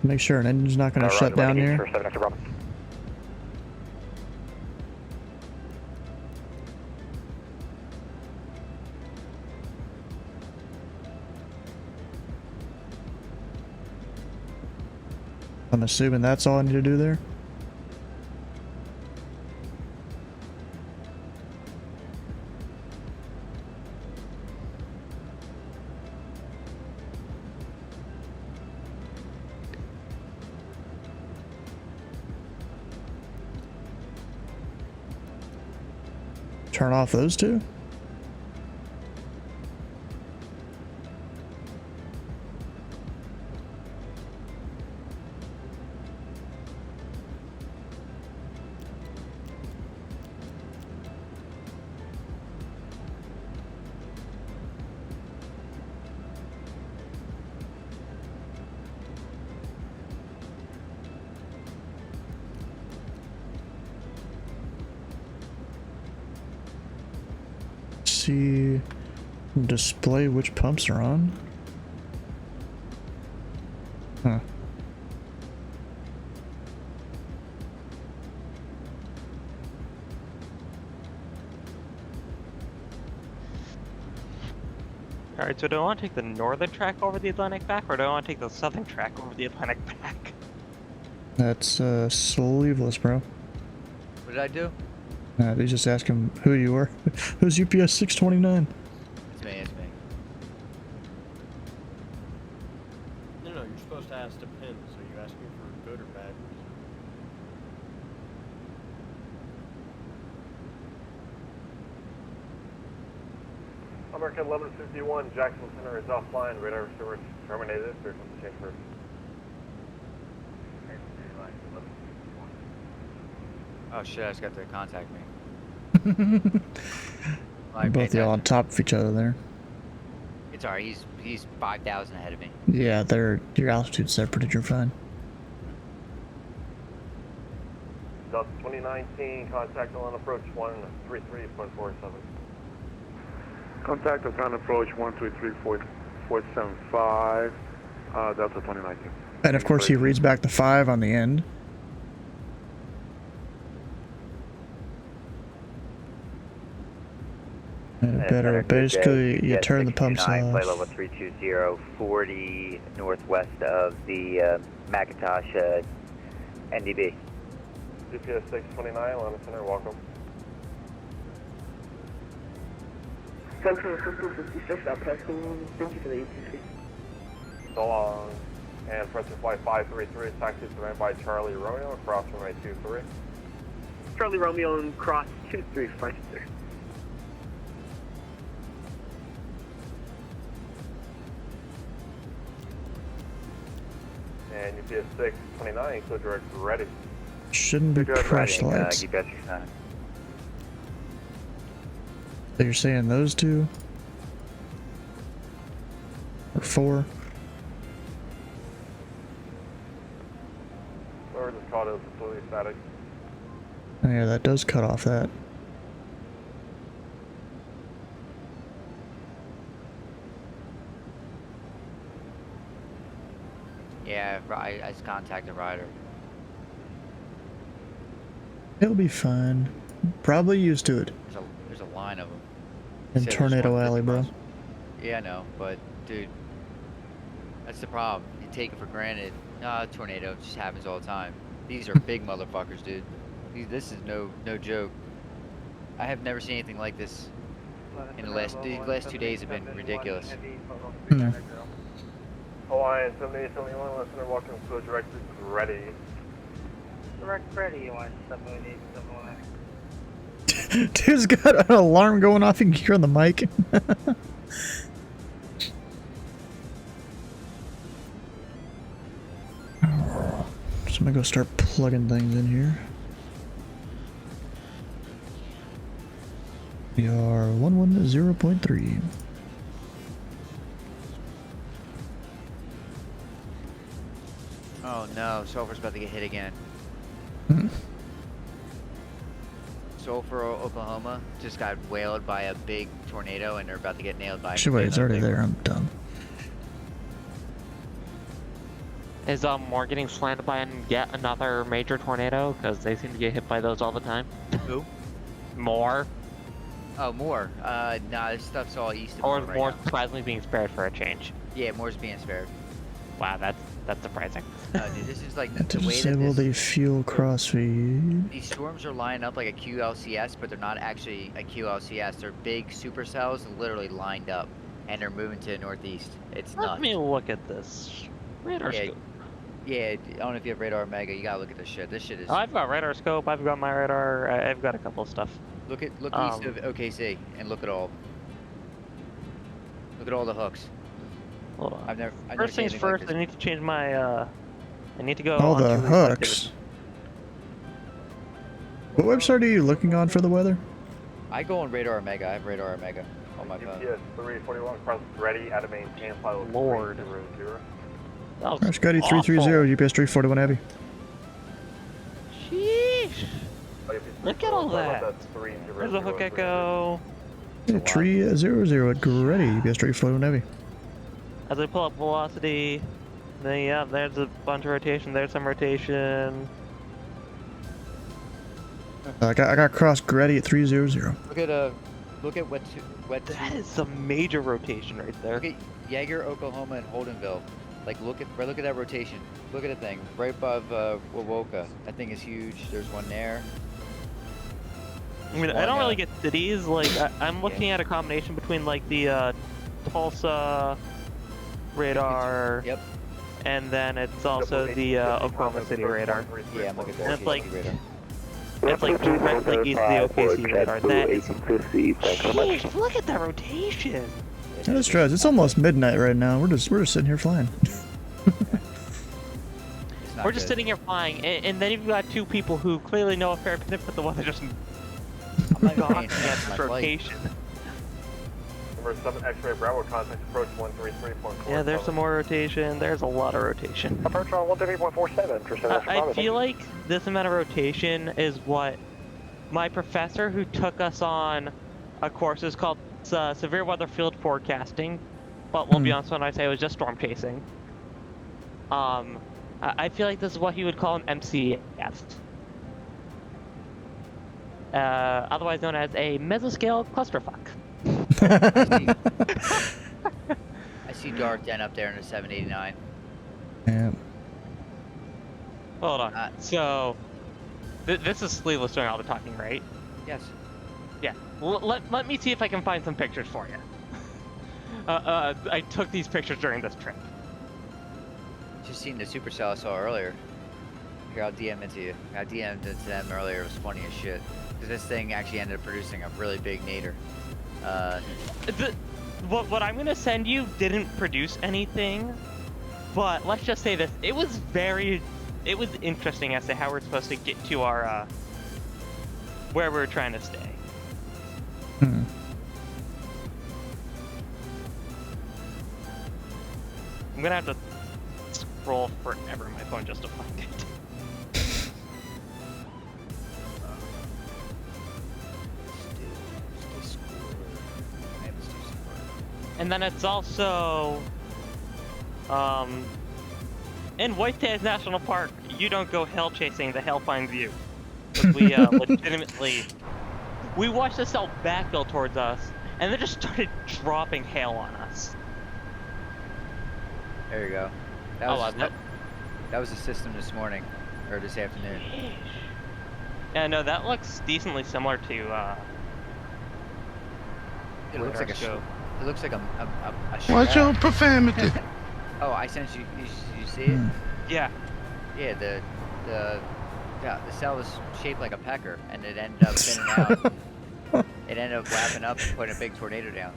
Make sure an engine's not going to shut down here. I'm assuming that's all I need to do there. Turn off those two? See, display which pumps are on. Huh. Alright, so do I want to take the northern track over the Atlantic back, or do I want to take the southern track over the Atlantic back? That's sleeveless, bro. What did I do? They just ask him who you were. Who's UPS 629? It's me, it's me. No, you're supposed to ask depends. Are you asking for good or bad reason? American 1151, Jackson Center is offline. Radar service terminated. Frequency change approved. Oh shit, I just got to contact me. Both y'all on top of each other there. It's alright, he's 5,000 ahead of me. Yeah, your altitude's separated, you're fine. Delta 2019, contact on approach 133.47. Contact on approach 133.475, Delta 2019. And of course he reads back the 5 on the end. Basically, you turn the pumps off. Flight level 320, 40 northwest of the Macintosh NDB. GPS 629, Atlanta Center, welcome. Central 1556, pressing. Thank you for the ATC. So long. And Preston Flight 533, taxi surrounded by Charlie Romeo, across runway 23. Charlie Romeo and cross 2353. And UPS 629, clear direct ready. Shouldn't be crash lights. You got your sign. So you're saying those two? Or 4? Or just called it completely static. Oh, yeah, that does cut off that. I just contacted Ryder. It'll be fine. Probably used to it. There's a line of them. In Tornado Alley, bro. Yeah, I know, but dude, that's the problem. You take it for granted. Tornado just happens all the time. These are big motherfuckers, dude. This is no joke. I have never seen anything like this. In these last 2 days have been ridiculous. Hawaiian 7871, listener, welcome to directed ready. Direct ready, you want 718, 718. Dude's got an alarm going off. You can hear on the mic. So I'm gonna go start plugging things in here. We are 110.3. Oh no, Sulphur's about to get hit again. Sulphur, Oklahoma just got whaled by a big tornado and they're about to get nailed by Actually, wait, it's already there. I'm dumb. Is Moore getting slammed by yet another major tornado? Because they seem to get hit by those all the time. Who? Moore. Oh, Moore. Nah, this stuff's all east of Or Moore right Moore's now. surprisingly being spared for a change. Yeah, Moore's being spared. Wow, that's surprising. Dude, this is like To the way that disable the fuel crossfeed. these storms are lining up like a QLCS, but they're not actually a QLCS. They're big supercells literally lined up, and they're moving to the northeast. It's nuts. Let me look at this. Radar scope. Yeah, I don't know if you have radar Omega. You gotta look at this shit. This shit is. Oh, I've got radar scope. I've got my radar. I've got a couple of stuff. Look east of OKC and look at all. Look at all the hooks. Hold on. I've never First seen things anything like first, this. I need to change my. I need to go. All the onto hooks. What website are you looking on for the weather? I go on radar Omega. I have radar Omega on my phone. GPS 341, cross ready, out of maintain, flight level Lord. 300. Scotty 330, GPS 341 Heavy. Sheesh. Look at all that. There's a hook echo. Tree 00 at Ready, GPS 341 Heavy. As I pull up velocity, then yeah, there's a bunch of rotation. There's some rotation. I got cross Ready at 300. Look at wet. That is some major rotation right there. Look at Yeager, Oklahoma, and Holdenville. Like look at that rotation. Look at the thing right above Wowoka. That thing is huge. There's one there. I mean, I don't really get cities. Like I'm looking at a combination between like the Tulsa radar. Yep. And then it's also the Oklahoma City radar. Yeah, I'm looking at And it's the like radar. it's like directly east of the OKC radar. That is. Sheesh, look at that rotation. Yeah, that's true. It's almost midnight right now. We're just sitting here flying. We're just sitting here flying, and then you've got two people who clearly know a fair bit, but the one that just gone against this rotation. Number 7 X-ray Bravo, contact approach 133.4. Yeah, there's some more rotation. There's a lot of rotation. Approach on 133.47. I feel like this amount of rotation is what my professor who took us on a course is called severe weather field forecasting, but we'll be honest when I say it was just storm chasing. I feel like this is what he would call an MCS. Otherwise known as a mesoscale clusterfuck. I see Dark Den up there in the 789. Yeah. Hold on. So, this is Sleeveless doing all the talking, right? Yes. Yeah. Let me see if I can find some pictures for you. I took these pictures during this trip. Just seen the supercell I saw earlier. Here, I'll DM it to you. I DM'd it to them earlier. It was funny as shit. Because this thing actually ended up producing a really big nadir. What I'm gonna send you didn't produce anything, but let's just say this: it was interesting as to how we're supposed to get to our where we're trying to stay. Hmm. I'm gonna have to scroll forever on my phone just to find it. And then it's also in Whitetails National Park, you don't go hail chasing, the hail finds you. 'Cause we legitimately, we watched the cell backfill towards us, and they just started dropping hail on us. There you go. That was the system this morning, or this afternoon. Yeah, no, that looks decently similar to, It looks like Show. It looks like a What's your strap. profanity? Oh, I sent you. You see it? Yeah. Yeah. The cell was shaped like a pecker, and it ended up spinning out. It ended up wrapping up and putting a big tornado down.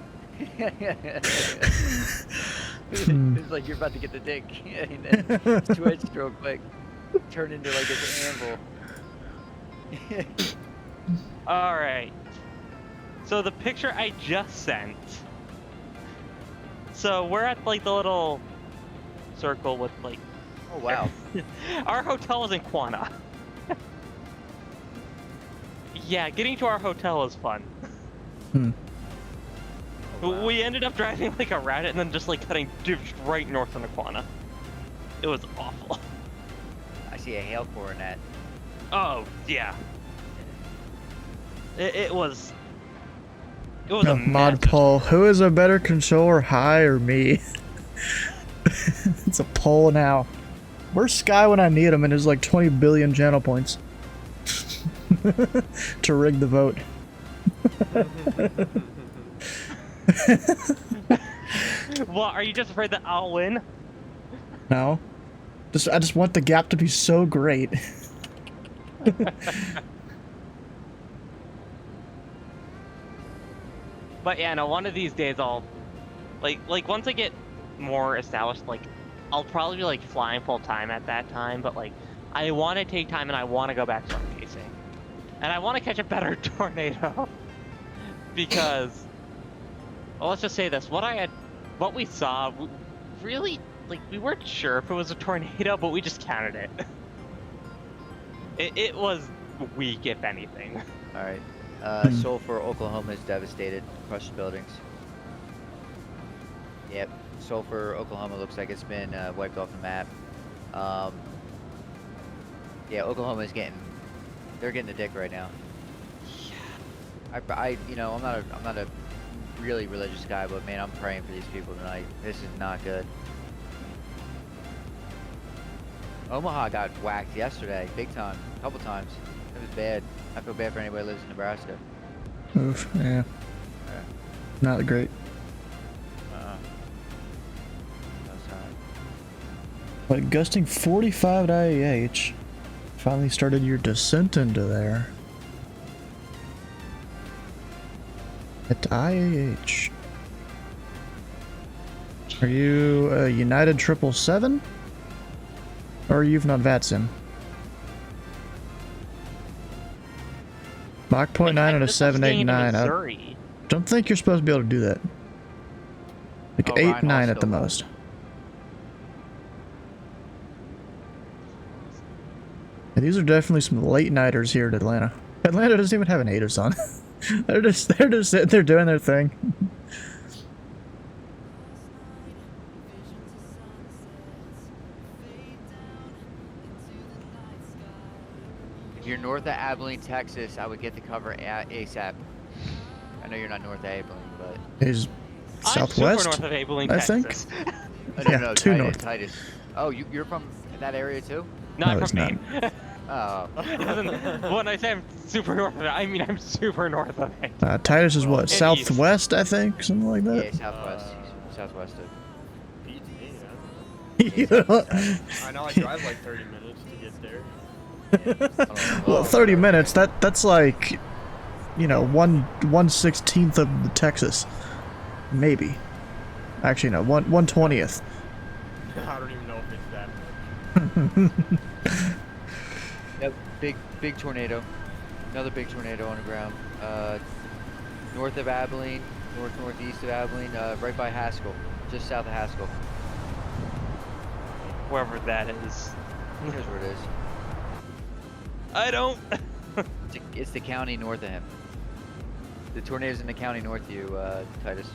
It's like you're about to get the dick, and then twitched real quick, turned into like this anvil. All right. So the picture I just sent. So we're at like the little circle with like. Oh wow. Our hotel is in Quanah. Yeah, getting to our hotel is fun. Hmm. Oh, wow. We ended up driving like around it and then just like cutting right north into Quanah. It was awful. I see a hail core in that. Oh yeah. It was. It was No, a mod mess. poll. Who is a better controller, High or me? It's a poll now. Where's Sky when I need him and there's like 20 billion channel points? To rig the vote. What, are you just afraid that I'll win? No. I just want the gap to be so great. But yeah, no, one of these days I'll, like once I get more established, like, I'll probably be like flying full time at that time, but like, I want to take time and I want to go back storm chasing. And I want to catch a better tornado. Because, well, let's just say this, what we saw, really, like, we weren't sure if it was a tornado, but we just counted it. It was weak, if anything. Alright. Sulphur, Oklahoma is devastated. Crushed buildings. Yep. Sulphur, Oklahoma looks like it's been wiped off the map. Yeah, Oklahoma is they're getting the dick right now. Yeah. You know, I'm not a really religious guy, but man, I'm praying for these people tonight. This is not good. Omaha got whacked yesterday, big time, a couple times. It was bad. I feel bad for anybody who lives in Nebraska. Oof, yeah. Not great. But gusting 45 at IAH. Finally started your descent into there. At IAH. Are you a United 777? Or you've not Vatsim? Mach 0.9 and a 789. I don't think you're supposed to be able to do that. Like 8, 9 at the most. Yeah, these are definitely some late nighters here at Atlanta. Atlanta doesn't even have an ATIS on. they're just sitting there doing their thing. If you're north of Abilene, Texas, I would get the cover ASAP. I know you're not north of Abilene, but He's southwest, super north of Abilene, I Texas. think. No, Yeah, no, too Titus, north. Titus. Oh, you're from that area too? No, I'm from Maine. Oh. When I say I'm super north of it, I mean I'm super north of it. Titus is what? And Southwest, I think? Something like that? Yeah, southwest. Southwest. Beats me, Yeah. I know I drive like 30 minutes to get there. Well, 30 minutes, that's like, you know, 1/16 of the Texas. Maybe. Actually, no, 1/20th. I don't even know if it's that much. Yep, big tornado. Another big tornado on the ground. North of Abilene, northeast of Abilene, right by Haskell, just south of Haskell. Wherever that is. Here's where it is. I don't. It's the county north of him. The tornado's in the county north of you, Titus.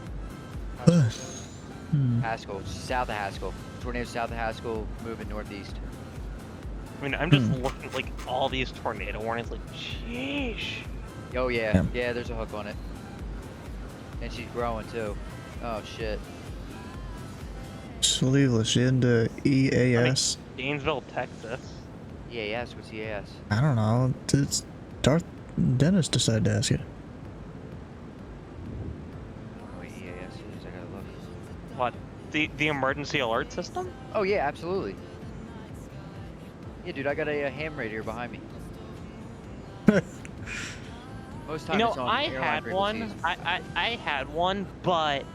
Haskell, south of Haskell. Tornado south of Haskell, moving northeast. I mean, I'm just looking at, like, all these tornado warnings, like, sheesh. Oh, yeah. Yeah, there's a hook on it. And she's growing, too. Oh, shit. Sleeveless into EAS. I mean, Gainesville, Texas. EAS? What's EAS? I don't know. It's Darth Dennis decided to ask it. What EAS is? I gotta look. What? The emergency alert system? Oh, yeah, absolutely. Yeah, dude, I got a ham radio behind me. Most times it's on I airline had one. frequencies. I had one, but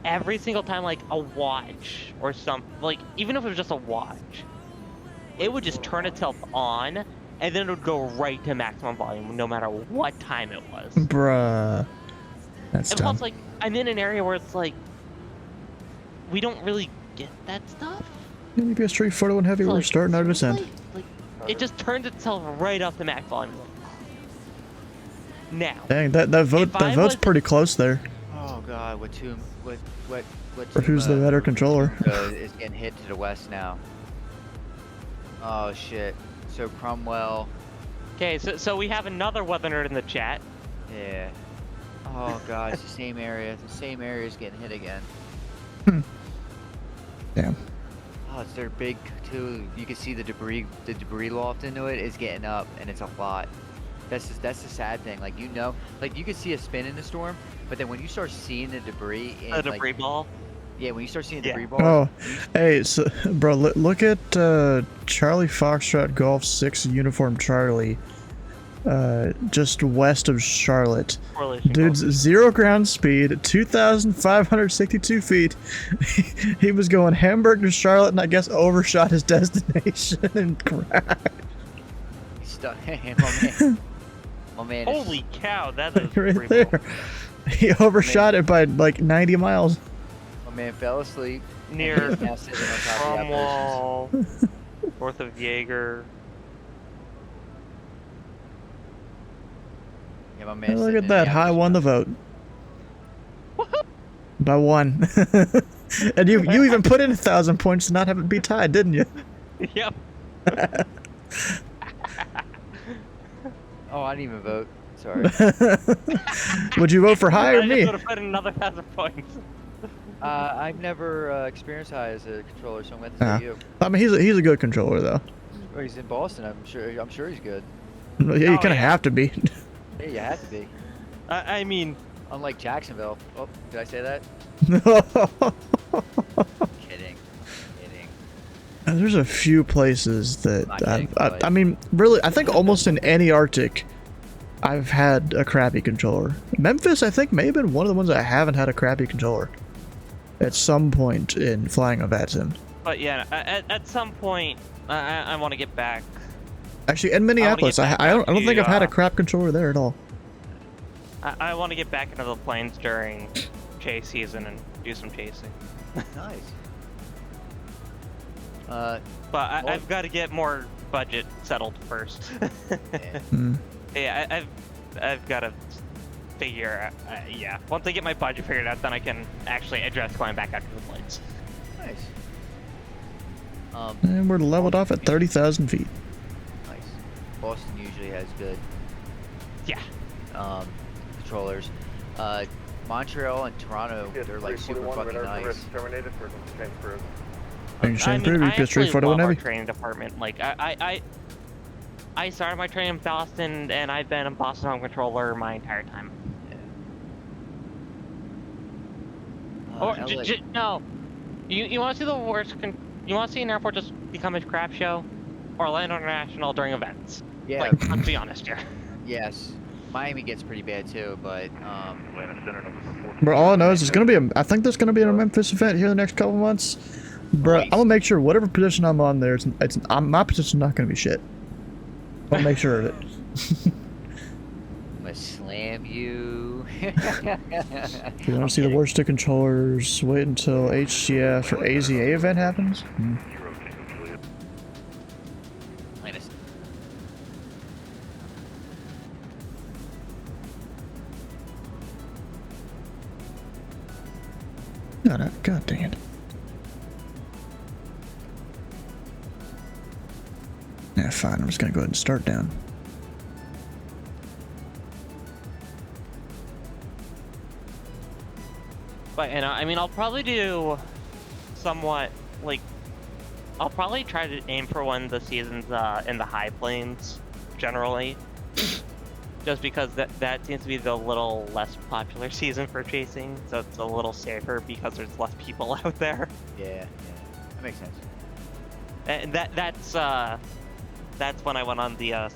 every single time, like, a watch or something, like, even if it was just a watch, it would just turn itself on, and then it would go right to maximum volume, no matter what time it was. Bruh. That's And dumb. plus, like, I'm in an area where it's like, we don't really get that stuff. UPS 341 heavy, we're starting our descent. Like, it just turns itself right up to max volume. Now. Dang, that vote's pretty close there. Oh god, what Or who's the better controller? is getting hit to the west now. Oh shit. So Cromwell. Okay, so we have another weather nerd in the chat. Yeah. Oh god, it's the same area. The same area is getting hit again. Damn. Oh, it's their big too. You can see the debris loft into it is getting up, and it's a lot. That's the sad thing. Like, you know, like you can see a spin in the storm, but then when you start seeing the debris, in, The debris ball. Yeah, when you start seeing debris balls. Oh, hey, so, bro, look at Charlie Foxtrot Golf 6 Uniform Charlie, just west of Charlotte. Dude's 0 ground speed, 2,562 feet. He was going Hamburg to Charlotte, and I guess overshot his destination and crashed. Stuck. My man. Holy cow, that is Right there. He overshot it by like 90 miles. My man fell asleep. Near Now sitting on top of the Cromwell, north of Jaeger. Yeah, my man. Hey, look sitting at in that. the High won the vote. By 1. And you even put in 1,000 points to not have it be tied, didn't you? Yep. Oh, I didn't even vote. Sorry. Would you vote for high or I me? just would have put in another 1,000 points. I've never experienced high as a controller, so I'm going to say you. I mean, he's a good controller though. Well, he's in Boston. I'm sure he's good. Yeah, you kind of have to be. Yeah, you have to be. I mean, unlike Jacksonville. Oh, did I say that? Kidding. There's a few places that I mean, really, I think almost in any Arctic, I've had a crappy controller. Memphis, I think, may have been one of the ones I haven't had a crappy controller. At some point in flying a Vatsim. but yeah, at some point, I want to get back. Actually, in Minneapolis, I don't think I've had a crap controller there at all. I want to get back into the planes during chase season and do some chasing. Nice. But I've got to get more budget settled first. Yeah, I've got to figure. Yeah, once I get my budget figured out, then I can actually address going back after the planes. Nice. And we're leveled off at 30,000 feet. Nice. Boston usually has good. Yeah. Controllers. Montreal and Toronto, they're like super fucking nice. Terminated for change crew. I mean, I actually love our training department. Like, I started my training in Boston, and I've been a Boston home controller my entire time. No. You want to see the worst? You want to see an airport just become a crap show? Orlando International during events. Yeah. Like, let's be honest here. Yes. Miami gets pretty bad too, but Bro, all I know is there's gonna be I think there's gonna be a Memphis event here in the next couple months. Bro, I'm gonna make sure whatever position I'm on there, my position's not gonna be shit. I'll make sure of it. I'm gonna slam you. If you want to see the worst of controllers, wait until HCF or AZA event happens. God dang it. Yeah, fine. I'm just gonna go ahead and start down. But, and I mean, I'll probably do somewhat, like, I'll probably try to aim for one of the seasons in the high plains, generally. Just because that seems to be the little less popular season for chasing, so it's a little safer because there's less people out there. Yeah, that makes sense. And that's when I went on the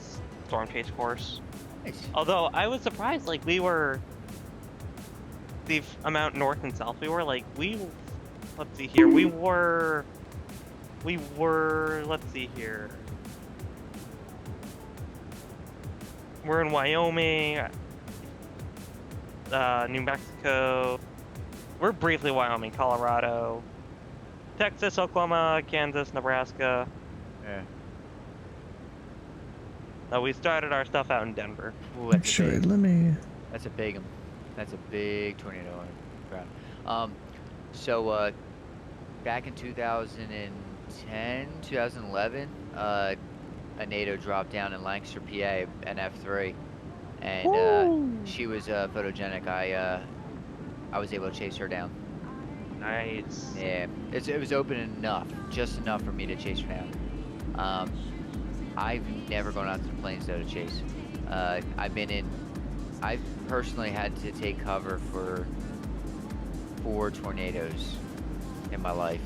storm chase course. Nice. Although I was surprised, like we were the amount north and south we were like let's see here, we were let's see here. We're in Wyoming, New Mexico. We're briefly Wyoming, Colorado, Texas, Oklahoma, Kansas, Nebraska. Yeah. We started our stuff out in Denver. Ooh, that's Actually, a big, let me. That's a big tornado on the ground. So back in 2010, 2011, a NATO dropped down in Lancaster, PA, an F3, and she was photogenic. I was able to chase her down. Nice. Yeah, it was open enough, just enough for me to chase her down. I've never gone out to the plains though to chase. I've personally had to take cover for 4 tornadoes in my life.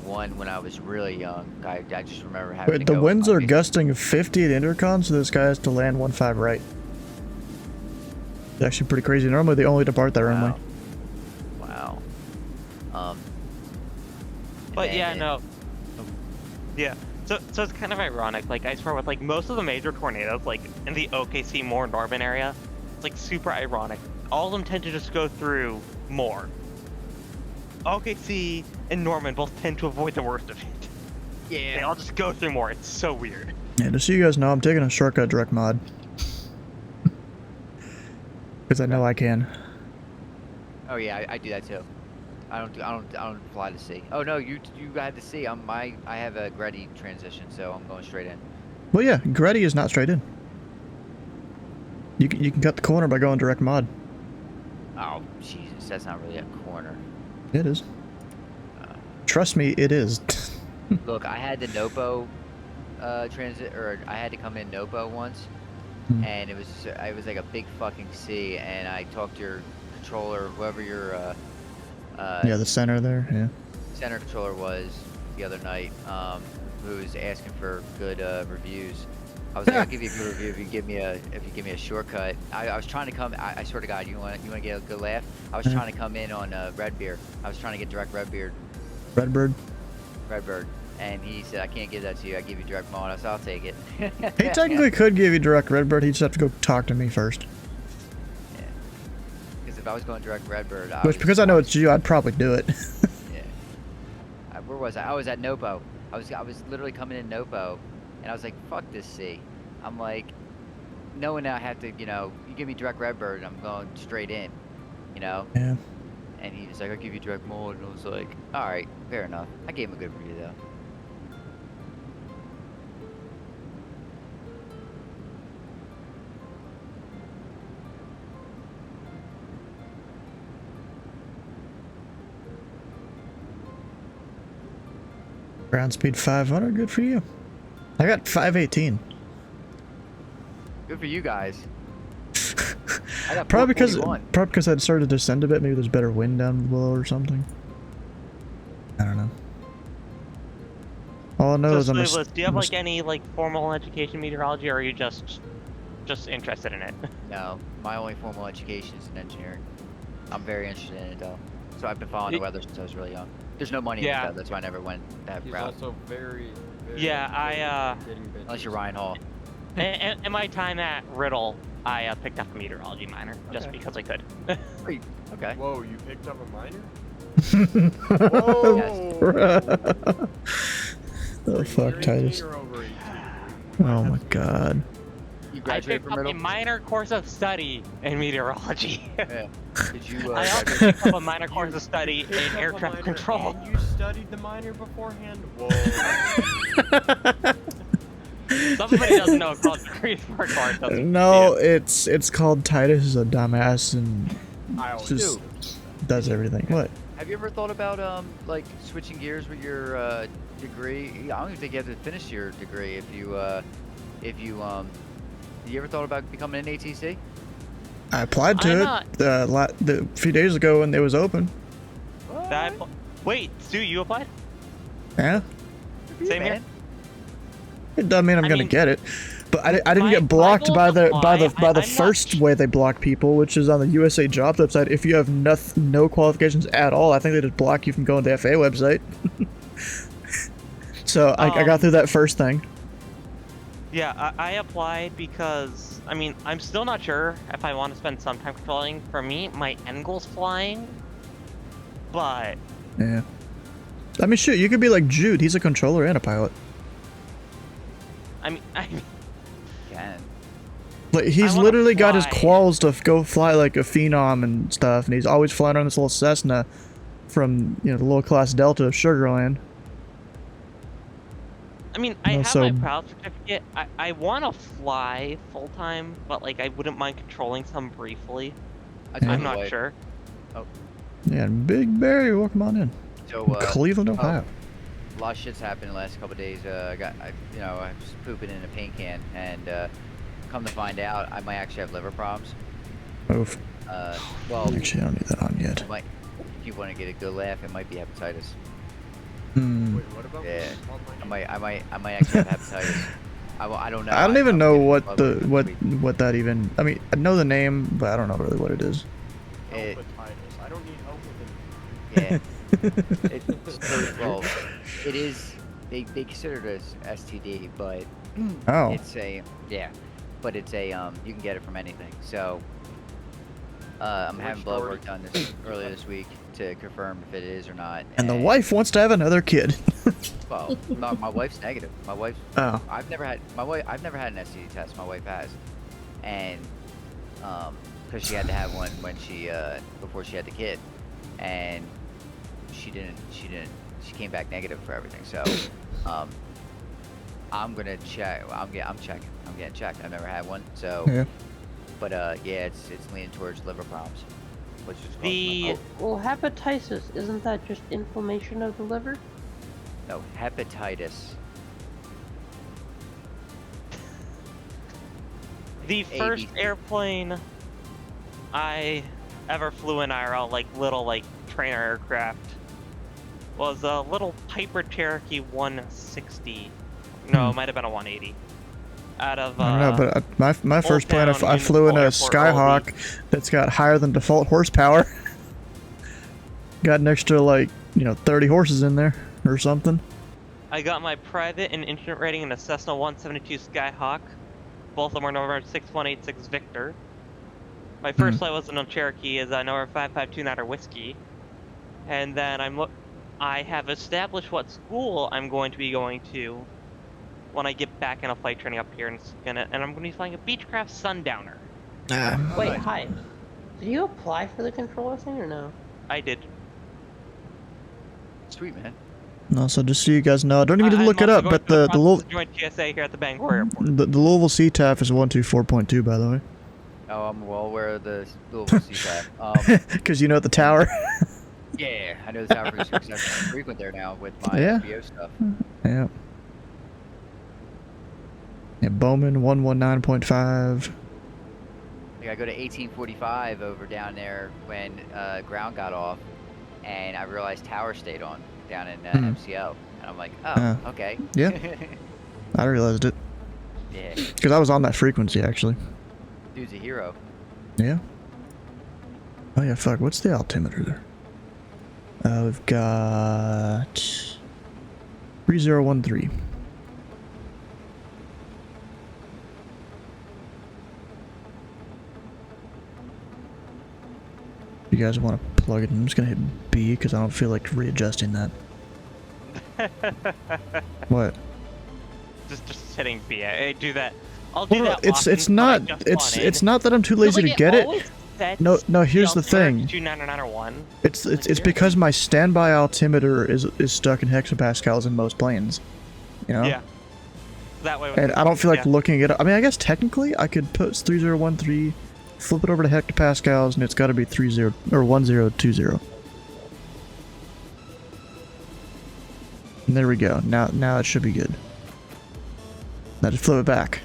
One when I was really young. I just remember having Wait, to the go winds are gusting 50 at intercom, so this guy has to land 15 right. It's actually pretty crazy. Normally they only depart that runway. Wow. But yeah, no. Yeah. So it's kind of ironic. Like I swear, with like most of the major tornadoes, like in the OKC more Norman area, it's like super ironic. All of them tend to just go through more. OKC and Norman both tend to avoid the worst of it. Yeah. They all just go through more. It's so weird. Yeah, just so you guys know, I'm taking a shortcut direct mod. Because I know I can. Oh yeah, I do that too. I don't fly to sea. Oh no, you had to see. I have a Gretty transition, so I'm going straight in. Well, yeah, Gretty is not straight in. You can cut the corner by going direct mod. Oh Jesus, that's not really a corner. It is. Trust me, it is. Look, I had the Nopo transit, or I had to come in Nopo once, and it was like a big fucking sea, and I talked to your controller, whoever your yeah, the center there, yeah. Center controller was the other night, who was asking for good reviews. I was like, I'll give you a good review if you give me a shortcut. I was trying to come. I swear to God, you want to get a good laugh? I was trying to come in on Redbeard. I was trying to get direct Redbeard. Redbird. Redbird, and he said I can't give that to you. I give you direct mod. I said I'll take it. He technically could give you direct Redbird. He'd just have to go talk to me first. Yeah. Because if I was going direct Redbird, Because I know it's you, I'd probably do it. Yeah. Where was I? I was at Nopo. I was literally coming in Nopo, and I was like, fuck this sea. I'm like, knowing that I have to, you give me direct Redbird, I'm going straight in, Yeah. And he was like, I'll give you direct mode, and I was like, alright, fair enough. I gave him a good review though. Ground speed 500, good for you. I got 518. Good for you guys. I got Probably because I'd started to descend a bit. Maybe there's better wind down below or something. I don't know. All I know is I'm do you have like any like formal education in meteorology, or are you just interested in it? No, my only formal education is in engineering. I'm very interested in it though. So I've been following the weather since I was really young. There's no money in it though, that's why I never went that He's route. also very Unless you're Ryan Hall. In my time at Riddle, I picked up a meteorology minor just because I could. Okay. Whoa, you picked up a minor? Oh fuck, Titus. Oh my god. You I graduated picked from up a Riddle? minor course of study in meteorology. Yeah. Did you? I also picked up a minor course of study in air traffic control. And you studied the minor beforehand? Whoa. Somebody doesn't know it's called Grease Park Bar. No, it's called Titus is a dumbass and I always just do. does everything. What? Have you ever thought about like switching gears with your degree? I don't even think you have to finish your degree if you you ever thought about becoming an ATC? I applied to it a few days ago when it was open. Wait, Stu, you applied? Yeah. Same here. It doesn't mean I'm gonna get it, but I didn't get blocked by the first way they block people, which is on the USA Jobs website. If you have no qualifications at all, I think they just block you from going to the FAA website. So I got through that first thing. Yeah, I applied because, I mean, I'm still not sure if I want to spend some time controlling. For me, my end goal's flying, but... Yeah. I mean, shoot, you could be like Jude. He's a controller and a pilot. I mean... Like, he's literally got his quals to go fly like a Phenom and stuff, and he's always flying on this little Cessna from, you know, the low class Delta of Sugarland. I mean, I have my proud certificate. I want to fly full-time, but, like, I wouldn't mind controlling some briefly. I'm not sure. Oh. Yeah, Big Barry, welcome on in. So, Cleveland, Ohio. A lot of shit's happened in the last couple of days. I was pooping in a paint can, and come to find out, I might actually have liver problems. Oof. Well, actually, I don't need that on yet. If you want to get a good laugh, it might be hepatitis. Hmm. Wait, what about I might actually have hepatitis. I don't know. I don't even know what that even. I mean, I know the name, but I don't know really what it is. I don't need help with it. Yeah. Well, it is. They consider it as STD, but it's a but it's a you can get it from anything. So I'm having blood work done earlier this week to confirm if it is or not. And the wife wants to have another kid. Well, no, my wife's negative. My wife. Oh. I've never had an STD test. My wife has, and because she had to have one when she before she had the kid, and she didn't. She came back negative for everything. So, I'm gonna check. I'm checking. I'm getting checked. I've never had one. So, yeah. But yeah, it's leaning towards liver problems, which is well, hepatitis, isn't that just inflammation of the liver? No, hepatitis. The first airplane I ever flew in IRL, like little trainer aircraft, was a little Piper Cherokee 160. No, it might have been a 180. Out of I don't know, but my first plane I flew in a Skyhawk that's got higher than default horsepower. Got an extra 30 horses in there or something. I got my private and instrument rating in a Cessna 172 Skyhawk. Both of them are number 6186 Victor. My first flight was in a Cherokee is number 5529 Whiskey. And then I have established what school I'm going to be going to when I get back in a flight training up here, and I'm going to be flying a Beechcraft Sundowner. Wait, hi. Did you apply for the controller thing or no? I did. Sweet, man. No, so just so you guys know, I don't even need to look it up, but the Joint TSA here at the Bangor Airport. The Louisville CTAF is 124.2, by the way. Oh, I'm well aware of the Louisville CTAF. Because you know the tower. Yeah, I know the tower because I'm frequent there now with my SBO stuff. Yeah. Yeah, Bowman 119.5. Like I go to 1845 over down there when ground got off, and I realized tower stayed on down in MCO, and I'm like, oh, okay. Yeah. I realized it. Yeah. Because I was on that frequency actually. Dude's a hero. Yeah. Oh yeah, fuck. What's the altimeter there? We've got 3013. You guys want to plug it in? I'm just gonna hit B because I don't feel like readjusting that. What? Just hitting B. I do that. I'll do that. It's not that I'm too lazy to get it. No. Here's the thing. 2991. It's because my standby altimeter is stuck in hexapascals in most planes. You know. Yeah. that way. And I don't feel like looking it up. I mean, I guess technically I could put 3013, flip it over to hectopascals, and it's got to be 30 or 1020. And there we go. Now it should be good. Now just flip it back.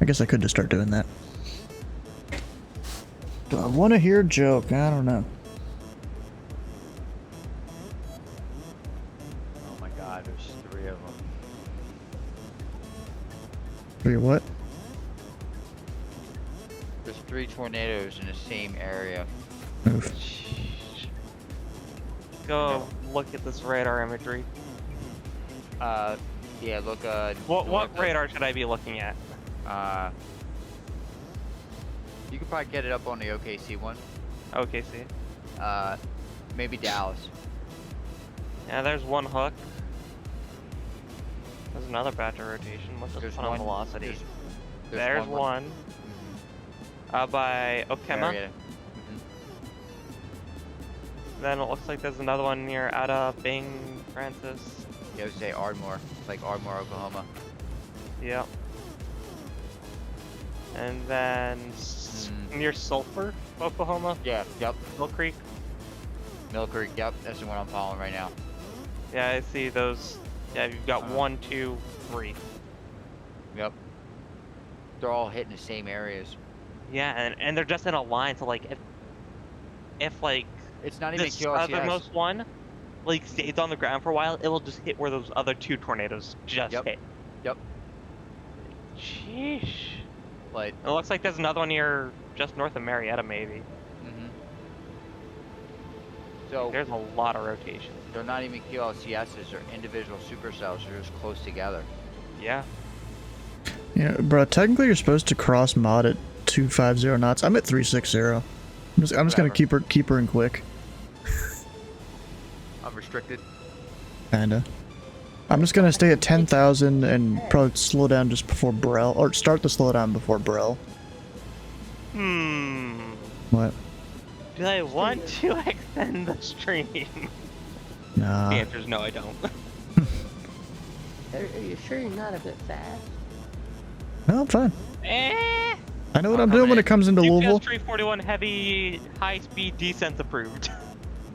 I guess I could just start doing that. Do I want to hear a joke? I don't know. Oh my god, there's 3 of them. 3 what? There's 3 tornadoes in the same area. Oof. Go look at this radar imagery. Yeah, look, What radar should I be looking at? You could probably get it up on the OKC one. OKC. Maybe Dallas. Yeah, there's one hook. There's another batch of rotation. What's the There's fun one- velocity? there's There's one. By Okema. Marietta. Then it looks like there's another one near Ada, Bing, Francis. Yeah, I would say Ardmore. Like Ardmore, Oklahoma. Yep. And then near Sulphur, Oklahoma. Yeah, yep. Mill Creek. Mill Creek, yep. That's the one I'm following right now. Yeah, I see those. Yeah, you've got 1, 2, 3. Yep. They're all hitting the same areas. Yeah, and they're just in a line, so like if like it's not even this QRCS. othermost one like stays on the ground for a while, it will just hit where those other 2 tornadoes just hit. Yep. Sheesh. But it looks like there's another one near just north of Marietta, maybe. So there's a lot of rotation. They're not even QLCSs, they're individual supercells. They're just close together. Yeah. Yeah, bro, technically you're supposed to cross mod at 250 knots. I'm at 360. I'm just gonna keep her in quick. I'm restricted. Kinda. I'm just gonna stay at 10,000 and probably slow down just before Brel, or start the slowdown before Brel. What? Do I want to extend the stream? Nah. The answer is no, I don't. Are you sure you're not a bit fast? No, I'm fine. Eh. I know what I'm doing when it comes into Louisville. 341 heavy high-speed descents approved.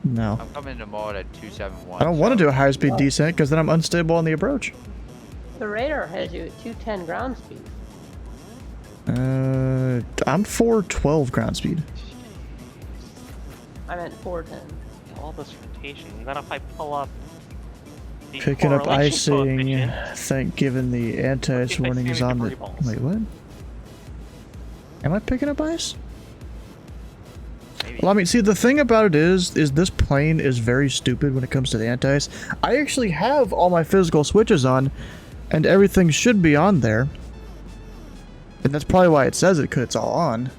No. I'm coming to mod at 271. I don't want to do a high-speed descent because then I'm unstable on the approach. The radar has you at 210 ground speed. I'm 412 ground speed. I meant 410. All this rotation. And then if I pull up the Picking up correlation icing. coefficient, Given the anti-ice warning is on the. Wait, what? Am I picking up ice? Well, I mean, see, the thing about it is this plane is very stupid when it comes to the anti-ice. I actually have all my physical switches on, and everything should be on there. And that's probably why it says it, because it's all on.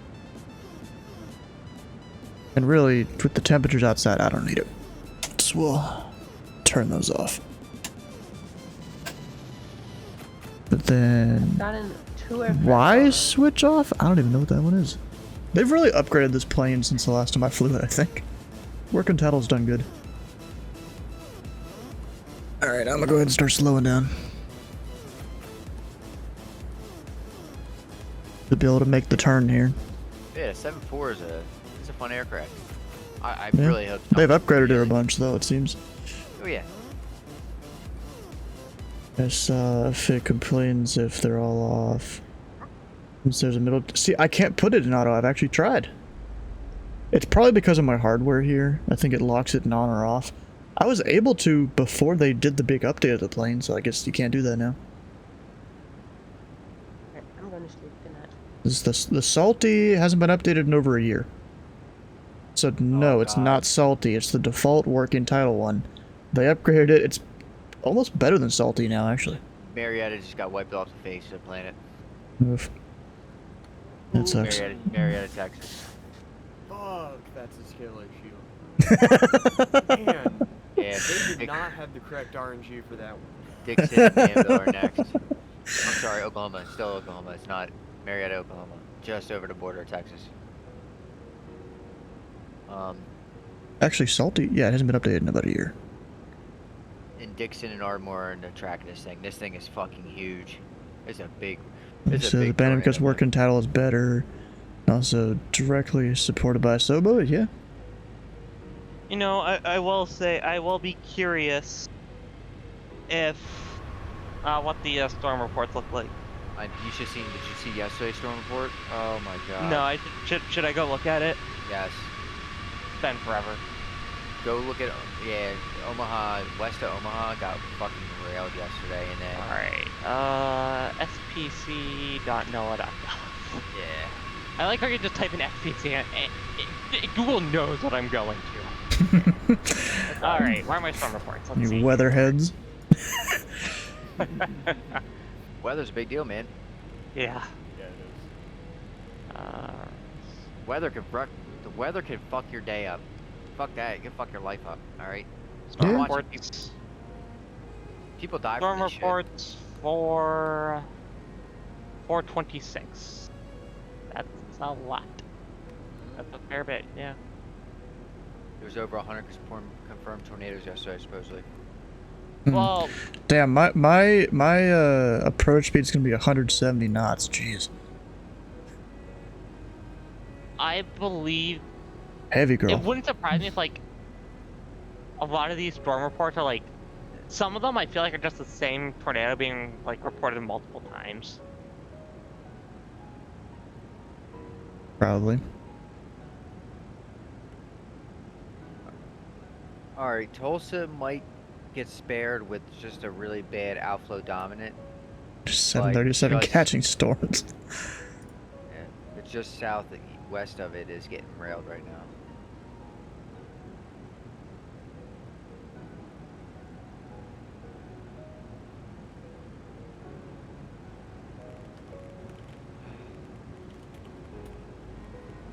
And really, with the temperatures outside, I don't need it. So we'll turn those off. But then... Got in 2 aircraft. Why switch off? I don't even know what that one is. They've really upgraded this plane since the last time I flew it, I think. Working title's done good. Alright, I'm gonna go ahead and start slowing down. To be able to make the turn here. Yeah, 7.4 is a fun aircraft. I Yeah. really hope. They've upgraded it a bunch though, it seems. Oh yeah. Yes, if it complains if they're all off. Since there's a middle... See, I can't put it in auto. I've actually tried. It's probably because of my hardware here. I think it locks it in on or off. I was able to before they did the big update of the plane, so I guess you can't do that now. I'm going to sleep tonight. The Salty hasn't been updated in over a year. So no, it's not Salty. It's the default working title one. They upgraded it. It's almost better than Salty now, actually. Marietta just got wiped off the face of the planet. Oof. That sucks. Marietta, Texas. Fuck, that's a scalar shield. Man, Yeah, they did not have the correct RNG for that one. Dixon and Danville are next. I'm sorry, Oklahoma. It's still Oklahoma. It's not Marietta, Oklahoma. Just over the border of Texas. Actually, Salty, yeah, it hasn't been updated in about a year. And Dixon and Ardmore are in the track of this thing. This thing is fucking huge. It's a big. It It's a says big abandoned because tornado, working title is better. Also directly supported by Sobo, yeah. You know, I will say, I will be curious if what the storm reports look like. You should see. Did you see yesterday's storm report? Oh my god. No, should I go look at it? Yes. It's been forever. Go look at Omaha, west of Omaha got fucking railed yesterday, and then. Alright, spc.noaa.gov. Yeah. I like how you just type in SPC and Google knows what I'm going to. Alright, where are my storm reports? Let's You see. weatherheads. Weather's a big deal, man. Yeah. Yeah, it is. The weather can fuck your day up. Fuck that. It can fuck your life up. All right. Storm reports. People die Storm from this reports for 426. That's a lot. That's a fair bit. Yeah. There was over 100 confirmed tornadoes yesterday, supposedly. Well, damn, my approach speed's gonna be 170 knots. Jeez. I believe. Heavy girl. It wouldn't surprise me if like a lot of these storm reports are like, some of them I feel like are just the same tornado being like reported multiple times. Probably. All right, Tulsa might get spared with just a really bad outflow dominant. Just 737 catching storms. Yeah, but just west of it is getting railed right now.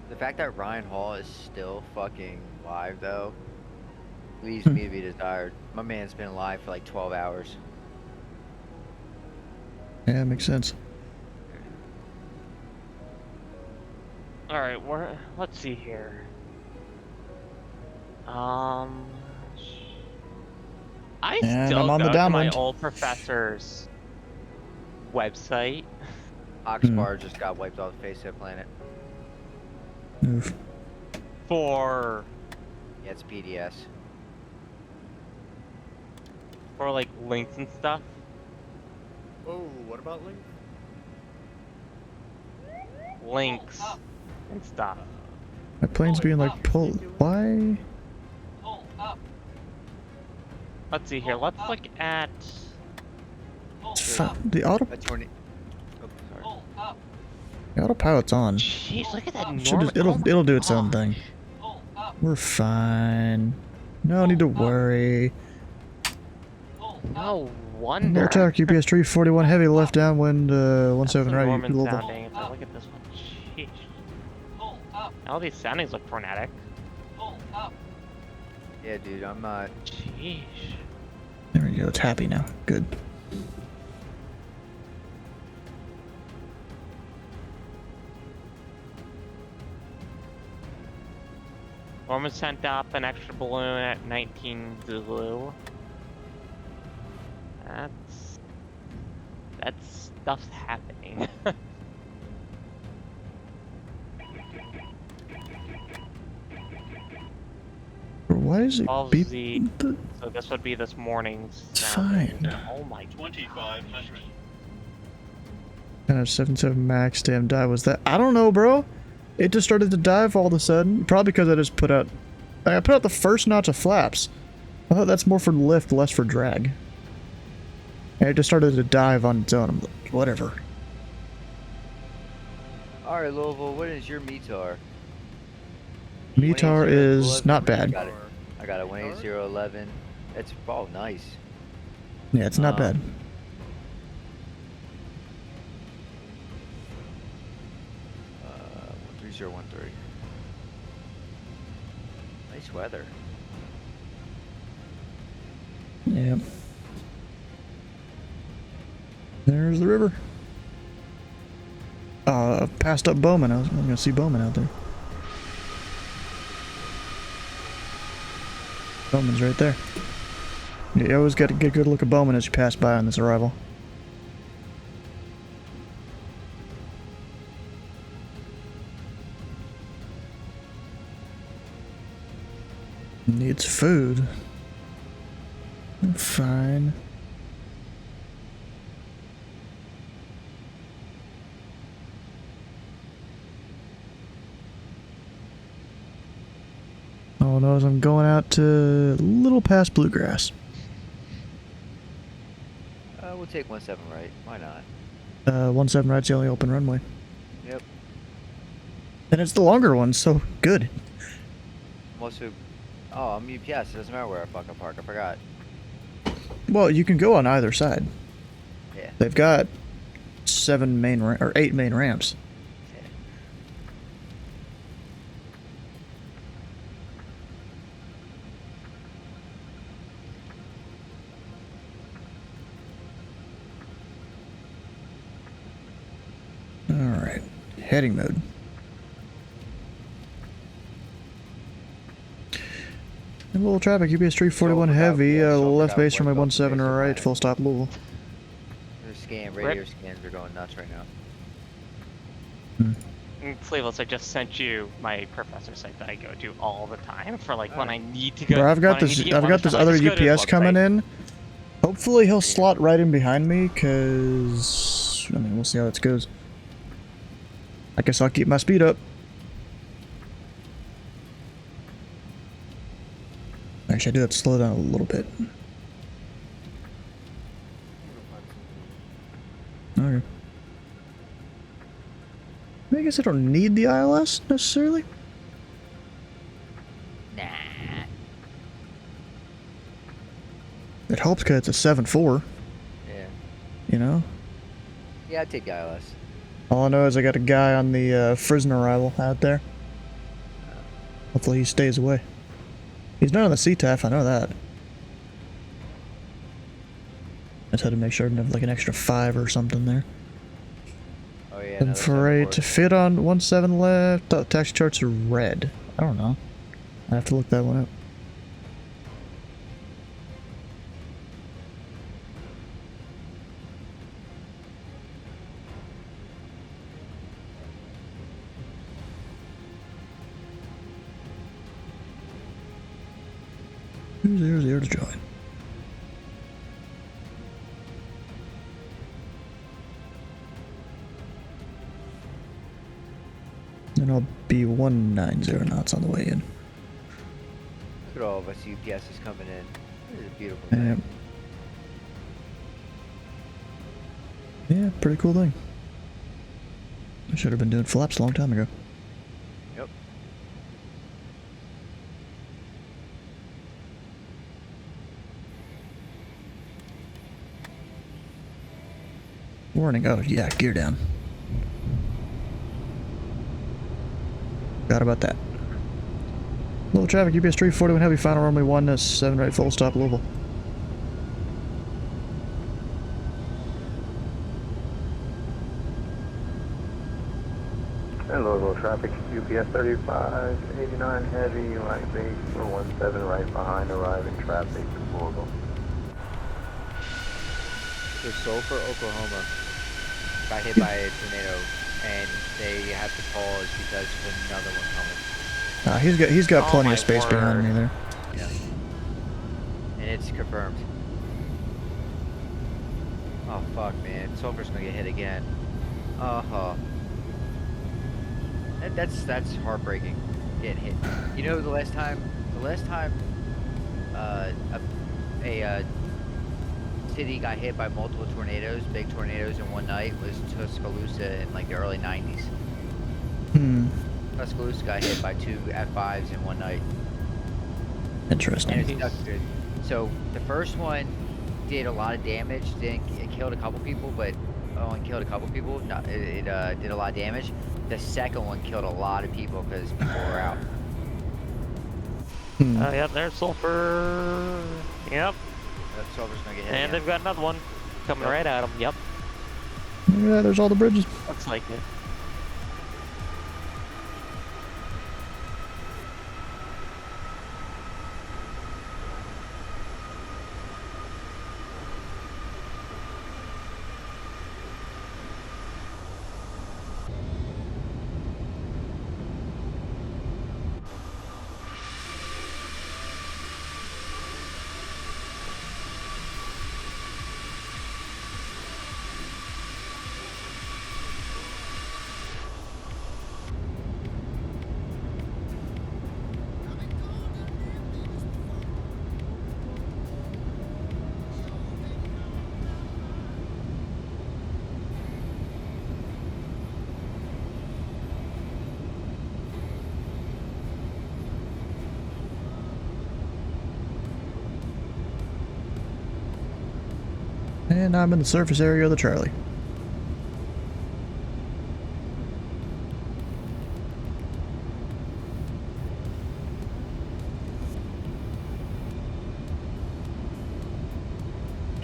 The fact that Ryan Hall is still fucking live, though, leaves me to be desired. My man's been alive for like 12 hours. Yeah, makes sense. Alright, let's see here. I still I'm on go the to my downwind. old professor's website. Oxbar just got wiped off the face of the planet. Oof. For Yeah, it's PDS. for like links and stuff. Oh, what about Link? Links and stuff. My plane's being like pulled. Why? Let's see here. Let's look at The auto. The autopilot's on. Jeez, look at that It'll do its own thing. We're fine. No need to worry. No wonder. Low tower UPS 341 heavy left downwind 17 right. Norman Global. sounding. If I look at this one. Sheesh. All these soundings look tornadic. Yeah, dude, I'm not. Jeez. There we go. It's happy now. Good. Norman sent up an extra balloon at 19 Zulu. That's stuff's happening. Why is it 12 beep? Z. So this would be this morning's. It's sound. fine. Oh my. 2500. Kind of 77 max. Damn dive was that? I don't know, bro. It just started to dive all of a sudden. Probably because I just put out. I put out the first notch of flaps. I thought that's more for lift, less for drag. And it just started to dive on its own. I'm like, whatever. Alright, Louisville, what is your METAR? METAR is not bad. I got a 18011. It's nice. Yeah, it's not bad. 13013. Nice weather. Yep. There's the river. Passed up Bowman. I'm gonna see Bowman out there. Bowman's right there. You always got to get a good look at Bowman as you pass by on this arrival. Needs food. Fine. All I know is I'm going out to a little past Bluegrass. We'll take 17 right. Why not? 17 right's the only open runway. Yep. And it's the longer one, so good. Also, oh, I'm UPS. It doesn't matter where I fucking park. I forgot. Well, you can go on either side. Yeah. They've got 8 main ramps. Alright, heading mode. And little traffic, UPS 341 heavy, left base from my 17 right, full stop Louisville. Radio scans are going nuts right now. Flavels, I just sent you my professor site that I go to all the time for like when I need to go. Bro, I've got this other UPS coming in. Hopefully he'll slot right in behind me, cause I mean we'll see how this goes. I guess I'll keep my speed up. Actually, I do have to slow down a little bit. Okay. I guess I don't need the ILS necessarily. Nah. It helps because it's a 7.4. Yeah. You know? Yeah, I'd take the ILS. All I know is I got a guy on the Fresno arrival out there. Hopefully he stays away. He's not on the CTAF, I know that. I just had to make sure I didn't have like an extra 5 or something there. Oh yeah. And for a to fit on 17 left, taxi charts are red. I don't know. I have to look that one up. Who's there to join? And I'll be 190 knots on the way in. Look at all of us UPSs coming in. This is a beautiful thing. Yeah, pretty cool thing. I should have been doing flaps a long time ago. Yep. Warning, oh yeah, gear down. Forgot about that. Low traffic, UPS 341 heavy, final runway 17 right, full stop Louisville. And Louisville traffic, UPS 3589 heavy, right base for 17 right behind arriving traffic, Louisville. So Sulphur, Oklahoma got hit by a tornado, and they have to pause because of another one coming. He's got plenty of space behind me there. Yeah. And it's confirmed. Oh fuck, man, Sulphur's gonna get hit again. That's heartbreaking. Getting hit. You know the last time a city got hit by multiple tornadoes, big tornadoes in one night, was Tuscaloosa in like the early 90s. Tuscaloosa got hit by 2 F5s in one night. Interesting. And it stuck good. So the first one did a lot of damage. It killed a couple people, but only killed a couple people. No, it did a lot of damage. The second one killed a lot of people because people were out. Yep, there's Sulphur. Yep. Sulphur's gonna get hit And again. they've got another one coming right at them. Yep. Yeah, there's all the bridges. Looks like it. And I'm in the surface area of the Charlie.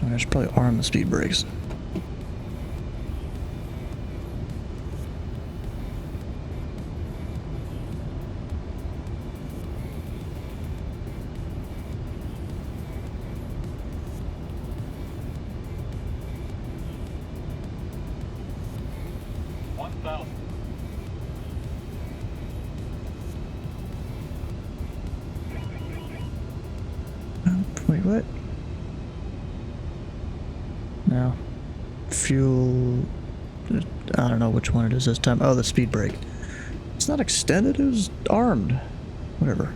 I should probably arm the speed brakes. Wait, what? No. Fuel... I don't know which one it is this time. Oh, the speed brake. It's not extended, it was armed. Whatever.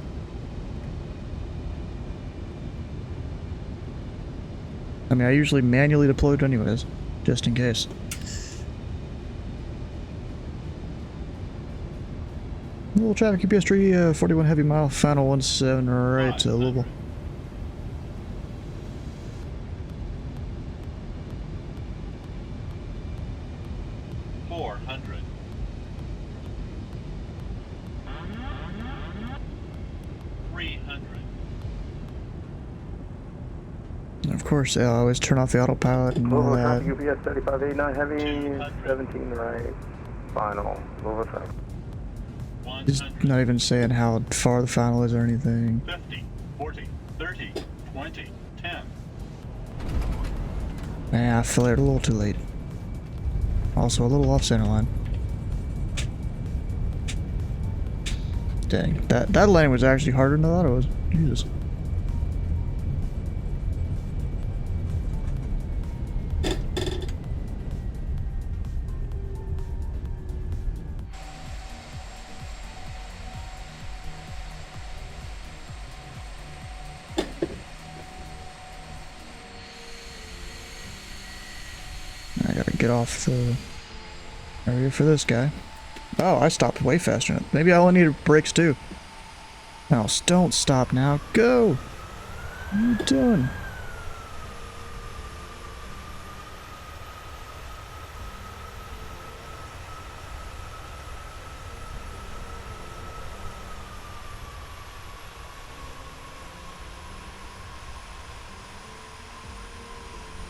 I mean, I usually manually deploy it anyways, just in case. Little traffic UPS 341 heavy mile, final 17 right to Louisville. Of course, I always turn off the autopilot and all that. UPS 3589 heavy, 17 right, final, Louisville traffic. He's not even saying how far the final is or anything. 50, 40, 30, 20, 10. Man, I flared a little too late. Also a little off center line. Dang, that landing was actually harder than I thought it was. Jesus. I gotta get off the area for this guy. Oh, I stopped way faster. Maybe I only needed brakes too. Now, don't stop now. Go! What are you doing?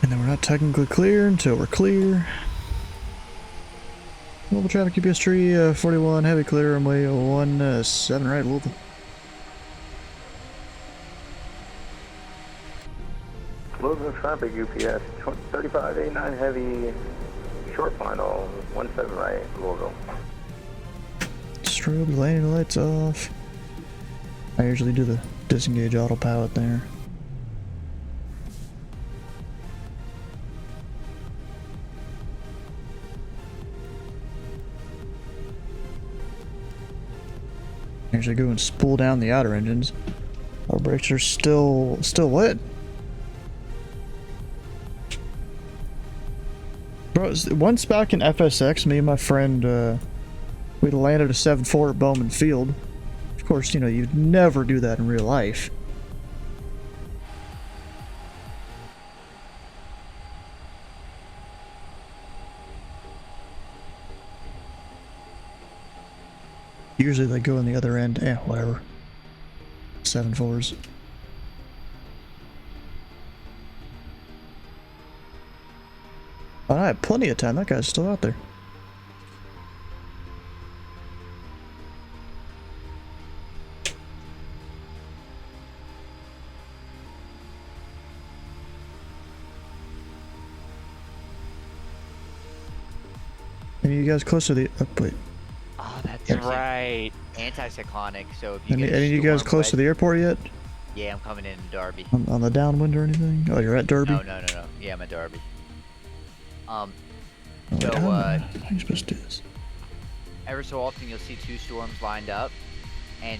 And then we're not technically clear until we're clear. Louisville traffic UPS 341 heavy clear runway 17 right Louisville. Louisville traffic UPS 3589 heavy, short final, 17 right Louisville. Strobe landing lights off. I usually do the disengage autopilot there. Actually go and spool down the outer engines. Our brakes are still lit. Bro, once back in FSX, me and my friend, we landed a 7.4 at Bowman Field. Of course, you know, you'd never do that in real life. Usually they go on the other end. Whatever. 7.4s. Oh, I had plenty of time. That guy's still out there. Any of you guys close to the... Oh, wait. Oh, that's right. Anti-cyclonic, so if you Any get of you guys close to the airport yet? Yeah, I'm coming in Derby. On the downwind or anything? Oh, you're at Derby? No. Yeah, I'm at Derby. Oh, So, how are you supposed to do this? every so often you'll see two storms lined up, and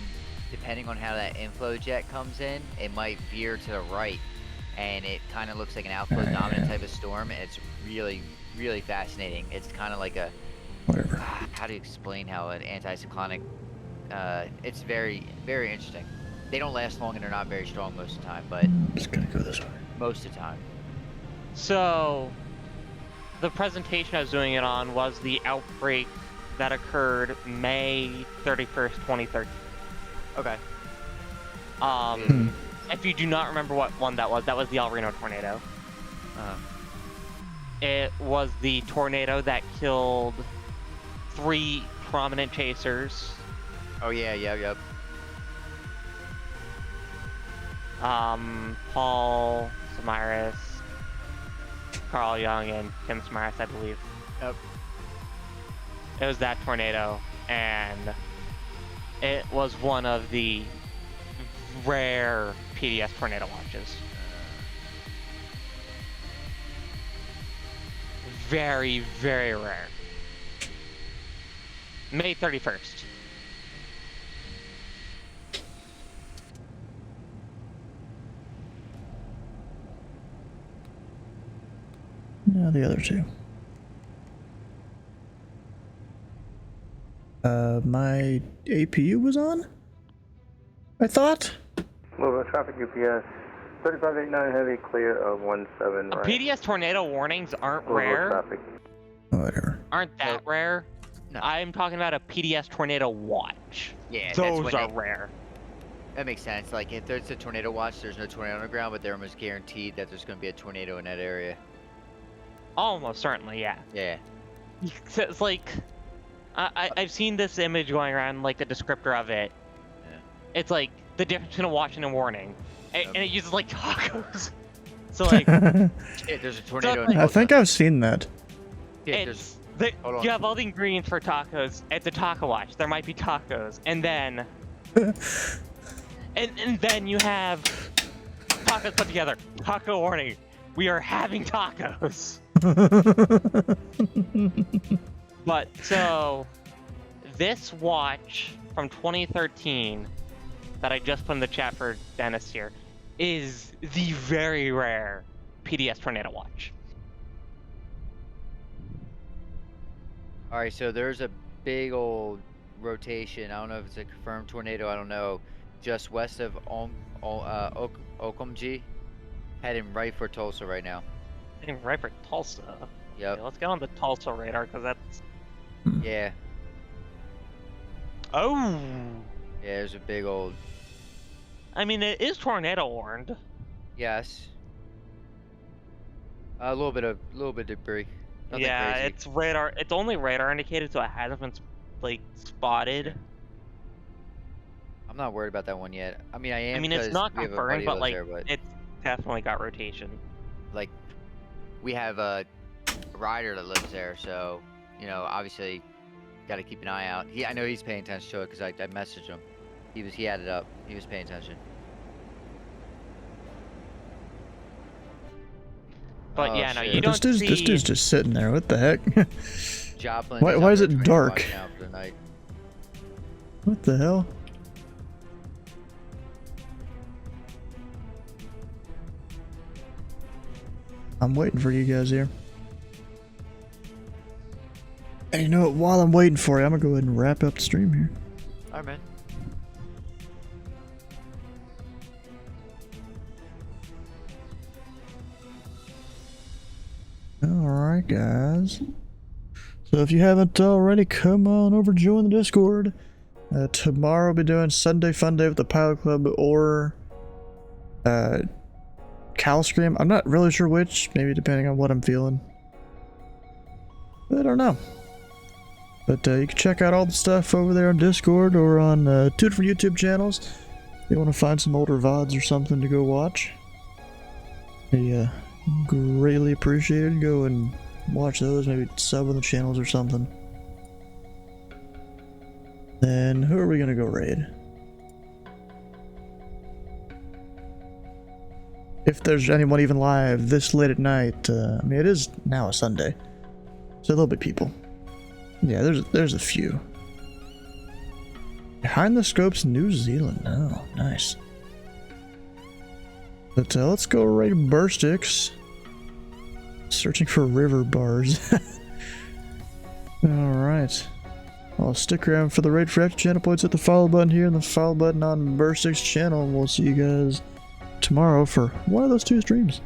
depending on how that inflow jet comes in, it might veer to the right, and it kind of looks like an outflow dominant type of storm, and it's really, really fascinating. It's kind of like a... Whatever. How do you explain how an anticyclonic... it's very, very interesting. They don't last long and they're not very strong most of the time, but... I'm just gonna go this way. Most of the time. So, the presentation I was doing it on was the outbreak that occurred May 31st, 2013. Okay. If you do not remember what one that was the El Reno tornado. It was the tornado that killed 3 prominent chasers. Oh yeah, yep. Paul Samiris, Carl Young, and Tim Samiris, I believe. Yep. It was that tornado, and it was one of the rare PDS tornado watches. Very, very rare. May 31st. Now the other two. My APU was on? I thought? Mobile traffic UPS. 3589 heavy, clear of 17 right. PDS tornado warnings aren't rare. Traffic. Whatever. Aren't that rare? No. I'm talking about a PDS tornado watch. Yeah, those are rare. That makes sense. Like, if there's a tornado watch, there's no tornado on the ground, but they're almost guaranteed that there's going to be a tornado in that area. Almost certainly, yeah. Yeah. It's like, I've seen this image going around, like the descriptor of it. Yeah. It's like the difference between a watch and a warning, and it uses like tacos. So like, there's a tornado. So, I think I've seen that. It's you have all the ingredients for tacos at the taco watch. There might be tacos, and then and then you have tacos put together. Taco warning. We are having tacos. But so this watch from 2013 that I just put in the chat for Dennis here is the very rare PDS tornado watch. Alright, so there's a big old rotation. I don't know if it's a confirmed tornado, I don't know. Just west of Okomji, heading right for Tulsa right now. Heading right for Tulsa? Yep. Okay, let's get on the Tulsa radar, because that's... Yeah. Oh! Yeah, there's a big old... I mean, it is tornado warned. Yes. A little bit of debris. Nothing yeah, crazy. it's radar. It's only radar indicated, so it hasn't been like spotted. I'm not worried about that one yet. I mean, I am. I mean, it's not we have a confirmed, buddy but who like lives there, but it's definitely got rotation. like we have a rider that lives there, so you know, obviously, got to keep an eye out. I know he's paying attention to it because I messaged him. He had it up. He was paying attention. But Oh, yeah, no, shit. you don't see. This dude's just sitting there. What the heck? Joplin Why is out it there dark? watching out for the night. What the hell? I'm waiting for you guys here. And you know what? While I'm waiting for you, I'm gonna go ahead and wrap up the stream here. Alright, man. Alright, guys. So if you haven't already, come on over, join the Discord. Tomorrow we'll be doing Sunday Fun Day with the Pilot Club or Cal Scream. I'm not really sure which, maybe depending on what I'm feeling. I don't know. But you can check out all the stuff over there on Discord or on 2 different YouTube channels. If you want to find some older VODs or something to go watch. Yeah. Greatly appreciated. Go and watch those, maybe sub on the channels or something. Then who are we gonna go raid? If there's anyone even live this late at night, I mean it is now a Sunday, so there'll be people. Yeah, there's a few. Behind the Scopes, New Zealand. Oh, nice. But let's go raid Burstix. Searching for river bars. Alright. I'll stick around for the raid for extra channel points. Hit the follow button here and the follow button on Burstix channel. And we'll see you guys tomorrow for one of those 2 streams.